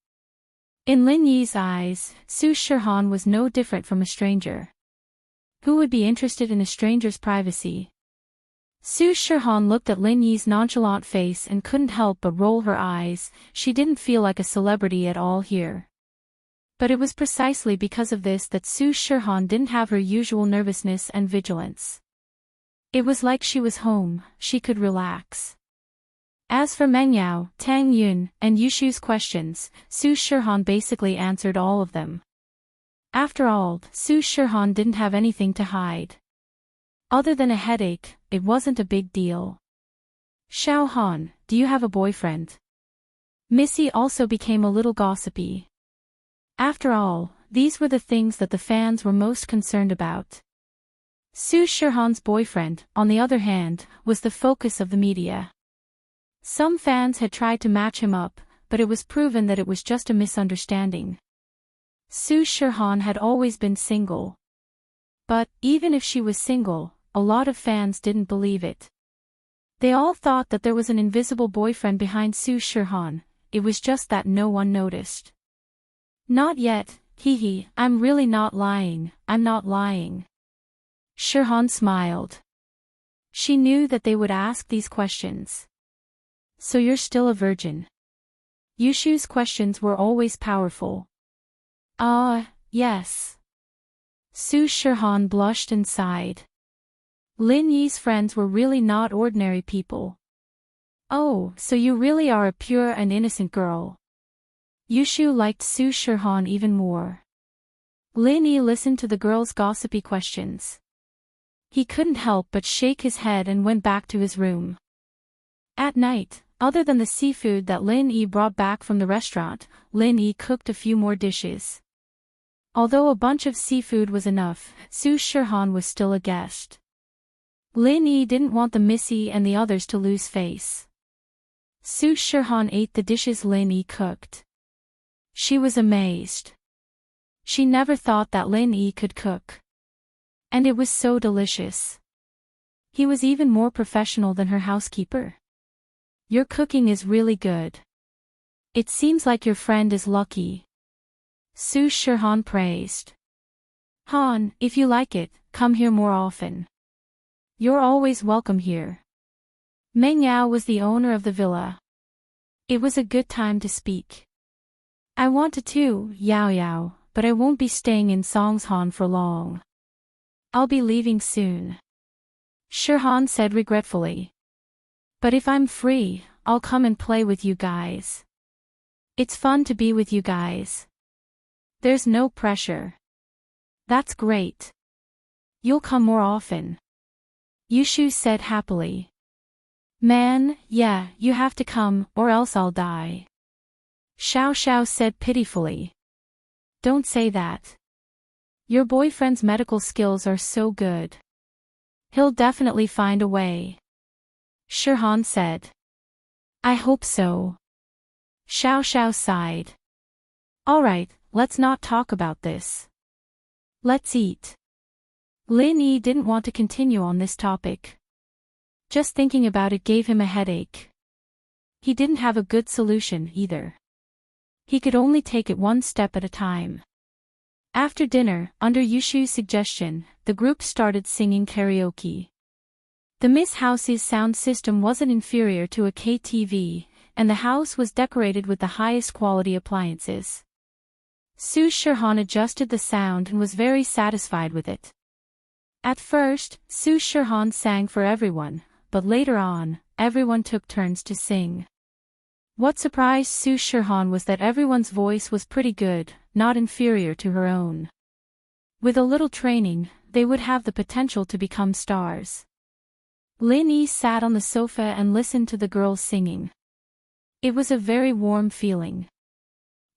In Lin Yi's eyes, Su Shihan was no different from a stranger. Who would be interested in a stranger's privacy? Su Shihan looked at Lin Yi's nonchalant face and couldn't help but roll her eyes. She didn't feel like a celebrity at all here. But it was precisely because of this that Su Shihan didn't have her usual nervousness and vigilance. It was like she was home, she could relax. As for Meng Yao, Tang Yun, and Yushu's questions, Su Shihan basically answered all of them. After all, Su Shihan didn't have anything to hide. Other than a headache, it wasn't a big deal. Xiao Han, do you have a boyfriend? Missy also became a little gossipy. After all, these were the things that the fans were most concerned about. Su Shihan's boyfriend, on the other hand, was the focus of the media. Some fans had tried to match him up, but it was proven that it was just a misunderstanding. Su Shihan had always been single. But, even if she was single, a lot of fans didn't believe it. They all thought that there was an invisible boyfriend behind Su Shihan, it was just that no one noticed. Not yet, hee, I'm really not lying, I'm not lying. Shihan smiled. She knew that they would ask these questions. So you're still a virgin? Yushu's questions were always powerful. Yes. Su Shihan blushed and sighed. Lin Yi's friends were really not ordinary people. Oh, so you really are a pure and innocent girl. Yushu liked Su Shihan even more. Lin Yi listened to the girl's gossipy questions. He couldn't help but shake his head and went back to his room. At night, other than the seafood that Lin Yi brought back from the restaurant, Lin Yi cooked a few more dishes. Although a bunch of seafood was enough, Su Shihan was still a guest. Lin Yi didn't want the Missy and the others to lose face. Su Shihan ate the dishes Lin Yi cooked. She was amazed. She never thought that Lin Yi could cook. And it was so delicious. He was even more professional than her housekeeper. Your cooking is really good. It seems like your friend is lucky. Su Shihan praised. Han, if you like it, come here more often. You're always welcome here. Meng Yao was the owner of the villa. It was a good time to speak. I wanted to, Yao Yao, but I won't be staying in Songshan for long. I'll be leaving soon. Shihan said regretfully. But if I'm free, I'll come and play with you guys. It's fun to be with you guys. There's no pressure. That's great. You'll come more often. Yushu said happily. Man, yeah, you have to come, or else I'll die. Xiao Xiao said pitifully. Don't say that. Your boyfriend's medical skills are so good. He'll definitely find a way. Shihan said. I hope so. Xiao Xiao sighed. Alright, let's not talk about this. Let's eat. Lin Yi didn't want to continue on this topic. Just thinking about it gave him a headache. He didn't have a good solution either. He could only take it one step at a time. After dinner, under Yushu's suggestion, the group started singing karaoke. The Miss House's sound system wasn't inferior to a KTV, and the house was decorated with the highest quality appliances. Su Shihan adjusted the sound and was very satisfied with it. At first, Su Shihan sang for everyone, but later on, everyone took turns to sing. What surprised Su Shirhan was that everyone's voice was pretty good, not inferior to her own. With a little training, they would have the potential to become stars. Lin Yi sat on the sofa and listened to the girls singing. It was a very warm feeling.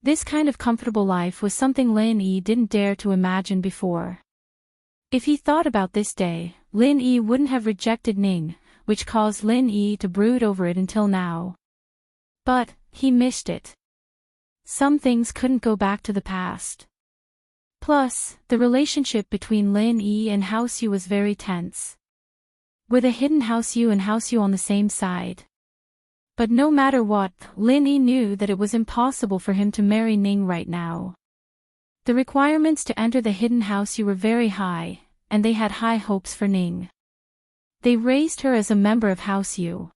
This kind of comfortable life was something Lin Yi didn't dare to imagine before. If he thought about this day, Lin Yi wouldn't have rejected Ning, which caused Lin Yi to brood over it until now. But he missed it. Some things couldn't go back to the past. Plus, the relationship between Lin Yi and House Yu was very tense. With a hidden House Yu and House Yu on the same side. But no matter what, Lin Yi knew that it was impossible for him to marry Ning right now. The requirements to enter the hidden House Yu were very high, and they had high hopes for Ning. They raised her as a member of House Yu.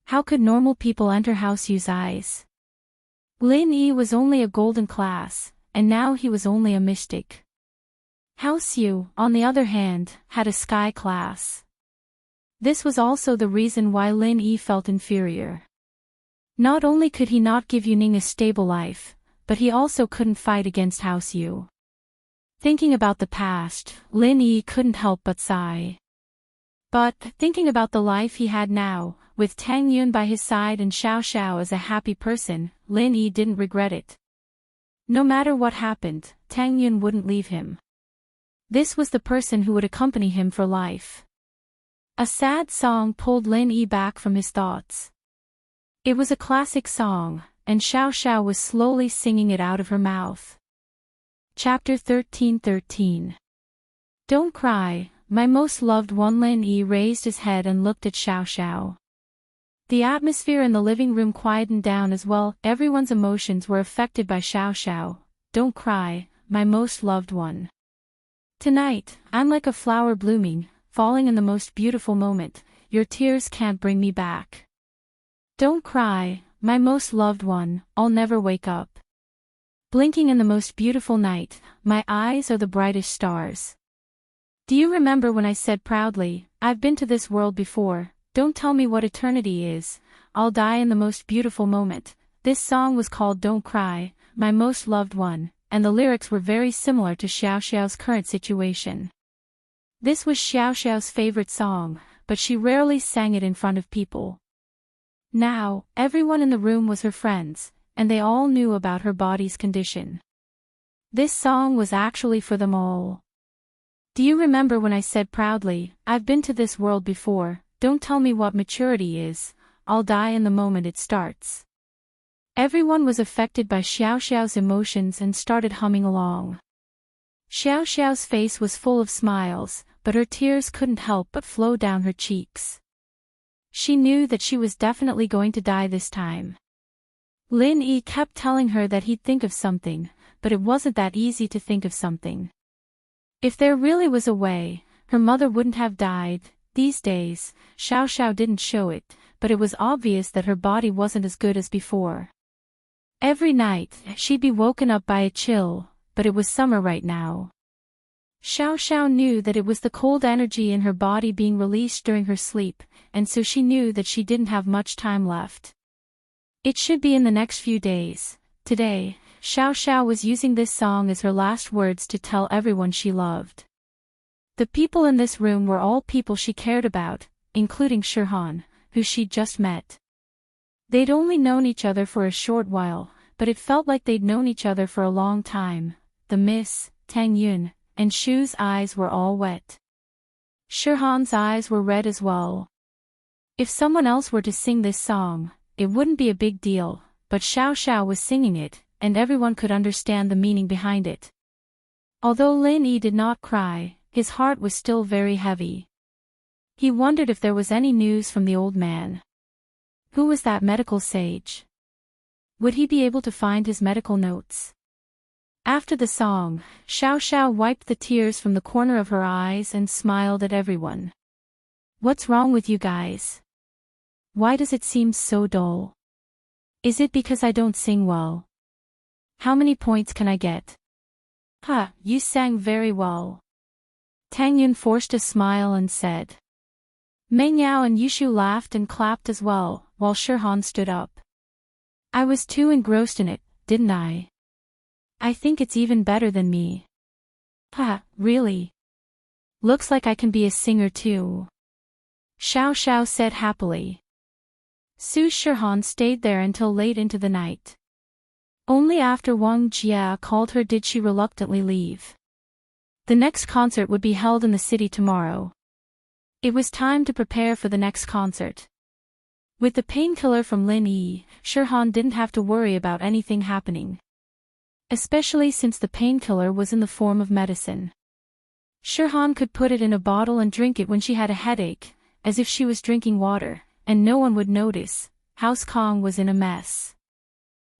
How could normal people enter House Yu's eyes? Lin Yi was only a golden class, and now he was only a mystic. House Yu, on the other hand, had a sky class. This was also the reason why Lin Yi felt inferior. Not only could he not give Yu Ning a stable life, but he also couldn't fight against House Yu. Thinking about the past, Lin Yi couldn't help but sigh. But, thinking about the life he had now, with Tang Yun by his side and Xiao Xiao as a happy person, Lin Yi didn't regret it. No matter what happened, Tang Yun wouldn't leave him. This was the person who would accompany him for life. A sad song pulled Lin Yi back from his thoughts. It was a classic song, and Xiao Xiao was slowly singing it out of her mouth. Chapter 13:13. Don't cry, my most loved one. Lin Yi raised his head and looked at Xiao Xiao. The atmosphere in the living room quietened down as well. Everyone's emotions were affected by Xiao Xiao. Don't cry, my most loved one. Tonight, I'm like a flower blooming, falling in the most beautiful moment. Your tears can't bring me back. Don't cry, my most loved one, I'll never wake up. Blinking in the most beautiful night, my eyes are the brightest stars. Do you remember when I said proudly, I've been to this world before? Don't tell me what eternity is, I'll die in the most beautiful moment. This song was called Don't Cry, My Most Loved One, and the lyrics were very similar to Xiao Xiao's current situation. This was Xiao Xiao's favorite song, but she rarely sang it in front of people. Now, everyone in the room was her friends, and they all knew about her body's condition. This song was actually for them all. Do you remember when I said proudly, I've been to this world before? Don't tell me what maturity is, I'll die in the moment it starts. Everyone was affected by Xiao Xiao's emotions and started humming along. Xiao Xiao's face was full of smiles, but her tears couldn't help but flow down her cheeks. She knew that she was definitely going to die this time. Lin Yi kept telling her that he'd think of something, but it wasn't that easy to think of something. If there really was a way, her mother wouldn't have died. These days, Xiao Xiao didn't show it, but it was obvious that her body wasn't as good as before. Every night, she'd be woken up by a chill, but it was summer right now. Xiao Xiao knew that it was the cold energy in her body being released during her sleep, and so she knew that she didn't have much time left. It should be in the next few days. Today, Xiao Xiao was using this song as her last words to tell everyone she loved. The people in this room were all people she cared about, including Shirhan, who she'd just met. They'd only known each other for a short while, but it felt like they'd known each other for a long time. The Miss, Tang Yun, and Shu's eyes were all wet. Shirhan's eyes were red as well. If someone else were to sing this song, it wouldn't be a big deal, but Xiao Xiao was singing it, and everyone could understand the meaning behind it. Although Lin Yi did not cry, his heart was still very heavy. He wondered if there was any news from the old man. Who was that medical sage? Would he be able to find his medical notes? After the song, Xiao Xiao wiped the tears from the corner of her eyes and smiled at everyone. What's wrong with you guys? Why does it seem so dull? Is it because I don't sing well? How many points can I get? You sang very well. Tang Yun forced a smile and said. Meng Yao and Yushu laughed and clapped as well, while Shirhan stood up. I was too engrossed in it, didn't I? I think it's even better than me. Ha, really? Looks like I can be a singer too. Xiao Xiao said happily. Su Shihan stayed there until late into the night. Only after Wang Jia called her did she reluctantly leave. The next concert would be held in the city tomorrow. It was time to prepare for the next concert. With the painkiller from Lin Yi, Shihan didn't have to worry about anything happening. Especially since the painkiller was in the form of medicine. Shihan could put it in a bottle and drink it when she had a headache, as if she was drinking water, and no one would notice. House Kong was in a mess.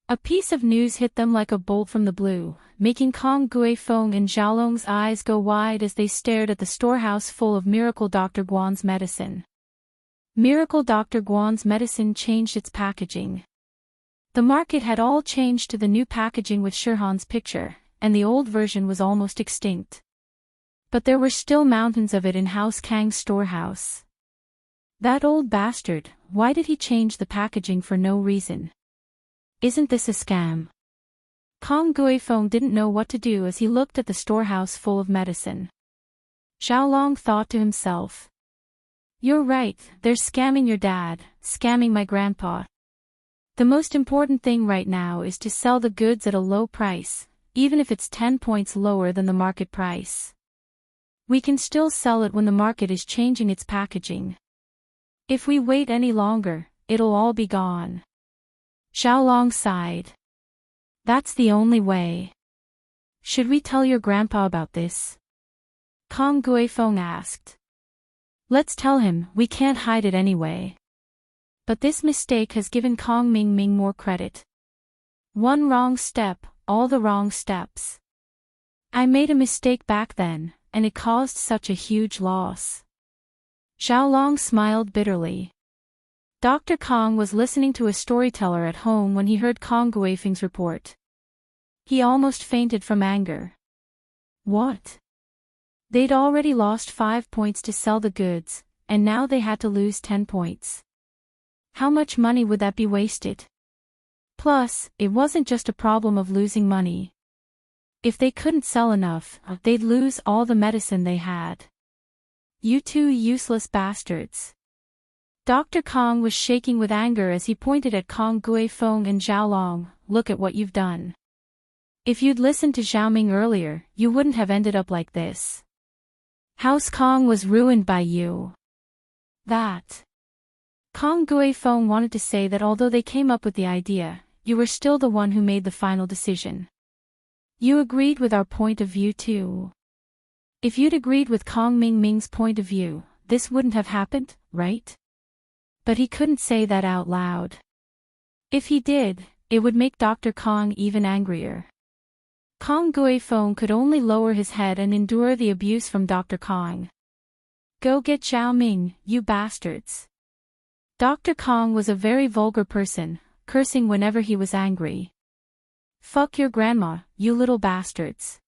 A piece of news hit them like a bolt from the blue, making Kong Guifeng and Xiaolong's eyes go wide as they stared at the storehouse full of Miracle Dr. Guan's medicine. Miracle Dr. Guan's medicine changed its packaging. The market had all changed to the new packaging with Shihan's picture, and the old version was almost extinct. But there were still mountains of it in House Kang's storehouse. That old bastard, why did he change the packaging for no reason? Isn't this a scam? Kong Guifeng didn't know what to do as he looked at the storehouse full of medicine. Xiaolong thought to himself. You're right, they're scamming your dad, scamming my grandpa. The most important thing right now is to sell the goods at a low price, even if it's 10 points lower than the market price. We can still sell it when the market is changing its packaging. If we wait any longer, it'll all be gone. Xiaolong sighed. That's the only way. Should we tell your grandpa about this? Kong Guifeng asked. Let's tell him, we can't hide it anyway. But this mistake has given Kong Mingming more credit. One wrong step, all the wrong steps. I made a mistake back then, and it caused such a huge loss. Xiaolong smiled bitterly. Dr. Kong was listening to a storyteller at home when he heard Kong Guifeng's report. He almost fainted from anger. What? They'd already lost 5 points to sell the goods, and now they had to lose 10 points. How much money would that be wasted? Plus, it wasn't just a problem of losing money. If they couldn't sell enough, they'd lose all the medicine they had. You two useless bastards. Dr. Kong was shaking with anger as he pointed at Kong Guifeng and Xiaolong. Look at what you've done. If you'd listened to Xiaoming earlier, you wouldn't have ended up like this. House Kong was ruined by you. That. Kong Guifeng wanted to say that although they came up with the idea, you were still the one who made the final decision. You agreed with our point of view too. If you'd agreed with Kong Mingming's point of view, this wouldn't have happened, right? But he couldn't say that out loud. If he did, it would make Dr. Kong even angrier. Kong Guifeng could only lower his head and endure the abuse from Dr. Kong. Go get Xiaoming, you bastards. Dr. Kong was a very vulgar person, cursing whenever he was angry. Fuck your grandma, you little bastards.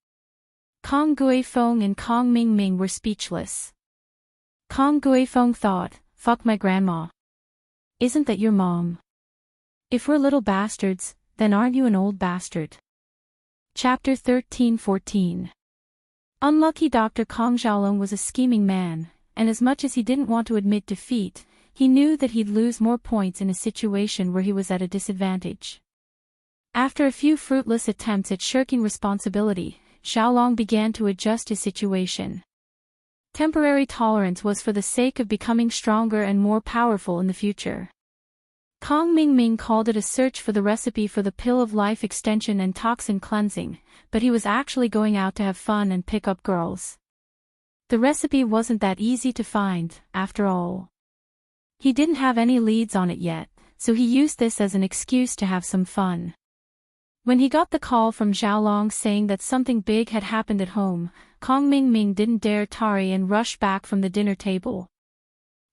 Kong Guifeng and Kong Mingming were speechless. Kong Guifeng thought, fuck my grandma. Isn't that your mom? If we're little bastards, then aren't you an old bastard? Chapter 13-14. Unlucky Dr. Kong Xiaolong was a scheming man, and as much as he didn't want to admit defeat, he knew that he'd lose more points in a situation where he was at a disadvantage. After a few fruitless attempts at shirking responsibility, Xiaolong began to adjust his situation. Temporary tolerance was for the sake of becoming stronger and more powerful in the future. Kong Mingming called it a search for the recipe for the pill of life extension and toxin cleansing, but he was actually going out to have fun and pick up girls. The recipe wasn't that easy to find, after all. He didn't have any leads on it yet, so he used this as an excuse to have some fun. When he got the call from Xiaolong saying that something big had happened at home, Kong Mingming didn't dare tarry and rushed back from the dinner table.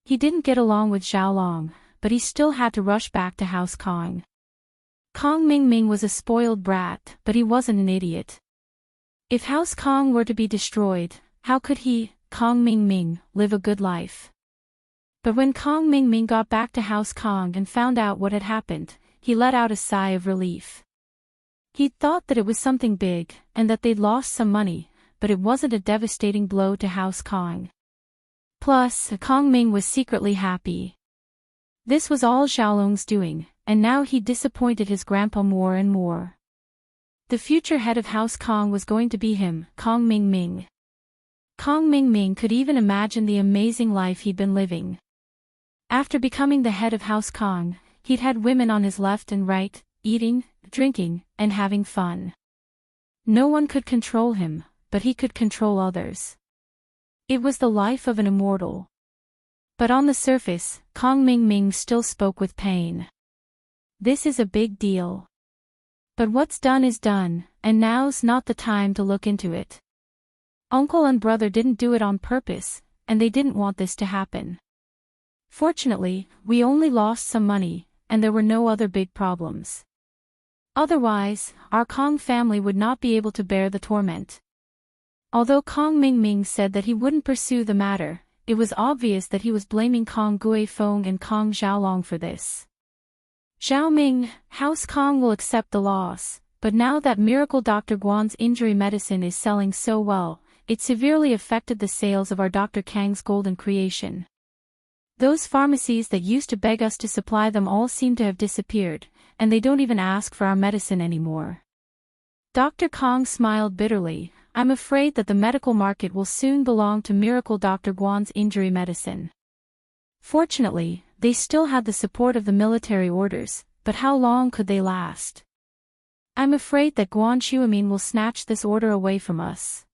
He didn't get along with Xiaolong, but he still had to rush back to House Kong. Kong Mingming was a spoiled brat, but he wasn't an idiot. If House Kong were to be destroyed, how could he, Kong Mingming, live a good life? But when Kong Mingming got back to House Kong and found out what had happened, he let out a sigh of relief. He'd thought that it was something big, and that they'd lost some money, but it wasn't a devastating blow to House Kong. Plus, Kong Ming was secretly happy. This was all Xiaolong's doing, and now he'd disappointed his grandpa more and more. The future head of House Kong was going to be him, Kong Ming Ming. Kong Ming Ming could even imagine the amazing life he'd been living. After becoming the head of House Kong, he'd had women on his left and right, eating, drinking, and having fun. No one could control him, but he could control others. It was the life of an immortal. But on the surface, Kong Ming Ming still spoke with pain. This is a big deal. But what's done is done, and now's not the time to look into it. Uncle and brother didn't do it on purpose, and they didn't want this to happen. Fortunately, we only lost some money, and there were no other big problems. Otherwise, our Kong family would not be able to bear the torment. Although Kong Ming Ming said that he wouldn't pursue the matter, it was obvious that he was blaming Kong Guifeng and Kong Xiaolong for this. Xiao Ming, House Kong will accept the loss, but now that Miracle Dr. Guan's injury medicine is selling so well, it severely affected the sales of our Dr. Kang's golden creation. Those pharmacies that used to beg us to supply them all seem to have disappeared, and they don't even ask for our medicine anymore. Dr. Kong smiled bitterly. I'm afraid that the medical market will soon belong to Miracle Dr. Guan's injury medicine. Fortunately, they still had the support of the military orders, but how long could they last? I'm afraid that Guan Xuemin will snatch this order away from us.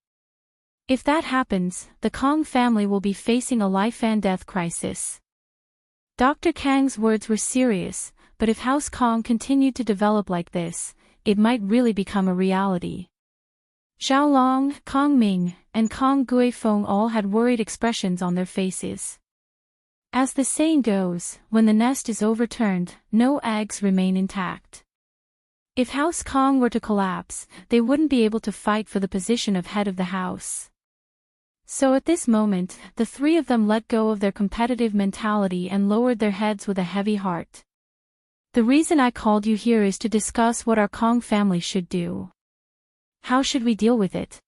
If that happens, the Kong family will be facing a life and death crisis. Dr. Kang's words were serious, but if House Kong continued to develop like this, it might really become a reality. Xiaolong, Kong Ming, and Kong Guifeng all had worried expressions on their faces. As the saying goes, when the nest is overturned, no eggs remain intact. If House Kong were to collapse, they wouldn't be able to fight for the position of head of the house. So at this moment, the three of them let go of their competitive mentality and lowered their heads with a heavy heart. The reason I called you here is to discuss what our Kong family should do. How should we deal with it?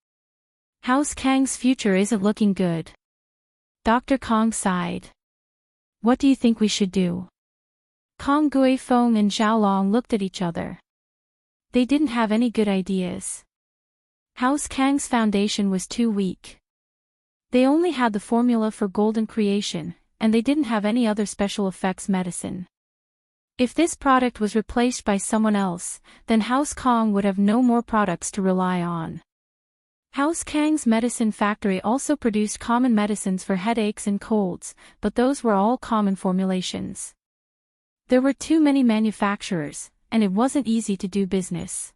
House Kang's future isn't looking good. Dr. Kong sighed. What do you think we should do? Kong Guifeng and Xiaolong looked at each other. They didn't have any good ideas. House Kang's foundation was too weak. They only had the formula for golden creation, and they didn't have any other special effects medicine. If this product was replaced by someone else, then House Kong would have no more products to rely on. House Kang's medicine factory also produced common medicines for headaches and colds, but those were all common formulations. There were too many manufacturers, and it wasn't easy to do business.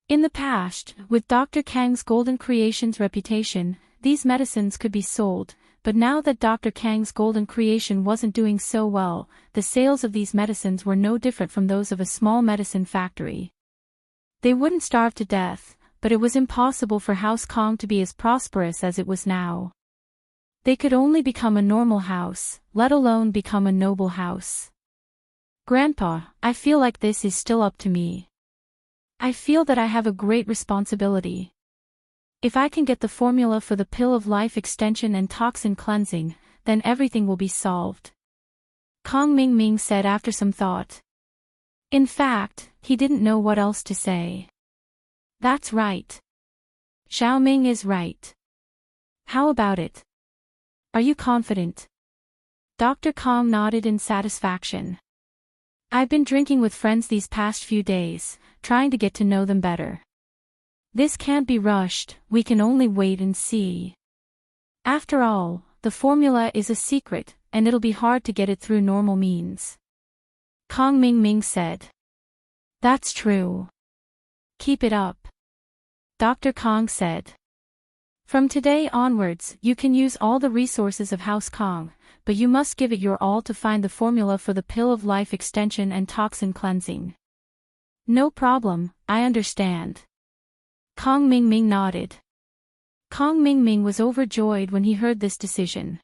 In the past, with Dr. Kang's golden creation's reputation, these medicines could be sold, but now that Dr. Kang's golden creation wasn't doing so well, the sales of these medicines were no different from those of a small medicine factory. They wouldn't starve to death, but it was impossible for House Kong to be as prosperous as it was now. They could only become a normal house, let alone become a noble house. Grandpa, I feel like this is still up to me. I feel that I have a great responsibility. If I can get the formula for the pill of life extension and toxin cleansing, then everything will be solved. Kong Ming Ming said after some thought. In fact, he didn't know what else to say. That's right. Xiao Ming is right. How about it? Are you confident? Dr. Kong nodded in satisfaction. I've been drinking with friends these past few days, trying to get to know them better. This can't be rushed, we can only wait and see. After all, the formula is a secret, and it'll be hard to get it through normal means. Kong Ming Ming said. That's true. Keep it up. Dr. Kong said. From today onwards, you can use all the resources of House Kong, but you must give it your all to find the formula for the pill of life extension and toxin cleansing. No problem, I understand. Kong Ming Ming nodded. Kong Ming Ming was overjoyed when he heard this decision.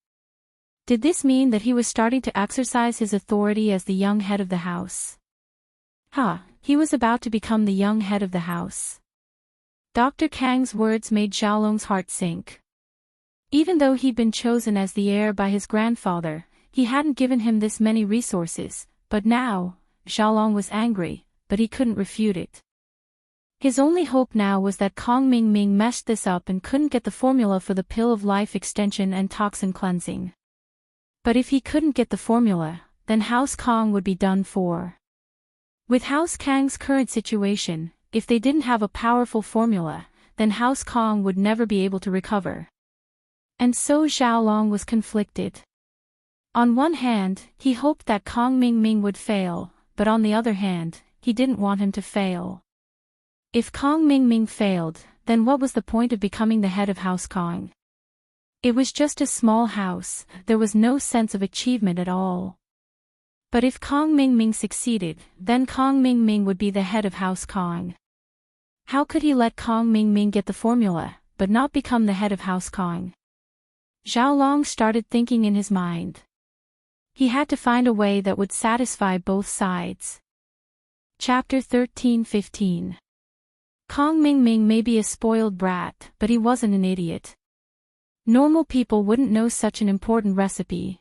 Did this mean that he was starting to exercise his authority as the young head of the house? He was about to become the young head of the house. Dr. Kang's words made Xiaolong's heart sink. Even though he'd been chosen as the heir by his grandfather, he hadn't given him this many resources, but now, Xiaolong was angry, but he couldn't refute it. His only hope now was that Kong Mingming messed this up and couldn't get the formula for the pill of life extension and toxin cleansing. But if he couldn't get the formula, then House Kong would be done for. With House Kang's current situation, if they didn't have a powerful formula, then House Kong would never be able to recover. And so Xiaolong was conflicted. On one hand, he hoped that Kong Mingming would fail, but on the other hand, he didn't want him to fail. If Kong Mingming failed, then what was the point of becoming the head of House Kong? It was just a small house, there was no sense of achievement at all. But if Kong Mingming succeeded, then Kong Mingming would be the head of House Kong. How could he let Kong Mingming get the formula, but not become the head of House Kong? Xiaolong started thinking in his mind. He had to find a way that would satisfy both sides. Chapter 13-15. Kong Mingming may be a spoiled brat, but he wasn't an idiot. Normal people wouldn't know such an important recipe.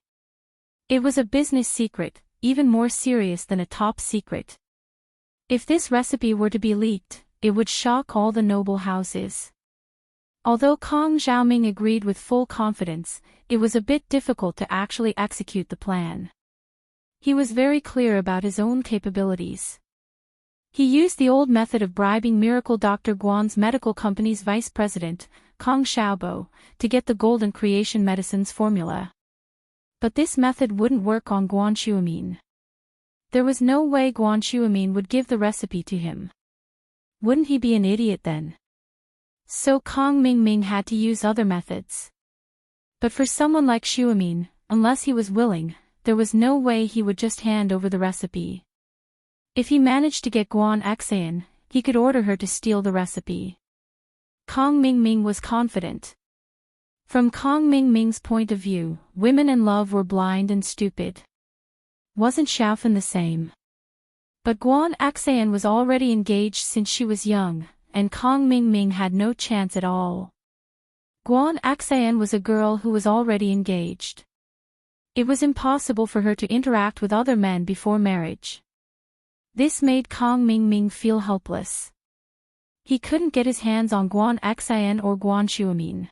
It was a business secret, even more serious than a top secret. If this recipe were to be leaked, it would shock all the noble houses. Although Kong Xiaoming agreed with full confidence, it was a bit difficult to actually execute the plan. He was very clear about his own capabilities. He used the old method of bribing Miracle Dr. Guan's medical company's vice president, Kong Xiaobo, to get the golden creation medicines formula. But this method wouldn't work on Guan Shuamin. There was no way Guan Shuamin would give the recipe to him. Wouldn't he be an idiot then? So Kong Mingming had to use other methods. But for someone like Shuamin, unless he was willing, there was no way he would just hand over the recipe. If he managed to get Guan Xan, he could order her to steal the recipe. Kong Mingming was confident. From Kong Mingming's point of view, women in love were blind and stupid. Wasn't Xiaofan the same? But Guan Xan was already engaged since she was young, and Kong Mingming had no chance at all. Guan Xan was a girl who was already engaged. It was impossible for her to interact with other men before marriage. This made Kong Mingming feel helpless. He couldn't get his hands on Guan Xan or Guan Shuamin.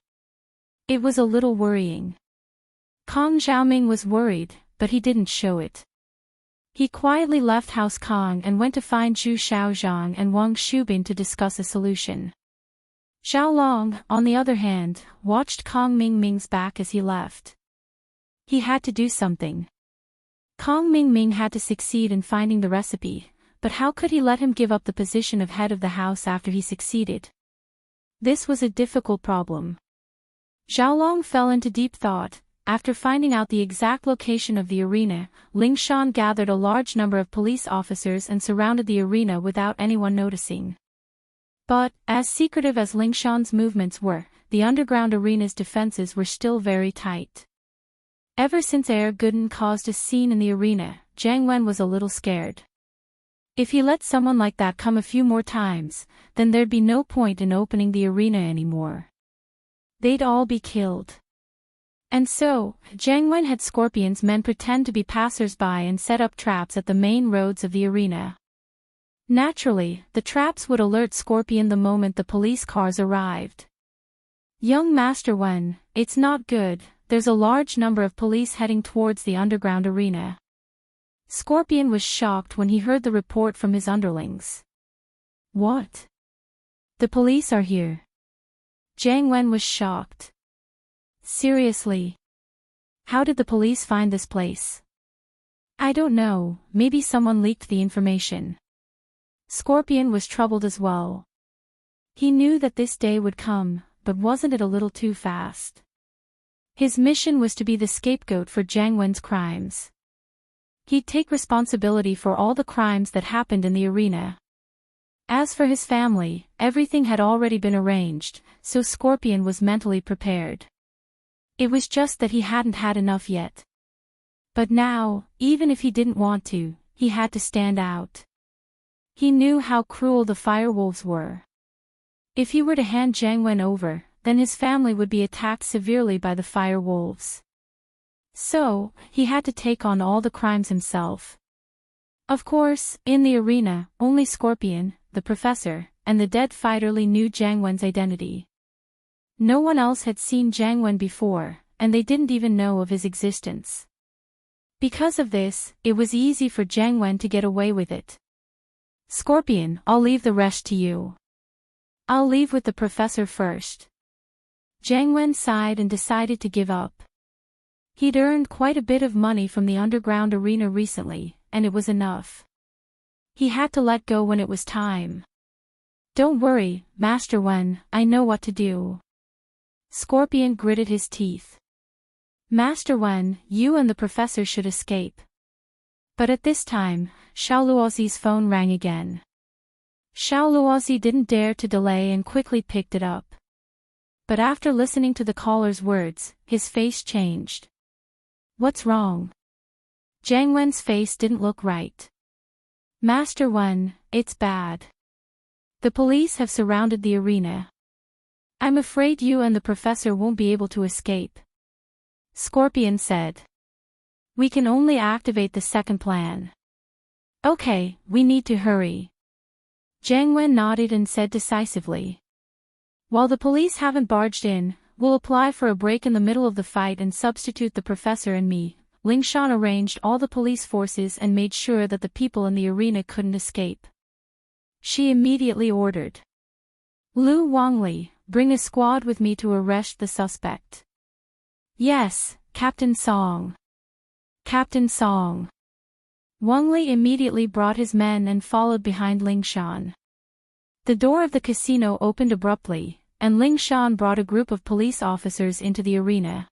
It was a little worrying. Kong Xiaoming was worried, but he didn't show it. He quietly left House Kong and went to find Zhu Xiaozhang and Wang Shubin to discuss a solution. Xiaolong, on the other hand, watched Kong Mingming's back as he left. He had to do something. Kong Mingming had to succeed in finding the recipe, but how could he let him give up the position of head of the house after he succeeded? This was a difficult problem. Xiaolong fell into deep thought. After finding out the exact location of the arena, Ling Shan gathered a large number of police officers and surrounded the arena without anyone noticing. But, as secretive as Ling Shan's movements were, the underground arena's defenses were still very tight. Ever since Air Gooden caused a scene in the arena, Jiang Wen was a little scared. If he let someone like that come a few more times, then there'd be no point in opening the arena anymore. They'd all be killed. And so, Jiang Wen had Scorpion's men pretend to be passers-by and set up traps at the main roads of the arena. Naturally, the traps would alert Scorpion the moment the police cars arrived. Young Master Wen, it's not good, there's a large number of police heading towards the underground arena. Scorpion was shocked when he heard the report from his underlings. What? The police are here. Jiang Wen was shocked. Seriously? How did the police find this place? I don't know, maybe someone leaked the information. Scorpion was troubled as well. He knew that this day would come, but wasn't it a little too fast? His mission was to be the scapegoat for Jiang Wen's crimes. He'd take responsibility for all the crimes that happened in the arena. As for his family, everything had already been arranged, so Scorpion was mentally prepared. It was just that he hadn't had enough yet. But now, even if he didn't want to, he had to stand out. He knew how cruel the firewolves were. If he were to hand Jiang Wen over, then his family would be attacked severely by the firewolves. So, he had to take on all the crimes himself. Of course, in the arena, only Scorpion, the professor, and the dead fighter Li knew Jiang Wen's identity. No one else had seen Jiang Wen before, and they didn't even know of his existence. Because of this, it was easy for Jiang Wen to get away with it. Scorpion, I'll leave the rest to you. I'll leave with the professor first. Jiang Wen sighed and decided to give up. He'd earned quite a bit of money from the underground arena recently, and it was enough. He had to let go when it was time. Don't worry, Master Wen, I know what to do. Scorpion gritted his teeth. Master Wen, you and the professor should escape. But at this time, Xiao Luozi's phone rang again. Xiao Luozi didn't dare to delay and quickly picked it up. But after listening to the caller's words, his face changed. What's wrong? Jiang Wen's face didn't look right. Master Wen, it's bad. The police have surrounded the arena. I'm afraid you and the professor won't be able to escape. Scorpion said. We can only activate the second plan. Okay, we need to hurry. Jiang Wen nodded and said decisively. While the police haven't barged in, we'll apply for a break in the middle of the fight and substitute the professor and me. Lingshan arranged all the police forces and made sure that the people in the arena couldn't escape. She immediately ordered. Lu Wangli, bring a squad with me to arrest the suspect. Yes, Captain Song. Captain Song. Wang Li immediately brought his men and followed behind Lingshan. The door of the casino opened abruptly, and Lingshan brought a group of police officers into the arena.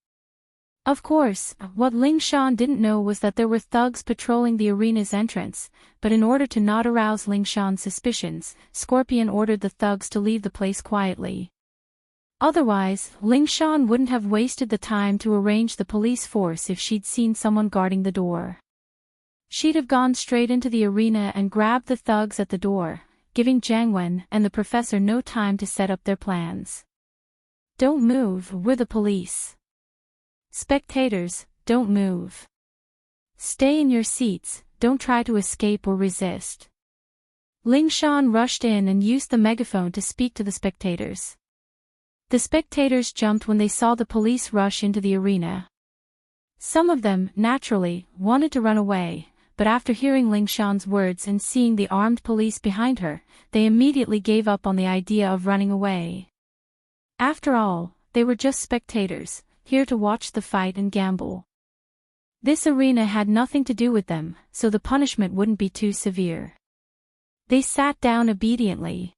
Of course, what Lingshan didn't know was that there were thugs patrolling the arena's entrance, but in order to not arouse Lingshan's suspicions, Scorpion ordered the thugs to leave the place quietly. Otherwise, Lingshan wouldn't have wasted the time to arrange the police force if she'd seen someone guarding the door. She'd have gone straight into the arena and grabbed the thugs at the door, giving Jiang Wen and the professor no time to set up their plans. Don't move, we're the police. Spectators, don't move. Stay in your seats, don't try to escape or resist. Lingshan rushed in and used the megaphone to speak to the spectators. The spectators jumped when they saw the police rush into the arena. Some of them, naturally, wanted to run away, but after hearing Lingshan's words and seeing the armed police behind her, they immediately gave up on the idea of running away. After all, they were just spectators, here to watch the fight and gamble. This arena had nothing to do with them, so the punishment wouldn't be too severe. They sat down obediently.